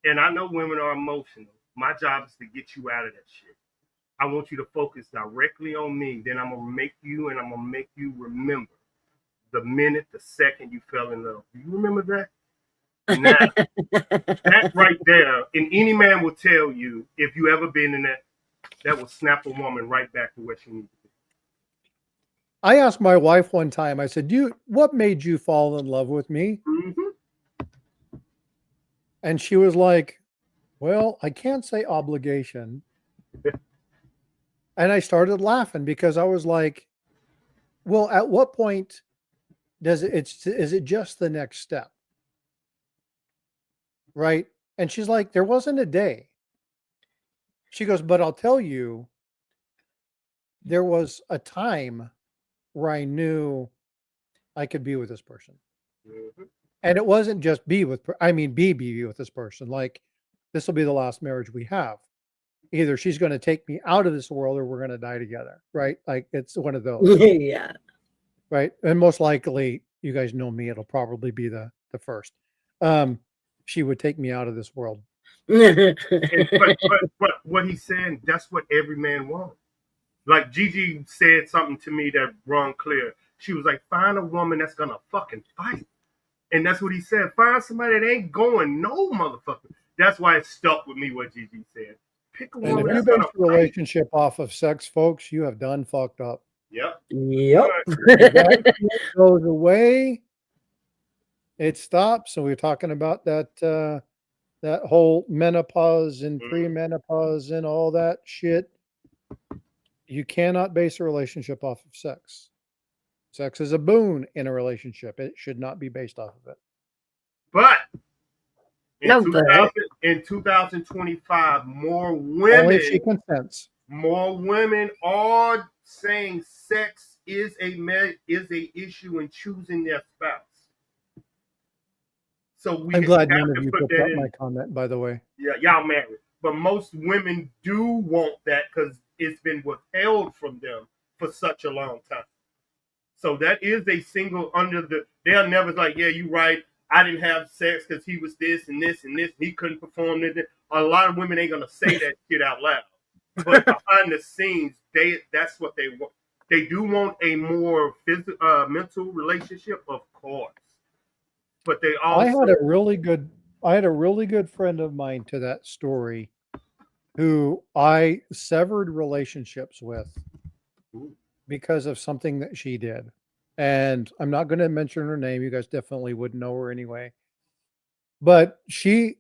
And I know women are emotional. My job is to get you out of that shit. I want you to focus directly on me. Then I'm going to make you remember the minute, the second you fell in love. Do you remember that? Now, that right there, and any man will tell you, if you ever been in that will snap a woman right back to where she needs to be. I asked my wife one time, I said, what made you fall in love with me? Mm-hmm. And she was like, well, I can't say obligation. And I started laughing because I was like, well, at what point is it just the next step? Right. And she's like, there wasn't a day. She goes, but I'll tell you, there was a time where I knew I could be with this person. Mm-hmm. And it wasn't just be with this person. Like, this will be the last marriage we have. Either she's going to take me out of this world or we're going to die together. Right. Like, it's one of those. Yeah. Right. And most likely, you guys know me, it'll probably be the first. She would take me out of this world. but what he's saying, that's what every man wants. Like Gigi said something to me that rung clear. She was like, find a woman that's gonna fucking fight. And that's what he said. Find somebody that ain't going no motherfucker. That's why it stuck with me what Gigi said. Pick a woman. And if you base a relationship off of sex, folks, you have done fucked up. Yep. That goes away. It stops. So we're talking about that whole menopause and premenopause and all that shit. You cannot base a relationship off of sex. Sex is a boon in a relationship. It should not be based off of it. But in 2025, more women, only if she consents. More women are saying sex is a issue in choosing their spouse. So I'm glad none of you picked up my comment, by the way. Yeah, y'all married. But most women do want that because it's been withheld from them for such a long time. So that is a single they'll never like, yeah, you're right. I didn't have sex because he was this and this and this. He couldn't perform this. A lot of women ain't going to say that shit out loud. But behind the scenes, that's what they want. They do want a more mental relationship, of course. But they I also had a really good friend of mine to that story who I severed relationships with because of something that she did. And I'm not going to mention her name. You guys definitely wouldn't know her anyway. But she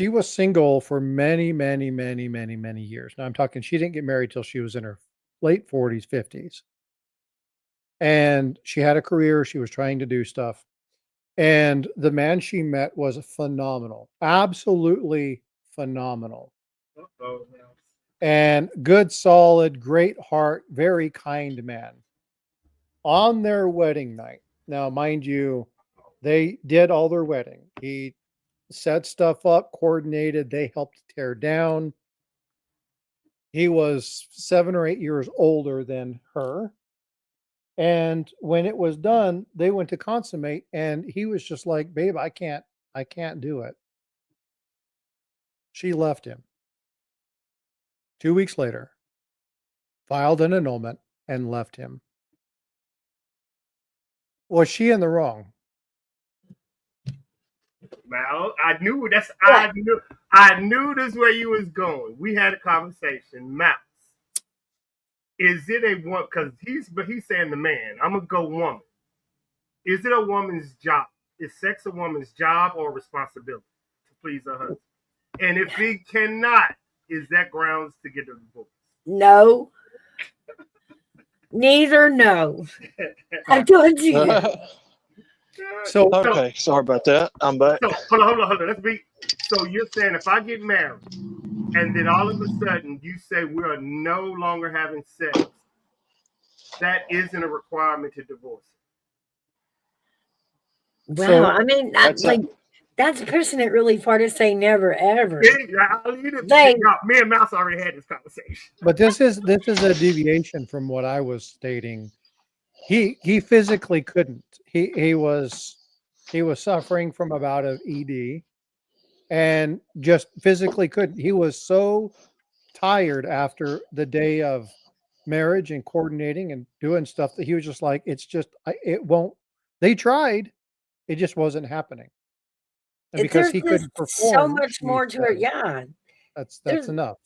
was single for many, many, many, many, many years. Now I'm talking she didn't get married till she was in her late 40s, 50s. And she had a career, she was trying to do stuff. And the man she met was phenomenal. Absolutely phenomenal. Uh-oh. And good, solid, great heart, very kind man. On their wedding night, now, mind you, they did all their wedding. He set stuff up, coordinated, they helped tear down. He was 7 or 8 years older than her. And when it was done, they went to consummate, and he was just like, babe, I can't do it. She left him. 2 weeks later, filed an annulment and left him. Was she in the wrong? Mal, I knew this where you was going. We had a conversation. Mouse. Is it a one? Because he's saying the man. I'm gonna go woman. Is it a woman's job? Is sex a woman's job or responsibility to please her husband? And if he cannot, is that grounds to get a divorce? No. Neither, no. I told you. So Okay, sorry about that. I'm back. So hold on. So you're saying if I get married and then all of a sudden you say we are no longer having sex, that isn't a requirement to divorce? Wow, So I mean, that's pushing it really far to say never ever. Me and Mouse already had this conversation. but this is a deviation from what I was stating. He physically couldn't. He was suffering from a bout of ED and just physically couldn't. He was so tired after the day of marriage and coordinating and doing stuff that he was just like, it's just it won't. They tried, it just wasn't happening. And because There's he just couldn't perform, so much he more to said, it. Yeah. that's There's- enough.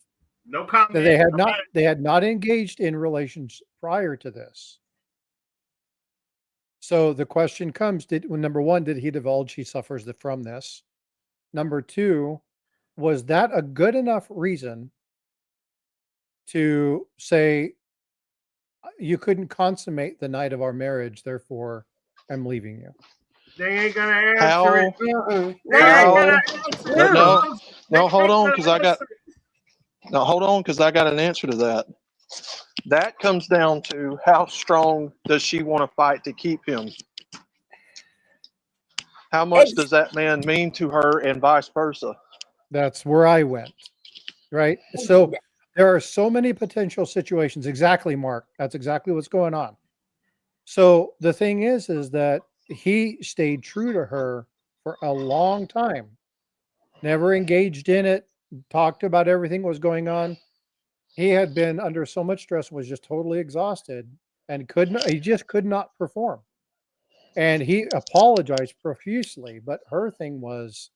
No comment. That they had not engaged in relations prior to this. So the question comes, number one, did he divulge he suffers from this? Number two, was that a good enough reason to say you couldn't consummate the night of our marriage, therefore I'm leaving you? They ain't gonna answer How? it. Uh-uh. They ain't gonna No. answer it. No. No, hold They on, ain't because gonna I got answer it. now hold on, because I got an answer to that. That comes down to how strong does she want to fight to keep him? How much does that man mean to her, and vice versa? That's where I went. Right. So there are so many potential situations. Exactly, Mark. That's exactly what's going on. So the thing is that he stayed true to her for a long time, never engaged in it, talked about everything that was going on. He had been under so much stress, was just totally exhausted and he just could not perform. And he apologized profusely, but her thing was,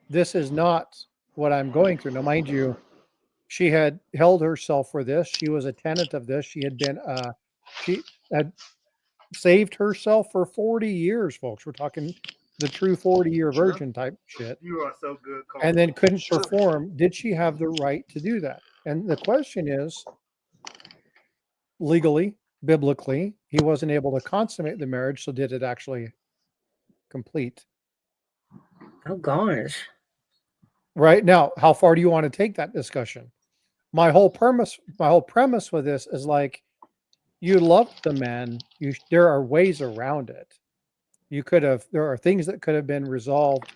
this is not what I'm going through. Now, mind you, she had held herself for this. She was a tenant of this. She had saved herself for 40 years, folks. We're talking the true 40-year virgin type shit. You are so good, Carl. And then couldn't perform. Did she have the right to do that? And the question is, legally, biblically, he wasn't able to consummate the marriage. So did it actually complete? Oh gosh. Right now, how far do you want to take that discussion? My whole premise with this is like, you love the man. There are ways around it. There are things that could have been resolved.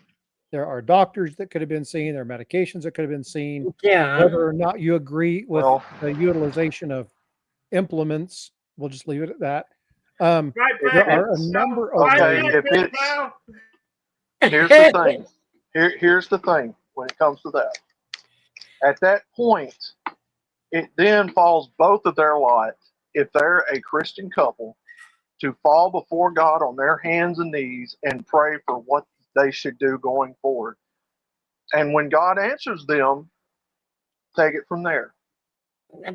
There are doctors that could have been seen. There are medications that could have been seen. Yeah. Whether or not you agree with the utilization of implements, we'll just leave it at that. There are a number of Okay, ways. if it's here's the thing. Here's the thing when it comes to that. At that point, it then falls both of their lot. If they're a Christian couple, to fall before God on their hands and knees and pray for what they should do going forward. And when God answers them, take it from there.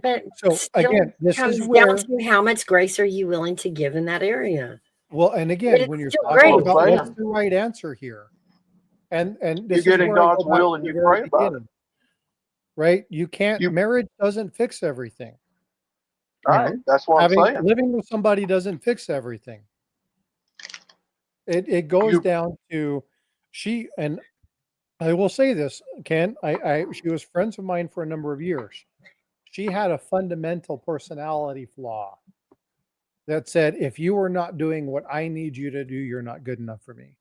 But So still again, this comes is where, down to how much grace are you willing to give in that area? well, and But again, it's when you're still talking grace. about what's Saying. the right answer here, and You this get is in where I God's go back will to and the you very pray about it. beginning, right? You can't. You Marriage doesn't fix everything. right. That's what I'm saying. Living with somebody doesn't fix everything. It goes You down to she, and I will say this, Ken. She was friends of mine for a number of years. She had a fundamental personality flaw that said, if you are not doing what I need you to do, you're not good enough for me.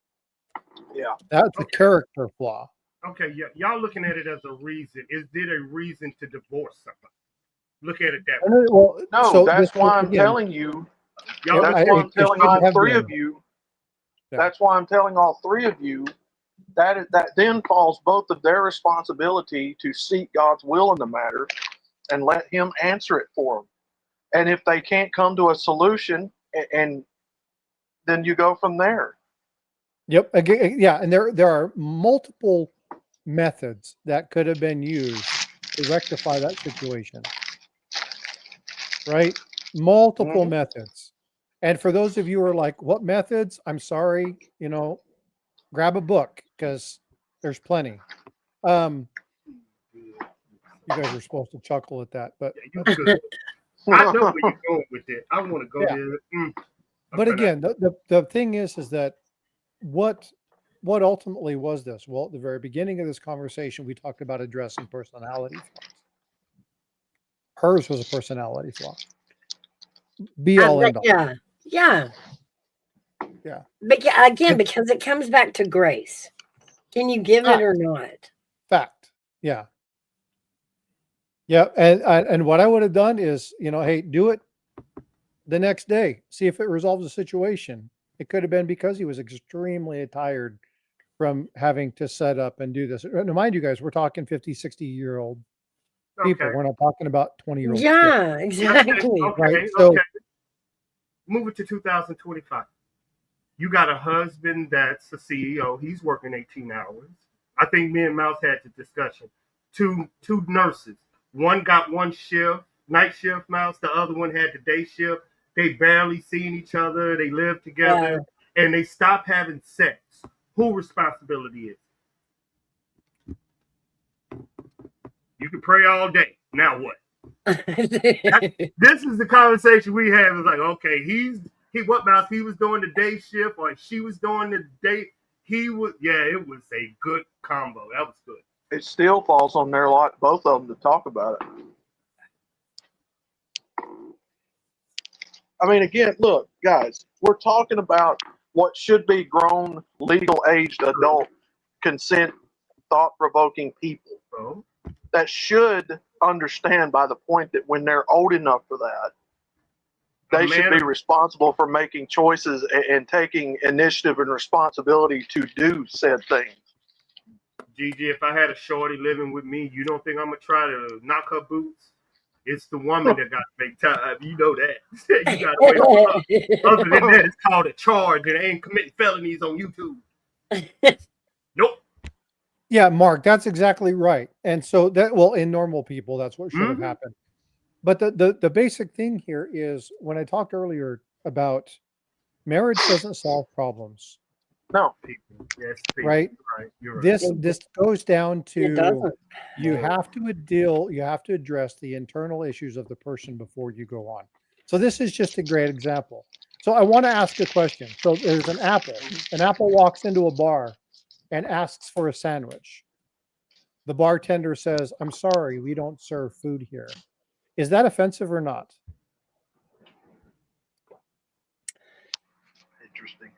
yeah. That's a Okay. character flaw. Okay, yeah, y'all looking at it as a reason. Is it a reason to divorce somebody? Look at it that way. Well, No, so that's this why I'm again, telling you. Y'all That's look why at I'm it telling shouldn't all have three been. of you. Yeah. That's why I'm telling all three of you that then falls both of their responsibility to seek God's will in the matter and let Him answer it for them. And if they can't come to a solution, and then you go from there. Yep. Again, yeah, and there are multiple methods that could have been used to rectify that situation. Right? Multiple Mhm. methods. And for those of you who are like, what methods? I'm sorry, grab a book because there's plenty. You guys are supposed to chuckle at that, but Yeah, you good. I know where you're going with it. I want to go yeah. there. But again, the thing is that what ultimately was this? Well, at the very beginning of this conversation, we talked about addressing personality flaws. Hers was a personality flaw. Be all end all. Yeah. Yeah. Because it comes back to grace. Can you give it or not? Fact. Yeah. Yeah. And what I would have done is, hey, do it the next day. See if it resolves the situation. It could have been because he was extremely tired from having to set up and do this. Now, mind you guys, we're talking 50, 60-year-old people. Okay. We're not talking about 20-year-old kids. Yeah, exactly. Okay. Right? So, Okay. Move it to 2025. You got a husband that's a CEO. He's working 18 hours. I think me and Mouse had the discussion. Two nurses. One got one shift, night shift, Mouse. The other one had the day shift. They barely seen each other. They live together, and they stopped having sex. Who responsibility is it? You can pray all day. Now what? This is the conversation we have. It's like, okay, what Mouse? He was doing the day shift, or she was doing the day. It was a good combo. That was good. It still falls on their lot, both of them, to talk about it. I mean, again, look, guys, we're talking about what should be grown, legal-aged adult consent, thought-provoking people So, that should understand by the point that when they're old enough for that, they should be responsible for making choices and taking initiative and responsibility to do said things. Gigi, if I had a shorty living with me, you don't think I'm gonna try to knock her boots? It's the woman that got to make time. You know that. You got to wait for her. Other than that, it's called a charge and ain't committing felonies on YouTube. Nope. yeah, Mark, that's exactly right. And so in normal people, that's what should have happened. But the basic thing here is when I talked earlier about marriage doesn't solve problems. No. Yes, right? You're right. This goes down to you have to address the internal issues of the person before you go on. So this is just a great example. So I want to ask a question. So there's an apple. An apple walks into a bar and asks for a sandwich. The bartender says, "I'm sorry, we don't serve food here." Is that offensive or not? Interesting.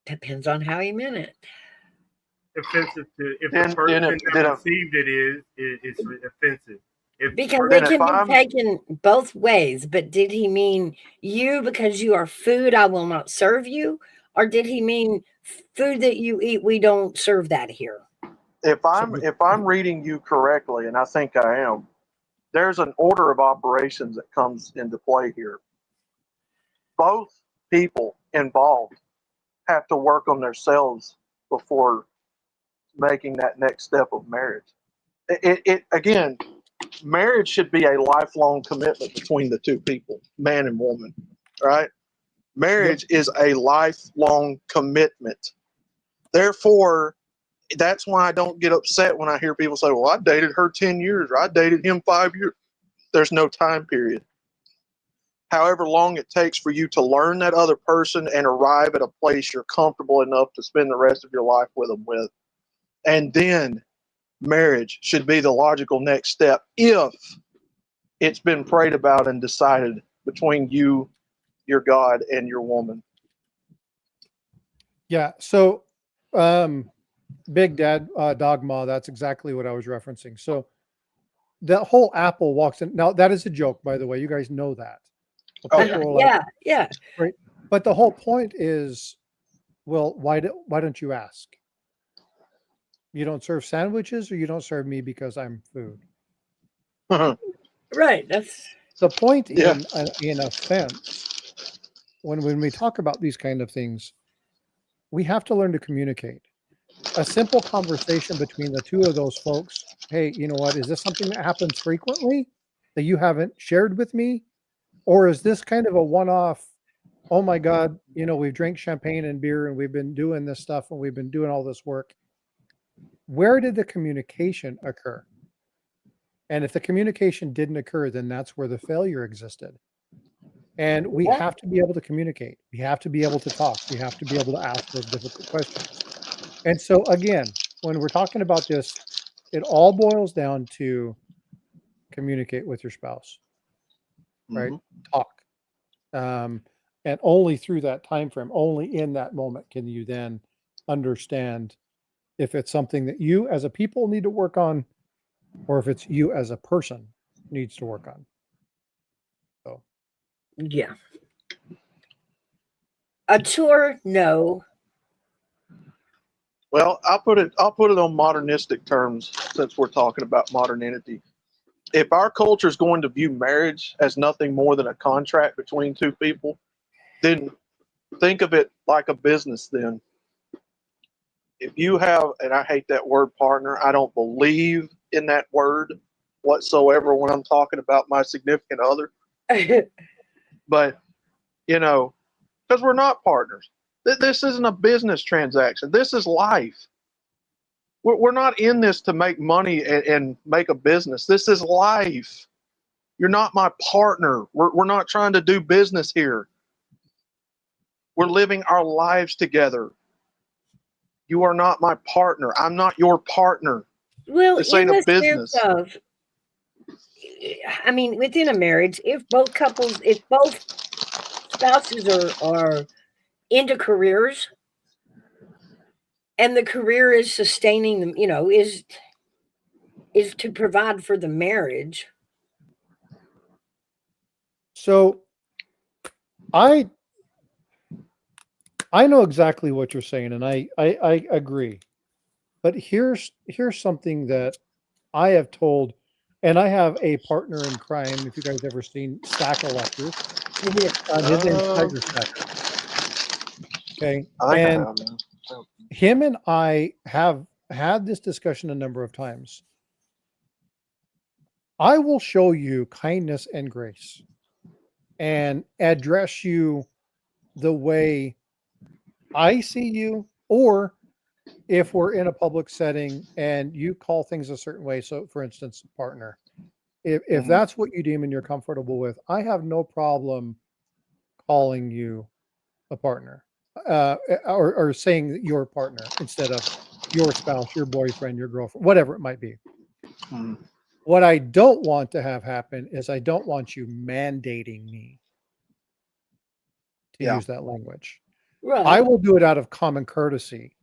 Depends on how you meant it. Offensive to if the person that received it is it's offensive. Because it can be taken both ways. But did he mean you because you are food, I will not serve you? Or did he mean food that you eat, we don't serve that here? If I'm reading you correctly, and I think I am, there's an order of operations that comes into play here. Both people involved have to work on themselves before making that next step of marriage. It again, marriage should be a lifelong commitment between the two people, man and woman, right? Marriage is a lifelong commitment. Therefore, that's why I don't get upset when I hear people say, well, I dated her 10 years or I dated him 5 years. There's no time period. However long it takes for you to learn that other person and arrive at a place you're comfortable enough to spend the rest of your life with them with. And then marriage should be the logical next step if it's been prayed about and decided between you, your God, and your woman. Yeah. So, Big Dad Dogma, that's exactly what I was referencing. So, that whole apple walks in. Now, that is a joke, by the way. You guys know that. Yeah. Right. But the whole point is, well, why don't you ask? You don't serve sandwiches, or you don't serve me because I'm food. Right. That's The point Yeah. in offense, when we talk about these kind of things, we have to learn to communicate. A simple conversation between the two of those folks. Hey, you know what? Is this something that happens frequently that you haven't shared with me? Or is this kind of a one-off? Oh my God, we've drank champagne and beer and we've been doing this stuff and we've been doing all this work. Where did the communication occur? And if the communication didn't occur, then that's where the failure existed. And we have to be able to communicate. We have to be able to talk. We have to be able to ask those difficult questions. And so again, when we're talking about this, it all boils down to communicate with your spouse, right? Talk. And only through that time frame, only in that moment can you then understand if it's something that you as a people need to work on, or if it's you as a person needs to work on. So, yeah. A chore, no. Well, I'll put it on modernistic terms since we're talking about modernity. If our culture is going to view marriage as nothing more than a contract between two people, then think of it like a business then. If you have, and I hate that word partner, I don't believe in that word whatsoever when I'm talking about my significant other. But, because we're not partners. This isn't a business transaction. This is life. We're not in this to make money and make a business. This is life. You're not my partner. We're not trying to do business here. We're living our lives together. You are not my partner. I'm not your partner. Well, this ain't a business. Within a marriage, if both spouses are into careers, and the career is sustaining them, is to provide for the marriage. So I know exactly what you're saying, and I agree. But here's something that I have told, and I have a partner in crime. If you guys ever seen Stack Electors, his name's Tiger Stacker. Okay, him and I have had this discussion a number of times. I will show you kindness and grace and address you the way I see you, or if we're in a public setting and you call things a certain way. So for instance, partner, if that's what you deem and you're comfortable with, I have no problem calling you a partner, or saying your partner instead of your spouse, your boyfriend, your girlfriend, whatever it might be. What I don't want to have happen is I don't want you mandating me to use that language. Right. I will do it out of common courtesy,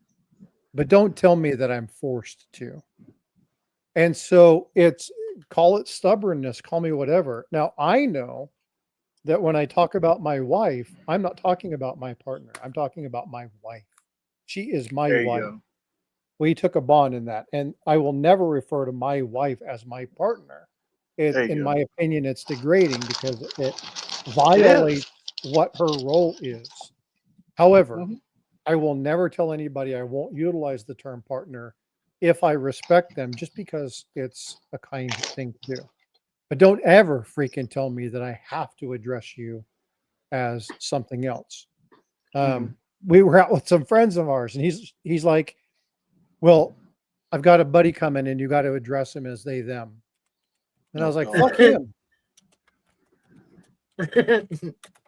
but don't tell me that I'm forced to. And so call it stubbornness, call me whatever. Now, I know that when I talk about my wife, I'm not talking about my partner. I'm talking about my wife. She is my wife. We took a bond in that. And I will never refer to my wife as my partner. In my opinion, it's degrading because it violates what her role is. However, Mhm. I will never tell anybody I won't utilize the term partner if I respect them, just because it's a kind thing to do. But don't ever freaking tell me that I have to address you as something else. We were out with some friends of ours, and he's like, "Well, I've got a buddy coming, and you got to address him as they them." And I Oh, was like, God. "Fuck him."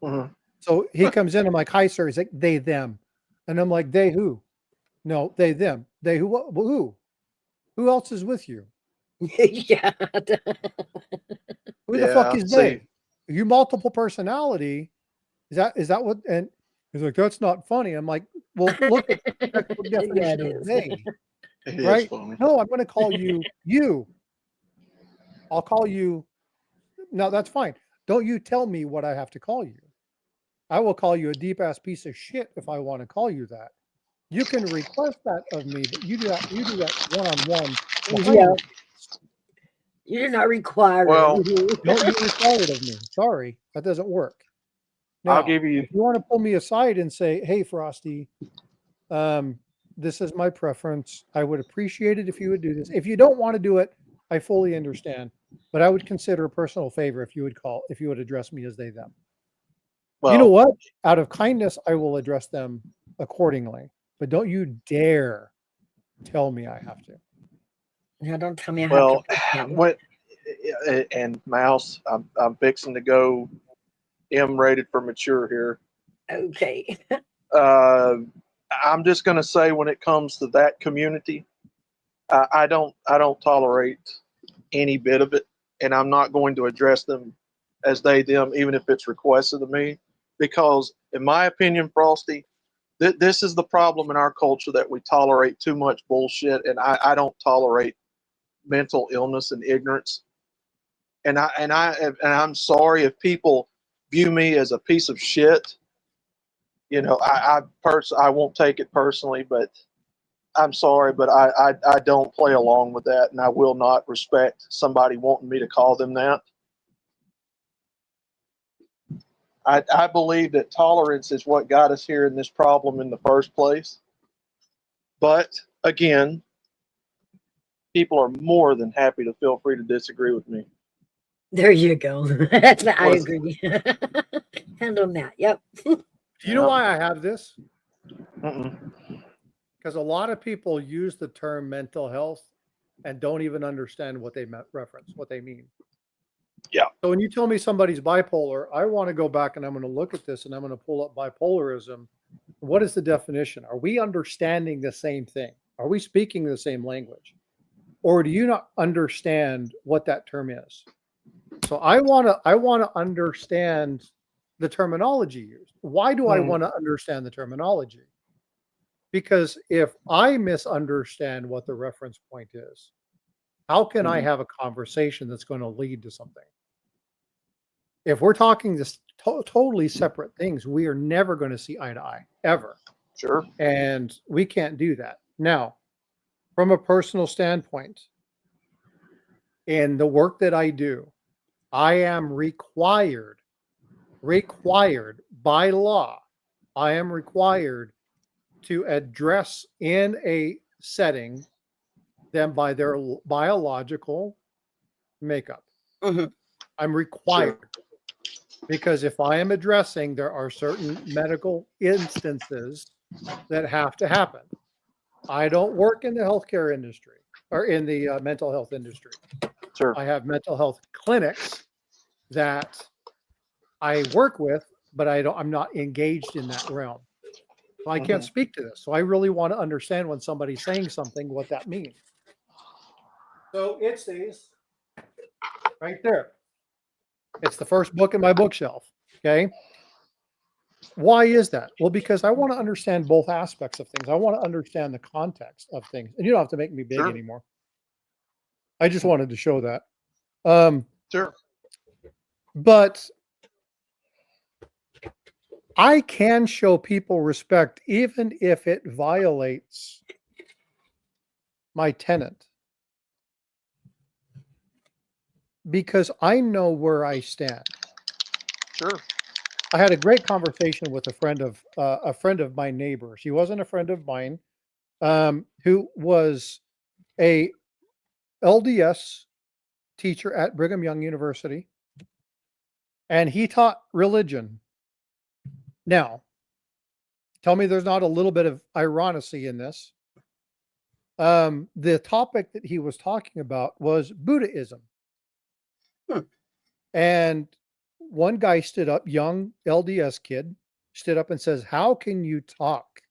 Mhm. So he comes in. I'm like, "Hi, sir." He's like, "They them," and I'm like, "They who?" No, they them. They who? What? Who? Who else is with you? Yeah. Who the fuck Yeah. is See, they? Are you multiple personality? Is that what? And he's like, "That's not funny." I'm like, "Well, look at the textbook Yeah, definition it of is. they, it is right?" funny. No, I'm going to call you you. I'll call you. No, that's fine. Don't you tell me what I have to call you. I will call you a deep ass piece of shit if I want to call you that. You can request that of me, but you do that. You do that one on one behind Yeah. the scenes. You do not require Well, it. Don't you require it of me? Sorry, that doesn't work. I'll Now, give you. if you want to pull me aside and say, "Hey, Frosty, this is my preference. I would appreciate it if you would do this. If you don't want to do it, I fully understand. But I would consider a personal favor if you would address me as they them. You know Well, what? Out of kindness, I will address them accordingly. But don't you dare tell me I have to." Now, don't tell me I have to well, pick him. what? And Mouse, I'm fixing to go M-rated for mature here. Okay. Uh, I'm just going to say, when it comes to that community, I don't tolerate any bit of it, and I'm not going to address them as they them, even if it's requested of me, because in my opinion, Frosty, this is the problem in our culture, that we tolerate too much bullshit, and I don't tolerate mental illness and ignorance, and I'm sorry if people view me as a piece of shit. I won't take it personally, but I'm sorry, but I don't play along with that, and I will not respect somebody wanting me to call them that. I believe that tolerance is what got us here in this problem in the first place. But again, people are more than happy to feel free to disagree with me. There you go. I Was agree. Hand on that. Yep. Do you know yeah. why I have this? Mm-mm. Because a lot of people use the term mental health and don't even understand what they reference, what they mean. Yeah. So when you tell me somebody's bipolar, I want to go back and I'm going to look at this and I'm going to pull up bipolarism. What is the definition? Are we understanding the same thing? Are we speaking the same language? Or do you not understand what that term is? So I want to understand the terminology used. Why do I want to understand the terminology? Because if I misunderstand what the reference point is, how can I Mhm. have a conversation that's going to lead to something? If we're talking this totally separate things, we are never going to see eye to eye, ever. Sure. And we can't do that. Now, from a personal standpoint, in the work that I do, I am required by law, I am required to address in a setting them by their biological makeup. Mhm. I'm Sure. required, because if I am addressing, there are certain medical instances that have to happen. I don't work in the healthcare industry or in the mental health industry. Sure. I have mental health clinics that I work with, but I'm not engaged in that realm. So I can't Mhm. speak to this. So I really want to understand when somebody's saying something, what that means. So it says right there. It's the first book in my bookshelf. Okay. Why is that? Well, because I want to understand both aspects of things. I want to understand the context of things. And you don't have to make me big Sure. anymore. I just wanted to show that. Um, Sure. but I can show people respect even if it violates my tenant, because I know where I stand. Sure. I had a great conversation with a friend of my neighbor. She wasn't a friend of mine, who was a LDS teacher at Brigham Young University, and he taught religion. Now, tell me there's not a little bit of ironicity in this. The topic that he was talking about was Buddhism. Hmm. And one guy stood up, young LDS kid, stood up and says, "How can you talk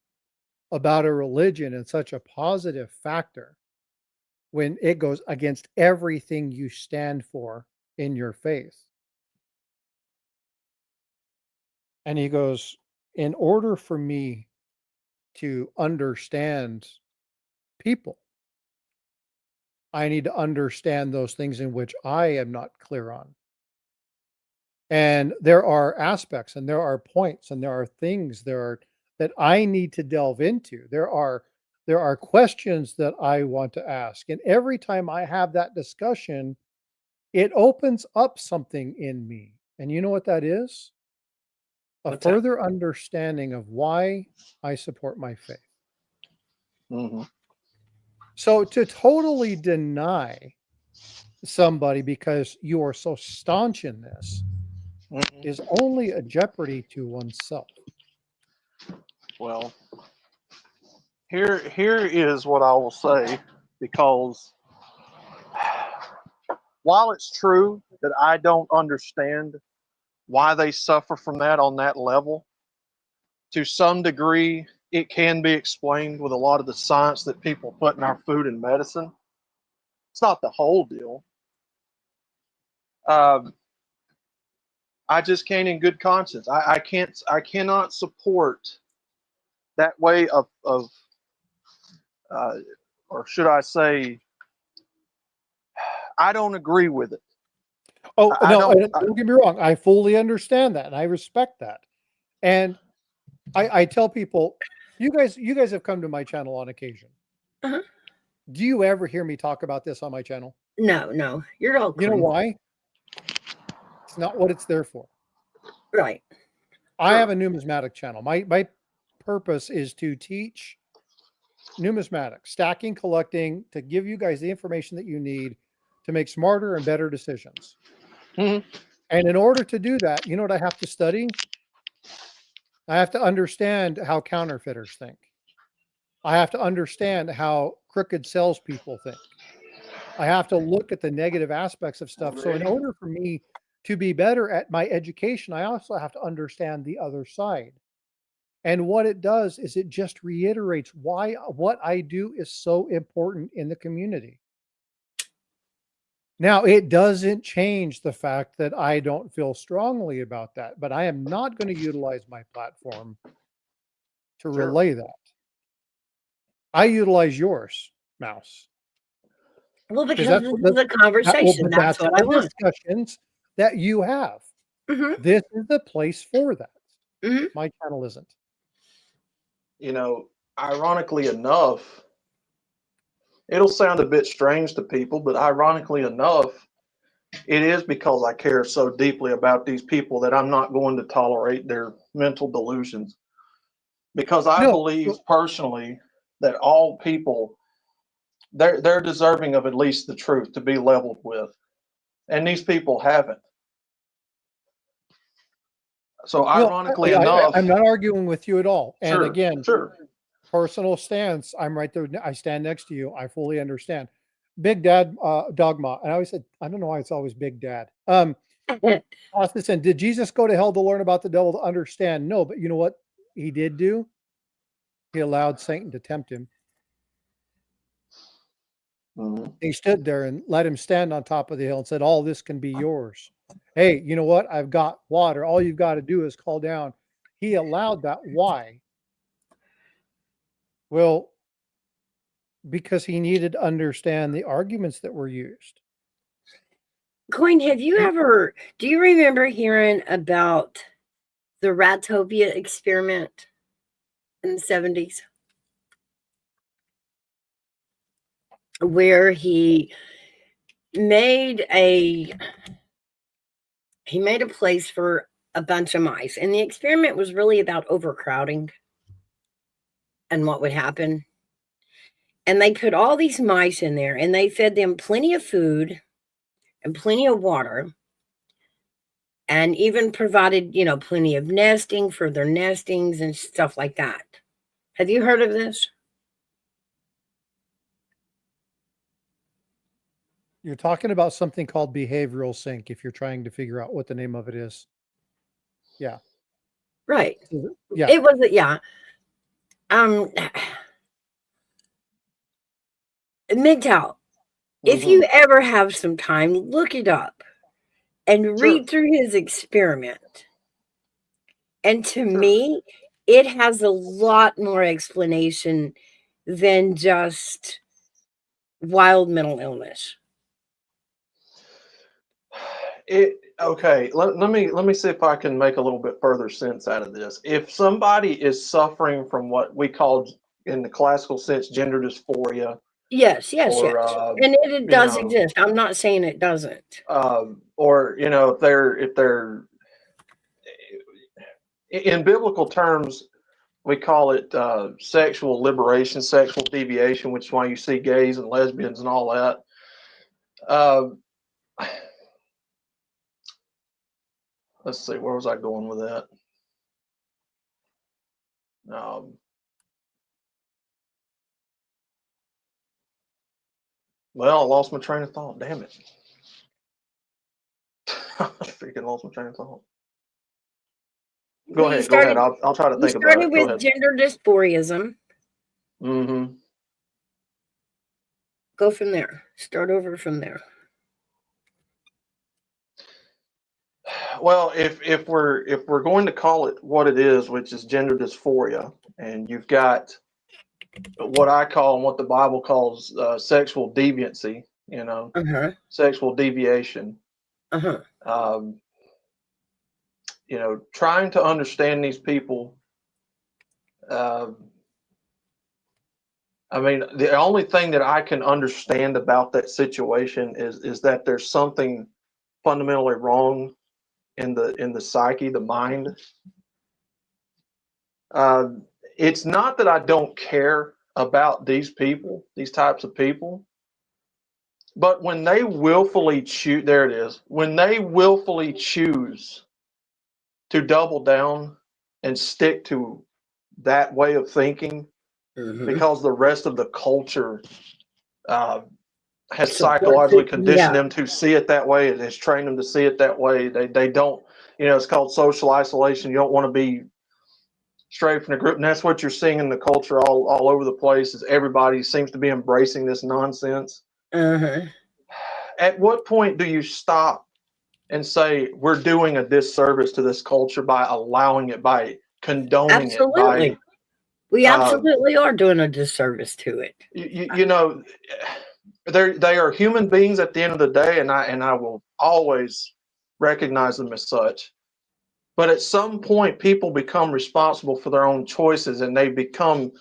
about a religion in such a positive factor when it goes against everything you stand for in your faith?" And he goes, "In order for me to understand people, I need to understand those things in which I am not clear on. And there are aspects and there are points and there are things that I need to delve into. There are questions that I want to ask. And every time I have that discussion, it opens up something in me. And you know what that is? A What's that? further understanding of why I support my faith. Hmm. So to totally deny somebody because you are so staunch in this Hmm. is only a jeopardy to oneself. Well, here is what I will say, because while it's true that I don't understand why they suffer from that on that level, to some degree, it can be explained with a lot of the science that people put in our food and medicine. It's not the whole deal. Um, I just can't, in good conscience. I cannot support that way of uh, or should I say, I don't agree with it. Oh, I no, don't. don't get me wrong. I fully understand that and I respect that. And I tell people, you guys have come to my channel on occasion. Uh-huh. Do you ever hear me talk about this on my channel? No, you're all You know clean. why? It's not what it's there for. Right. I have a numismatic channel. My purpose is to teach numismatics, stacking, collecting, to give you guys the information that you need to make smarter and better decisions. Mhm. And in order to do that, you know what I have to study? I have to understand how counterfeiters think. I have to understand how crooked salespeople think. I have to look at the negative aspects of stuff. So in order for me to be better at my education, I also have to understand the other side. And what it does is it just reiterates why what I do is so important in the community. Now, it doesn't change the fact that I don't feel strongly about that, but I am not going to utilize my platform to Sure. relay that. I utilize yours, Mouse, Well, because because this is a conversation. but That's that's what I the want. discussions that you have. Mm-hmm. This is the place for that. Mm-hmm. My channel isn't. You know, ironically enough, it'll sound a bit strange to people, but ironically enough, it is because I care so deeply about these people that I'm not going to tolerate their mental delusions. Because I No, believe personally that all people, they're deserving of at least the truth to be leveled with, and these people haven't. So no, ironically enough, I'm not arguing with you at all. And sure, again, sure, personal stance, I'm right there. I stand next to you. I fully understand. Big Dad dogma. And I always said, I don't know why it's always Big Dad. Austin, did Jesus go to hell to learn about the devil to understand? No, but you know what he did do? He allowed Satan to tempt him. Mhm. He stood there and let him stand on top of the hill and said, all this can be yours. Hey, you know what? I've got water. All you've got to do is call down. He allowed that. Why? Well, because he needed to understand the arguments that were used. Coin, do you remember hearing about the Ratopia experiment in the 70s? Where he made a place for a bunch of mice, and the experiment was really about overcrowding and what would happen. And they put all these mice in there, and they fed them plenty of food and plenty of water, and even provided, plenty of nesting for their nestings and stuff like that. Have you heard of this? You're talking about something called behavioral sync if you're trying to figure out what the name of it is. Yeah. Right. Yeah. It was, yeah. MGTOW, if you ever have some time, look it up and read through his experiment. And to me, it has a lot more explanation than just wild mental illness. Okay, let me see if I can make a little bit further sense out of this. If somebody is suffering from what we call in the classical sense gender dysphoria, Yes, or and it does exist. I'm not saying it doesn't. Or if they're in biblical terms, we call it sexual liberation, sexual deviation, which is why you see gays and lesbians and all that. Let's see, where was I going with that? Well, I lost my train of thought. Damn it. I freaking lost my train of thought. Go ahead. I'll try to think about it. You started with gender dysphorism. Mm-hmm. Go from there. Start over from there. Well, if we're going to call it what it is, which is gender dysphoria, and you've got what I call and what the Bible calls sexual deviancy, sexual deviation. Trying to understand these people. I mean, the only thing that I can understand about that situation is that there's something fundamentally wrong in the psyche, the mind. It's not that I don't care about these people, these types of people, but when they willfully choose, there it is, when they willfully choose to double down and stick to that way of thinking, because the rest of the culture has psychologically conditioned them to see it that way. It has trained them to see it that way. They don't, it's called social isolation. You don't want to be straight from the group. And that's what you're seeing in the culture all over the place, is everybody seems to be embracing this nonsense. At what point do you stop and say, we're doing a disservice to this culture by allowing it, by condoning it? We absolutely are doing a disservice to it. They are human beings at the end of the day, and I will always recognize them as such. But at some point, people become responsible for their own choices, and they become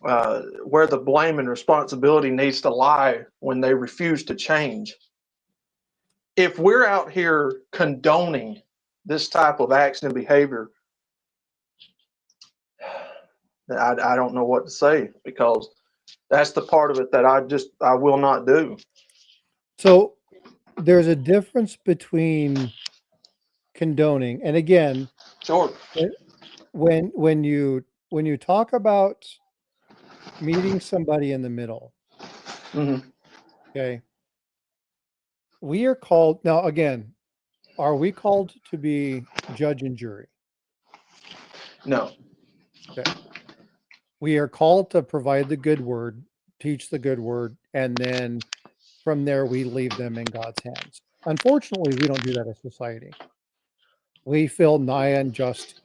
where the blame and responsibility needs to lie when they refuse to change. If we're out here condoning this type of action and behavior, I don't know what to say, because that's the part of it that I will not do. So there's a difference between condoning, and again, sure, when you talk about meeting somebody in the middle, okay, we are called, now again, are we called to be judge and jury? No. Okay. We are called to provide the good word, teach the good word, and then from there we leave them in God's hands. Unfortunately, we don't do that as society. We feel nigh unjust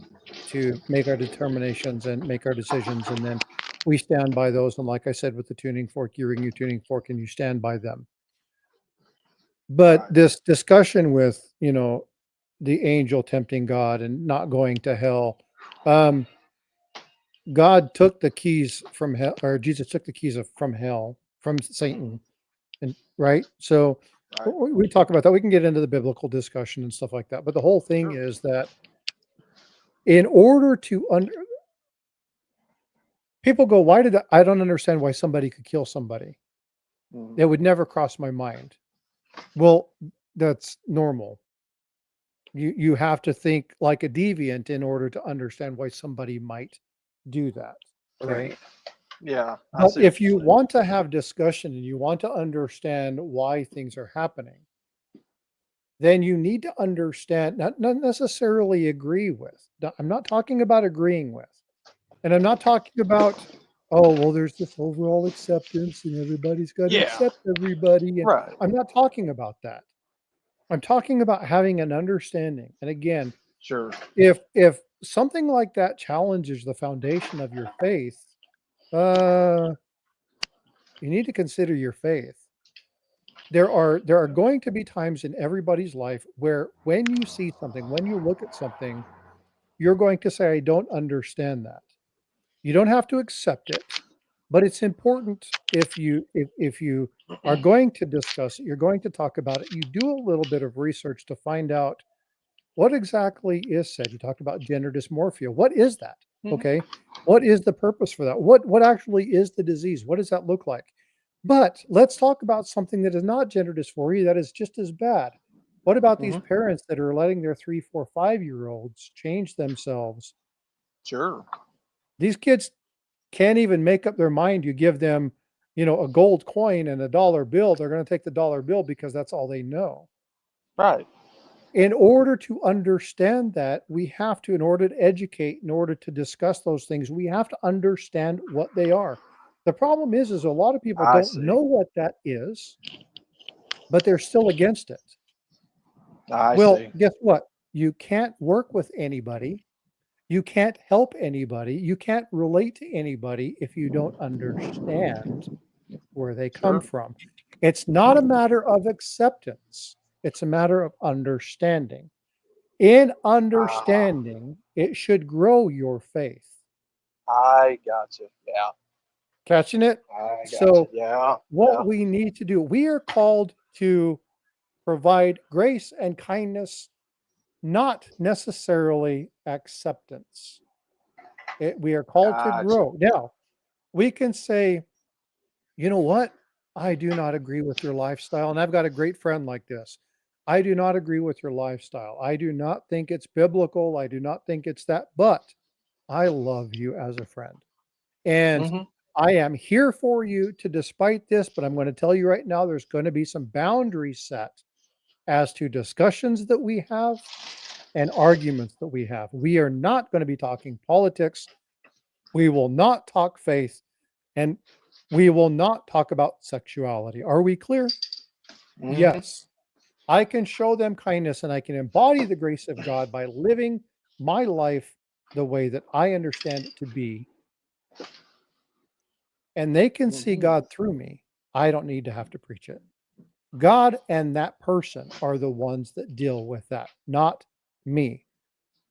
to make our determinations and make our decisions, and then we stand by those. And like I said, with the tuning fork, you ring your tuning fork and you stand by them. But this discussion with, the angel tempting God and not going to hell, God took the keys from hell, or Jesus took the keys from hell, from Satan, and right. So We talk about that. We can get into the biblical discussion and stuff like that. But the whole thing is that in order to people go, why did I don't understand why somebody could kill somebody. It would never cross my mind. Well, that's normal. You have to think like a deviant in order to understand why somebody might do that. Okay. Yeah. But if you want to have discussion and you want to understand why things are happening, then you need to understand, not necessarily agree with. I'm not talking about agreeing with. And I'm not talking about, oh, well, there's this overall acceptance and everybody's got to accept everybody. And Right. I'm not talking about that. I'm talking about having an understanding. And again, Sure. if something like that challenges the foundation of your faith, you need to consider your faith. There are going to be times in everybody's life where when you see something, when you look at something, you're going to say, I don't understand that. You don't have to accept it, but it's important if you are going to discuss it, you're going to talk about it, you do a little bit of research to find out what exactly is said. You talked about gender dysmorphia. What is that? Okay. What is the purpose for that? What actually is the disease? What does that look like? But let's talk about something that is not gender dysphoria that is just as bad. What about these parents that are letting their 3, 4, 5-year-olds change themselves? Sure. These kids can't even make up their mind. You give them, a gold coin and a dollar bill, they're going to take the dollar bill because that's all they know. Right. In order to understand that, we have to, in order to educate, in order to discuss those things, we have to understand what they are. The problem is a lot of people don't know what that is, but they're still against it. Well, guess what? You can't work with anybody. You can't help anybody. You can't relate to anybody if you don't understand where they come from. It's not a matter of acceptance. It's a matter of understanding. In understanding, it should grow your faith. I got you. Yeah. Catching it? I got So you. Yeah. what we need to do, we are called to provide grace and kindness, not necessarily acceptance. We are called to grow. Now, we can say, you know what? I do not agree with your lifestyle. And I've got a great friend like this. I do not agree with your lifestyle. I do not think it's biblical. I do not think it's that, but I love you as a friend. And I am here for you to despite this, but I'm going to tell you right now, there's going to be some boundaries set as to discussions that we have and arguments that we have. We are not going to be talking politics. We will not talk faith, and we will not talk about sexuality. Are we clear? Yes. I can show them kindness and I can embody the grace of God by living my life the way that I understand it to be. And they can see God through me. I don't need to have to preach it. God and that person are the ones that deal with that, not me.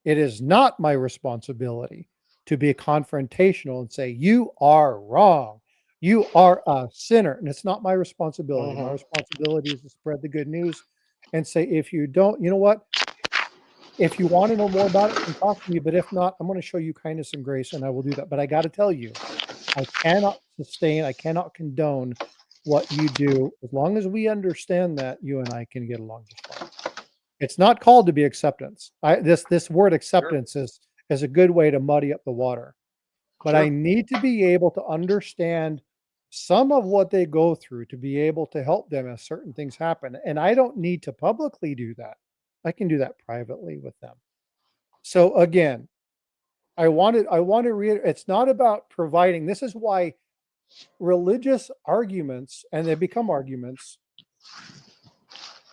It is not my responsibility to be confrontational and say, you are wrong. You are a sinner. And it's not my responsibility. My responsibility is to spread the good news and say, if you don't, you know what? If you want to know more about it, then talk to me. But if not, I'm going to show you kindness and grace, and I will do that. But I got to tell you, I cannot sustain, I cannot condone what you do. As long as we understand that, you and I can get along just fine. It's not called to be acceptance. This word acceptance is a good way to muddy up the water. But I need to be able to understand some of what they go through to be able to help them as certain things happen. And I don't need to publicly do that. I can do that privately with them. So again, I want to reiterate, it's not about providing. This is why religious arguments, and they become arguments,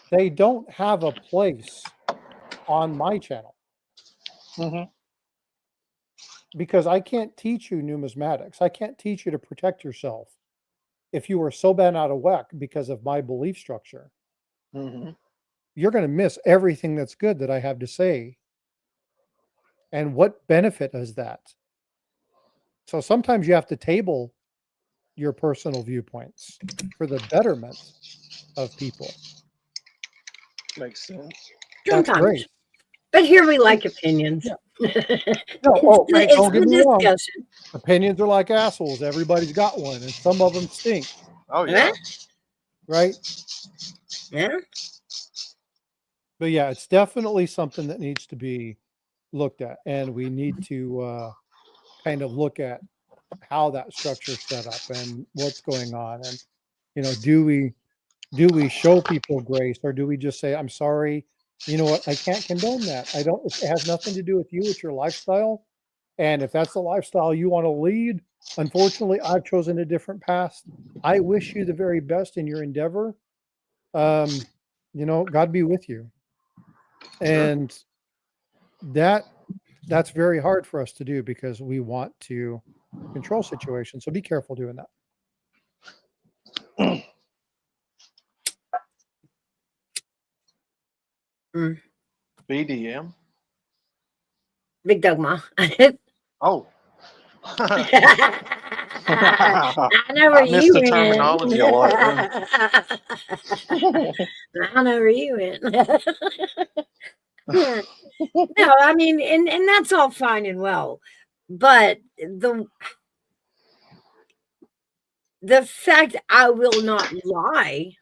they don't have a place on my channel. Because I can't teach you numismatics. I can't teach you to protect yourself if you are so bent out of whack because of my belief structure. You're going to miss everything that's good that I have to say. And what benefit is that? So sometimes you have to table your personal viewpoints for the betterment of people. Makes sense. That's Sometimes. great. But here we like opinions. Yeah. it's No, oh, the, don't get the me wrong. discussion. Opinions are like assholes. Everybody's got one, and some of them stink, Oh yeah. right? Yeah. But yeah, it's definitely something that needs to be looked at, and we need to kind of look at how that structure is set up and what's going on, and do we show people grace, or do we just say, I'm sorry, you know what, I can't condone that. I don't, it has nothing to do with you, it's your lifestyle, and if that's the lifestyle you want to lead, unfortunately I've chosen a different path. I wish you the very best in your endeavor. God be with you. And that's very hard for us to do because we want to control situations. So be careful doing that. BDM. Big dogma. Oh. I know where I missed you the went. terminology a lot. I know where you went. No, I mean, and that's all fine and well, but the fact I will not lie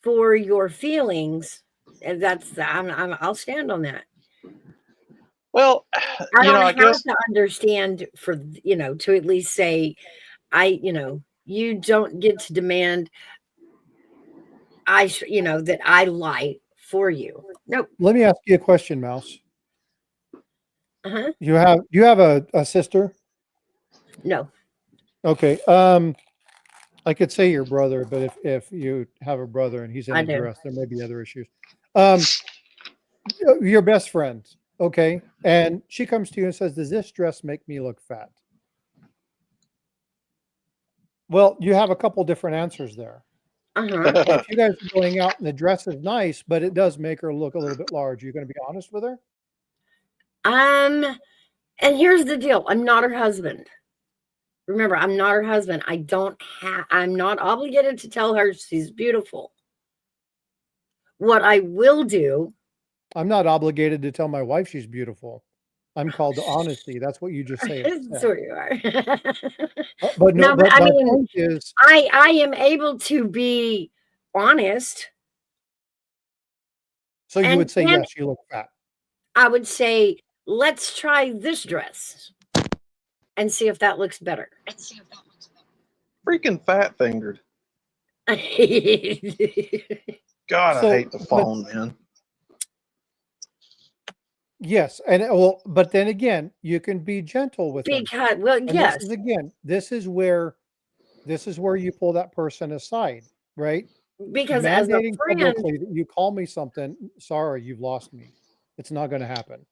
for your feelings, and I'll stand on that. Well, I don't I have guess to understand for to at least say you don't get to demand that I lie for you. Nope. Let me ask you a question, Mouse. Uh-huh. Do you have a sister? No. Okay. I could say your brother, but if you have a brother and he's in I a do. dress, there may be other issues. Your best friend, okay, and she comes to you and says, "Does this dress make me look fat?" Well, you have a couple different answers there. Uh-huh. If you guys are going out and the dress is nice, but it does make her look a little bit large, you're going to be honest with her? And here's the deal. I'm not her husband. Remember, I'm not her husband. I'm not obligated to tell her she's beautiful. What I will do. I'm not obligated to tell my wife she's beautiful. I'm called to honesty. That's what you just said. So you are. But no, but I my mean, point is, I am able to be honest. So you would say, yes, you look fat. I would say, let's try this dress and see if that looks better. Freaking fat fingered. God, I hate the phone, man. Yes, and but then again, you can be gentle with them. Yes. This is where you pull that person aside, right? Because as a friend, publicly that you call me something, sorry, you've lost me. It's not going to happen.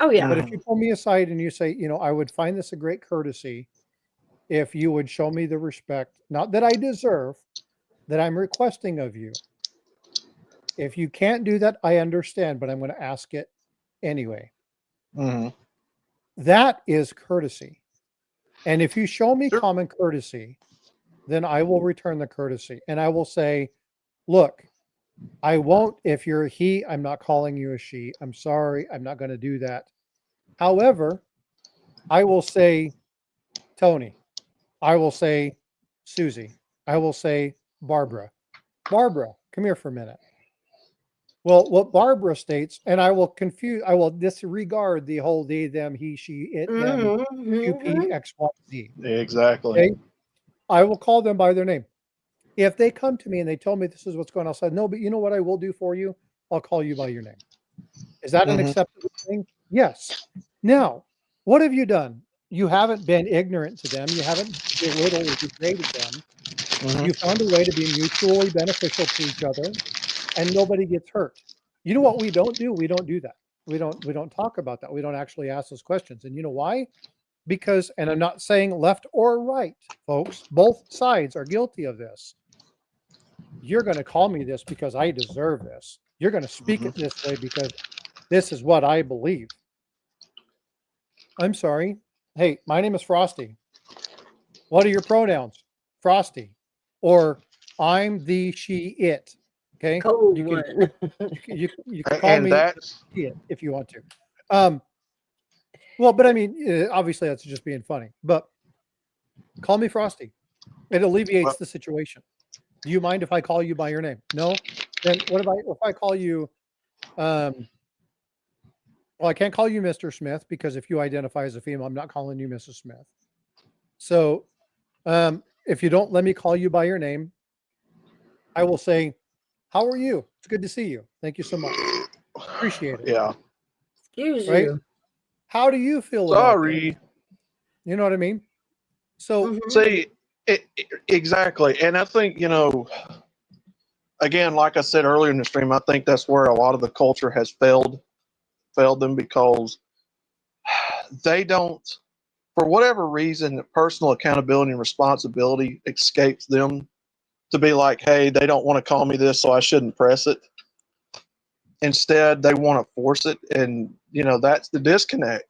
Oh yeah. But if you pull me aside and you say, I would find this a great courtesy if you would show me the respect, not that I deserve, that I'm requesting of you. If you can't do that, I understand, but I'm going to ask it anyway. Mm-hmm. That is courtesy. And if you show me common courtesy, then I will return the courtesy. And I will say, look, I won't, if you're a he, I'm not calling you a she. I'm sorry, I'm not going to do that. However, I will say Tony. I will say Susie. I will say Barbara. Barbara, come here for a minute. Well, what Barbara states, and I will disregard the whole they, them, he, she, it, them, QP, X, Y, Z. Exactly. Okay? I will call them by their name. If they come to me and they tell me this is what's going on, I'll say, no, but you know what I will do for you? I'll call you by your name. Is that an acceptable thing? Yes. Now, what have you done? You haven't been ignorant to them. You haven't belittled or degraded them. You found a way to be mutually beneficial to each other, and nobody gets hurt. You know what we don't do? We don't do that. We don't talk about that. We don't actually ask those questions. And you know why? Because, and I'm not saying left or right, folks, both sides are guilty of this. You're going to call me this because I deserve this. You're going to speak it this way because this is what I believe. I'm sorry. Hey, my name is Frosty. What are your pronouns? Frosty. Or I'm the, she, it. Okay. Cold You can, one. you can call And me that's idiot if you want to. Well, but I mean, obviously that's just being funny, but call me Frosty. It alleviates the situation. Do you mind if I call you by your name? No. Then what if I call you, well, I can't call you Mr. Smith because if you identify as a female, I'm not calling you Mrs. Smith. So, if you don't let me call you by your name, I will say, how are you? It's good to see you. Thank you so much. Appreciate it. yeah. Excuse Right? you. How do you feel about this? Sorry. You know what I mean? So Mhm. See, exactly. And I think, again, like I said earlier in the stream, I think that's where a lot of the culture has failed them because they don't, for whatever reason, personal accountability and responsibility escapes them to be like, hey, they don't want to call me this, so I shouldn't press it. Instead, they want to force it. And, that's the disconnect.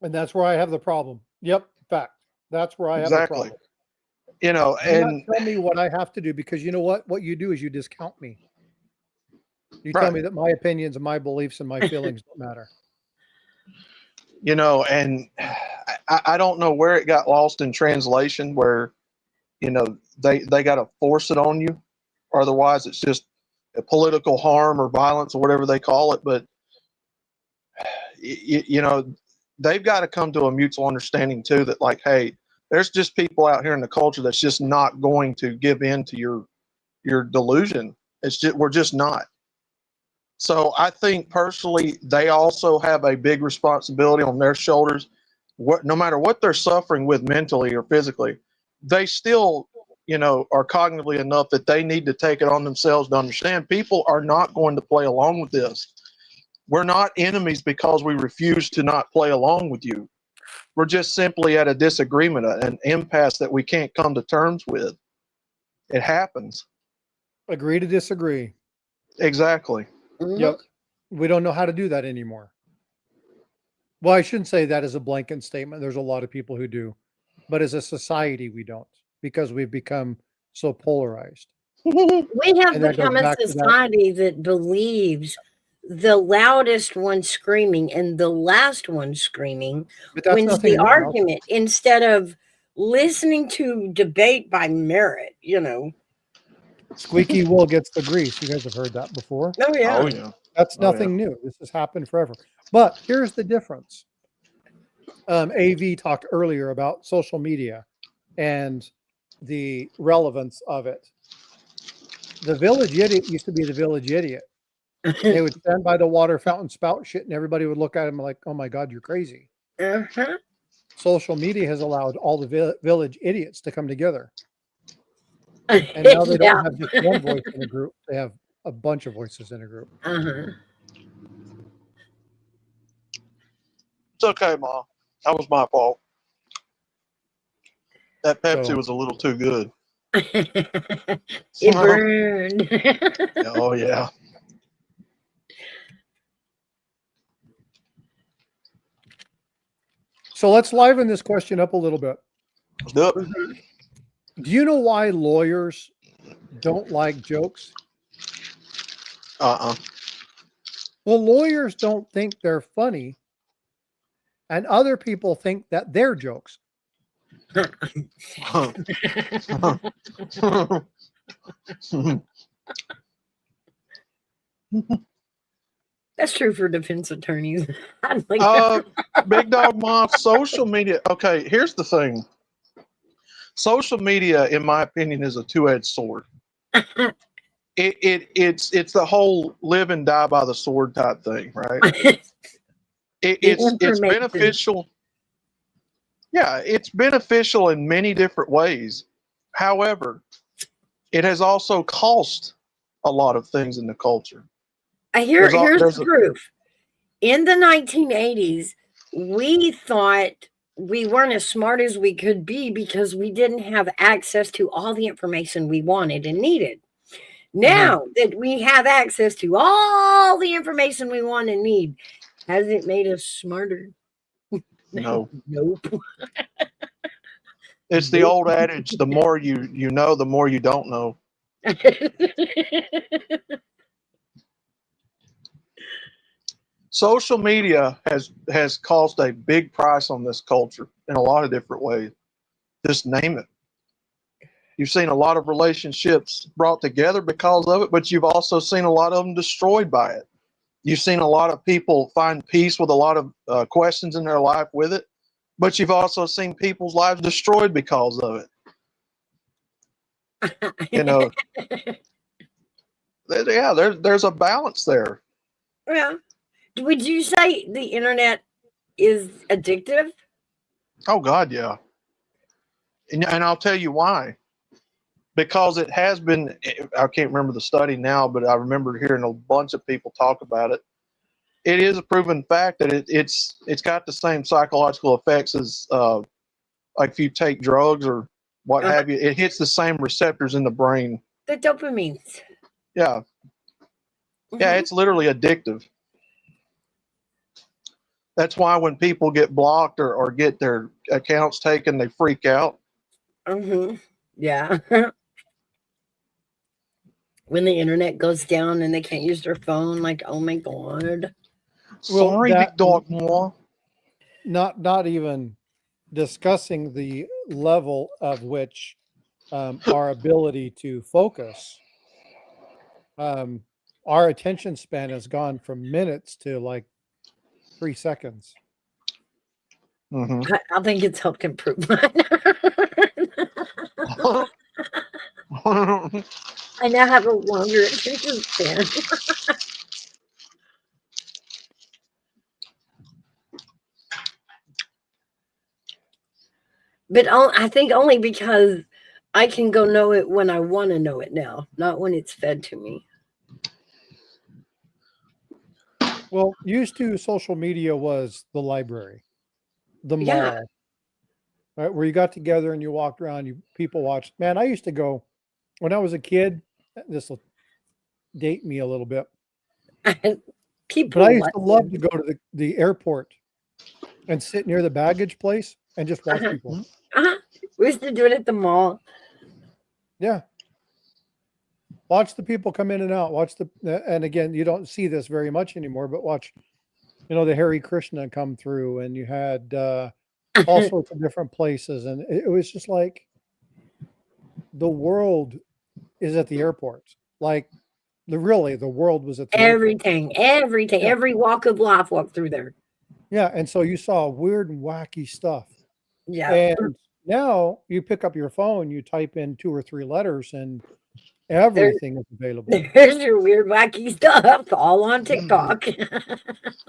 and that's where I have the problem. Yep, fact. That's where I have the Exactly. problem. Do not tell me what I have to do because you know what? What you do is you discount me. You tell Right. me that my opinions and my beliefs and my feelings don't matter. And I don't know where it got lost in translation where, they got to force it on you. Or otherwise, it's just a political harm or violence or whatever they call it. But, they've got to come to a mutual understanding, too, that like, hey, there's just people out here in the culture that's just not going to give in to your delusion. We're just not. So I think personally, they also have a big responsibility on their shoulders. No matter what they're suffering with mentally or physically, they still, are cognitively enough that they need to take it on themselves to understand people are not going to play along with this. We're not enemies because we refuse to not play along with you. We're just simply at a disagreement, an impasse that we can't come to terms with. It happens. Agree to disagree. Exactly. Mhm. Yep. We don't know how to do that anymore. Well, I shouldn't say that as a blanket statement. There's a lot of people who do, but as a society, we don't because we've become so polarized. We have And that goes become a back to that. society that believes the loudest one screaming and the last one screaming But that's wins nothing the new. argument instead of listening to debate by merit, Squeaky wheel gets the grease. You guys have heard that before. Oh, yeah. Oh, yeah. That's Oh, nothing new. This has happened forever. But here's the difference. AV talked earlier about social media and the relevance of it. The village idiot used to be the village idiot. They would stand by the water fountain, spout shit, and everybody would look at him like, oh my God, you're crazy. Uh-huh. Social media has allowed all the village idiots to come together. And now they don't have just one voice in a group. They have a bunch of voices in a group. Uh-huh. It's okay, Mom. That was my fault. That Pepsi So- was a little too good. It burned. Oh, yeah. So let's liven this question up a little bit. Let's do it. Do you know why lawyers don't like jokes? Well, lawyers don't think they're funny, and other people think that they're jokes. That's true for defense attorneys. Big Dog Mom, social media. Okay, here's the thing. Social media, in my opinion, is a two-edged sword. It's the whole live and die by the sword type thing, right? It's beneficial. Yeah, it's beneficial in many different ways. However, it has also cost a lot of things in the culture. Here's the proof. In the 1980s, we thought we weren't as smart as we could be because we didn't have access to all the information we wanted and needed. Now that we have access to all the information we want and need, has it made us smarter? No. Nope. It's the old adage, the more you know, the more you don't know. social media has caused a big price on this culture in a lot of different ways. Just name it. You've seen a lot of relationships brought together because of it, but you've also seen a lot of them destroyed by it. You've seen a lot of people find peace with a lot of questions in their life with it, but you've also seen people's lives destroyed because of it. You know, yeah, there's a balance there. Yeah. Would you say the internet is addictive? Oh God, yeah. And I'll tell you why. Because it has been, I can't remember the study now, but I remember hearing a bunch of people talk about it. It is a proven fact that it's got the same psychological effects as like if you take drugs or what have you. It hits the same receptors in the brain. The dopamines. Yeah. Yeah, it's literally addictive. That's why when people get blocked or get their accounts taken, they freak out. Yeah. When the internet goes down and they can't use their phone, like, oh my God. Well, Sorry, that- Big Dog More. Not even discussing the level of which our ability to focus, our attention span has gone from minutes to like 3 seconds. Mm-hmm. I think it's helped improve mine. I now have a longer attention span. But I think only because I can go know it when I want to know it now, not when it's fed to me. Well, used to social media was the library, the mall, Yeah. right? Where you got together and you walked around, people watched. Man, I used to go when I was a kid. This will date me a little bit. People, but I used to love to go to the airport and sit near the baggage place and just watch people. We used to do it at the mall. Yeah. Watch the people come in and out. And again, you don't see this very much anymore, but watch, the Hare Krishna come through, and you had all sorts of different places. And it was just like the world is at the airport. Like the world was at the everything, airport. Yeah. Every walk of life walked through there. Yeah. And so you saw weird and wacky stuff. Yeah. And now you pick up your phone, you type in 2 or 3 letters, and everything is available. There's your weird, wacky stuff all on TikTok.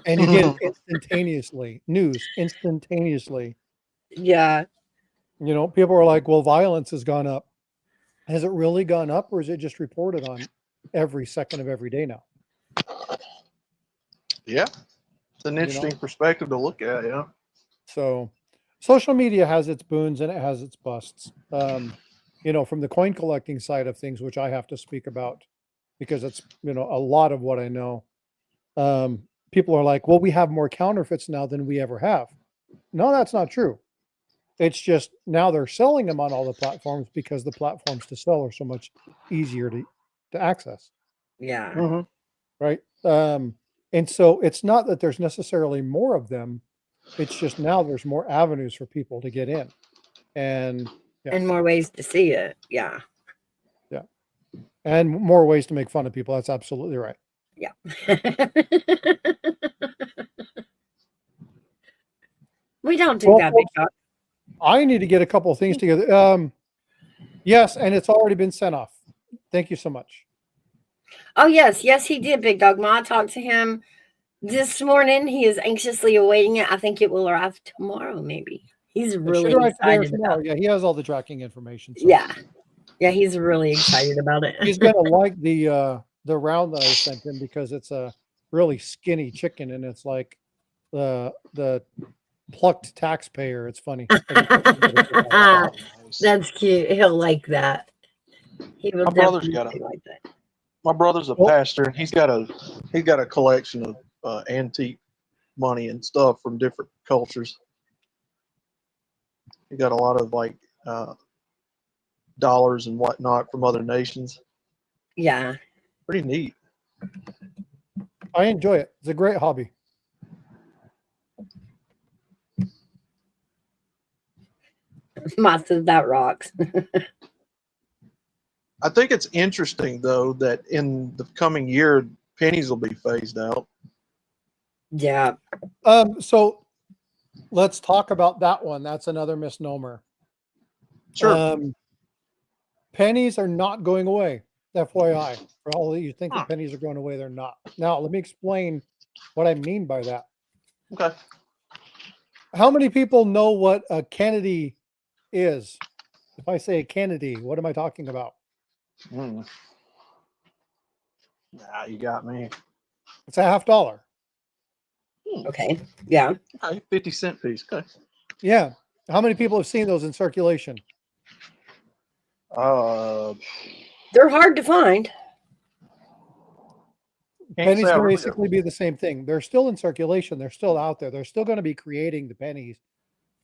And you get it instantaneously. News instantaneously. Yeah. People are like, well, violence has gone up. Has it really gone up, or is it just reported on every second of every day now? Yeah. It's an interesting perspective to look at, yeah. So social media has its boons and it has its busts. From the coin collecting side of things, which I have to speak about because it's, a lot of what I know. People are like, well, we have more counterfeits now than we ever have. No, that's not true. It's just now they're selling them on all the platforms because the platforms to sell are so much easier to access. Yeah. Mm-hmm. Right. And so it's not that there's necessarily more of them. It's just now there's more avenues for people to get in. And more ways to see it. Yeah. Yeah. And more ways to make fun of people. That's absolutely right. Yeah. We don't do that, Big Dog. I need to get a couple of things together. Yes, and it's already been sent off. Thank you so much. Oh, yes. Yes, he did, Big Dog. Ma talked to him this morning. He is anxiously awaiting it. I think it will arrive tomorrow, maybe. He's really excited about it. Yeah, he has all the tracking information. So. Yeah. Yeah, he's really excited about it. He's going to like the round that I sent him because it's a really skinny chicken, and it's like the plucked taxpayer. It's funny. That's cute. He'll like that. He will definitely like that. My brother's a pastor, and he's got a collection of antique money and stuff from different cultures. He got a lot of like dollars and whatnot from other nations. Yeah. Pretty neat. I enjoy it. It's a great hobby. Ma says that rocks. I think it's interesting though that in the coming year, pennies will be phased out. Yeah. So let's talk about that one. That's another misnomer. Sure. Pennies are not going away. FYI, for all of you think that pennies are going away, they're not. Now, let me explain what I mean by that. Okay. How many people know what a Kennedy is? If I say a Kennedy, what am I talking about? Nah, you got me. It's a $50. Okay. Yeah. Okay, 50-cent piece. Okay. Yeah. How many people have seen those in circulation? They're hard to find. Pennies say I can really basically be the same thing. They're still in circulation. They're still out there. They're still going to be creating the pennies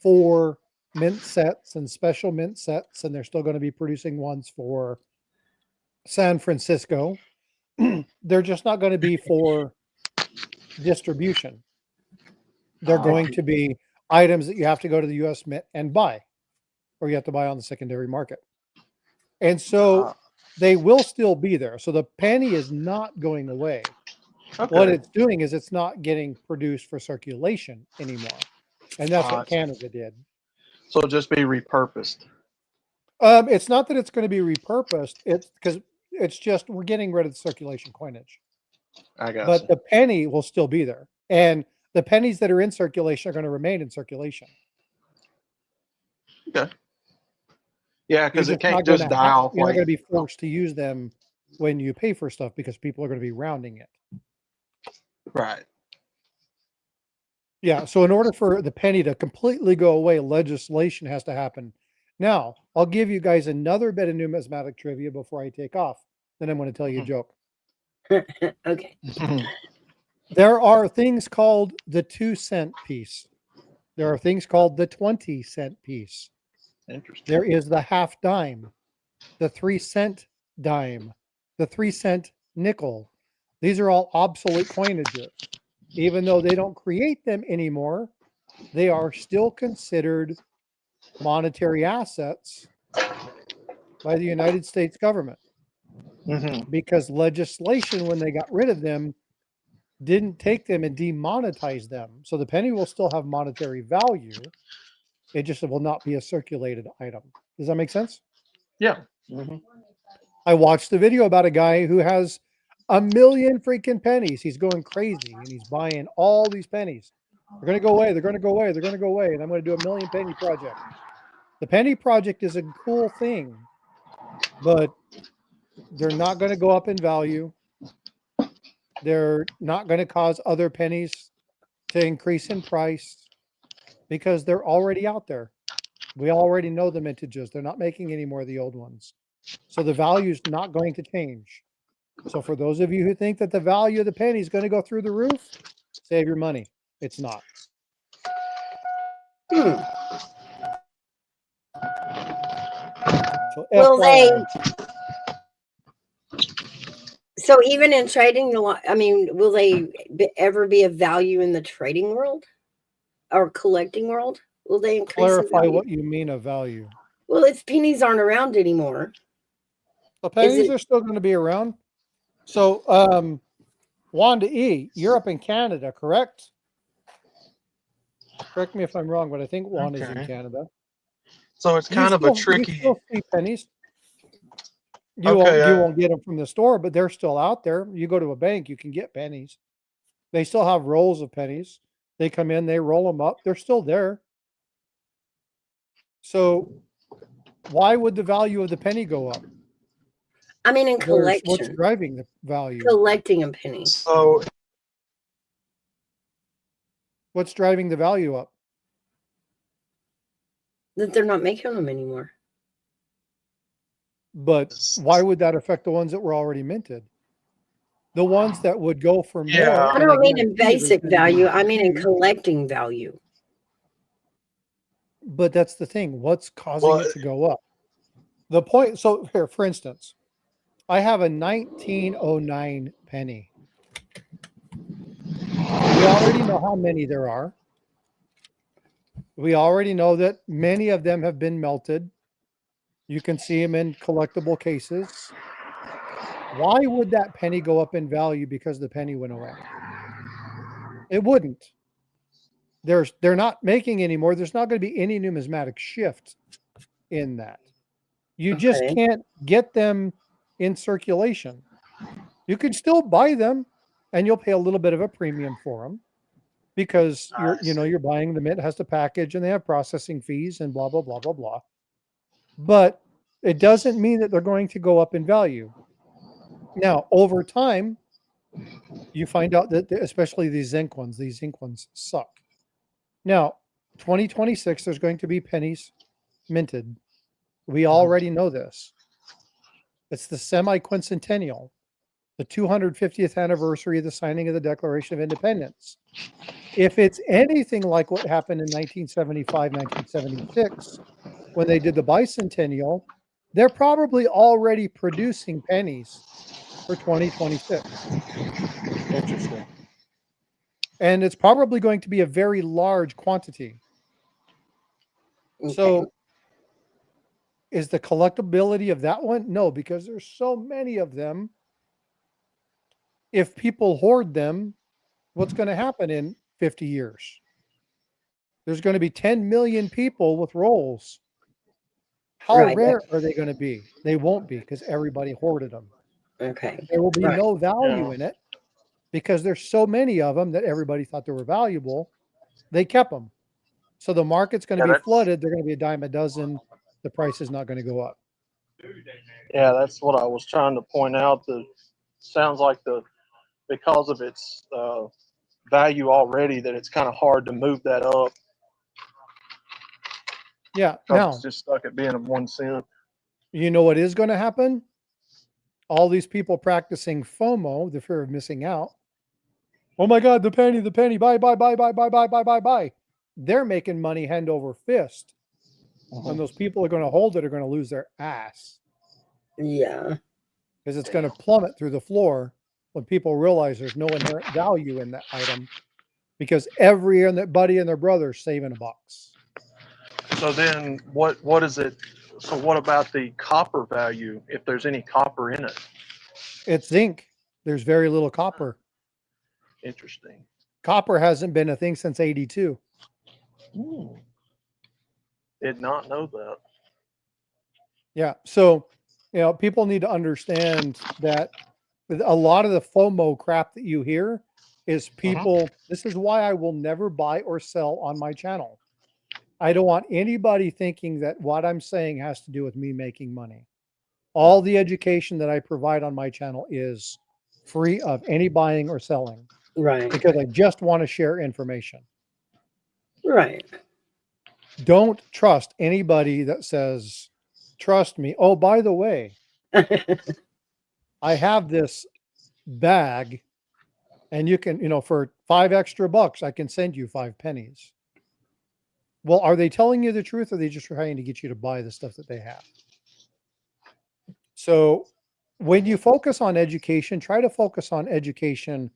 for mint sets and special mint sets, and they're still going to be producing ones for San Francisco. They're just not going to be for distribution. They're going to be items that you have to go to the U.S. Mint and buy, or you have to buy on the secondary market. And so they will still be there. So the penny is not going away. Okay. What it's doing is it's not getting produced for circulation anymore. And that's what Canada did. So it'll just be repurposed. It's not that it's going to be repurposed. It's because it's just we're getting rid of the circulation coinage. I got But you. the penny will still be there. And the pennies that are in circulation are going to remain in circulation. Okay. Yeah, because You're it can't just die off. You're not Like, going to be forced to use them when you pay for stuff because people are going to be rounding it. right. Yeah. So in order for the penny to completely go away, legislation has to happen. Now, I'll give you guys another bit of numismatic trivia before I take off. Then I'm going to tell you a joke. Okay. There are things called the 2-cent piece. There are things called the 20-cent piece. Interesting. There is the half dime, the 3-cent dime, the 3-cent nickel. These are all obsolete coinages. Even though they don't create them anymore, they are still considered monetary assets by the United States government. Because legislation, when they got rid of them, didn't take them and demonetize them. So the penny will still have monetary value. It just will not be a circulated item. Does that make sense? Yeah. I watched a video about a guy who has 1 million freaking pennies. He's going crazy and he's buying all these pennies. They're going to go away. They're going to go away. They're going to go away. And I'm going to do a 1 million penny project. The penny project is a cool thing, but they're not going to go up in value. They're not going to cause other pennies to increase in price because they're already out there. We already know the mintages. They're not making any more of the old ones. So the value is not going to change. So for those of you who think that the value of the penny is going to go through the roof, save your money. It's not. So Will FYI. So even in trading, will they ever be of value in the trading world or collecting world? Will they increase in Clarify value? what you mean of value. Well, if pennies aren't around anymore. The pennies are still going to be around. So, Wanda E., you're up in Canada, correct? Correct me if I'm wrong, but I think Wanda's in Canada. So it's kind of a tricky. You still see pennies. You won't get them from the store, but they're still out there. You go to a bank, you can get pennies. They still have rolls of pennies. They come in, they roll them up. They're still there. So why would the value of the penny go up? I mean, in collection. What's driving the value? Collecting a penny. So what's driving the value up? That they're not making them anymore. But why would that affect the ones that were already minted? The ones that would go for more. I don't mean in basic value. I mean in collecting value. But that's the thing. What's causing it to go up? The point. So here, for instance, I have a 1909 penny. We already know how many there are. We already know that many of them have been melted. You can see them in collectible cases. Why would that penny go up in value because the penny went away? It wouldn't. They're not making anymore. There's not going to be any numismatic shift in that. You just Okay. can't get them in circulation. You can still buy them and you'll pay a little bit of a premium for them because you're buying them. It has to package and they have processing fees and blah, blah, blah, blah, blah. But it doesn't mean that they're going to go up in value. Now, over time, you find out that especially these zinc ones suck. Now, 2026, there's going to be pennies minted. We already know this. It's the semi-quincentennial, the 250th anniversary of the signing of the Declaration of Independence. If it's anything like what happened in 1975, 1976, when they did the bicentennial, they're probably already producing pennies for 2026. Interesting. And it's probably going to be a very large quantity. Okay. So is the collectability of that one? No, because there's so many of them. If people hoard them, what's going to happen in 50 years? There's going to be 10 million people with rolls. How Right. rare are they going to be? They won't be because everybody hoarded them. Okay. There will be Right. no value Yeah. in it because there's so many of them that everybody thought they were valuable. They kept them. So the market's going to Yeah, be that's- flooded. They're going to be a dime a dozen. The price is not going to go up. Yeah, that's what I was trying to point out. The sounds like because of its value already, that it's kind of hard to move that up. Yeah. 'Cause Now, it's just stuck at being a 1 cent. you know what is going to happen? All these people practicing FOMO, the fear of missing out. Oh my God, the penny, buy, buy, buy, buy, buy, buy, buy, buy, buy. They're making money hand over fist. And those people are going to hold it are going to lose their ass Yeah. because it's going to plummet through the floor when people realize there's no inherent value in that item because everybody and their brother is saving a box. So then, what is it? So what about the copper value? If there's any copper in it, It's zinc. There's very little copper. interesting. Copper hasn't been a thing since 82. Did not know that. Yeah. So, people need to understand that a lot of the FOMO crap that you hear is people. This is why I will never buy or sell on my channel. I don't want anybody thinking that what I'm saying has to do with me making money. All the education that I provide on my channel is free of any buying or selling Right. because I just want to share information. Right. Don't trust anybody that says, trust me. Oh, by the way, I have this bag and you can, for $5 extra, I can send you 5 pennies. Well, are they telling you the truth or are they just trying to get you to buy the stuff that they have? So when you focus on education, try to focus on education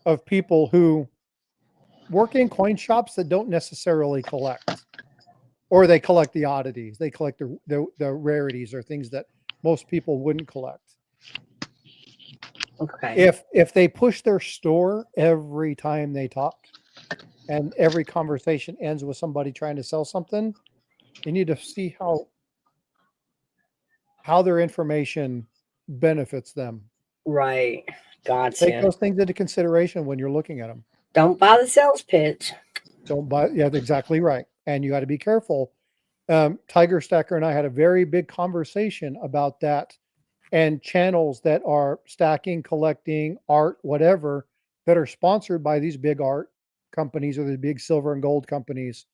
of people who work in coin shops that don't necessarily collect, or they collect the oddities. They collect the rarities or things that most people wouldn't collect. Okay. If they push their store every time they talk and every conversation ends with somebody trying to sell something, you need to see how their information benefits them. Right. Take Gotcha. those things into consideration when you're looking at them. Don't buy the sales pitch. Don't buy. Yeah, that's exactly right. And you got to be careful. Tiger Stacker and I had a very big conversation about that, and channels that are stacking, collecting art, whatever, that are sponsored by these big art companies or the big silver and gold companies.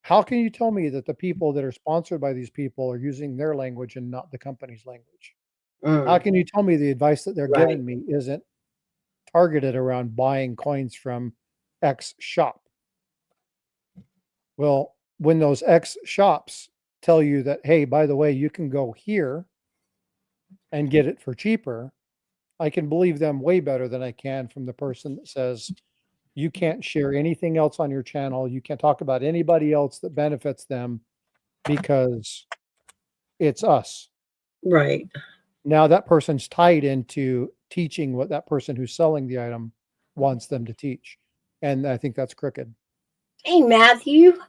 How can you tell me that the people that are sponsored by these people are using their language and not the company's language? How can you tell me the advice that they're Right. giving me isn't targeted around buying coins from X shop? Well, when those X shops tell you that, hey, by the way, you can go here and get it for cheaper, I can believe them way better than I can from the person that says, You can't share anything else on your channel. You can't talk about anybody else that benefits them because it's us. Right. Now that person's tied into teaching what that person who's selling the item wants them to teach. And I think that's crooked. Hey, Matthew.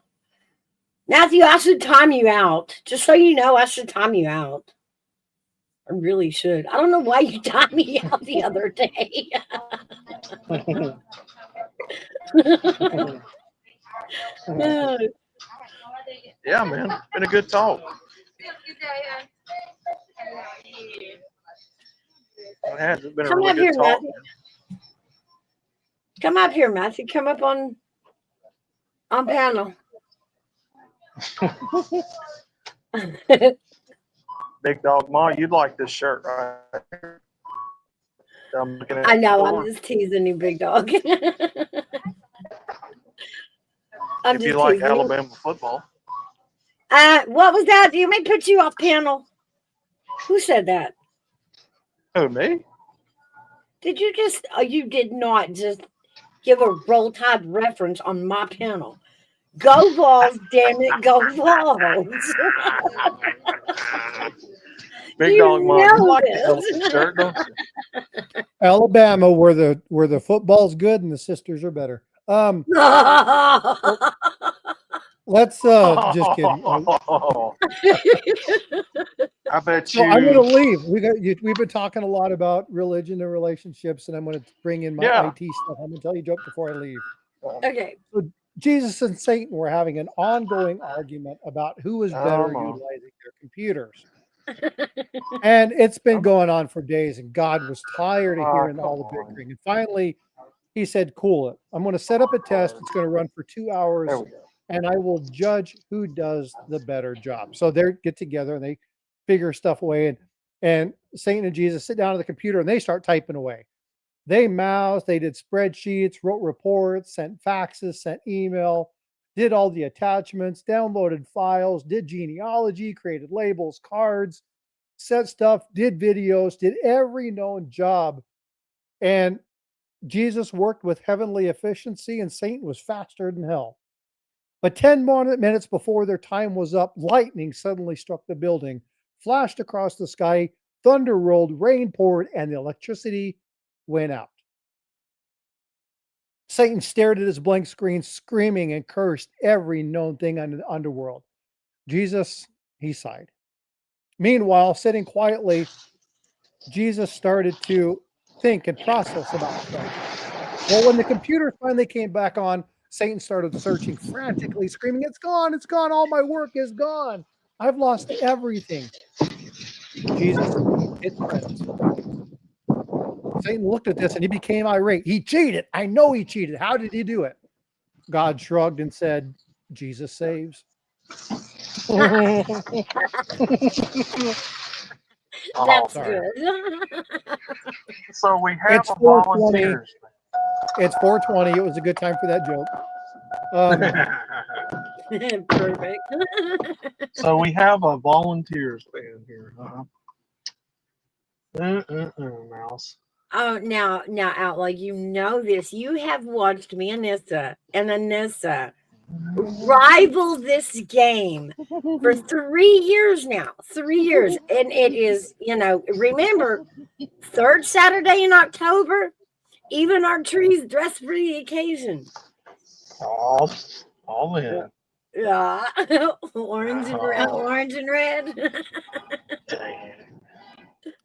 Matthew, I should time you out. Just so you know, I should time you out. I really should. I don't know why you timed me out the other day. Yeah, man. Been a good talk. It has been a Come really up good here, talk. Matthew. Come up here, Matthew. Come up on panel. Big Dog Ma, you'd like this shirt, right? I'm looking at I know. the I'm door. just teasing you, big dog. I'm If just you like teasing you. Alabama football. What was that? You may put you off panel. Who said that? Who, me? Did you just? You did not just give a Roll Tide reference on my panel. Go Vols, damn it, go Vols. Big You Dog Ma, you know like this. the elephant shirt, don't you? Alabama, where the football's good and the sisters are better. Let's just kidding. I bet So you. I'm going to leave. We've been talking a lot about religion and relationships, and I'm going to bring in my IT stuff. I'm going to tell you a joke before I leave. Okay. So Jesus and Satan were having an ongoing argument about who was better utilizing their computers. And it's been going on for days, and God was tired of hearing all the bickering. And finally, he said, cool it. I'm going to set up a test. It's going to run for 2 hours, and I will judge who does the better job. So they get together and they figure stuff away. And Satan and Jesus sit down at the computer and they start typing away. They moused, they did spreadsheets, wrote reports, sent faxes, sent email, did all the attachments, downloaded files, did genealogy, created labels, cards, set stuff, did videos, did every known job. And Jesus worked with heavenly efficiency and Satan was faster than hell. But 10 more minutes before their time was up, lightning suddenly struck the building, flashed across the sky, thunder rolled, rain poured, and the electricity went out. Satan stared at his blank screen, screaming and cursed every known thing under the underworld. Jesus, he sighed. Meanwhile, sitting quietly, Jesus started to think and process about stuff. Well, when the computer finally came back on, Satan started searching frantically, screaming, it's gone, all my work is gone. I've lost everything. Jesus hit print. Satan looked at this and he became irate. He cheated. I know he cheated. How did he do it? God shrugged and said, Jesus saves. That's sorry. good. So we have It's a 4:20. volunteers. It's 4:20. It was a good time for that joke. Perfect. So we have a volunteers band here. Mouse. Oh, now, Outlaw, you know this. You have watched me and Anissa rival this game for 3 years now. 3 years. And it is, remember, third Saturday in October, even our trees dress for the occasion. All in. Yeah. Orange and red.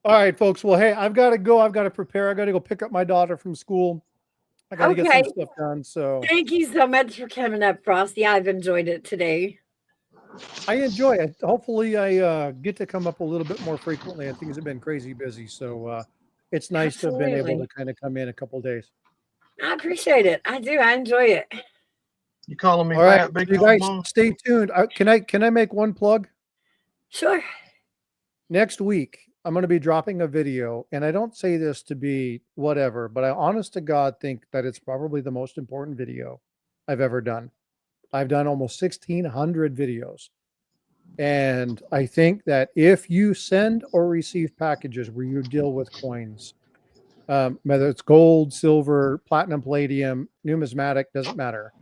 All right, folks. Well, hey, I've got to go. I've got to prepare. I got to go pick up my daughter from school. I got to get some stuff done. So thank you so much for coming up, Frosty. I've enjoyed it today. I enjoy it. Hopefully, I get to come up a little bit more frequently. Things have been crazy busy, so it's nice to have been able to kind of come in a couple of days. I appreciate it. I do. I enjoy it. You calling me All right, fat, big you guys, stay tuned. Can I make one plug? Sure. Next week, I'm going to be dropping a video, and I don't say this to be whatever, but I honest to God think that it's probably the most important video I've ever done. I've done almost 1,600 videos. And I think that if you send or receive packages where you deal with coins, whether it's gold, silver, platinum, palladium, numismatic, doesn't matter.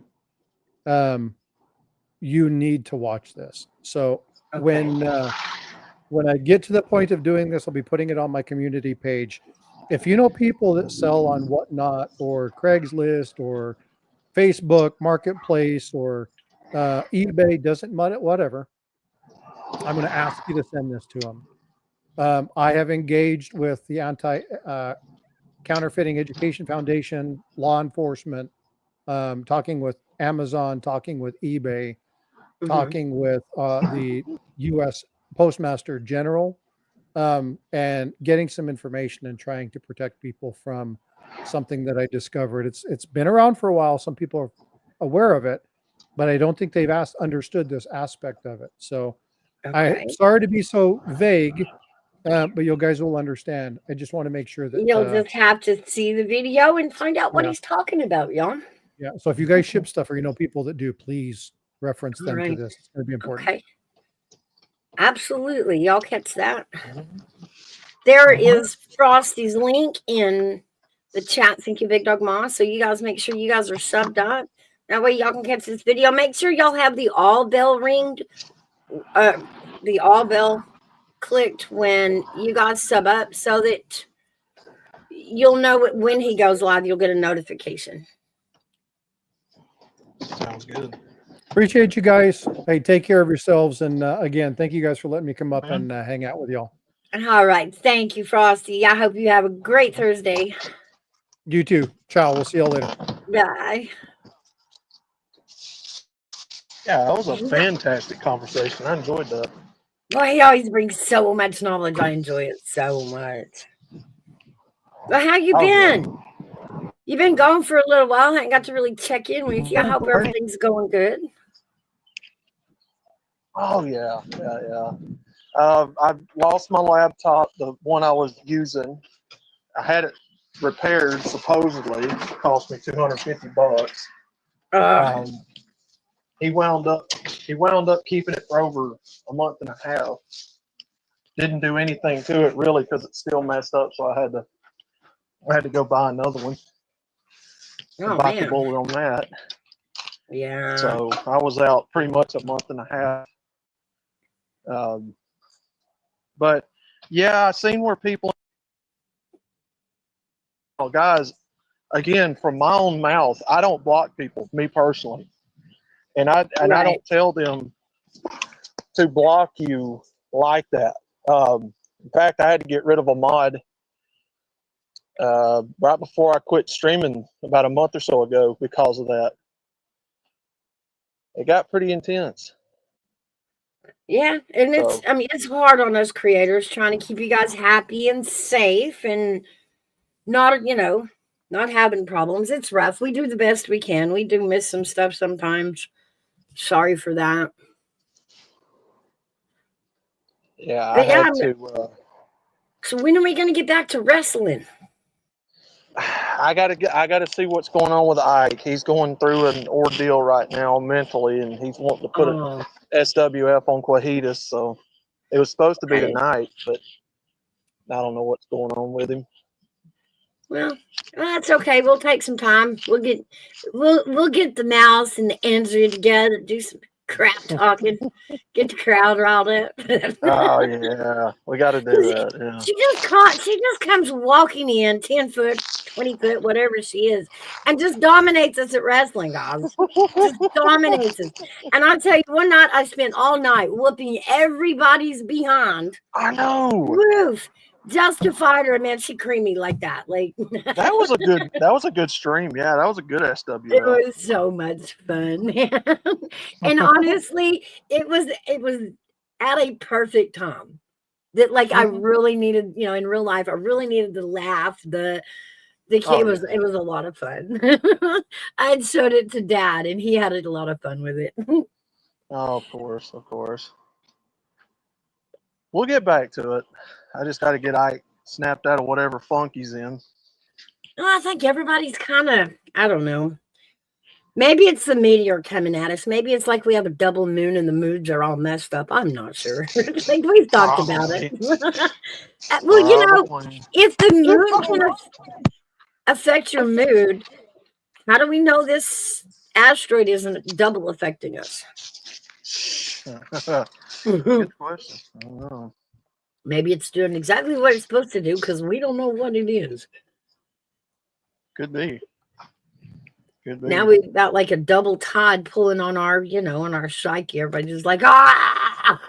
You need to watch this. So when I get to the point of doing this, I'll be putting it on my community page. If you know people that sell on Whatnot or Craigslist or Facebook Marketplace or eBay, doesn't matter, whatever, I'm going to ask you to send this to them. I have engaged with the Counterfeiting Education Foundation, law enforcement, talking with Amazon, talking with eBay, talking with the U.S. Postmaster General, and getting some information and trying to protect people from something that I discovered. It's been around for a while. Some people are aware of it, but I don't think they've understood this aspect of it. So I'm sorry to be so vague, but you guys will understand. I just want to make sure that You'll just have to see the video and find out what he's talking about, y'all. Yeah. So if you guys ship stuff or you know people that do, please reference them to this. It's going to be important. Okay. Absolutely. Y'all catch that. There is Frosty's link in the chat. Thank you, Big Dog Ma. So you guys make sure you guys are subbed up. That way y'all can catch this video. Make sure y'all have the all bell ringed, the all bell clicked when you guys sub up so that you'll know when he goes live. You'll get a notification. Sounds good. Appreciate you guys. Hey, take care of yourselves. And again, thank you guys for letting me come up and hang out with y'all. All right. Thank you, Frosty. I hope you have a great Thursday. You too. Ciao. We'll see you later. Bye. Yeah, that was a fantastic conversation. I enjoyed that. Boy, he always brings so much knowledge. I enjoy it so much. But how you been? You've been gone for a little while. I ain't got to really check in with you. I hope everything's going good. Oh, yeah. I lost my laptop, the one I was using. I had it repaired, supposedly. It cost me $250. He wound up keeping it for over a month and a half. Didn't do anything to it really because it's still messed up, so I had to go buy another one. Bite the bullet on that. Yeah. So I was out pretty much a month and a half. But yeah, I seen where people, guys, again, from my own mouth, I don't block people, me personally. And I don't tell them to block you like that. In fact, I had to get rid of a mod right before I quit streaming about a month or so ago because of that. It got pretty intense. Yeah, and it's hard on us creators trying to keep you guys happy and safe and not having problems. It's rough. We do the best we can. We do miss some stuff sometimes. Sorry for that. Yeah, I had to. So when are we going to get back to wrestling? I gotta see what's going on with Ike. He's going through an ordeal right now mentally, and he's wanting to put an SWF on Quahitas. So it was supposed to be tonight, but I don't know what's going on with him. Well, that's okay. We'll take some time. We'll get the mouse and the Andrew together, do some crap talking, get the crowd riled up. Oh yeah, we got to do that. Yeah. She just comes walking in 10 foot, 20 foot, whatever she is, and just dominates us at wrestling, guys. Just dominates us. And I tell you, one night I spent all night whooping everybody's behind. I know. Roof. Just to fight her, man, she creamy like that. Like that was a good stream. Yeah, that was a good SWF. It was so much fun, man. And honestly, it was at a perfect time. That I really needed, in real life, I really needed to laugh. The kid it was a lot of fun. I had showed it to Dad, and he had a lot of fun with it. Oh, of course. We'll get back to it. I just got to get Ike snapped out of whatever funk he's in. Well, I think everybody's kind of, I don't know. Maybe it's the meteor coming at us. Maybe it's like we have a double moon and the moods are all messed up. I'm not sure. Like we've talked about it. Well, you know, Probably. if the moon can affect your mood, how do we know this asteroid isn't double affecting us? Good question. I don't know. Maybe it's doing exactly what it's supposed to do because we don't know what it is. Could be. Could be. Now we've got like a double tide pulling on our, you know, on our psyche. Everybody's just like, ah.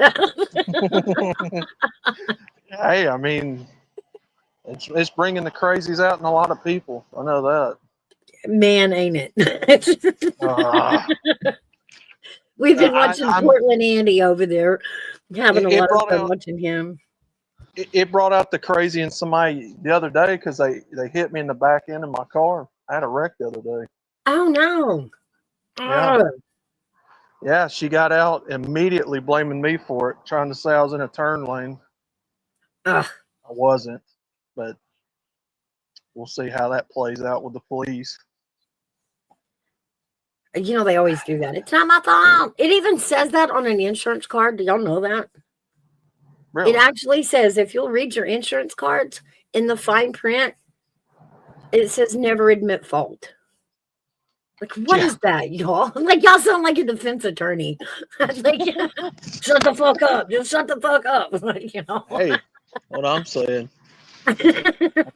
Hey, I mean, it's bringing the crazies out in a lot of people. I know that. Man, ain't it? We've been watching I'm- Portland Andy over there, having a It lot of brought fun out- watching him. It brought out the crazy in somebody the other day because they hit me in the back end of my car. I had a wreck the other day. Oh no! Yeah. Oh. Yeah, she got out immediately blaming me for it, trying to say I was in a turn lane. Ugh. I wasn't, but we'll see how that plays out with the police. You know, they always do that. It's not my fault. It even says that on an insurance card. Do y'all know that? Really? It actually says, if you'll read your insurance cards in the fine print, it says never admit fault. Like, what is that, y'all? Like, y'all sound like a defense attorney. Like, shut the fuck up. Just shut the fuck up. Like, you know. Hey, what I'm saying. I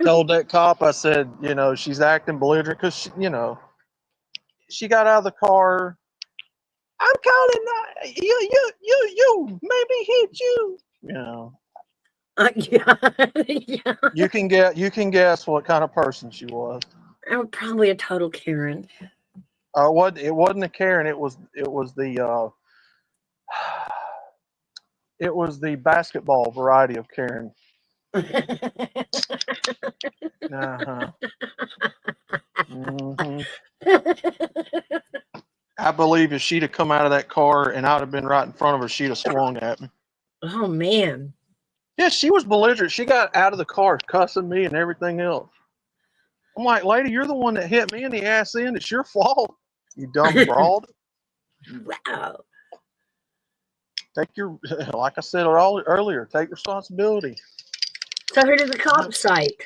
told that cop, I said, you know, she's acting belligerent because, you know, she got out of the car. I'm calling you, maybe hit you. You know, Yeah. Yeah. you can guess what kind of person she was. I'm probably a total Karen. It wasn't a Karen. It was the basketball variety of Karen. Uh-huh. Mhm. I believe if she'd have come out of that car and I'd have been right in front of her, she'd have swung at me. Oh, man. Yeah, she was belligerent. She got out of the car cussing me and everything else. I'm like, lady, you're the one that hit me in the ass end. It's your fault, you dumb broad. Wow. Take your, like I said earlier, take responsibility. So who did the cops cite?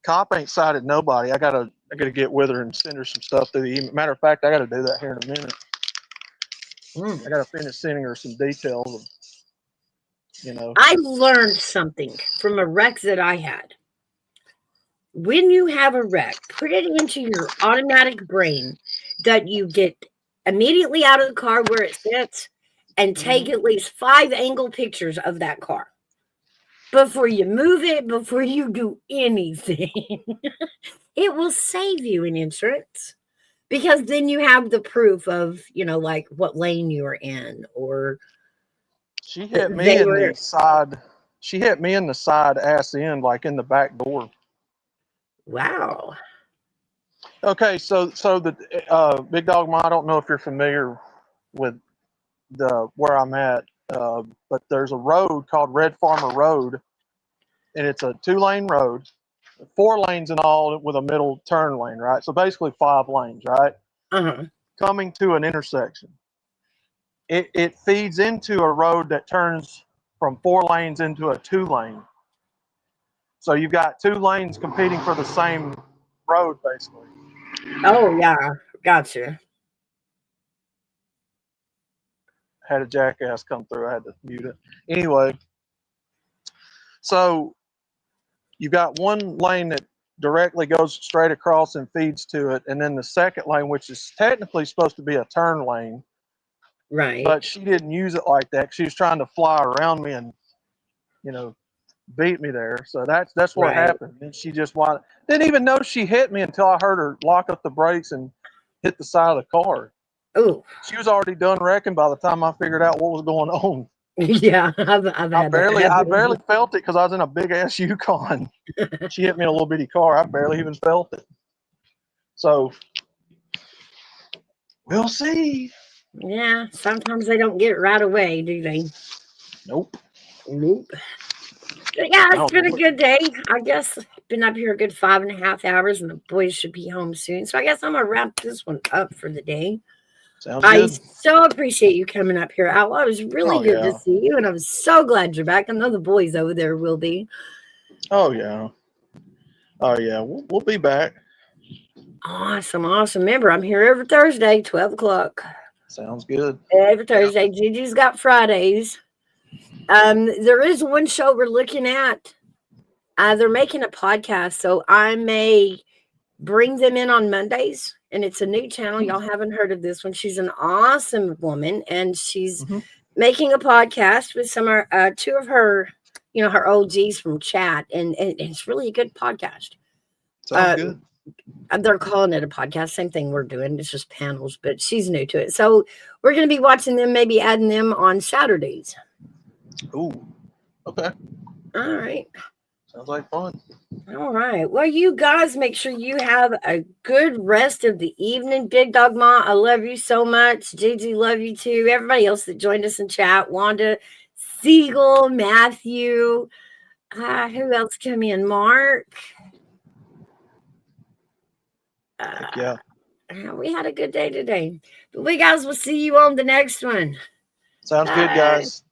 Cop ain't cited nobody. I gotta get with her and send her some stuff through the email. Matter of fact, I gotta do that here in a minute. I gotta finish sending her some details of, you know. I learned something from a wreck that I had. When you have a wreck, put it into your automatic brain that you get immediately out of the car where it sits and take at least 5 angle pictures of that car before you move it, before you do anything. It will save you in insurance because then you have the proof of, you know, like what lane you were in, or she hit me in the side. She hit me in the side ass end, like in the back door. Wow. Okay, so the Big Dog Ma, I don't know if you're familiar with where I'm at, but there's a road called Red Farmer Road, and it's a 2-lane road, 4 lanes in all with a middle turn lane, right? So basically 5 lanes, right? Uh-huh. Coming to an intersection. It feeds into a road that turns from 4 lanes into a 2-lane. So you've got 2 lanes competing for the same road, basically. Oh, yeah. Gotcha. Had a jackass come through. I had to mute it. Anyway, so you've got 1 lane that directly goes straight across and feeds to it, and then the second lane, which is technically supposed to be a turn lane, right? But she didn't use it like that. She was trying to fly around me and, you know, beat me there. So that's what happened. And she just didn't even know she hit me until I heard her lock up the brakes and hit the side of the car. Oh, she was already done wrecking by the time I figured out what was going on. Yeah, I've I had barely that. felt it because I was in a big ass Yukon. She hit me in a little bitty car. I barely even felt it. So we'll see. Yeah, sometimes they don't get it right away, do they? Nope. Nope. But yeah, it's been a good day. I guess been up here a good 5.5 hours, and the boys should be home soon. So I guess I'm gonna wrap this one up for the day. Sounds I good. so appreciate you coming up here, Outlaw. It was really Oh, good to yeah. see you, and I'm so glad you're back. I know the boys over there will be. Oh, yeah. Oh, yeah. We'll be back. Awesome, awesome. Remember, I'm here every Thursday, 12 o'clock. Sounds good. Every Thursday. Gigi's got Fridays. There is one show we're looking at. They're making a podcast, so I may bring them in on Mondays. And it's a new channel. Y'all haven't heard of this one. She's an awesome woman, and she's making a podcast with two of her, her OGs from chat, and it's really a good podcast. Sounds good. They're calling it a podcast. Same thing we're doing. It's just panels, but she's new to it. So we're going to be watching them, maybe adding them on Saturdays. Ooh. Okay. All right. Sounds like fun. All right. Well, you guys make sure you have a good rest of the evening. Big Dog Ma, I love you so much. Gigi, love you too. Everybody else that joined us in chat, Wanda, Siegel, Matthew. Who else came in? Mark. Heck yeah. We had a good day today. But we guys will see you on the next one. Sounds good, guys.